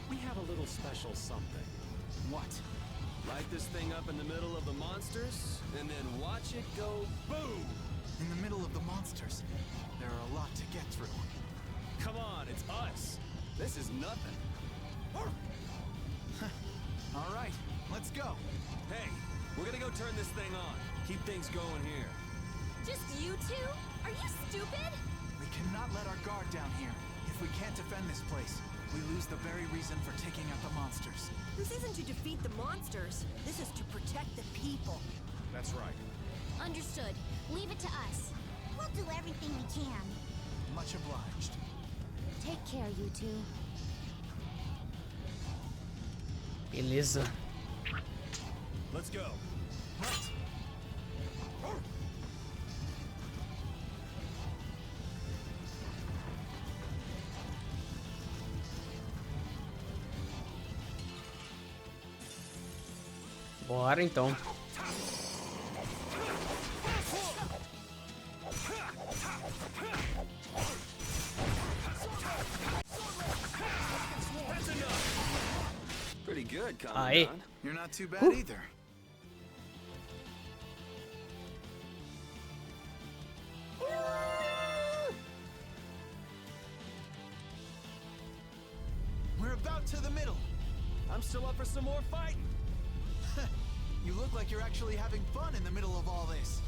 We have a little special something. What? Light this thing up in the middle of the monsters, and then watch it go boom! In the middle of the monsters. There are a lot to get through. Come on, it's us! This is nothing. All right, let's go. Hey, we're gonna go turn this thing on. Keep things going here. Just you two? Are you stupid? We cannot let our guard down here. If we can't defend this place, we lose the very reason for taking out the monsters. This isn't to defeat the monsters. This is to protect the people. That's right. Understood. Leave it to us. We'll do everything we can. Much obliged. Take care, you two. Beleza. Let's go. Bora então. Pretty good, Aê. Commandant. You're not too bad either. We're about to the middle. I'm still up for some more fighting. You look like you're actually having fun in the middle of all this.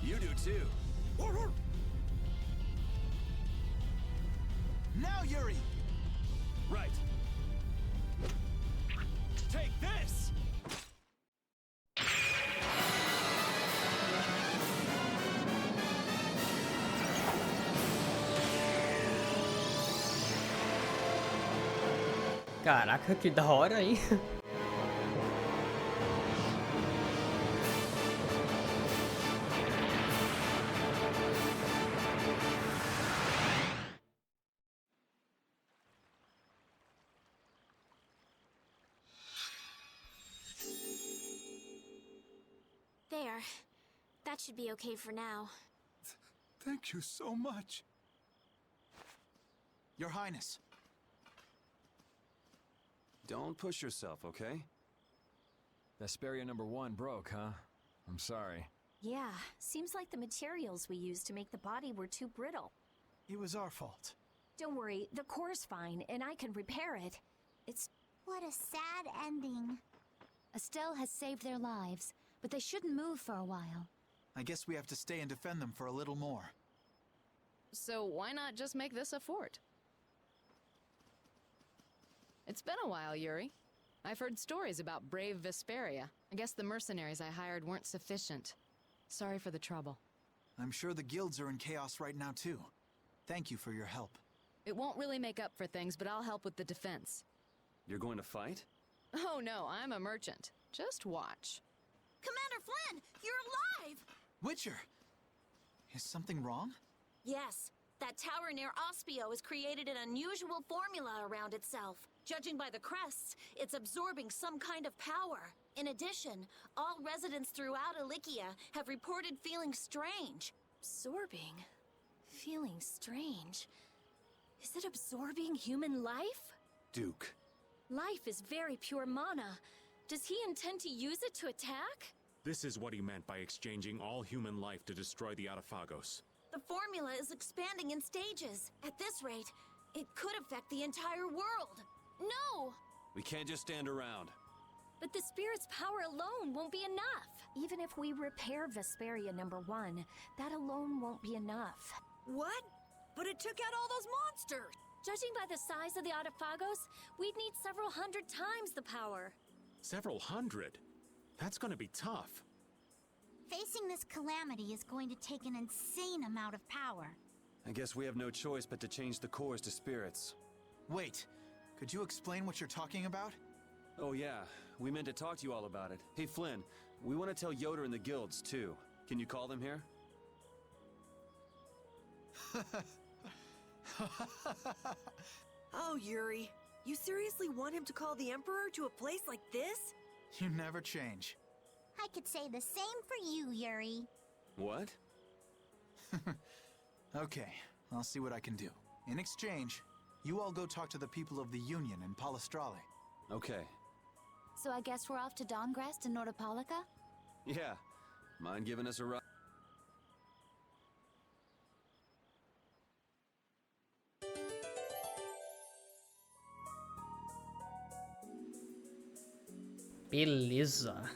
You do too. Now, Yuri! Right. Take this! Caraca, que da hora, hein? There. That should be okay for now. Thank you so much. Your Highness. Don't push yourself, okay? Vesperia number 1 broke, huh? I'm sorry. Yeah, seems like the materials we used to make the body were too brittle. It was our fault. Don't worry, the core's fine, and I can repair it. It's... What a sad ending. Estelle has saved their lives, but they shouldn't move for a while. I guess we have to stay and defend them for a little more. So why not just make this a fort? It's been a while, Yuri. I've heard stories about brave Vesperia. I guess the mercenaries I hired weren't sufficient. Sorry for the trouble. I'm sure the guilds are in chaos right now, too. Thank you for your help. It won't really make up for things, but I'll help with the defense. You're going to fight? Oh no, I'm a merchant. Just watch. Commander Flynn, you're alive! Witcher! Is something wrong? Yes, that tower near Ospio has created an unusual formula around itself. Judging by the crests, it's absorbing some kind of power. In addition, all residents throughout Ilikia have reported feeling strange. Absorbing? Feeling strange? Is it absorbing human life? Duke. Life is very pure mana. Does he intend to use it to attack? This is what he meant by exchanging all human life to destroy the Autophagos. The formula is expanding in stages. At this rate, it could affect the entire world. No! We can't just stand around. But the spirit's power alone won't be enough. Even if we repair Vesperia number 1, that alone won't be enough. What? But it took out all those monsters! Judging by the size of the Autophagos, we'd need several hundred times the power. Several hundred? That's gonna be tough. Facing this calamity is going to take an insane amount of power. I guess we have no choice but to change the cores to spirits. Wait, could you explain what you're talking about? Oh yeah, we meant to talk to you all about it. Hey Flynn, we want to tell Yoder and the guilds too. Can you call them here? Oh, Yuri. You seriously want him to call the Emperor to a place like this? You never change. I could say the same for you, Yuri. What? Okay, I'll see what I can do. In exchange, you all go talk to the people of the Union in Palestrale. Okay. So I guess we're off to Dawngrest and Nordopolica? Yeah. Mind giving us a ride? Beleza.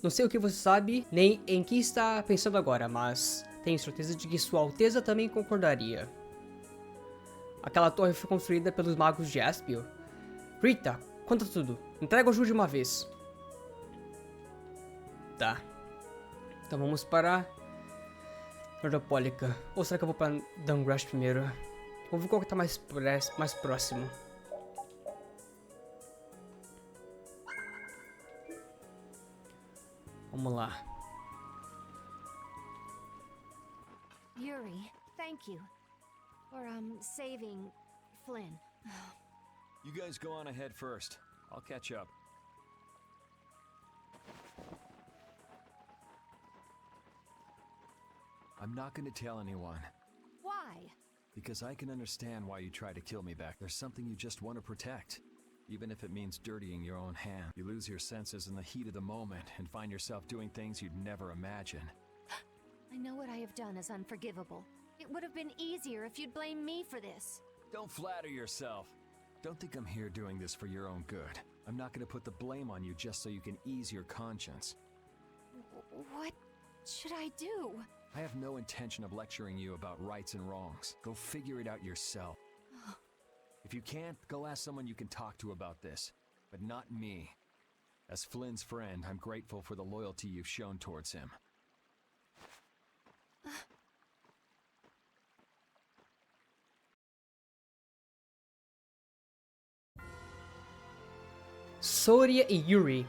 Não sei o que você sabe, nem em que está pensando agora, mas Tenho certeza de que Sua Alteza também concordaria. Aquela torre foi construída pelos magos de Espio. Rita, conta tudo. Entrega o Ju de uma vez. Tá. Então vamos para Nordopólica. Ou será que eu vou para Dungrash primeiro? Vou ver qual que tá mais próximo. Vamos lá. Yuri, thank you for, saving Flynn. You guys go on ahead first. I'll catch up. I'm not going to tell anyone. Why? Because I can understand why you tried to kill me back. There's something you just want to protect. Even if it means dirtying your own hand. You lose your senses in the heat of the moment and find yourself doing things you'd never imagine. I know what I have done is unforgivable. It would have been easier if you'd blame me for this. Don't flatter yourself. Don't think I'm here doing this for your own good. I'm not going to put the blame on you just so you can ease your conscience. What should I do? I have no intention of lecturing you about rights and wrongs. Go figure it out yourself. If you can't, go ask someone you can talk to about this, but not me. As Flynn's friend, I'm grateful for the loyalty you've shown towards him. Soria e Yuri.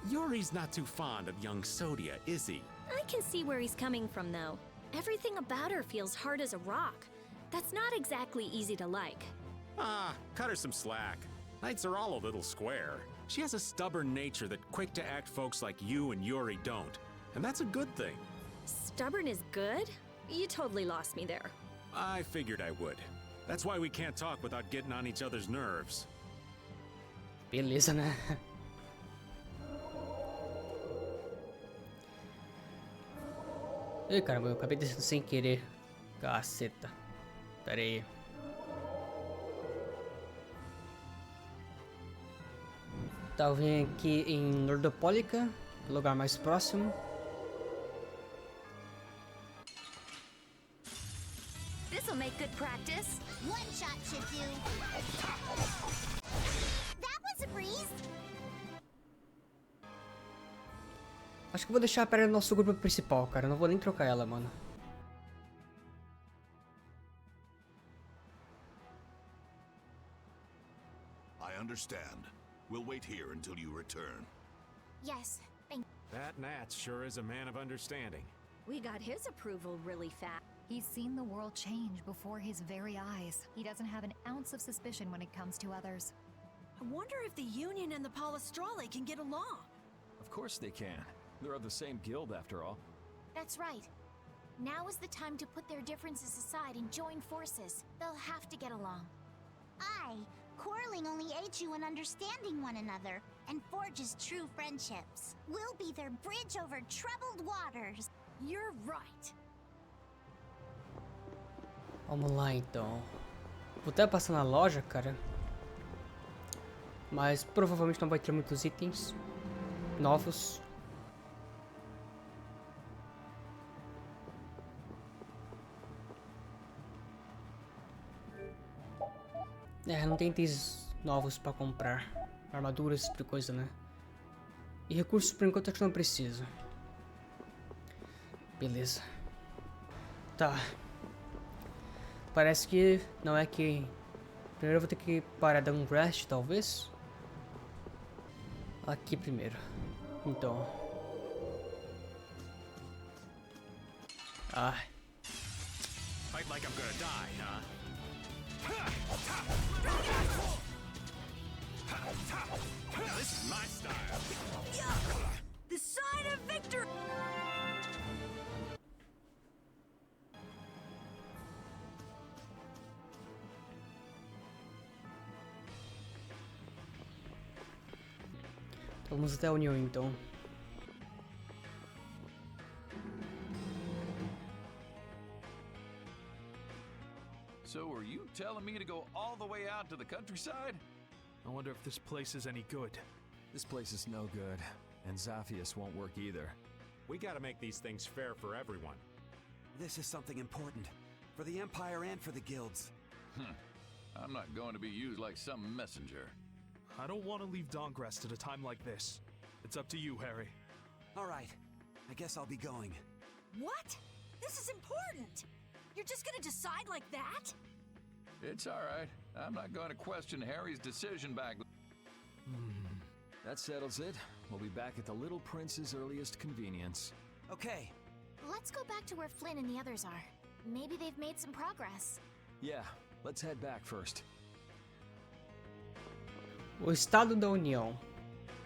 Yuri's not too fond of young Sodia, is he? I can see where he's coming from, though. Everything about her feels hard as a rock. That's not exactly easy to like. Ah, cut her some slack. Knights are all a little square. She has a stubborn nature that quick-to-act folks like you and Yuri don't. And that's a good thing. Stubborn is good? You totally lost me there. I figured I would. That's why we can't talk without getting on each other's nerves. Beleza, né? Ih, caramba, eu acabei descendo sem querer. Caceta. Pera aí. Tá, eu vim aqui em Nordopólica, lugar mais próximo. This'll make good practice. One shot should do. That was a breeze. Acho que eu vou deixar a Pera no nosso grupo principal, cara. Eu não vou nem trocar ela, mano. I understand. We'll wait here until you return. Yes, thank That Nat sure is a man of understanding. We got his approval really fast. He's seen the world change before his very eyes. He doesn't have an ounce of suspicion when it comes to others. I wonder if the Union and the Palastrale can get along. Of course they can. They're of the same guild after all. That's right. Now is the time to put their differences aside and join forces. They'll have to get along. Aye, quarreling only aids you in understanding one another and forges true friendships. We'll be their bridge over troubled waters. You're right. Vamos lá, então. Vou até passar na loja, cara. Mas provavelmente não vai ter muitos itens novos. É, não tem itens novos pra comprar. Armaduras, esse tipo de coisa, né? E recursos por enquanto acho que não preciso. Beleza. Tá. Parece que não é que... Primeiro eu vou ter que parar dar um rest, talvez. Aqui primeiro. Então. Ah. Fight like I'm gonna die, huh? This is my style. The sign of victory! Vamos até a União, então. So are you telling me to go all the way out to the countryside? I wonder if this place is any good. This place is no good, and Zaphius won't work either. We gotta make these things fair for everyone. This is something important. For the Empire and for the guilds. I'm not going to be used like some messenger. I don't want to leave Dongrest at a time like this. It's up to you, Harry. All right. I guess I'll be going. What? This is important! You're just gonna decide like that? It's all right. I'm not going to question Harry's decision back. That settles it. We'll be back at the Little Prince's earliest convenience. Okay. Let's go back to where Flynn and the others are. Maybe they've made some progress. Yeah, let's head back first. O Estado da União.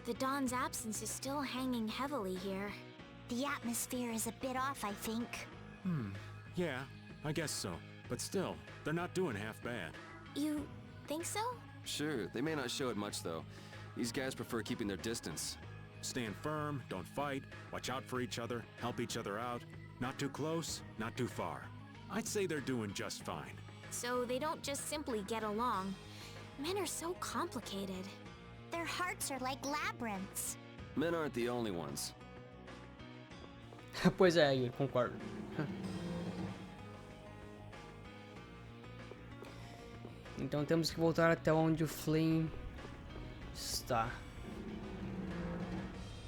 The Dawn's absence is still hanging heavily here. The atmosphere is a bit off, I think. Yeah, I guess so. But still, they're not doing half bad. You think so? Sure, they may not show it much though. These guys prefer keeping their distance. Stand firm, don't fight, watch out for each other, help each other out. Not too close, not too far. I'd say they're doing just fine. So they don't just simply get along. Men are so complicated. Their hearts are like labyrinths. Men aren't the only ones. Pois é, Yuri, concordo. Então temos que voltar até onde o Flynn está.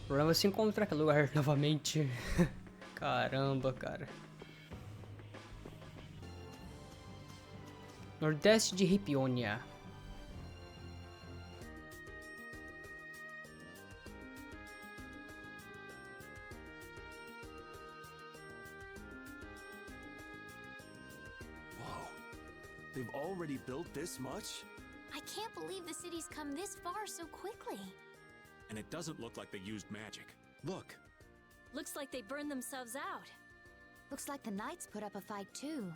O problema é se encontrar aquele lugar novamente. Caramba, cara. Nordeste de Ripionia. They've already built this much? I can't believe the city's come this far so quickly. And it doesn't look like they used magic. Look. Looks like they burned themselves out. Looks like the knights put up a fight too.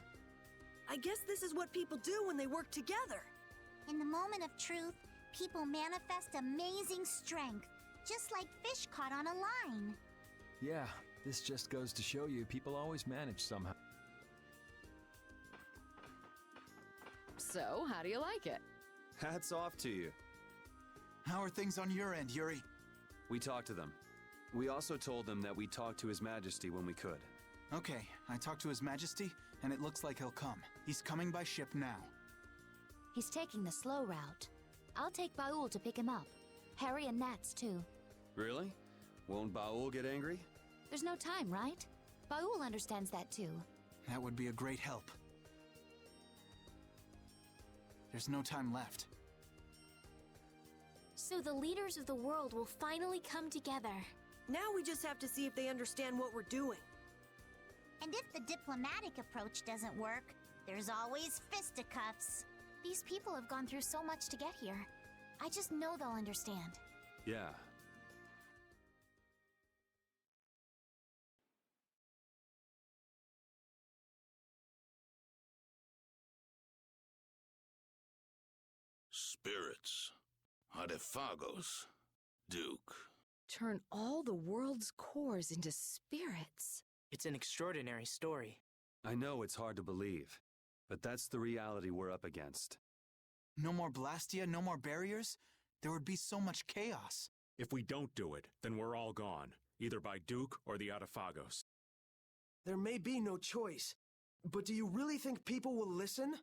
I guess this is what people do when they work together. In the moment of truth, people manifest amazing strength, just like fish caught on a line. Yeah, this just goes to show you people always manage somehow. So, how do you like it? Hats off to you. How are things on your end, Yuri? We talked to them. We also told them that we'd talk to His Majesty when we could. Okay, I talked to His Majesty, and it looks like he'll come. He's coming by ship now. He's taking the slow route. I'll take Baul to pick him up. Harry and Nats, too. Really? Won't Baul get angry? There's no time, right? Baul understands that, too. That would be a great help. There's no time left. So the leaders of the world will finally come together. Now we just have to see if they understand what we're doing. And if the diplomatic approach doesn't work, there's always fisticuffs. These people have gone through so much to get here. I just know they'll understand. Yeah. Spirits. Adefagos. Duke. Turn all the world's cores into spirits. It's an extraordinary story. I know it's hard to believe, but that's the reality we're up against. No more Blastia, no more barriers? There would be so much chaos. If we don't do it, then we're all gone, either by Duke or the Adefagos. There may be no choice, but do you really think people will listen?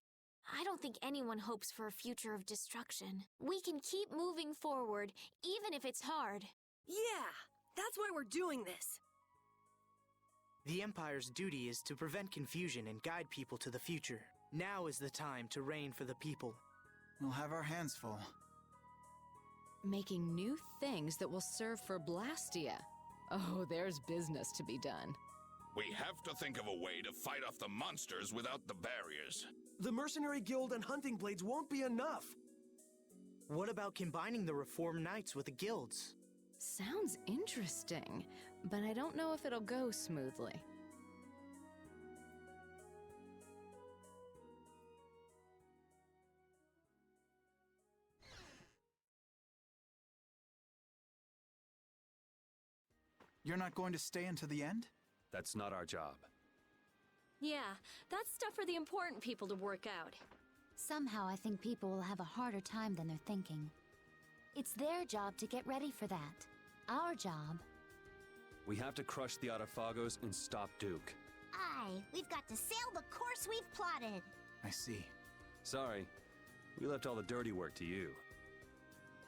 I don't think anyone hopes for a future of destruction. We can keep moving forward, even if it's hard. Yeah, that's why we're doing this. The Empire's duty is to prevent confusion and guide people to the future. Now is the time to reign for the people. We'll have our hands full. Making new things that will serve for Blastia. Oh, there's business to be done. We have to think of a way to fight off the monsters without the barriers. The Mercenary Guild and Hunting Blades won't be enough. What about combining the Reformed Knights with the guilds? Sounds interesting, but I don't know if it'll go smoothly. You're not going to stay until the end? That's not our job. Yeah, that's stuff for the important people to work out. Somehow I think people will have a harder time than they're thinking. It's their job to get ready for that. Our job... We have to crush the Adefagos and stop Duke. Aye, we've got to sail the course we've plotted. I see. Sorry, we left all the dirty work to you.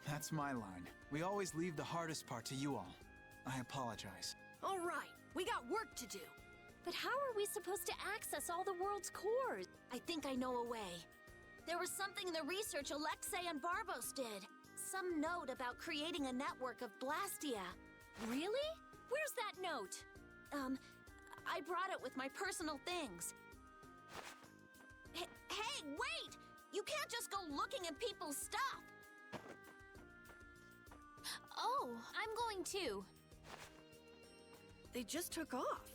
That's my line. We always leave the hardest part to you all. I apologize. All right, we got work to do. But how are we supposed to access all the world's cores? I think I know a way. There was something in the research Alexei and Barbos did. Some note about creating a network of Blastia. Really? Where's that note? I brought it with my personal things. Hey, wait! You can't just go looking at people's stuff! Oh, I'm going too. They just took off.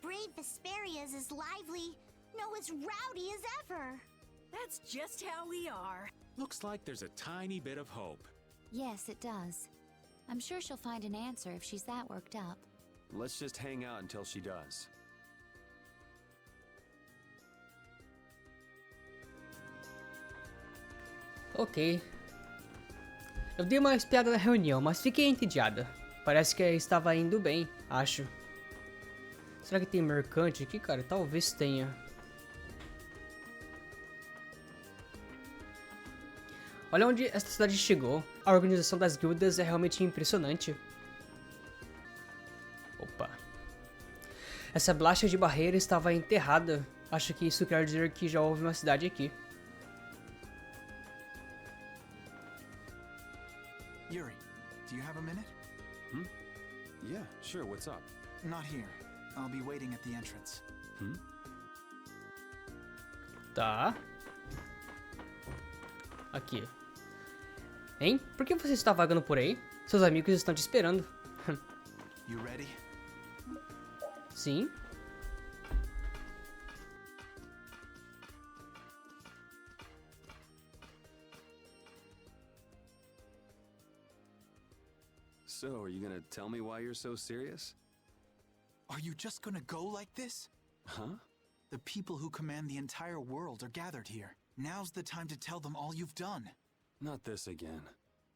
Brave Vesperia is as lively, no, as rowdy as ever. That's just how we are. Looks like there's a tiny bit of hope. Yes, it does. I'm sure she'll find an answer if she's that worked up. Let's just hang out until she does. Ok. Eu dei uma espiada na reunião, mas fiquei entediada. Parece que estava indo bem, acho. Será que tem mercante aqui, cara? Talvez tenha. Olha onde esta cidade chegou. A organização das guildas é realmente impressionante. Opa. Essa blacha de barreira estava enterrada. Acho que isso quer dizer que já houve uma cidade aqui. Yuri, do you have a minute? Yeah, sure, what's up? Not here. I'll be waiting at the entrance. Tá. Aqui. Hein? Por que você está vagando por aí? Seus amigos estão te esperando. You ready? Sim. So, are you gonna tell me why you're so serious? Are you just gonna go like this? Huh? The people who command the entire world are gathered here. Now's the time to tell them all you've done. Not this again.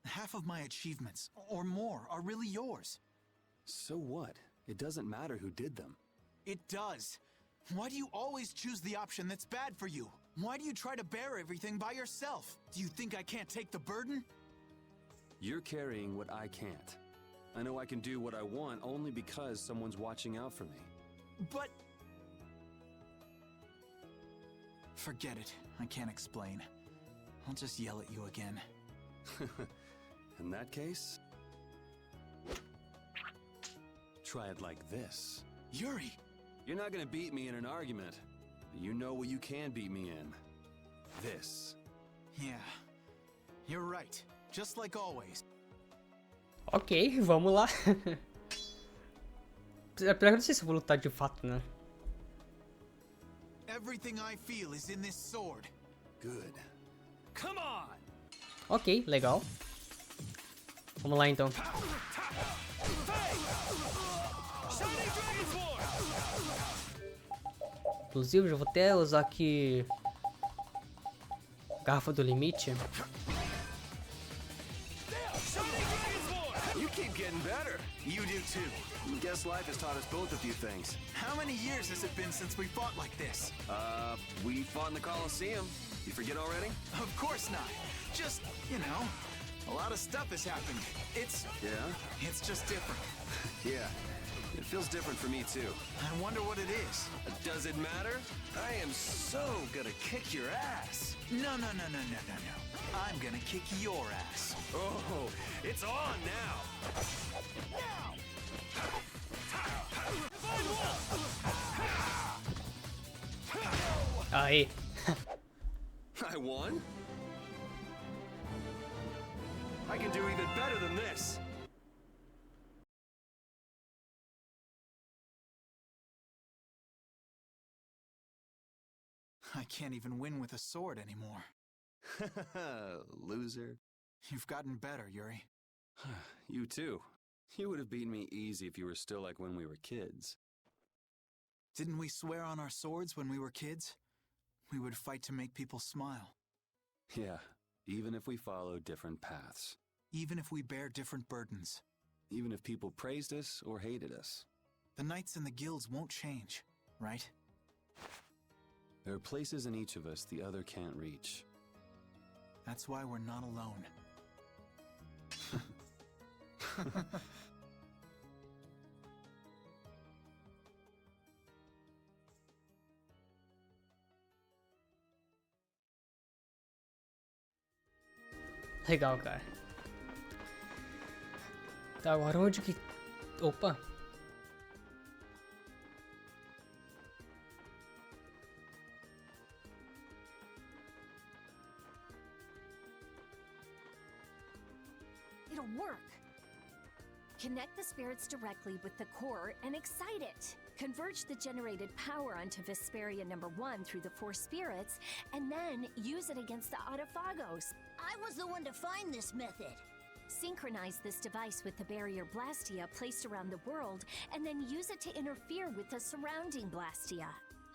Half of my achievements, or more, are really yours. So what? It doesn't matter who did them. It does. Why do you always choose the option that's bad for you? Why do you try to bear everything by yourself? Do you think I can't take the burden? You're carrying what I can't. I know I can do what I want only because someone's watching out for me. But... Forget it. I can't explain. I'll just yell at you again. In that case... try it like this. Yuri! You're not gonna beat me in an argument. But you know what you can beat me in. This. Yeah. You're right. Just like always. Ok, vamos lá. Apesar que eu não sei se eu vou lutar de fato, né? Everything I feel is in this sword. Good. Come on! Ok, legal. Vamos lá então. Inclusive, eu vou até usar aqui garrafa do limite. You keep getting better. You do too. Guess life has taught us both a few things. How many years has it been since we fought like this? We fought in the Coliseum. You forget already? Of course not. Just, you know, a lot of stuff has happened. It's... Yeah? It's just different. Yeah. It feels different for me too. I wonder what it is. Does it matter? I am so gonna kick your ass. No. I'm gonna kick your ass. Oh, it's on now. Aê. I won? I can do even better than this. I can't even win with a sword anymore. Loser. You've gotten better, Yuri. You too. You would have beaten me easy if you were still like when we were kids. Didn't we swear on our swords when we were kids? We would fight to make people smile. Yeah, even if we followed different paths. Even if we bear different burdens. Even if people praised us or hated us. The knights and the guilds won't change, right? There are places in each of us the other can't reach. That's why we're not alone. Legal, cara. Tá, agora onde que... Opa! It'll work. Connect the spirits directly with the core and excite it. Converge the generated power onto Vesperia #1 through the 4 spirits, and then use it against the Autophagos. I was the one to find this method. Synchronize this device with the barrier Blastia placed around the world, and then use it to interfere with the surrounding Blastia.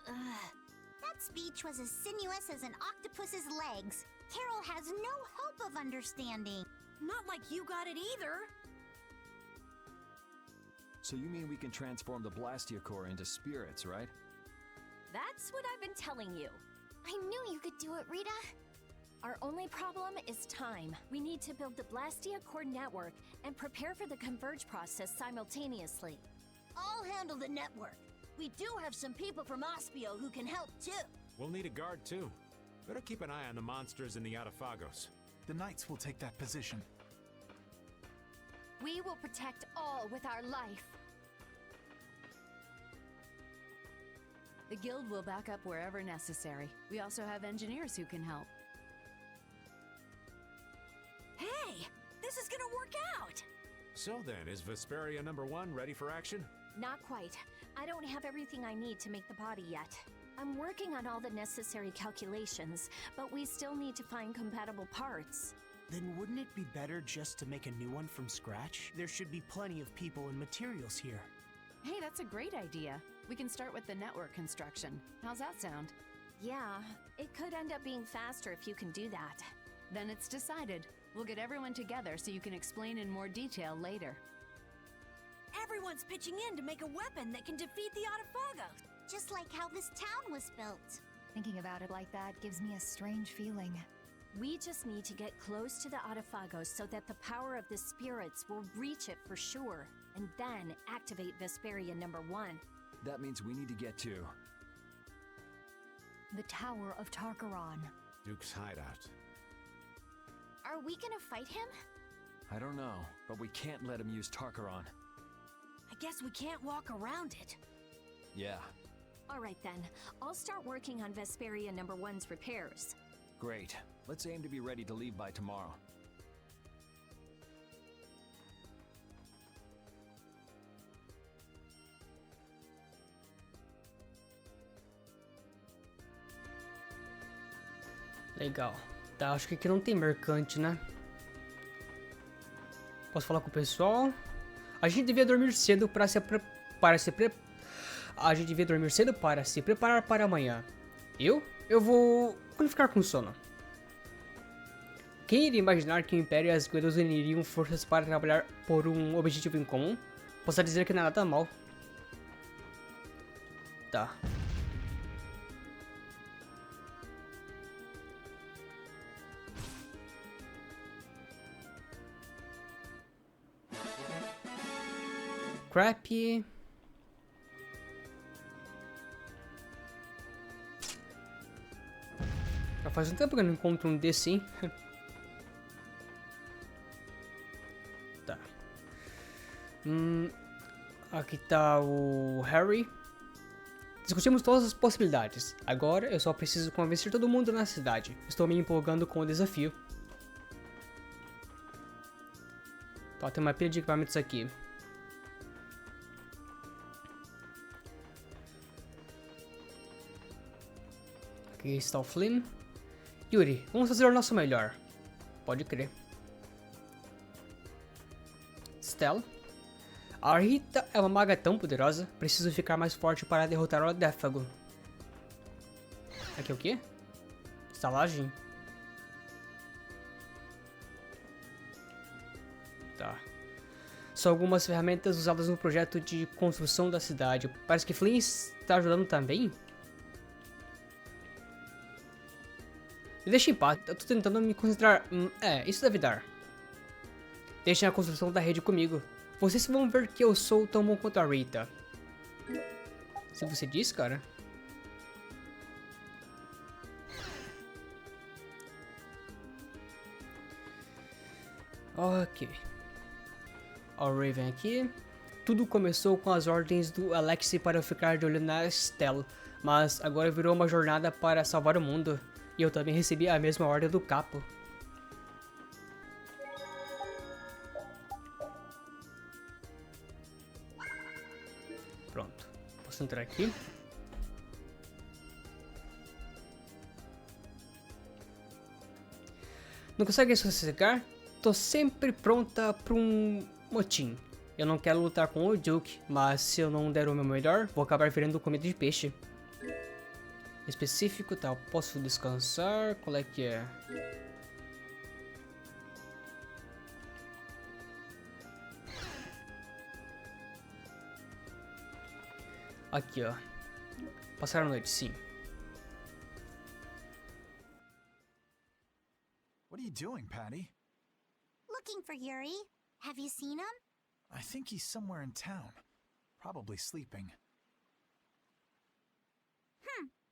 That speech was as sinuous as an octopus's legs. Carol has no hope of understanding. Not like you got it either. So you mean we can transform the Blastia core into spirits, right? That's what I've been telling you. I knew you could do it, Rita. Our only problem is time. We need to build the Blastia core network and prepare for the converge process simultaneously. I'll handle the network. We do have some people from Ospio who can help too. We'll need a guard too. Better keep an eye on the monsters in the Autophagos. The knights will take that position. We will protect all with our life. The guild will back up wherever necessary. We also have engineers who can help. Hey, this is gonna work out! So then, is Vesperia #1 ready for action? Not quite. I don't have everything I need to make the body yet. I'm working on all the necessary calculations, but we still need to find compatible parts. Then wouldn't it be better just to make a new one from scratch? There should be plenty of people and materials here. Hey, that's a great idea. We can start with the network construction. How's that sound? Yeah, it could end up being faster if you can do that. Then it's decided. We'll get everyone together so you can explain in more detail later. Everyone's pitching in to make a weapon that can defeat the Autophagos. Just like how this town was built. Thinking about it like that gives me a strange feeling. We just need to get close to the Autophagos so that the power of the spirits will reach it for sure, and then activate Vesperia #1. That means we need to get to... The Tower of Tarkaron. Duke's hideout. Are we gonna fight him? I don't know, but we can't let him use Tarkaron. I guess we can't walk around it. Yeah. Alright then, I'll start working on Vesperia #1's repairs. Great. Let's aim to be ready to leave by tomorrow. Legal. Tá, acho que aqui não tem mercante, né? Posso falar com o pessoal? A gente devia dormir cedo A gente devia dormir cedo para se preparar para amanhã. Eu vou ficar com sono. Quem iria imaginar que o Império e as guildas uniriam forças para trabalhar por um objetivo em comum? Posso dizer que não é nada mal. Tá. Crap. Já faz um tempo que eu não encontro um desse, hein? Tá. Aqui tá o Harry. Discutimos todas as possibilidades. Agora eu só preciso convencer todo mundo na cidade. Estou me empolgando com o desafio. Tá, tem uma pilha de equipamentos aqui. Aqui está o Flynn. Yuri, vamos fazer o nosso melhor. Pode crer. Stella. A Rita é uma maga tão poderosa, preciso ficar mais forte para derrotar o Adéfago. Aqui é o quê? Estalagem? são algumas ferramentas usadas no projeto de construção da cidade. Parece que Flynn está ajudando também. Me deixa em paz, eu tô tentando me concentrar. Isso deve dar. Deixem a construção da rede comigo. Vocês vão ver que eu sou tão bom quanto a Rita. Se você diz, cara. Ok. O Raven aqui. Tudo começou com as ordens do Alexei para eu ficar de olho na Tela, mas agora virou uma jornada para salvar o mundo. E eu também recebi a mesma ordem do capo. Pronto. Posso entrar aqui? Não consegue sossegar? Tô sempre pronta para um motim. Eu não quero lutar com o Duke, mas se eu não der o meu melhor, vou acabar virando comida de peixe. Específico, tá? Posso descansar? Qual é que é? Aqui, ó. Passar a noite, sim. What are you doing, Patty? Looking for Yuri. Have you seen him? I think he's somewhere in town. Probably sleeping.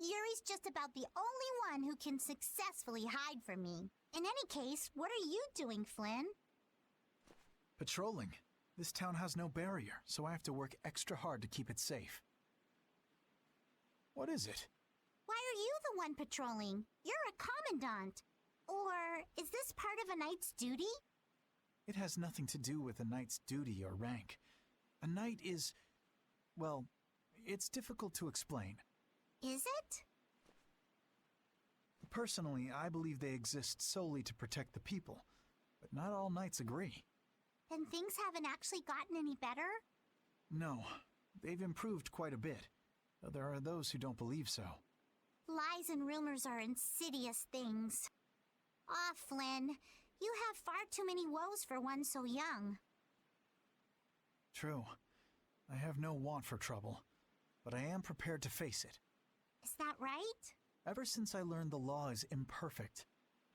Yuri's just about the only one who can successfully hide from me. In any case, what are you doing, Flynn? Patrolling. This town has no barrier, so I have to work extra hard to keep it safe. What is it? Why are you the one patrolling? You're a commandant. Or is this part of a knight's duty? It has nothing to do with a knight's duty or rank. A knight is... well, it's difficult to explain. Is it? Personally, I believe they exist solely to protect the people, but not all knights agree. Then things haven't actually gotten any better? No, they've improved quite a bit, though there are those who don't believe so. Lies and rumors are insidious things. Ah, Flynn, you have far too many woes for one so young. True. I have no want for trouble, but I am prepared to face it. Is that right? Ever since I learned the law is imperfect,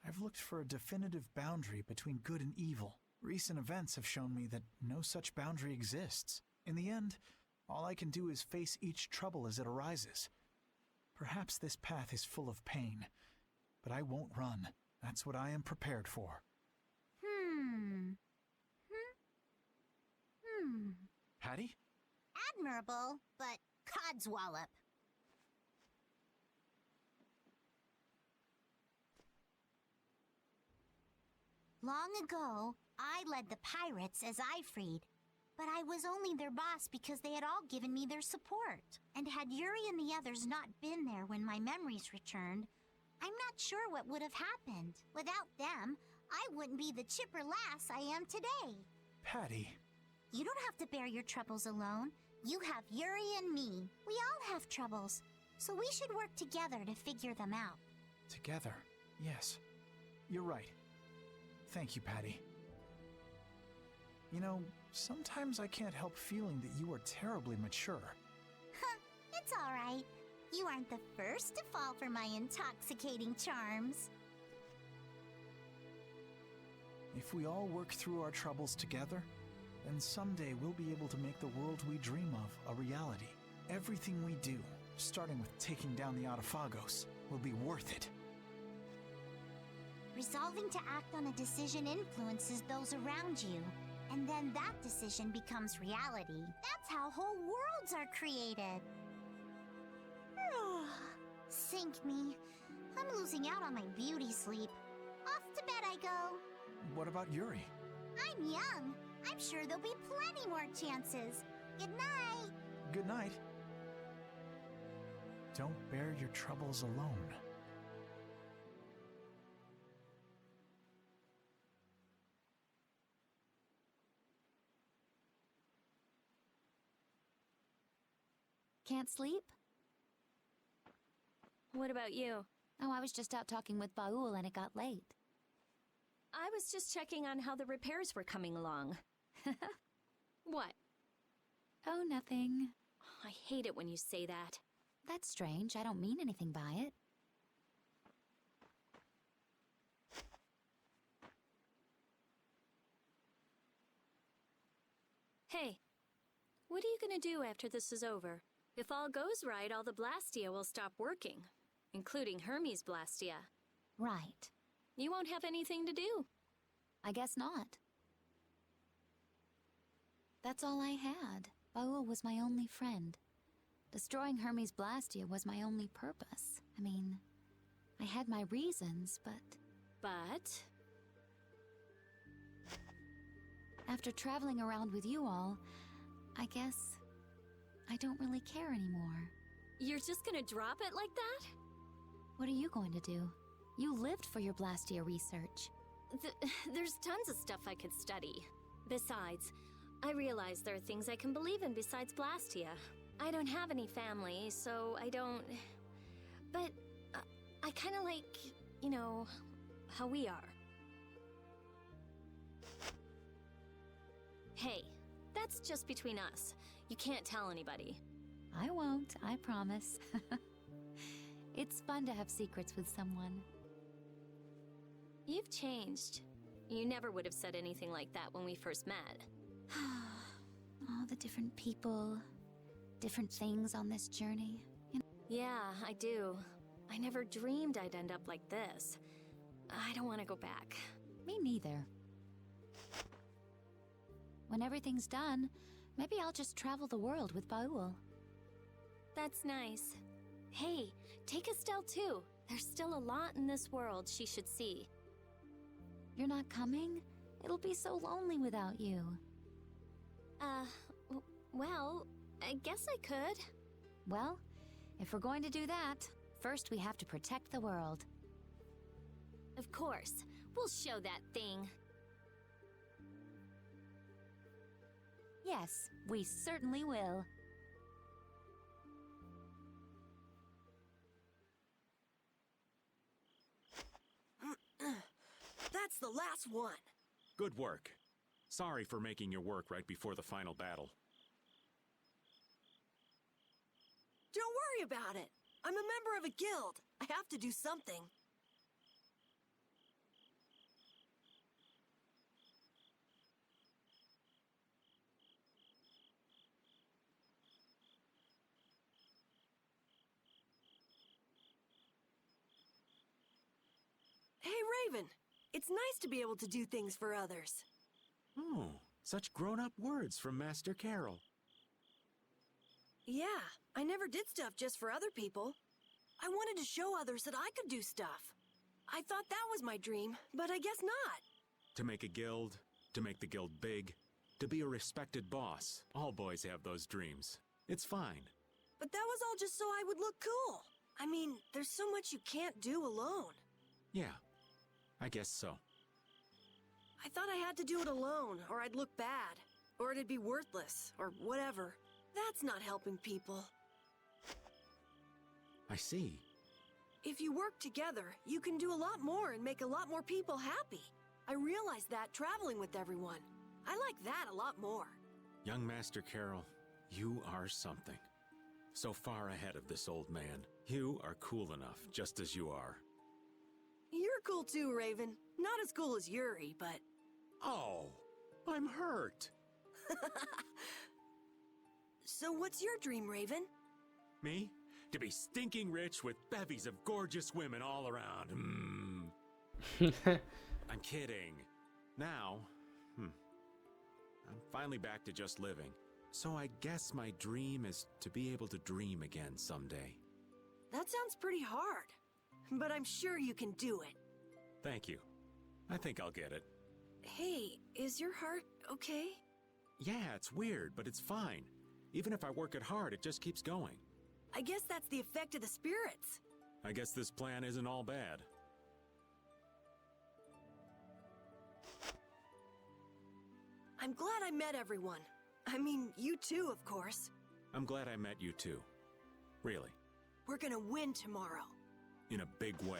I've looked for a definitive boundary between good and evil. Recent events have shown me that no such boundary exists. In the end, all I can do is face each trouble as it arises. Perhaps this path is full of pain, but I won't run. That's what I am prepared for. Hattie? Admirable, but codswallop. Long ago, I led the pirates as I freed, but I was only their boss because they had all given me their support. And had Yuri and the others not been there when my memories returned, I'm not sure what would have happened. Without them, I wouldn't be the chipper lass I am today. Patty. You don't have to bear your troubles alone. You have Yuri and me. We all have troubles, so we should work together to figure them out. Together, yes. You're right. Thank you, Patty. You know, sometimes I can't help feeling that you are terribly mature. It's all right. You aren't the first to fall for my intoxicating charms. If we all work through our troubles together, then someday we'll be able to make the world we dream of a reality. Everything we do, starting with taking down the Autophagos, will be worth it. Resolving to act on a decision influences those around you, and then that decision becomes reality. That's how whole worlds are created. Sink me. I'm losing out on my beauty sleep. Off to bed I go. What about Yuri? I'm young. I'm sure there'll be plenty more chances. Good night. Good night. Don't bear your troubles alone. Can't sleep? What about you? Oh, I was just out talking with Baul and it got late. I was just checking on how the repairs were coming along. What? Oh, nothing. I hate it when you say that. That's strange. I don't mean anything by it. Hey, what are you gonna do after this is over? If all goes right, all the Blastia will stop working, including Hermes' Blastia. Right. You won't have anything to do. I guess not. That's all I had. Baul was my only friend. Destroying Hermes' Blastia was my only purpose. I mean, I had my reasons, but... But? After traveling around with you all, I guess I don't really care anymore. You're just gonna drop it like that? What are you going to do? You lived for your Blastia research. There's tons of stuff I could study. Besides, I realize there are things I can believe in besides Blastia. I don't have any family, so I don't... But I kinda like, you know, how we are. Hey, that's just between us. You can't tell anybody. I won't, I promise. It's fun to have secrets with someone. You've changed. You never would have said anything like that when we first met. All the different people, different things on this journey. Yeah, I do. I never dreamed I'd end up like this. I don't want to go back. Me neither. When everything's done, maybe I'll just travel the world with Baul. That's nice. Hey, take Estelle too. There's still a lot in this world she should see. You're not coming? It'll be so lonely without you. Well, I guess I could. Well, if we're going to do that, first we have to protect the world. Of course. We'll show that thing. Yes, we certainly will. That's the last one. Good work. Sorry for making your work right before the final battle. Don't worry about it. I'm a member of a guild. I have to do something. Hey, Raven. It's nice to be able to do things for others. Oh, such grown-up words from Master Carol. Yeah, I never did stuff just for other people. I wanted to show others that I could do stuff. I thought that was my dream, but I guess not. To make a guild, to make the guild big, to be a respected boss. All boys have those dreams. It's fine. But that was all just so I would look cool. I mean, there's so much you can't do alone. Yeah, I guess so. I thought I had to do it alone, or I'd look bad, or it'd be worthless, or whatever. That's not helping people. I see. If you work together, you can do a lot more and make a lot more people happy. I realized that traveling with everyone. I like that a lot more. Young Master Carol, you are something. So far ahead of this old man. You are cool enough, just as you are. You're cool too, Raven. Not as cool as Yuri, but... Oh, I'm hurt. So what's your dream, Raven? Me? To be stinking rich with bevies of gorgeous women all around. I'm kidding. Now, I'm finally back to just living. So I guess my dream is to be able to dream again someday. That sounds pretty hard. But I'm sure you can do it. Thank you. I think I'll get it. Hey, is your heart okay? Yeah, it's weird, but it's fine. Even if I work it hard, it just keeps going. I guess that's the effect of the spirits. I guess this plan isn't all bad. I'm glad I met everyone. I mean, you too, of course. I'm glad I met you too. Really. We're gonna win tomorrow. In a big way.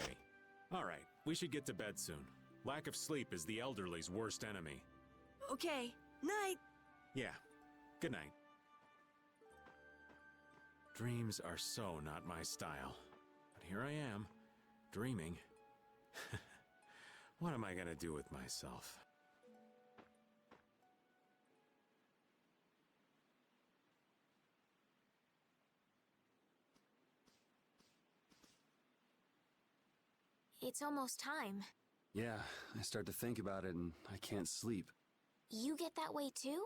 All right, we should get to bed soon. Lack of sleep is the elderly's worst enemy. Okay, night. Yeah, Good night. Dreams are so not my style. But here I am, dreaming. What am I gonna do with myself? It's almost time. Yeah, I start to think about it and I can't sleep. You get that way too?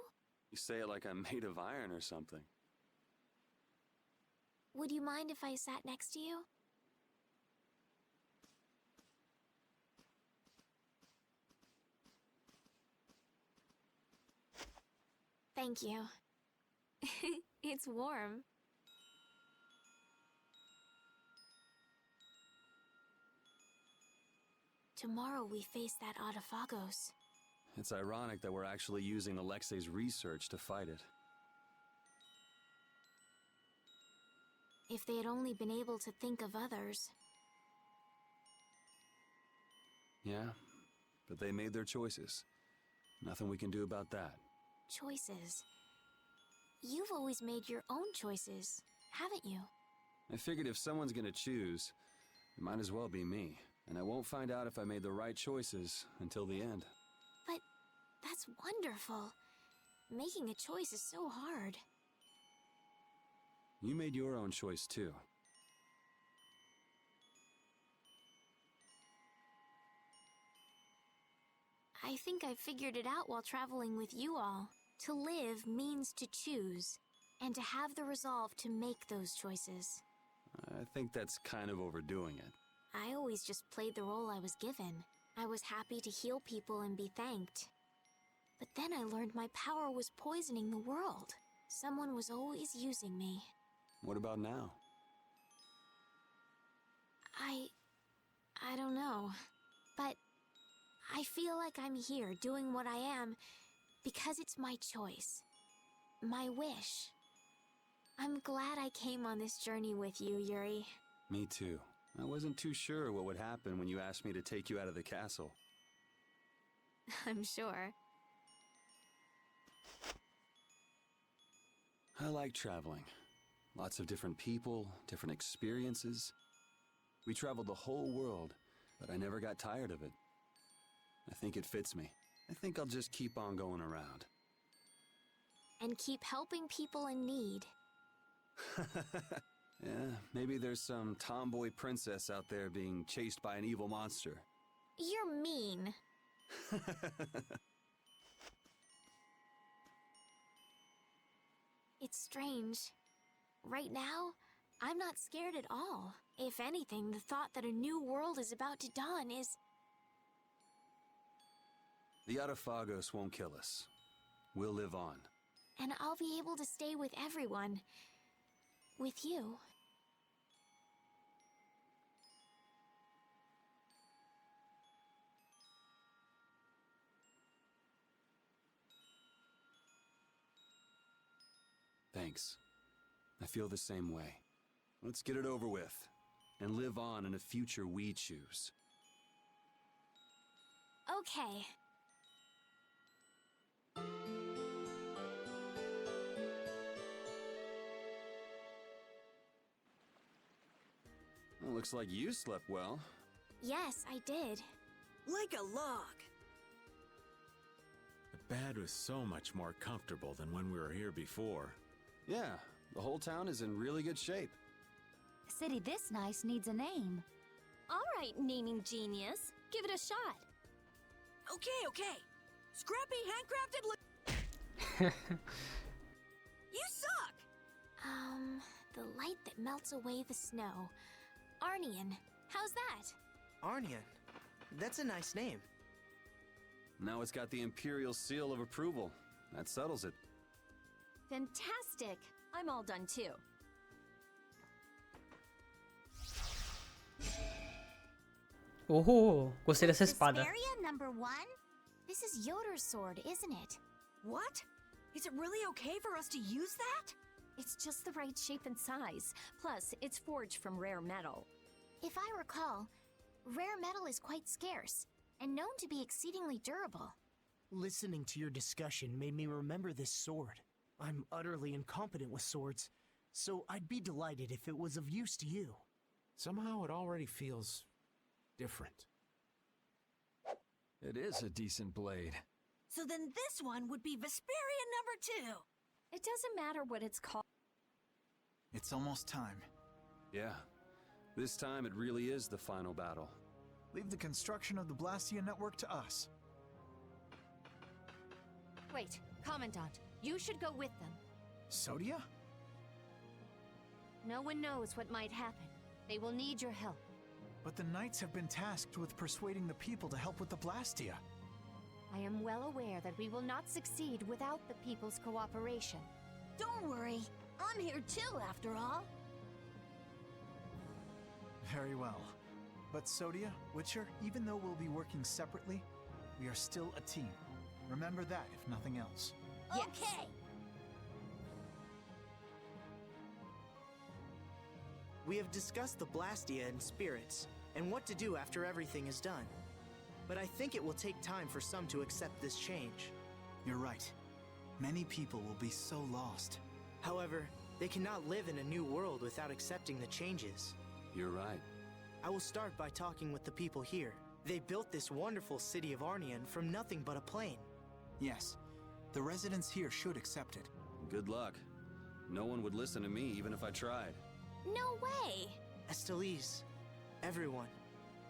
You say it like I'm made of iron or something. Would you mind if I sat next to you? Thank you. It's warm. Tomorrow we face that Autophagos. It's ironic that we're actually using Alexei's research to fight it. If they had only been able to think of others. Yeah, but they made their choices. Nothing we can do about that. Choices. You've always made your own choices, haven't you? I figured if someone's gonna choose, it might as well be me. And I won't find out if I made the right choices until the end. But that's wonderful. Making a choice is so hard. You made your own choice too. I think I figured it out while traveling with you all. To live means to choose, and to have the resolve to make those choices. I think that's kind of overdoing it. I always just played the role I was given. I was happy to heal people and be thanked. But then I learned my power was poisoning the world. Someone was always using me. What about now? I don't know. But I feel like I'm here doing what I am because it's my choice. My wish. I'm glad I came on this journey with you, Yuri. Me too. I wasn't too sure what would happen when you asked me to take you out of the castle. I'm sure. I like traveling. Lots of different people, different experiences. We traveled the whole world, but I never got tired of it. I think it fits me. I think I'll just keep on going around. And keep helping people in need. Yeah, maybe there's some tomboy princess out there being chased by an evil monster. You're mean. It's strange. Right now, I'm not scared at all. If anything, the thought that a new world is about to dawn is... The Autophagos won't kill us. We'll live on. And I'll be able to stay with everyone. With you. Thanks. I feel the same way. Let's get it over with, and live on in a future we choose. Okay. Well, looks like you slept well. Yes, I did. Like a log. The bed was so much more comfortable than when we were here before. Yeah, the whole town is in really good shape. A city this nice needs a name. All right, naming genius. Give it a shot. Okay. Scrappy handcrafted You suck! The light that melts away the snow. Arnian. How's that? Arnian. That's a nice name. Now it's got the Imperial seal of approval. That settles it. Fantastic. I'm all done too. Oh, gostei dessa espada. Vesperia #1? This is Yoder's sword, isn't it? What? Is it really okay for us to use that? It's just the right shape and size. Plus, it's forged from rare metal. If I recall, rare metal is quite scarce, and known to be exceedingly durable. Listening to your discussion made me remember this sword. I'm utterly incompetent with swords, so I'd be delighted if it was of use to you. Somehow it already feels different. It is a decent blade. So then this one would be Vesperia #2. It doesn't matter what it's called. It's almost time. Yeah. This time it really is the final battle. Leave the construction of the Blastia network to us. Wait, Commandant, you should go with them. Sodia? No one knows what might happen. They will need your help. But the Knights have been tasked with persuading the people to help with the Blastia. I am well aware that we will not succeed without the people's cooperation. Don't worry, I'm here too, after all. Very well. But Sodia, Witcher, even though we'll be working separately, we are still a team. Remember that, if nothing else. Okay. We have discussed the Blastia and spirits, and what to do after everything is done. But I think it will take time for some to accept this change. You're right. Many people will be so lost. However, they cannot live in a new world without accepting the changes. You're right. I will start by talking with the people here. They built this wonderful city of Arnian from nothing but a plain. Yes, the residents here should accept it. Good luck. No one would listen to me even if I tried. No way! Estelise, everyone,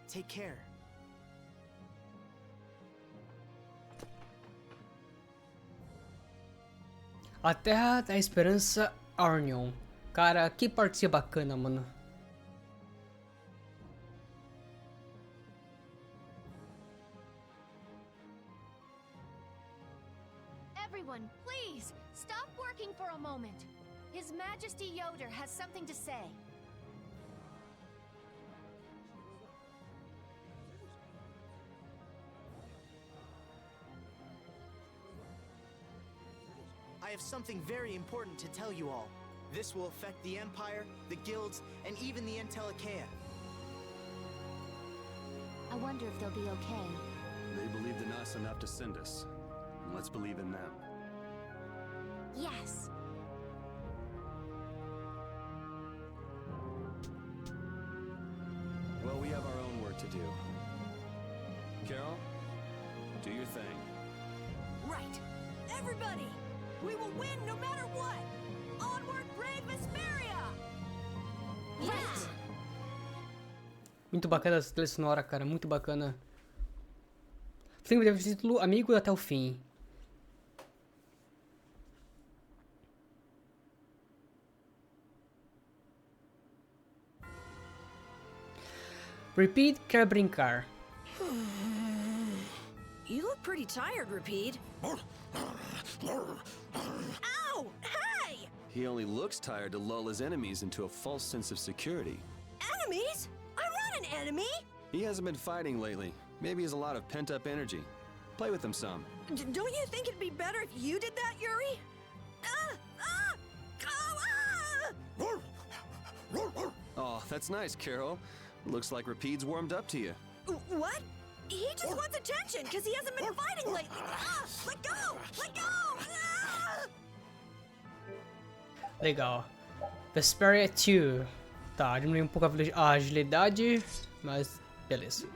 take care. A Terra da Esperança Arnion. Cara, que parte bacana, mano. Everyone, please, stop working for a moment. His Majesty Yoder has something to say. I have something very important to tell you all. This will affect the Empire, the guilds, and even the Entelekea. I wonder if they'll be okay. They believed in us enough to send us. Let's believe in them. Yes. Well, we have our own work to do. Carol, do your thing. Right. Everybody! We will win no matter what! Onward, brave Vesperia! Yeah! Muito bacana essa trilha sonora, cara. Muito bacana. Tem o título Amigo até o fim. Repeat quer brincar. You look pretty tired, Repeat. Ow! Hey! He only looks tired to lull his enemies into a false sense of security. Enemies? I'm not an enemy! He hasn't been fighting lately. Maybe he has a lot of pent-up energy. Play with him some. Don't you think it'd be better if you did that, Yuri? Oh, that's nice, Carol. Looks like Rapide's warmed up to you. What? He just wants attention because he hasn't been fighting lately. Let go! Let go! Legal. Vesperia 2. Tá, diminuiu um pouco a agilidade, mas beleza.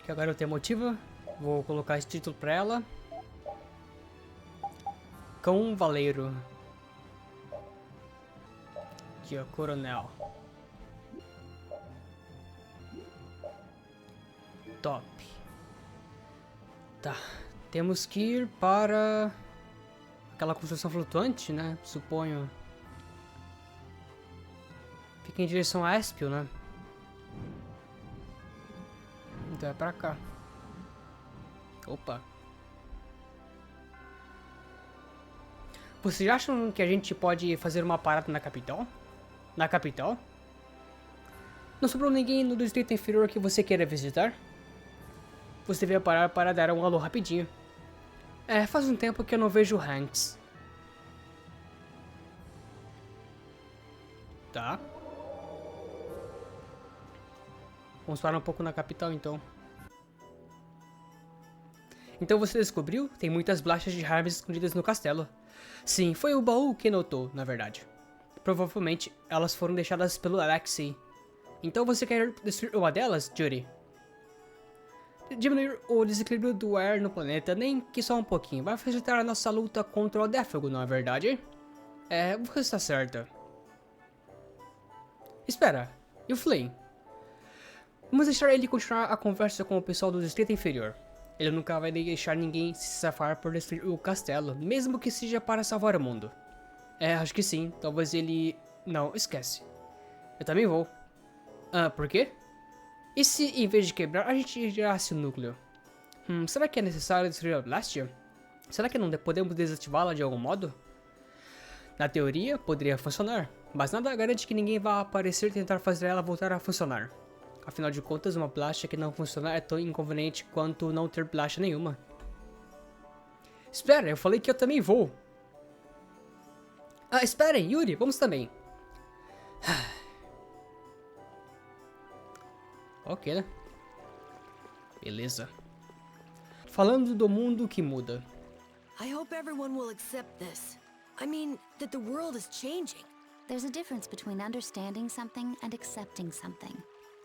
Que agora eu tenho motiva. Vou colocar esse título pra ela. Cão Valeiro. Aqui, ó, Coronel. Top. Tá, temos que ir para aquela construção flutuante, né? Suponho. Fica em direção a Espio, né? Então é pra cá. Opa. Vocês acham que a gente pode fazer uma parada na capital? Na capital? Não sobrou ninguém no distrito inferior que você queira visitar? Você deveria parar para dar um alô rapidinho. É, faz um tempo que eu não vejo o Hanks. Tá. Vamos parar um pouco na capital, então. Então você descobriu? Tem muitas blachas de armas escondidas no castelo. Sim, foi o baú que notou, na verdade. Provavelmente, elas foram deixadas pelo Alexei. Então você quer destruir uma delas, Judy? Diminuir o desequilíbrio do ar no planeta, nem que só um pouquinho, vai facilitar a nossa luta contra o Défago, não é verdade? É, você está certa. Espera, e o Flynn? Vamos deixar ele continuar a conversa com o pessoal do Distrito Inferior. Ele nunca vai deixar ninguém se safar por destruir o castelo, mesmo que seja para salvar o mundo. É, acho que sim, talvez ele... Não, esquece. Eu também vou. Ah, por quê? E se, em vez de quebrar, a gente girasse o núcleo? Será que é necessário destruir a Blastia? Será que não podemos desativá-la de algum modo? Na teoria, poderia funcionar, mas nada garante que ninguém vá aparecer e tentar fazer ela voltar a funcionar. Afinal de contas, uma Blastia que não funciona é tão inconveniente quanto não ter Blastia nenhuma. Espera, eu falei que eu também vou. Ah, esperem, Yuri, vamos também. Ok, né? Beleza. Falando do mundo que muda. I hope everyone will accept this. I mean, that the world is changing. There's a difference between understanding something and accepting something.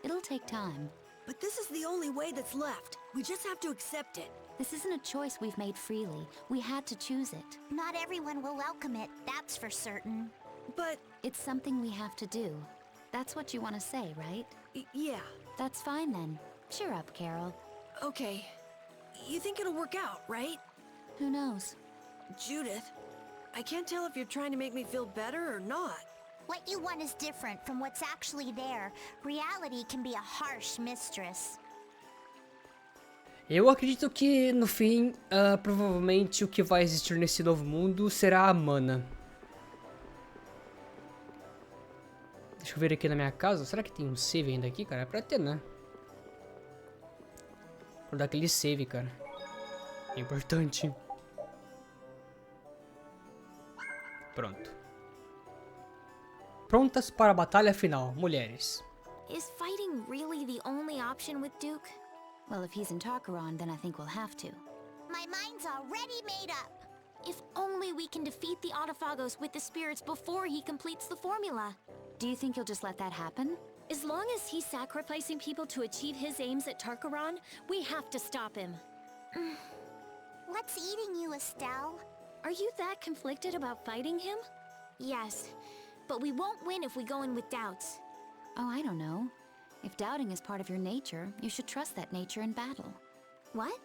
It'll take time. But this is the only way that's left. We just have to accept it. This isn't a choice we've made freely. We had to choose it. Not everyone will welcome it, that's for certain. But... It's something we have to do. That's what you want to say, right? Yeah. That's fine then. Cheer up, Carol. Okay. You think it'll work out, right? Who knows? Judith, I can't tell if you're trying to make me feel better or not. What you want is different from what's actually there. Reality can be a harsh mistress. Eu acredito que, no fim, provavelmente o que vai existir nesse novo mundo será a mana. Deixa eu ver aqui na minha casa. Será que tem um save ainda aqui, cara? É pra ter, né? Vou dar aquele save, cara. É importante. Pronto. Prontas para a batalha final, mulheres. Is fighting really the only option with Duke? Well, if he's in Tarkaron, then I think we'll have to. My mind's already made up. If only we can defeat the Autophagos with the spirits before he completes the formula. Do you think he'll just let that happen? As long as he's sacrificing people to achieve his aims at Tarkaron, we have to stop him. What's eating you, Estelle? Are you that conflicted about fighting him? Yes, but we won't win if we go in with doubts. Oh, I don't know. If doubting is part of your nature, you should trust that nature in battle. What?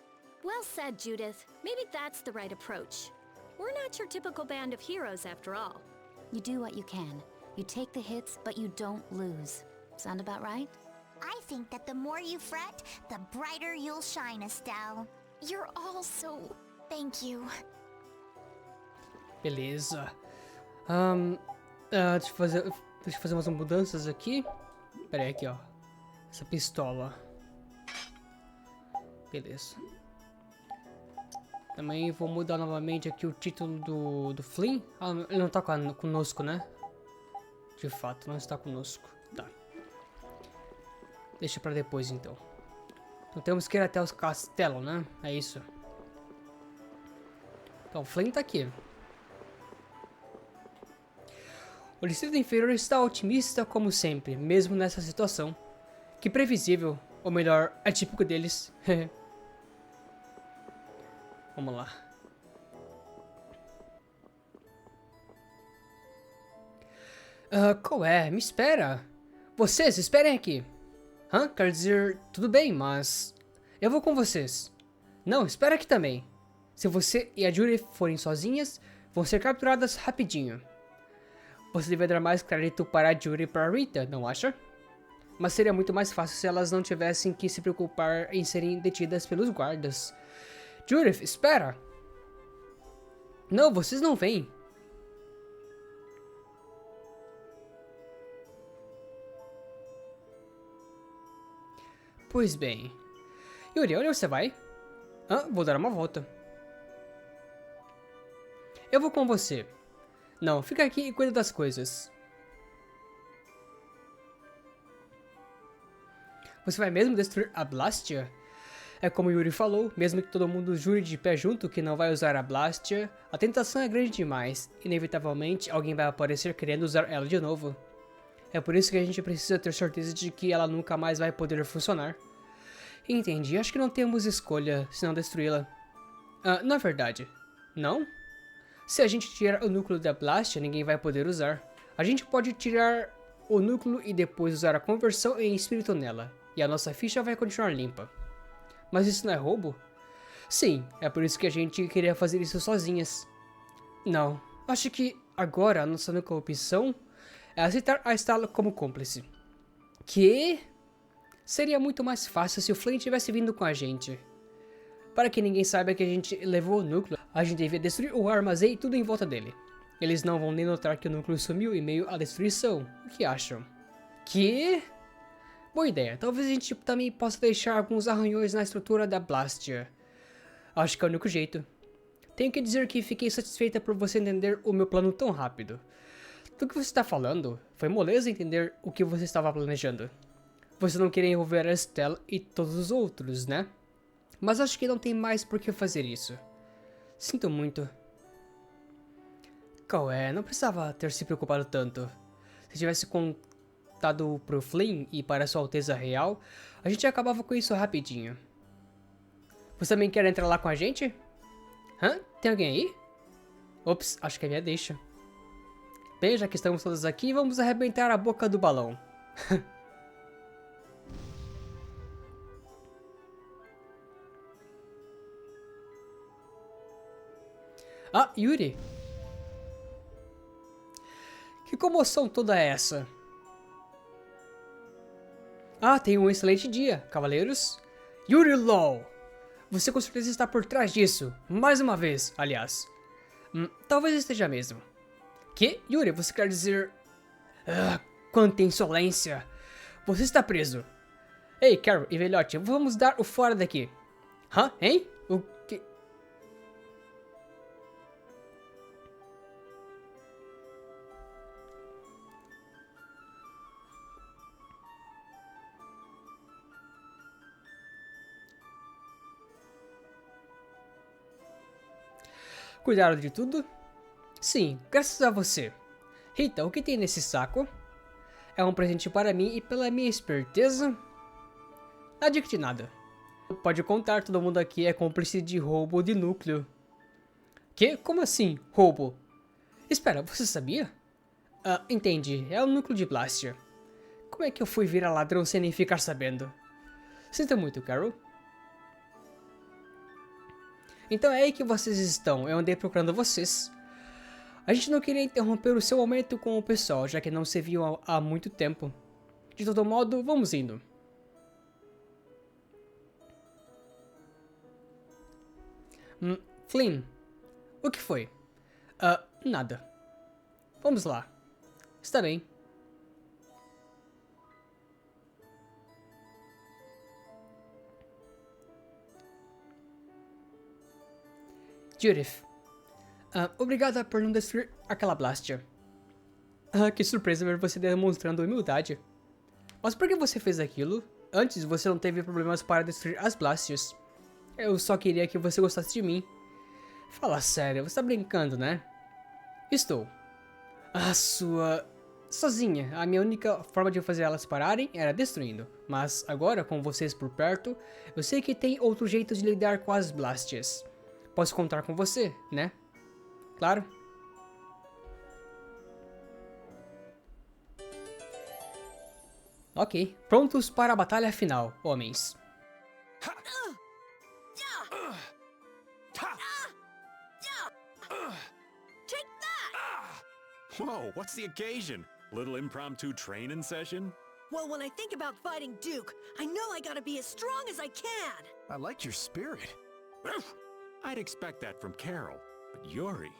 Well said, Judith. Maybe that's the right approach. We're not your typical band of heroes, after all. You do what you can. You take the hits, but you don't lose. Sound about right? I think that the more you fret, the brighter you'll shine, Estelle. You're all so... Thank you. Beleza. Deixa eu fazer umas mudanças aqui. Pera aí, aqui, ó. Essa pistola. Beleza. Também vou mudar novamente aqui o título do Flynn. Ah, ele não tá conosco, né? De fato, não está conosco. Tá. Deixa pra depois, então. Então temos que ir até os castelo, né? É isso. Então, o Flynn tá aqui. O Distrito Inferior está otimista como sempre, mesmo nessa situação. Que previsível, ou melhor, é típico deles. Vamos lá. Qual é? Me espera. Vocês, esperem aqui. Hã? Quer dizer, tudo bem, mas... Eu vou com vocês. Não, espera aqui também. Se você e a Judy forem sozinhas, vão ser capturadas rapidinho. Você deve dar mais crédito para a Judy e para a Rita, não acha? Mas seria muito mais fácil se elas não tivessem que se preocupar em serem detidas pelos guardas. Judith, espera! Não, vocês não vêm. Pois bem. Yuri, onde você vai? Vou dar uma volta. Eu vou com você. Não, fica aqui e cuida das coisas. Você vai mesmo destruir a Blastia? É como Yuri falou, mesmo que todo mundo jure de pé junto que não vai usar a Blastia, a tentação é grande demais. Inevitavelmente, alguém vai aparecer querendo usar ela de novo. É por isso que a gente precisa ter certeza de que ela nunca mais vai poder funcionar. Entendi, acho que não temos escolha senão destruí-la. Na verdade, não? Se a gente tirar o núcleo da Blastia, ninguém vai poder usar. A gente pode tirar o núcleo e depois usar a conversão em espírito nela, e a nossa ficha vai continuar limpa. Mas isso não é roubo? Sim, é por isso que a gente queria fazer isso sozinhas. Não, acho que agora a nossa única opção é aceitar a Tela como cúmplice. Que? Seria muito mais fácil se o Flynn tivesse vindo com a gente. Para que ninguém saiba que a gente levou o núcleo, a gente devia destruir o armazém e tudo em volta dele. Eles não vão nem notar que o núcleo sumiu em meio à destruição. O que acham? Que? Boa ideia. Talvez a gente também possa deixar alguns arranhões na estrutura da Blastia. Acho que é o único jeito. Tenho que dizer que fiquei satisfeita por você entender o meu plano tão rápido. Do que você está falando, foi moleza entender o que você estava planejando. Você não queria envolver a Tela e todos os outros, né? Mas acho que não tem mais por que fazer isso. Sinto muito. Qual é? Não precisava ter se preocupado tanto. Se tivesse contado pro Flynn e para sua Alteza Real, a gente acabava com isso rapidinho. Você também quer entrar lá com a gente? Hã? Tem alguém aí? Ops, acho que é minha deixa. Bem, já que estamos todos aqui, vamos arrebentar a boca do balão. Ah, Yuri! Que comoção toda essa? Ah, tenha um excelente dia, cavaleiros. Yuri Law! Você com certeza está por trás disso. Mais uma vez, aliás. Talvez esteja mesmo. Que? Yuri, você quer dizer... quanta insolência! Você está preso. Ei, Carol e velhote, vamos dar o fora daqui. Hã? Hein? O que... Cuidaram de tudo? Sim, graças a você. Rita, o que tem nesse saco? É um presente para mim e pela minha esperteza? Nada de nada. Pode contar, todo mundo aqui é cúmplice de roubo de núcleo. Que? Como assim, roubo? Espera, você sabia? Entendi, é o núcleo de Blastia. Como é que eu fui virar ladrão sem nem ficar sabendo? Sinto muito, Carol. Então é aí que vocês estão, eu andei procurando vocês. A gente não queria interromper o seu momento com o pessoal, já que não se viu há muito tempo. De todo modo, vamos indo. Flynn, o que foi? Nada. Vamos lá. Está bem. Judith. Obrigada por não destruir aquela Blastia. Que surpresa ver você demonstrando humildade. Mas por que você fez aquilo? Antes você não teve problemas para destruir as Blastias. Eu só queria que você gostasse de mim. Fala sério, você tá brincando, né? Estou. Sozinha. A minha única forma de fazer elas pararem era destruindo. Mas agora, com vocês por perto, eu sei que tem outro jeito de lidar com as Blastias. Posso contar com você, né? Claro. Ok, prontos para a batalha final, homens. Take that! Whoa, what's the occasion? Little impromptu training session? Well, when I think about fighting Duke, I know I gotta be as strong as I can! I like your spirit. I'd expect that from Carol, but Yuri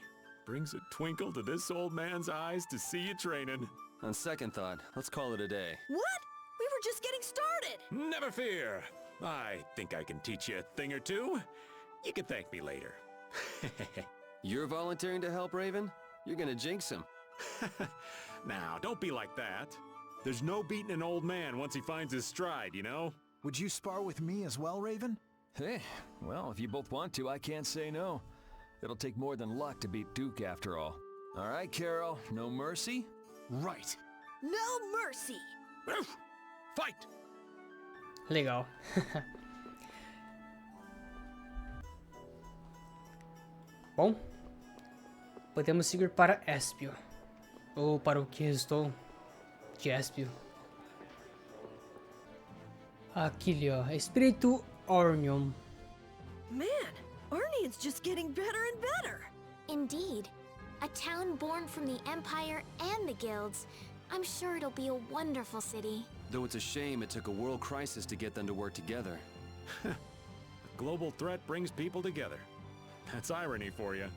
brings a twinkle to this old man's eyes to see you training. On second thought, let's call it a day. What? We were just getting started! Never fear. I think I can teach you a thing or two. You can thank me later. You're volunteering to help, Raven? You're gonna jinx him. Now, don't be like that. There's no beating an old man once he finds his stride, you know? Would you spar with me as well, Raven? Hey, well, if you both want to, I can't say no. It'll take more than luck to beat Duke after all. All right, Carol, no mercy? Right. No mercy! Fight! Legal. Bom, podemos seguir para Espio. Ou para o que restou de Espio. Aqui, ó. Espírito Ornium. Man, Arnian's just getting better and better! Indeed. A town born from the Empire and the guilds. I'm sure it'll be a wonderful city. Though it's a shame it took a world crisis to get them to work together. A global threat brings people together. That's irony for you.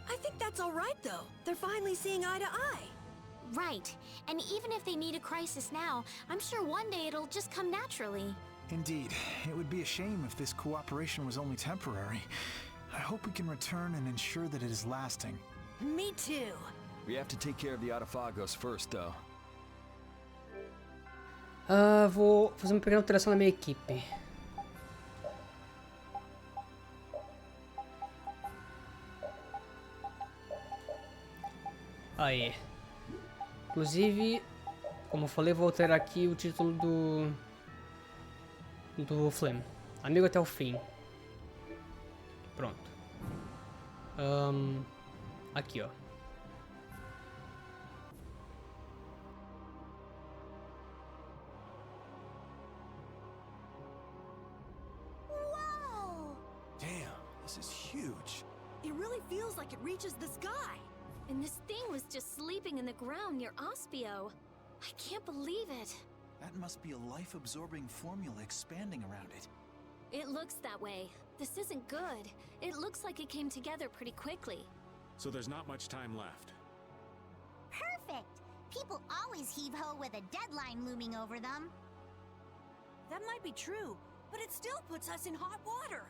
I think that's alright though. They're finally seeing eye to eye. Right. And even if they need a crisis now, I'm sure one day it'll just come naturally. Indeed. It would be a shame if this cooperation was only temporary. I hope we can return and ensure that it is lasting. Me too. We have to take care of the Autophagos first, though. Vou fazer uma pequena alteração na minha equipe. Aí. Inclusive, como eu falei, vou alterar aqui o título do Flame. Amigo até o fim. Pronto. Aqui, ó. Whoa! Damn, this is huge. It really feels like it reaches the sky. And this thing was just sleeping in the ground near Ospio. I can't believe it. That must be a life-absorbing formula expanding around it. It looks that way. This isn't good. It looks like it came together pretty quickly. So there's not much time left. Perfect! People always heave-ho with a deadline looming over them. That might be true, but it still puts us in hot water.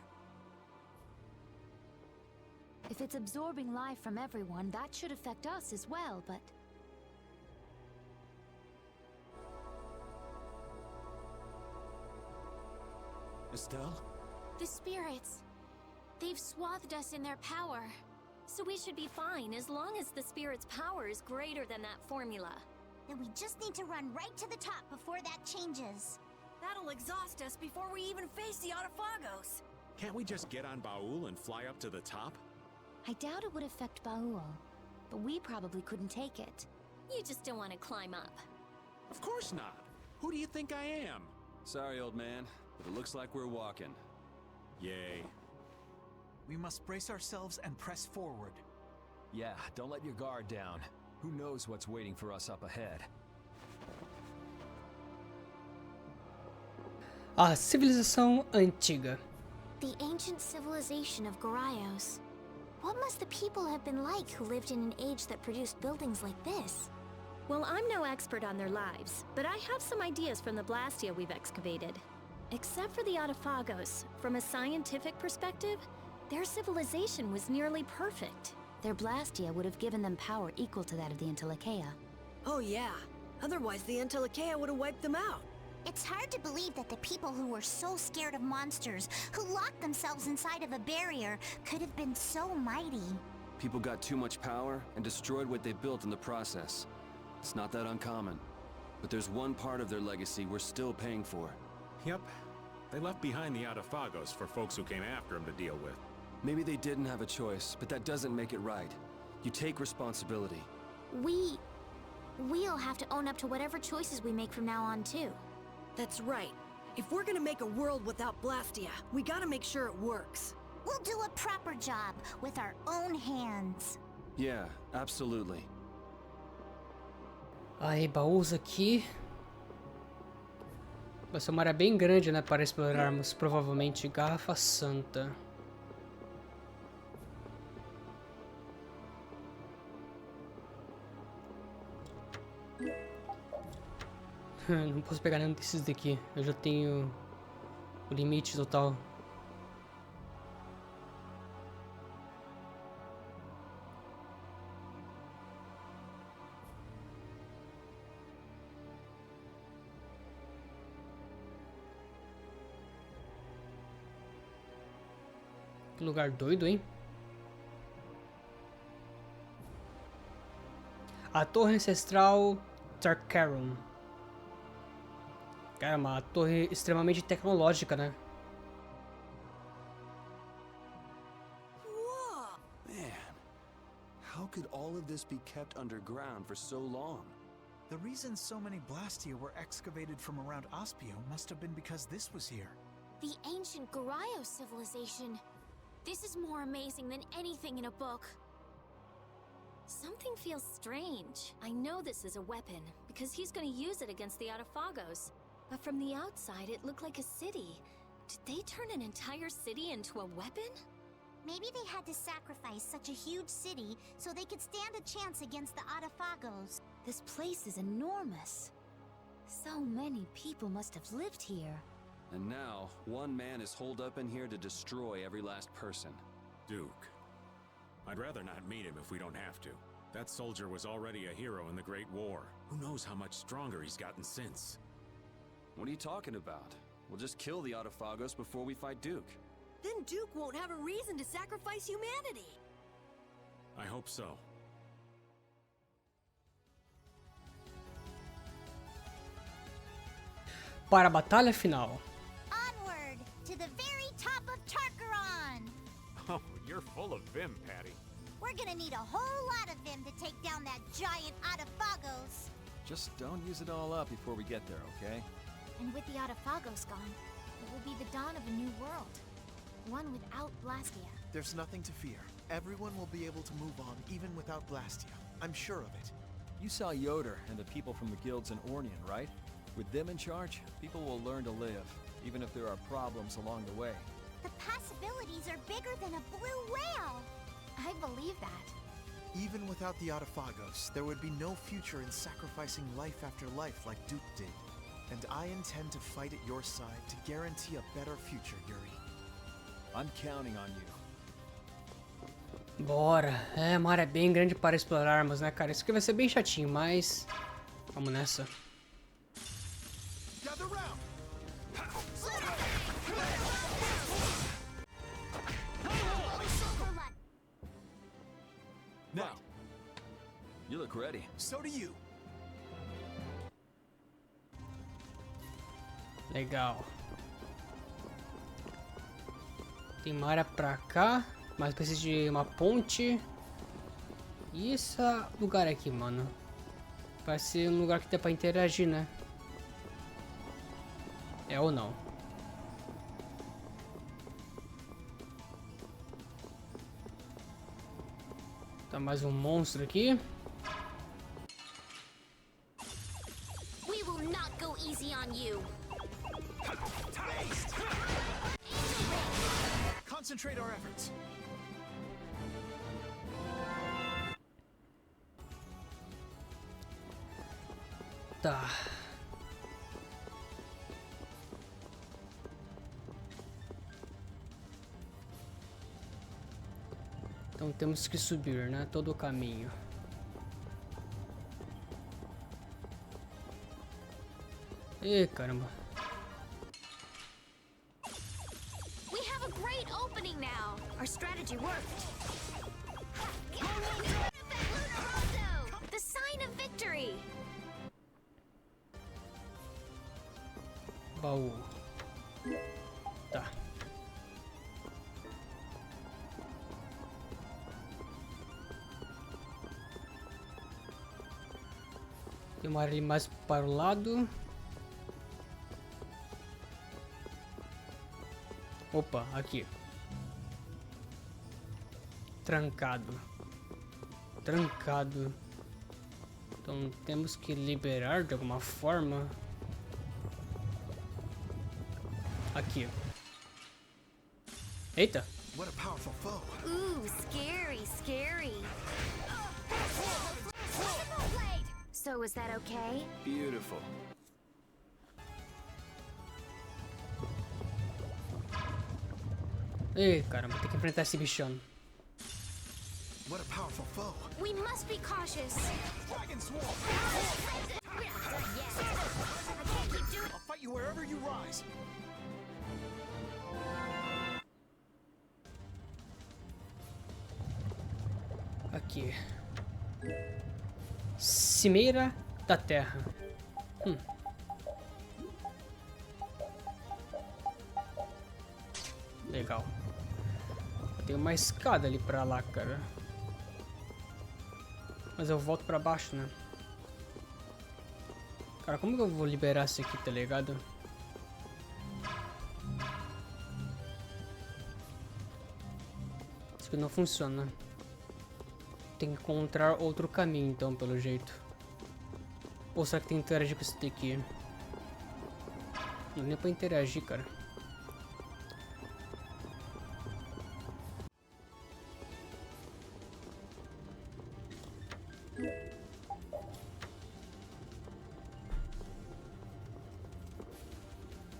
If it's absorbing life from everyone, that should affect us as well, but... Estelle? The spirits. They've swathed us in their power. So we should be fine as long as the spirit's power is greater than that formula. Then we just need to run right to the top before that changes. That'll exhaust us before we even face the Autophagos. Can't we just get on Baul and fly up to the top? I doubt it would affect Baul, but we probably couldn't take it. You just don't want to climb up. Of course not. Who do you think I am? Sorry, old man, but it looks like we're walking. Yay. We must brace ourselves and press forward. Yeah, don't let your guard down. Who knows what's waiting for us up ahead? A civilização antiga. The ancient civilization of Goraios. What must the people have been like who lived in an age that produced buildings like this? Well, I'm no expert on their lives, but I have some ideas from the Blastia we've excavated. Except for the Autophagos, from a scientific perspective, their civilization was nearly perfect. Their Blastia would have given them power equal to that of the Entelekea. Oh yeah. Otherwise the Entelekea would have wiped them out. It's hard to believe that the people who were so scared of monsters, who locked themselves inside of a barrier, could have been so mighty. People got too much power and destroyed what they built in the process. It's not that uncommon. But there's one part of their legacy we're still paying for. Yep. They left behind the Autophagos for folks who came after them to deal with. Maybe they didn't have a choice, but that doesn't make it right. You take responsibility. We'll have to own up to whatever choices we make from now on, too. That's right. If we're gonna make a world without Blastia, we gotta make sure it works. We'll do a proper job with our own hands. Yeah, absolutely. Aí, baús aqui. Vai ser uma área bem grande, né, para explorarmos provavelmente Garrafa Santa. Não posso pegar nenhum desses daqui. Eu já tenho o limite total. Que lugar doido, hein? A torre ancestral Tarkaron. Cara, uma torre extremamente tecnológica, né? Man, how could all of this be kept underground for so long? The reason so many Blastia were excavated from around Aspio must have been because this was here. The ancient Garayo civilization. This is more amazing than anything in a book. Something feels strange. I know this is a weapon, because he's gonna use it against the Autophagos. But from the outside, it looked like a city. Did they turn an entire city into a weapon? Maybe they had to sacrifice such a huge city so they could stand a chance against the Autophagos. This place is enormous. So many people must have lived here. And now, one man is holed up in here to destroy every last person. Duke. I'd rather not meet him if we don't have to. That soldier was already a hero in the Great War. Who knows how much stronger he's gotten since? What are you talking about? We'll just kill the Autophagos before we fight Duke. Then Duke won't have a reason to sacrifice humanity. I hope so. Para a batalha final. Onward to the very top of Tarkaron. Oh, you're full of vim, Patty. We're gonna need a whole lot of them to take down that giant Autophagos. Just don't use it all up before we get there, okay? And with the Autophagos gone, it will be the dawn of a new world. One without Blastia. There's nothing to fear. Everyone will be able to move on even without Blastia. I'm sure of it. You saw Yoder and the people from the guilds in Ornian, right? With them in charge, people will learn to live, even if there are problems along the way. The possibilities are bigger than a blue whale. I believe that. Even without the Autophagos, there would be no future in sacrificing life after life like Duke did. And I intend to fight at your side to guarantee a better future, Yuri. I'm counting on you. Bora. É, uma área bem grande para explorarmos, né, cara? Isso aqui vai ser bem chatinho, mas... Vamos nessa. Now, you look ready. So do you. Legal. Tem uma área pra cá, mas precisa de uma ponte. E esse lugar aqui, mano. Vai ser um lugar que dá pra interagir, né? É ou não? Tá mais um monstro aqui. We will not go easy on you. Concentrate our efforts. Tá. Então temos que subir, né? Todo o caminho. Ih, caramba. We have a great opening now. Our strategy worked. The sign of victory. Baú. Tá. Tem uma área ali mais para o lado. Opa, aqui. Trancado. Trancado. Então temos que liberar de alguma forma. Aqui. Eita. What a powerful foe. Ooh, scary, scary. So is that okay? Beautiful. Ei, caramba, tem que enfrentar esse bichão. What a powerful foe. We must be cautious. Dragon Swarm. We're not done yet. I can't keep doing. I'll fight you wherever you rise. Aqui. Cimeira da Terra. Legal. Tem uma escada ali pra lá, cara. Mas eu volto pra baixo, né? Cara, como que eu vou liberar isso aqui, tá ligado? Isso aqui não funciona. Tem que encontrar outro caminho, então, pelo jeito. Ou será que tem que interagir com isso daqui? Não dá nem pra interagir, cara.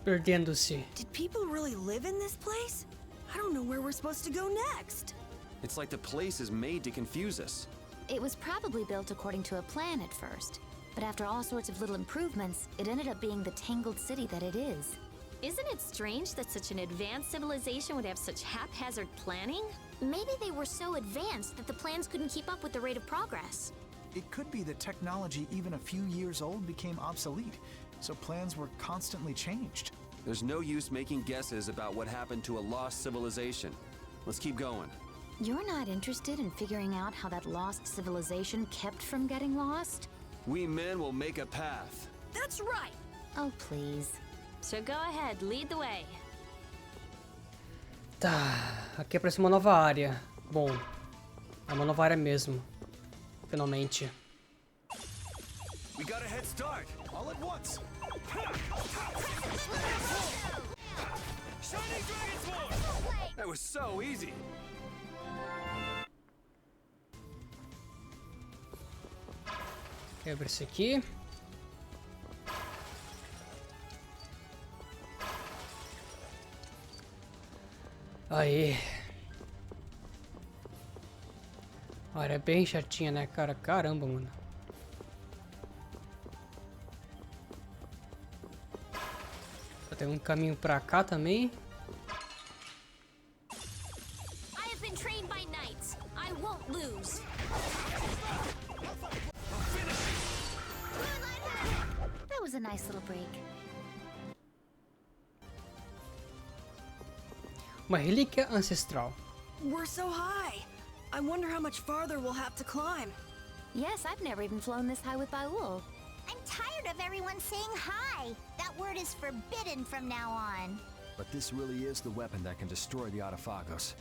Perdendo-se. Did people really live in this place? I don't know where we're supposed to go next. It's like the place is made to confuse us. It was probably built according to a plan at first, but after all sorts of little improvements, it ended up being the tangled city that it is. Isn't it strange that such an advanced civilization would have such haphazard planning? Maybe they were so advanced that the plans couldn't keep up with the rate of progress. It could be that technology even a few years old became obsolete, so plans were constantly changed. There's no use making guesses about what happened to a lost civilization. Let's keep going. You're not interested in figuring out how that lost civilization kept from getting lost? We men will make a path. That's right. Oh, please. So go ahead, lead the way. Tá, aqui aparece uma nova área. Bom, é uma nova área mesmo. Finalmente. We got a head start, all at once. Shining Dragon Sword! That was so easy. Quebra isso aqui. Aí. A área é bem chatinha, né, cara? Caramba, mano. Tem um caminho pra cá também. I have been trained by knights. I won't lose. That was a nice little break. Uma relíquia ancestral. We're so high. I wonder how much farther we'll have to climb. Yes, I've never even flown this high with Baul. I'm tired of everyone saying hi. That word is forbidden from now on. But this really is the weapon that can destroy the Autophagos.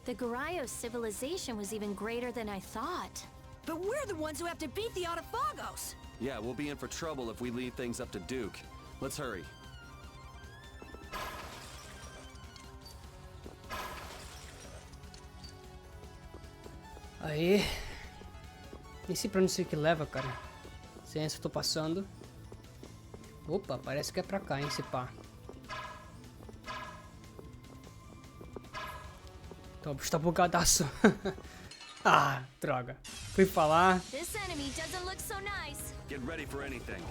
The Garayo civilization was even greater than I thought. But we're the ones who have to beat the Autophagos. Yeah, we'll be in for trouble if we leave things up to Duke. Let's hurry. Aí. Nem sei pra onde isso aqui leva, cara. Sem essa eu tô passando. Opa, parece que é pra cá, hein, esse pá. Então, o bicho tá bugadaço. Ah, droga. Fui falar. This enemy doesn't look so nice. Get ready for anything.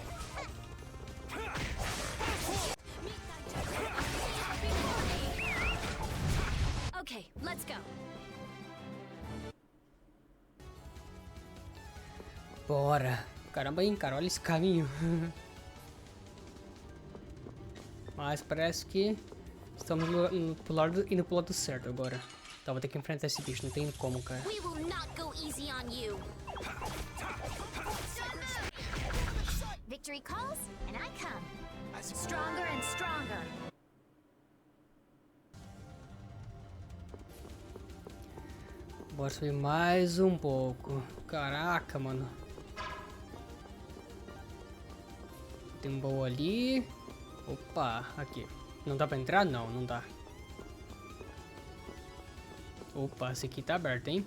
Okay, let's go. Bora. Caramba, hein, cara. Olha esse caminho. Mas parece que estamos indo pro lado certo agora. Então vou ter que enfrentar esse bicho. Não tem como, cara. We will not go easy on you. Victory calls, and I come. Stronger and stronger. Bora subir mais um pouco. Caraca, mano. Tem um baú ali. Opa, aqui. Não dá pra entrar? Não, não dá. Opa, esse aqui tá aberto, hein?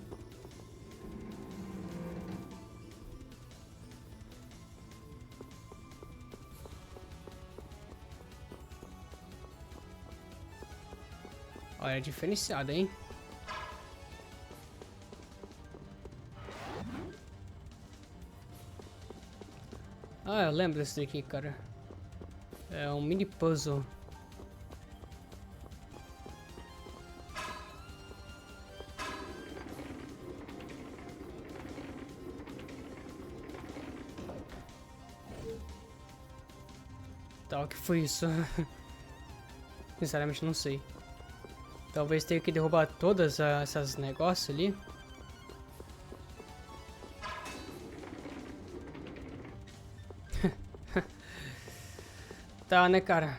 Olha, é diferenciado, hein? Ah, eu lembro desse daqui, cara. É um mini puzzle. Tá, o que foi isso? Sinceramente não sei. Talvez tenha que derrubar todas essas negócios ali. Tá, né, cara?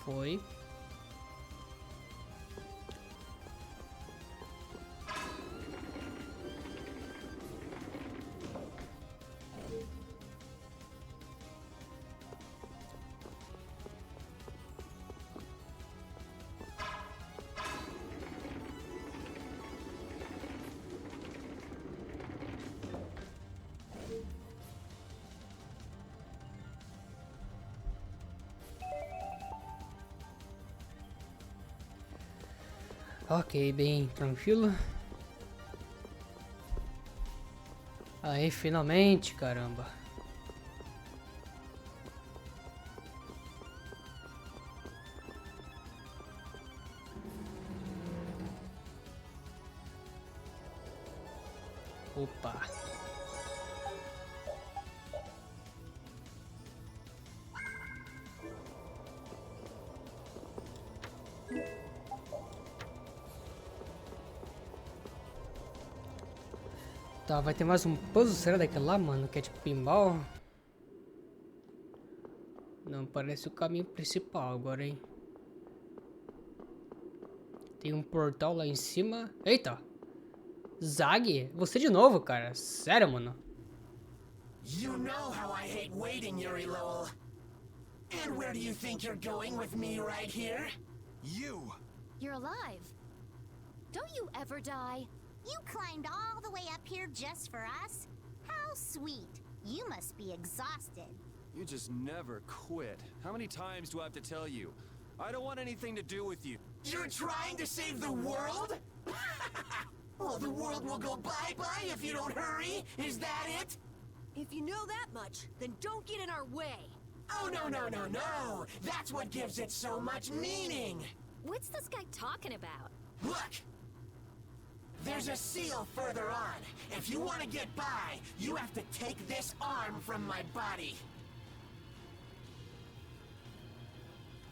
Foi. Ok, bem tranquilo. Aí, finalmente, caramba. Opa. Tá, vai ter mais um puzzle, será daquele lá, mano? Que é tipo pinball? Não, parece o caminho principal agora, hein? Tem um portal lá em cima. Eita! Zag? Você de novo, cara? Sério, mano? You know how I hate waiting, Yuri Lowell. And where do you think you're going with me right here? You! You're alive. Don't you ever die? You climbed all the way up here just for us? How sweet. You must be exhausted. You just never quit. How many times do I have to tell you? I don't want anything to do with you. You're trying to save the world? Oh, the world will go bye-bye if you don't hurry? Is that it? If you know that much, then don't get in our way. Oh, no. That's what gives it so much meaning. What's this guy talking about? Look! There's a seal further on. If you want to get by, you have to take this arm from my body.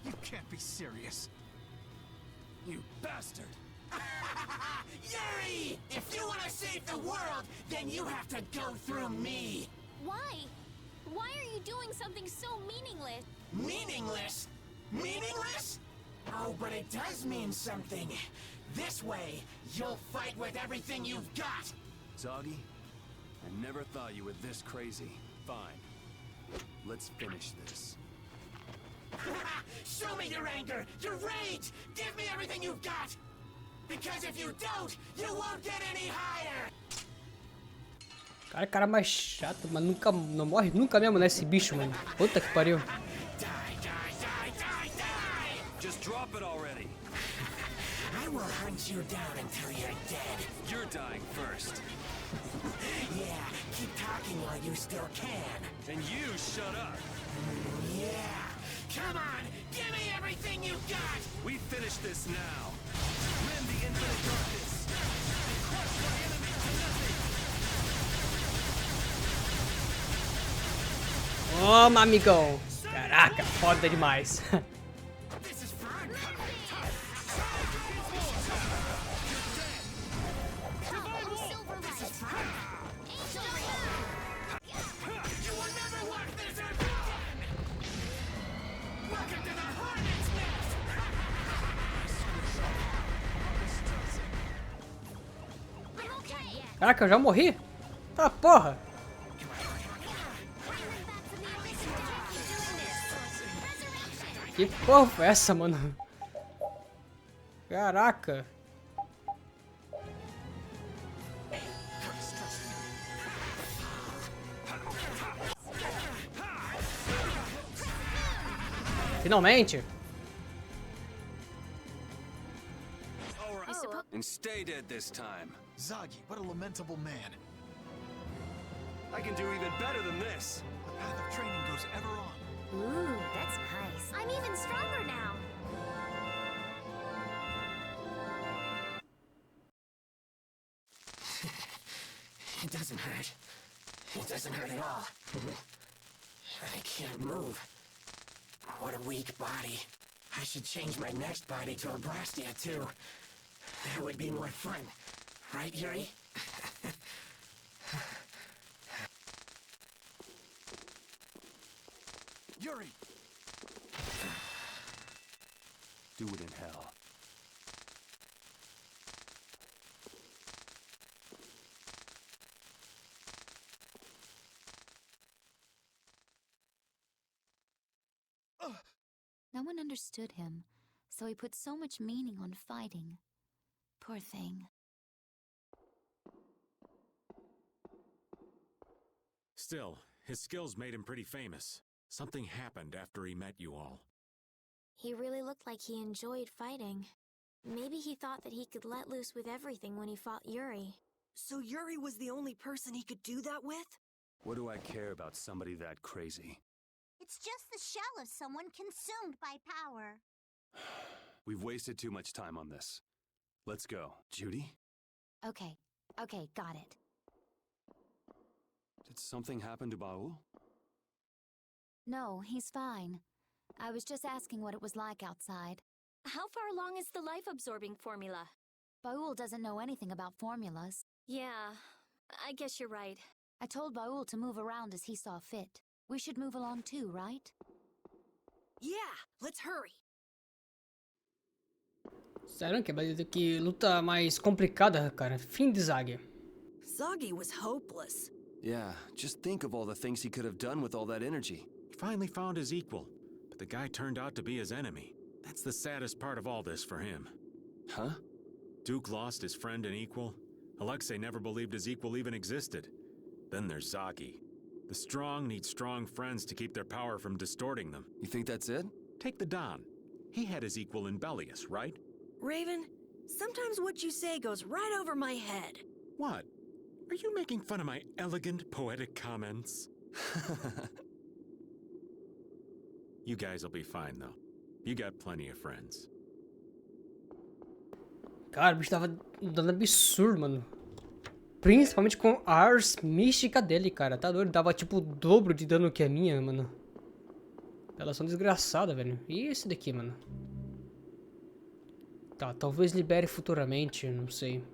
You can't be serious. You bastard! Yuri! If you want to save the world, then you have to go through me. Why? Why are you doing something so meaningless? Meaningless? Meaningless? Oh, but it does mean something. This way, you'll fight with everything you've got. Zoggy, I never thought you were this crazy. Fine. Let's finish this. Show me your anger, your rage! Give me everything you've got! Because if you don't, you won't get any higher! Cara mais chato, mas nunca não morre nunca mesmo, né, esse bicho, mano. Puta que pariu. Just drop it already. I will hunt you down until you're dead. You're dying first. Yeah, keep talking while you still can. And you shut up. Yeah. Come on, give me everything you got! We finish this now. Rend the infinite darkness. Crush my enemies to nothing. Toma, amigão. Caraca, foda demais. This is fun. This is fun. You will never walk this earth again! Welcome to the Hornet's Nest! I'm okay. Caraca, eu já morri? Tá, porra. Que porra foi essa, mano? Caraca. Finalmente. And stay dead this time. Zoggy, what a lamentable man. I can do even better than this. The path of training goes ever on. Ooh, that's nice. I'm even stronger now. It doesn't hurt at all. I can't move. What a weak body. I should change my next body to a Blastia too. That would be more fun. Right, Yuri? Yuri! Do it in hell. No one understood him, so he put so much meaning on fighting. Poor thing. Still, his skills made him pretty famous. Something happened after he met you all. He really looked like he enjoyed fighting. Maybe he thought that he could let loose with everything when he fought Yuri. So Yuri was the only person he could do that with? What do I care about somebody that crazy? It's just the shell of someone consumed by power. We've wasted too much time on this. Let's go. Judy? Okay, got it. Did something happen to Baul? No, he's fine. I was just asking what it was like outside. How far along is the life-absorbing formula? Baul doesn't know anything about formulas. Yeah, I guess you're right. I told Baul to move around as he saw fit. We should move along too, right? Yeah, let's hurry. Sério que luta mais complicada, cara. Fim de Zag. Zagi was hopeless. Yeah, just think of all the things he could have done with all that energy. He finally found his equal, but the guy turned out to be his enemy. That's the saddest part of all this for him. Huh? Duke lost his friend and equal. Alexei never believed his equal even existed. Then there's Zagi. The strong need strong friends to keep their power from distorting them. You think that's it? Take the Don. He had his equal in Bellius, right? Raven, sometimes what you say goes right over my head. What? Are you making fun of my elegant, poetic comments? You guys will be fine, though. You got plenty of friends. Cara, o bicho tava dando absurdo, mano. Principalmente com a Ars mística dele, cara. Tá doido? Dava tipo o dobro de dano que a minha, mano. Elas são desgraçadas, velho. E esse daqui, mano? Tá, talvez libere futuramente, não sei.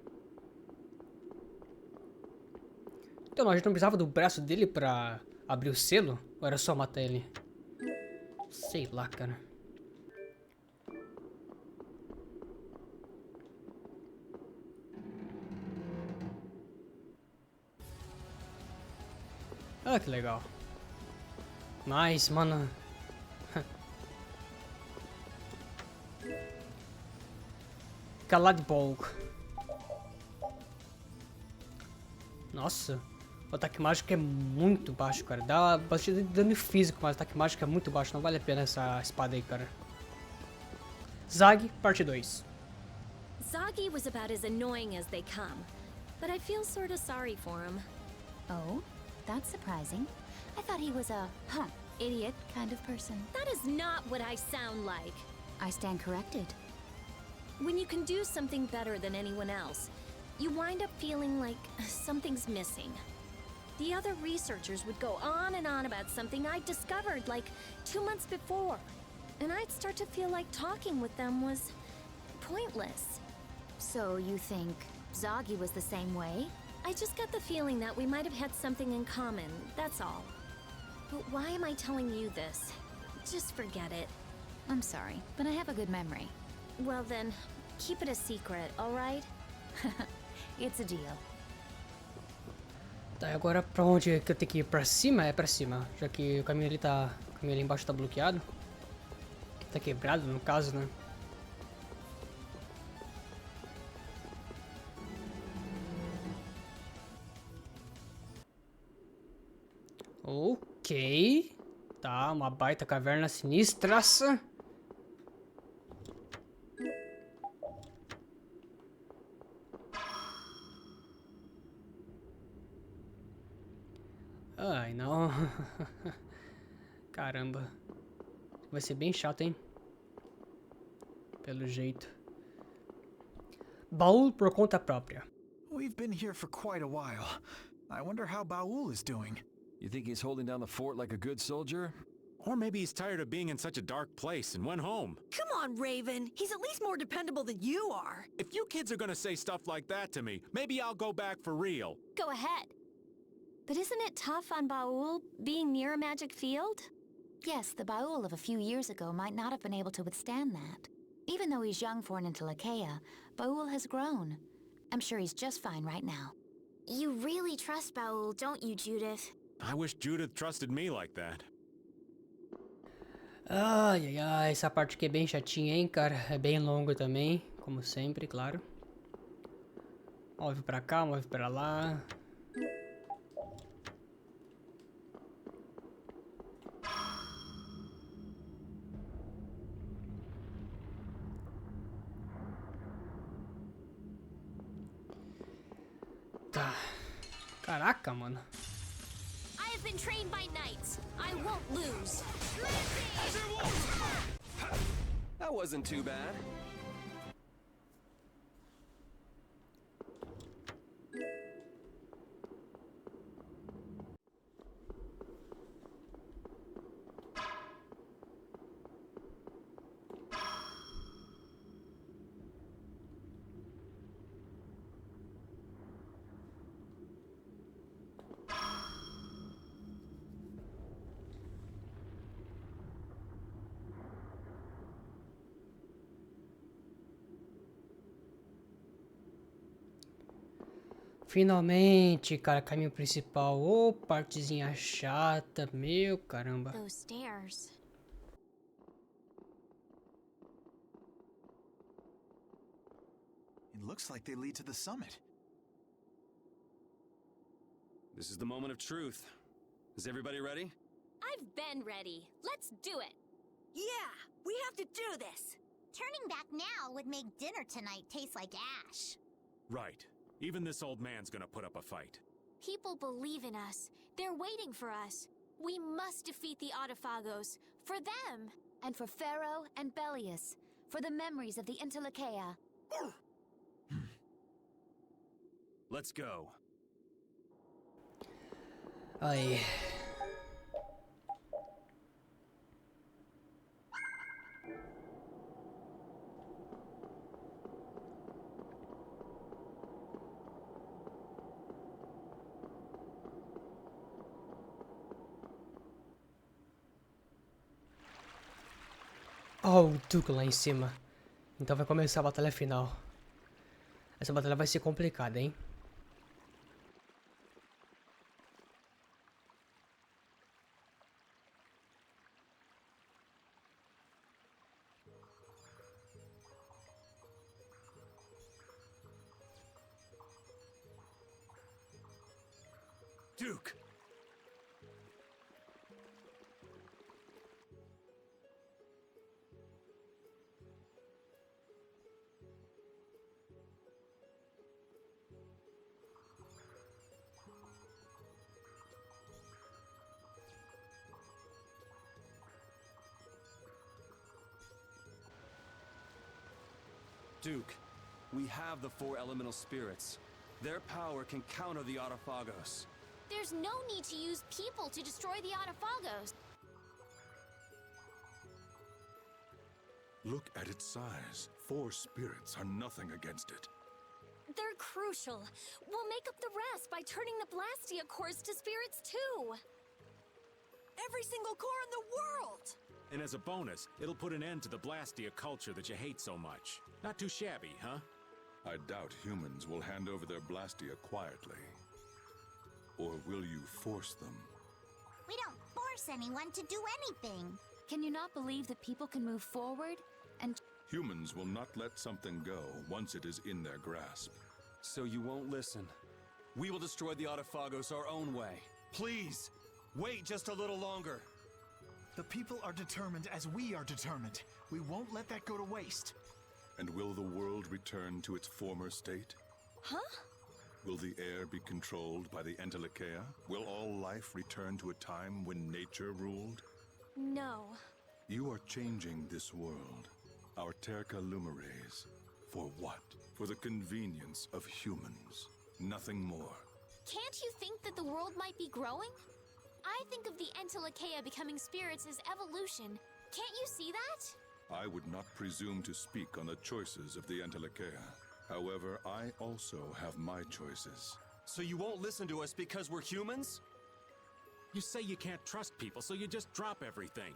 Então, a gente não precisava do braço dele pra abrir o selo? Ou era só matar ele? Sei lá, cara. Ah, que legal. Nice, mano. Caladbolg. Nossa. O ataque mágico é muito baixo, cara. Dá bastante dano físico, mas o ataque mágico é muito baixo. Não vale a pena essa espada aí, cara. Zag, parte 2. Zagi was about as annoying as they come, but I feel sort of sorry for him. Oh, that's surprising. I thought he was a, idiot kind of person. That is not what I sound like. I stand corrected. When you can do something better than anyone else, you wind up feeling like something's missing. The other researchers would go on and on about something I'd discovered like 2 months before, and I'd start to feel like talking with them was pointless. So you think Zagi was the same way? I just got the feeling that we might have had something in common, that's all. But why am I telling you this? Just forget it. I'm sorry, but I have a good memory. Well then, keep it a secret, alright? It's a deal. Tá, e agora pra onde é que eu tenho que ir? Pra cima? É pra cima. Já que o caminho ali tá... O caminho ali embaixo tá bloqueado. Tá quebrado, no caso, né? Ok. Tá, uma baita caverna sinistraça. Ai, não. Caramba. Vai ser bem chato, hein? Pelo jeito. Baú por conta própria. We've been here for quite a while. I wonder how Baul is doing. You think he's holding down the fort like a good soldier? Or maybe he's tired of being in such a dark place and went home. Come on, Raven. He's at least more dependable than you are. If you kids are gonna say stuff like that to me, maybe I'll go back for real. Go ahead. But isn't it tough on Baul being near a magic field? Yes, the Baul of a few years ago might not have been able to withstand that. Even though he's young for an Intellicaea, Baul has grown. I'm sure he's just fine right now. You really trust Baul, don't you, Judith? I wish Judith trusted me like that. Ai, ai, ai, essa parte aqui é bem chatinha, hein, cara? É bem longo também, como sempre, claro. Move pra cá, move pra lá. Tá. Caraca, mano. I have been trained by knights. I won't lose. That wasn't too bad. Finalmente, cara, caminho principal. Ô, partezinha chata, meu caramba. Those stairs. It looks like they lead to the summit. This is the moment of truth. Is everybody ready? I've been ready. Let's do it. Yeah, we have to do this. Turning back now would make dinner tonight taste like ash. Right. Even this old man's gonna put up a fight. People believe in us. They're waiting for us. We must defeat the Autophagos. For them. And for Pharaoh and Bellius. For the memories of the Intellicaea. Let's go. Aí. Oh, o Duke lá em cima. Então vai começar a batalha final. Essa batalha vai ser complicada, hein? Duke! Duke, we have the 4 elemental spirits. Their power can counter the Autophagos. There's no need to use people to destroy the Autophagos. Look at its size. 4 spirits are nothing against it. They're crucial. We'll make up the rest by turning the Blastia cores to spirits too. Every single core in the world! And as a bonus, it'll put an end to the Blastia culture that you hate so much. Not too shabby, huh? I doubt humans will hand over their Blastia quietly. Or will you force them? We don't force anyone to do anything. Can you not believe that people can move forward and... Humans will not let something go once it is in their grasp. So you won't listen. We will destroy the Autophagos our own way. Please, wait just a little longer. The people are determined as we are determined. We won't let that go to waste. And will the world return to its former state? Huh? Will the air be controlled by the Intellicaea? Will all life return to a time when nature ruled? No. You are changing this world, our Terca Luminaries. For what? For the convenience of humans. Nothing more. Can't you think that the world might be growing? I think of the Entelekea becoming spirits as evolution. Can't you see that? I would not presume to speak on the choices of the Entelekea. However, I also have my choices. So you won't listen to us because we're humans? You say you can't trust people, so you just drop everything.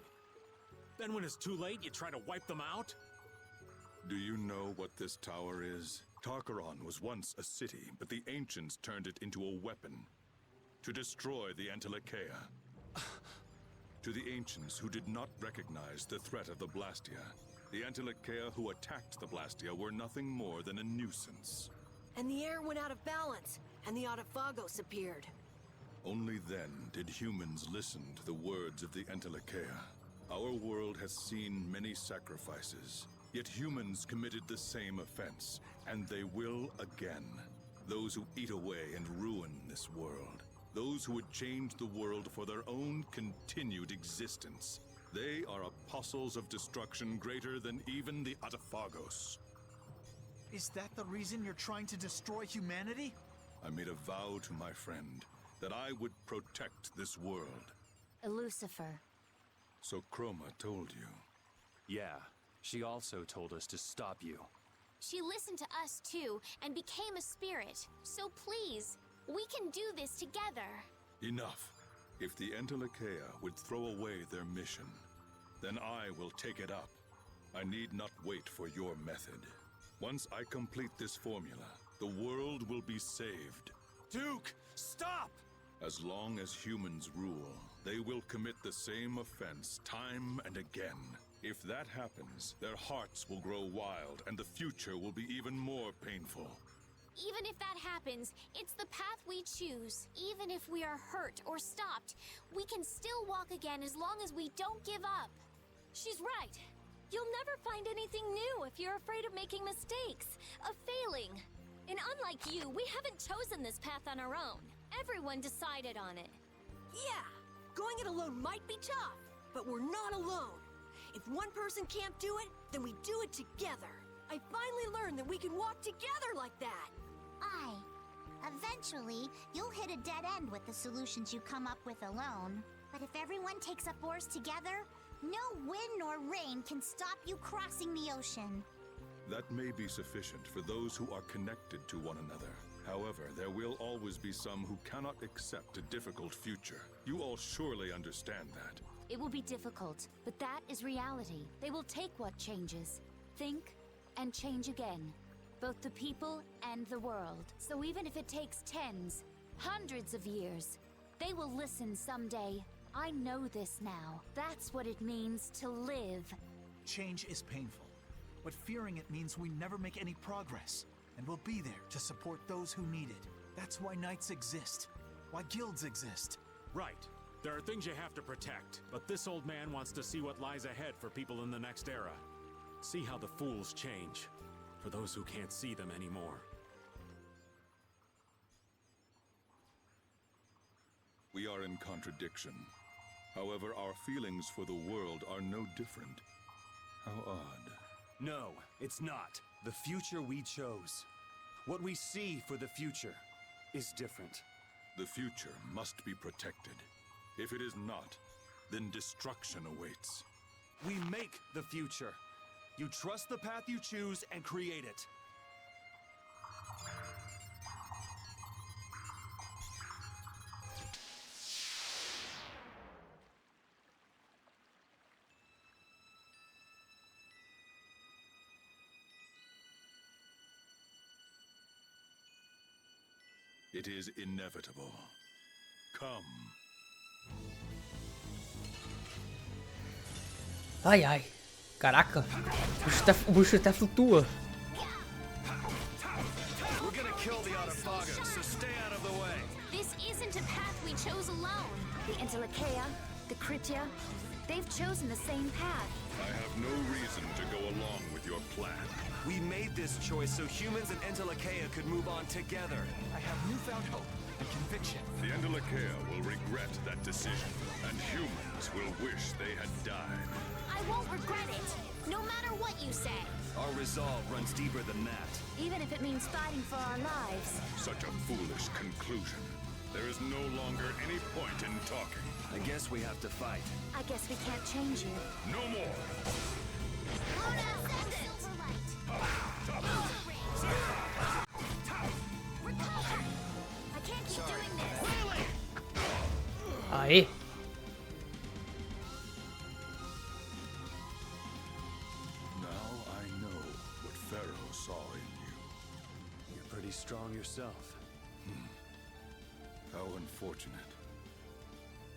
Then when it's too late, you try to wipe them out? Do you know what this tower is? Tarkaron was once a city, but the ancients turned it into a weapon to destroy the Entelekea. To the ancients who did not recognize the threat of the Blastia, the Entelekea who attacked the Blastia were nothing more than a nuisance. And the air went out of balance, and the Autophagos appeared. Only then did humans listen to the words of the Entelekea. Our world has seen many sacrifices, yet humans committed the same offense, and they will again. Those who eat away and ruin this world. Those who would change the world for their own continued existence. They are apostles of destruction greater than even the Autophagos. Is that the reason you're trying to destroy humanity? I made a vow to my friend that I would protect this world. Lucifer. So Chroma told you? Yeah, she also told us to stop you. She listened to us too, and became a spirit. So please, we can do this together. Enough. If the Entelekea would throw away their mission, then I will take it up. I need not wait for your method. Once I complete this formula, the world will be saved. Duke, stop! As long as humans rule, they will commit the same offense time and again. If that happens, their hearts will grow wild, and the future will be even more painful. Even if that happens, it's the path we choose. Even if we are hurt or stopped, we can still walk again as long as we don't give up. She's right. You'll never find anything new if you're afraid of making mistakes, of failing. And unlike you, we haven't chosen this path on our own. Everyone decided on it. Yeah, going it alone might be tough, but we're not alone. If one person can't do it, then we do it together. I finally learned that we can walk together like that. Eventually, you'll hit a dead end with the solutions you come up with alone. But if everyone takes up oars together, no wind nor rain can stop you crossing the ocean. That may be sufficient for those who are connected to one another. However, there will always be some who cannot accept a difficult future. You all surely understand that. It will be difficult, but that is reality. They will take what changes, think, and change again. Both the people and the world. So even if it takes tens, hundreds of years, they will listen someday. I know this now. That's what it means to live. Change is painful, but fearing it means we never make any progress. And we'll be there to support those who need it. That's why knights exist. Why guilds exist. Right. There are things you have to protect, but this old man wants to see what lies ahead for people in the next era. See how the fools change, for those who can't see them anymore. We are in contradiction. However, our feelings for the world are no different. How odd. No, it's not. The future we chose. What we see for the future is different. The future must be protected. If it is not, then destruction awaits. We make the future. You trust the path you choose and create it. It is inevitable. Come. Ai, ai. Caraca. O bicho até flutua. We're gonna kill the Autophagos, so stay out of the way. This isn't a path we chose alone. The Entelekea, the Kritia, they've chosen the same path. I have no reason to go along with your plan. We made this choice so humans and Entelekea could move on together. I have newfound hope and conviction. The Entelekea will regret that decision, and humans will wish they had died. I won't regret it, no matter what you say. Our resolve runs deeper than that. Even if it means fighting for our lives. Such a foolish conclusion. There is no longer any point in talking. I guess we have to fight. I guess we can't change you. No more! I can't keep doing this. Aí. Now I know what Pharaoh saw in you. You're pretty strong yourself. How unfortunate.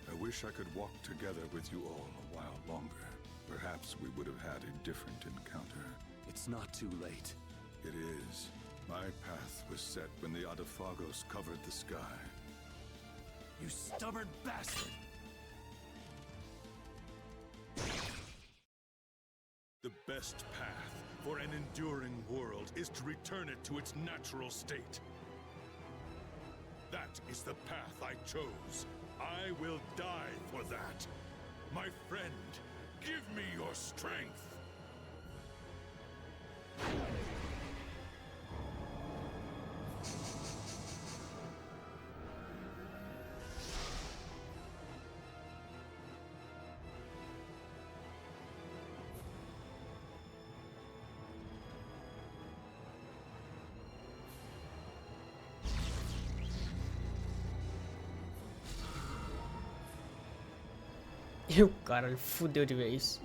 I wish I could walk together with you all a while longer. Perhaps we would have had a different encounter. It's not too late. It is. My path was set when the Adaphagos covered the sky. You stubborn bastard! The best path for an enduring world is to return it to its natural state. That is the path I chose. I will die for that. My friend, give me your strength. E o cara fudeu de vez.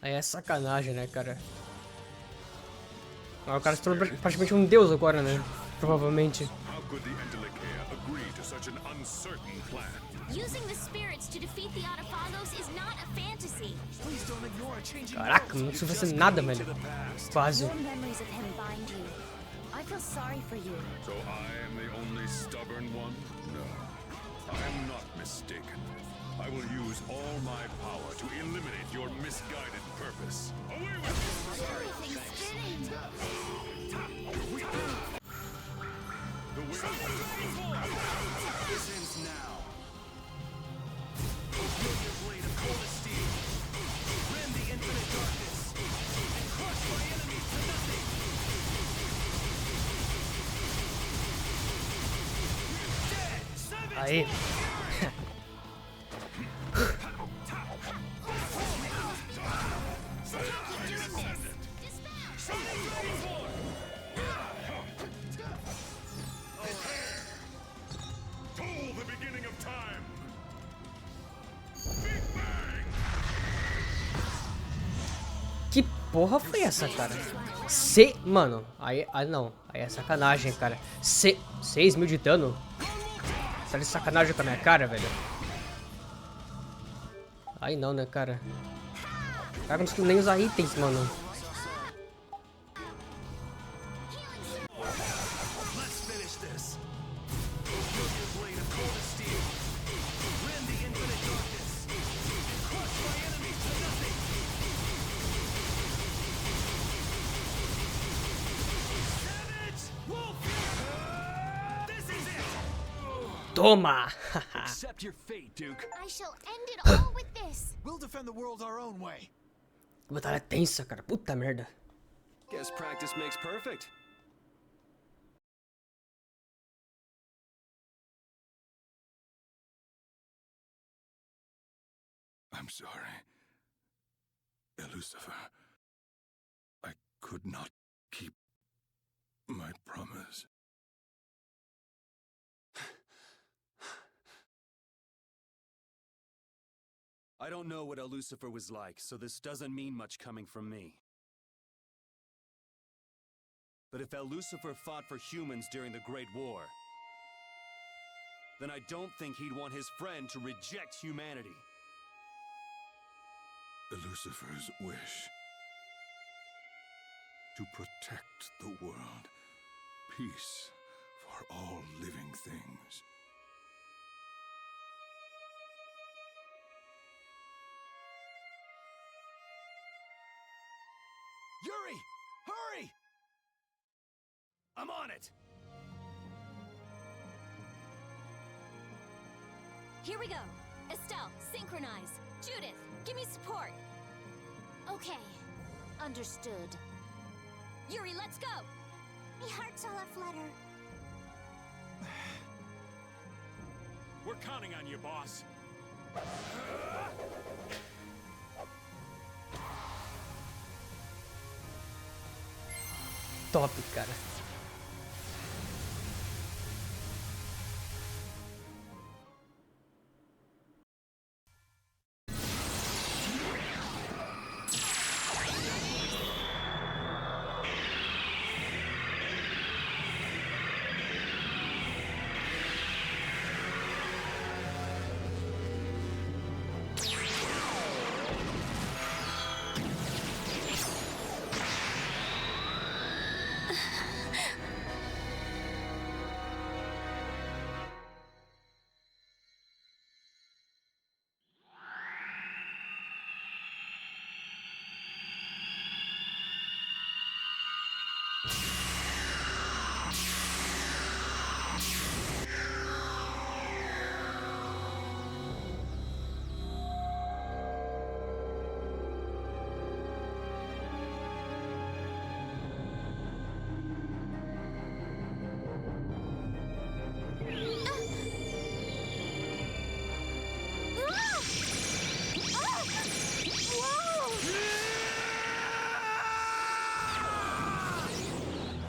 Aí é sacanagem, né, cara? Ah, o cara se tornou praticamente um deus agora, né? Provavelmente. Caraca, não precisa fazer nada, velho. Quase. I feel sorry for you. So I am the only stubborn one? No. I am not mistaken. I will use all my power to eliminate your misguided purpose. Away with you! Everything's spinning. The wheel This now. Wield your blade of coldest steel. Rend the infinite darkness. And crush my enemies to nothing. Aí. Que porra foi essa, cara? Mano, aí não. Aí é sacanagem, cara. 6.000 de dano? Tá de sacanagem com a minha cara, velho? Aí não, né, cara? Cara, não consigo nem usar itens, mano. Toma! Accept your fate, Duke. I shall end it all with this. We'll defend the world our own way. Batalha tensa, cara. Puta merda. Guess practice makes perfect. I'm sorry. Lucifer. I could not keep my promise. I don't know what Lucifer was like, so this doesn't mean much coming from me. But if Lucifer fought for humans during the Great War, then I don't think he'd want his friend to reject humanity. Lucifer's wish to protect the world, peace for all living things. Yuri! Hurry! I'm on it! Here we go. Estelle, synchronize. Judith, give me support. Okay, understood. Yuri, let's go. My heart's all aflutter. We're counting on you, boss. Top, cara.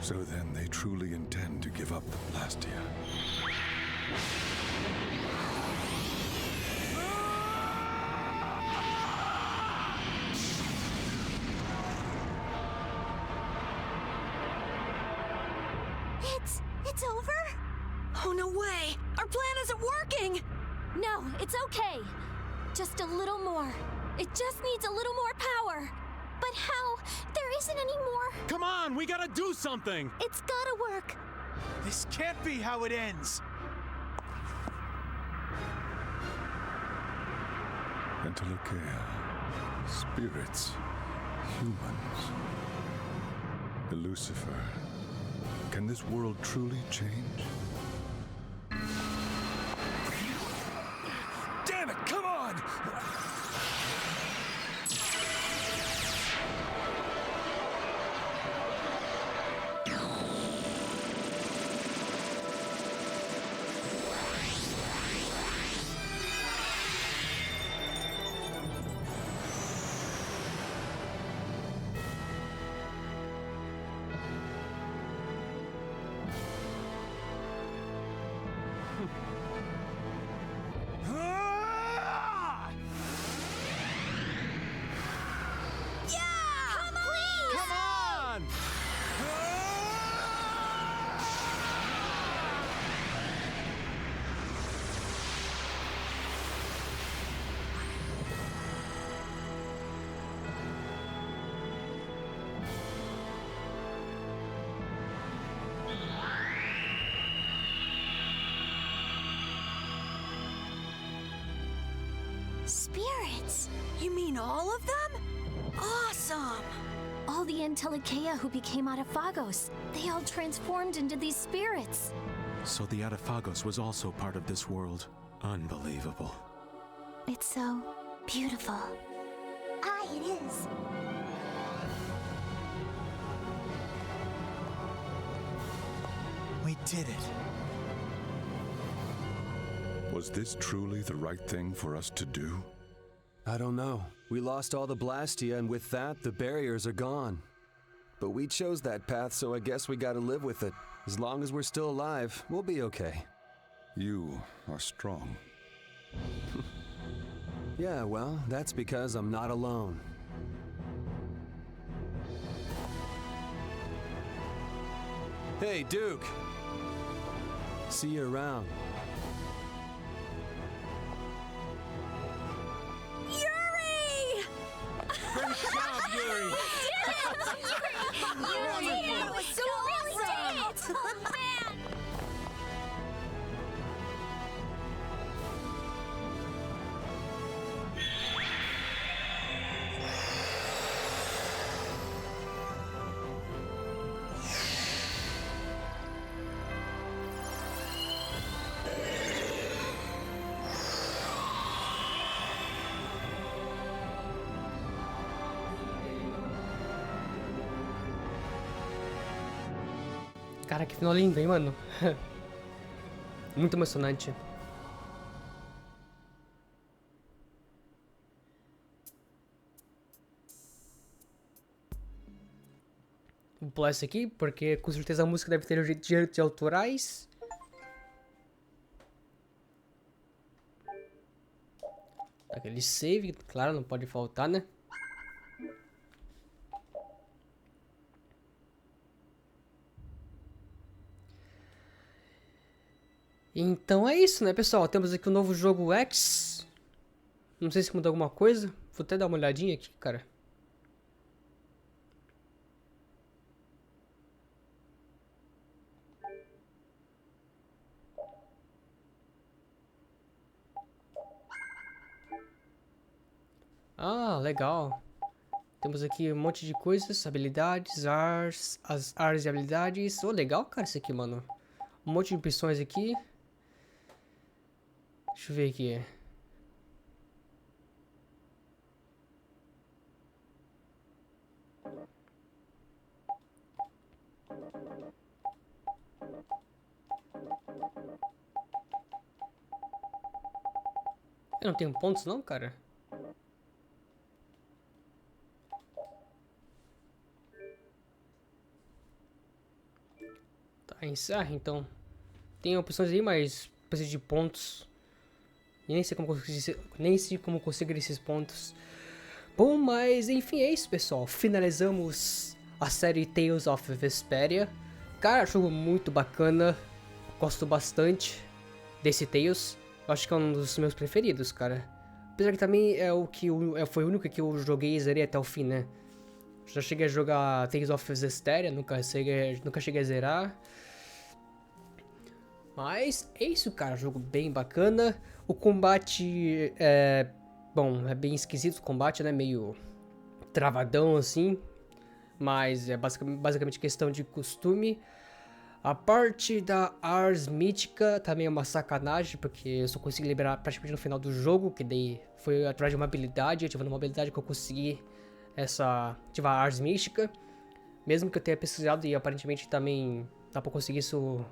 So then they truly intend to give up the Blastia. It's over? Oh, no way! Our plan isn't working! No, it's okay. Just a little more. It just needs a little more power. But how? There isn't any more. Come on, we gotta do something! It's gotta work. This can't be how it ends. Entelekea, spirits, humans, Lucifer. Can this world truly change? Damn it, come on! Spirits? You mean all of them? Awesome! All the Entelekea who became Adephagos, they all transformed into these spirits. So the Adephagos was also part of this world. Unbelievable. It's so beautiful. Ah, it is. We did it. Was this truly the right thing for us to do? I don't know. We lost all the Blastia, and with that, the barriers are gone. But we chose that path, so I guess we gotta live with it. As long as we're still alive, we'll be okay. You are strong. Yeah, well, that's because I'm not alone. Hey, Duke! See you around. Yuri! Great job, Yuri! Yuri, that was so awesome! Oh, man! Cara, que final lindo, hein, mano? Muito emocionante. pular essa aqui, porque com certeza a música deve ter direitos autorais. Aquele save, claro, não pode faltar, né? Então é isso, né, pessoal? Temos aqui o novo jogo X. Não sei se mudou alguma coisa. Vou até dar uma olhadinha aqui, cara. Ah, legal. Temos aqui um monte de coisas, habilidades, as áreas e habilidades. Oh, legal, cara, isso aqui, mano. Um monte de opções aqui. Deixa eu ver aqui. Eu não tenho pontos não, cara. Tá, encerra então. Tem opções aí, mas precisa de pontos. E nem sei como conseguir esses pontos. Bom, mas enfim, é isso, pessoal. Finalizamos a série Tales of Vesperia. Cara, jogo muito bacana. Gosto bastante desse Tales. Eu acho que é um dos meus preferidos, cara. Apesar que também foi o único que eu joguei e zerei até o fim, né? Já cheguei a jogar Tales of Vesperia, nunca cheguei a zerar. Mas é isso, cara. Jogo bem bacana. O combate é... Bom, é bem esquisito o combate, né? Meio travadão assim. Mas é basicamente questão de costume. A parte da Ars Mítica também é uma sacanagem, porque eu só consegui liberar praticamente no final do jogo, que daí foi atrás de uma habilidade, ativando uma habilidade que eu consegui ativar a Ars Mística. Mesmo que eu tenha pesquisado e aparentemente também dá pra conseguir isso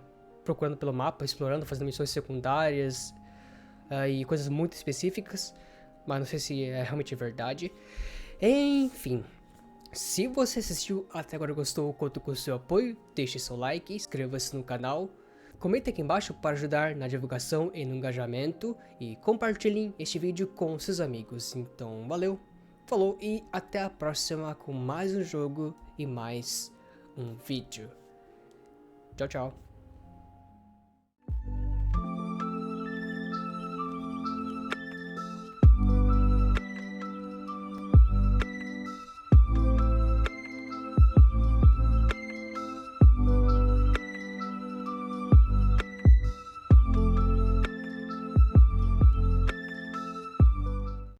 procurando pelo mapa, explorando, fazendo missões secundárias e coisas muito específicas, mas não sei se é realmente verdade. Enfim, se você assistiu até agora e gostou, conto com o seu apoio, deixe seu like, inscreva-se no canal, comente aqui embaixo para ajudar na divulgação e no engajamento e compartilhem este vídeo com seus amigos. Então valeu, falou e até a próxima com mais um jogo e mais um vídeo. Tchau, tchau.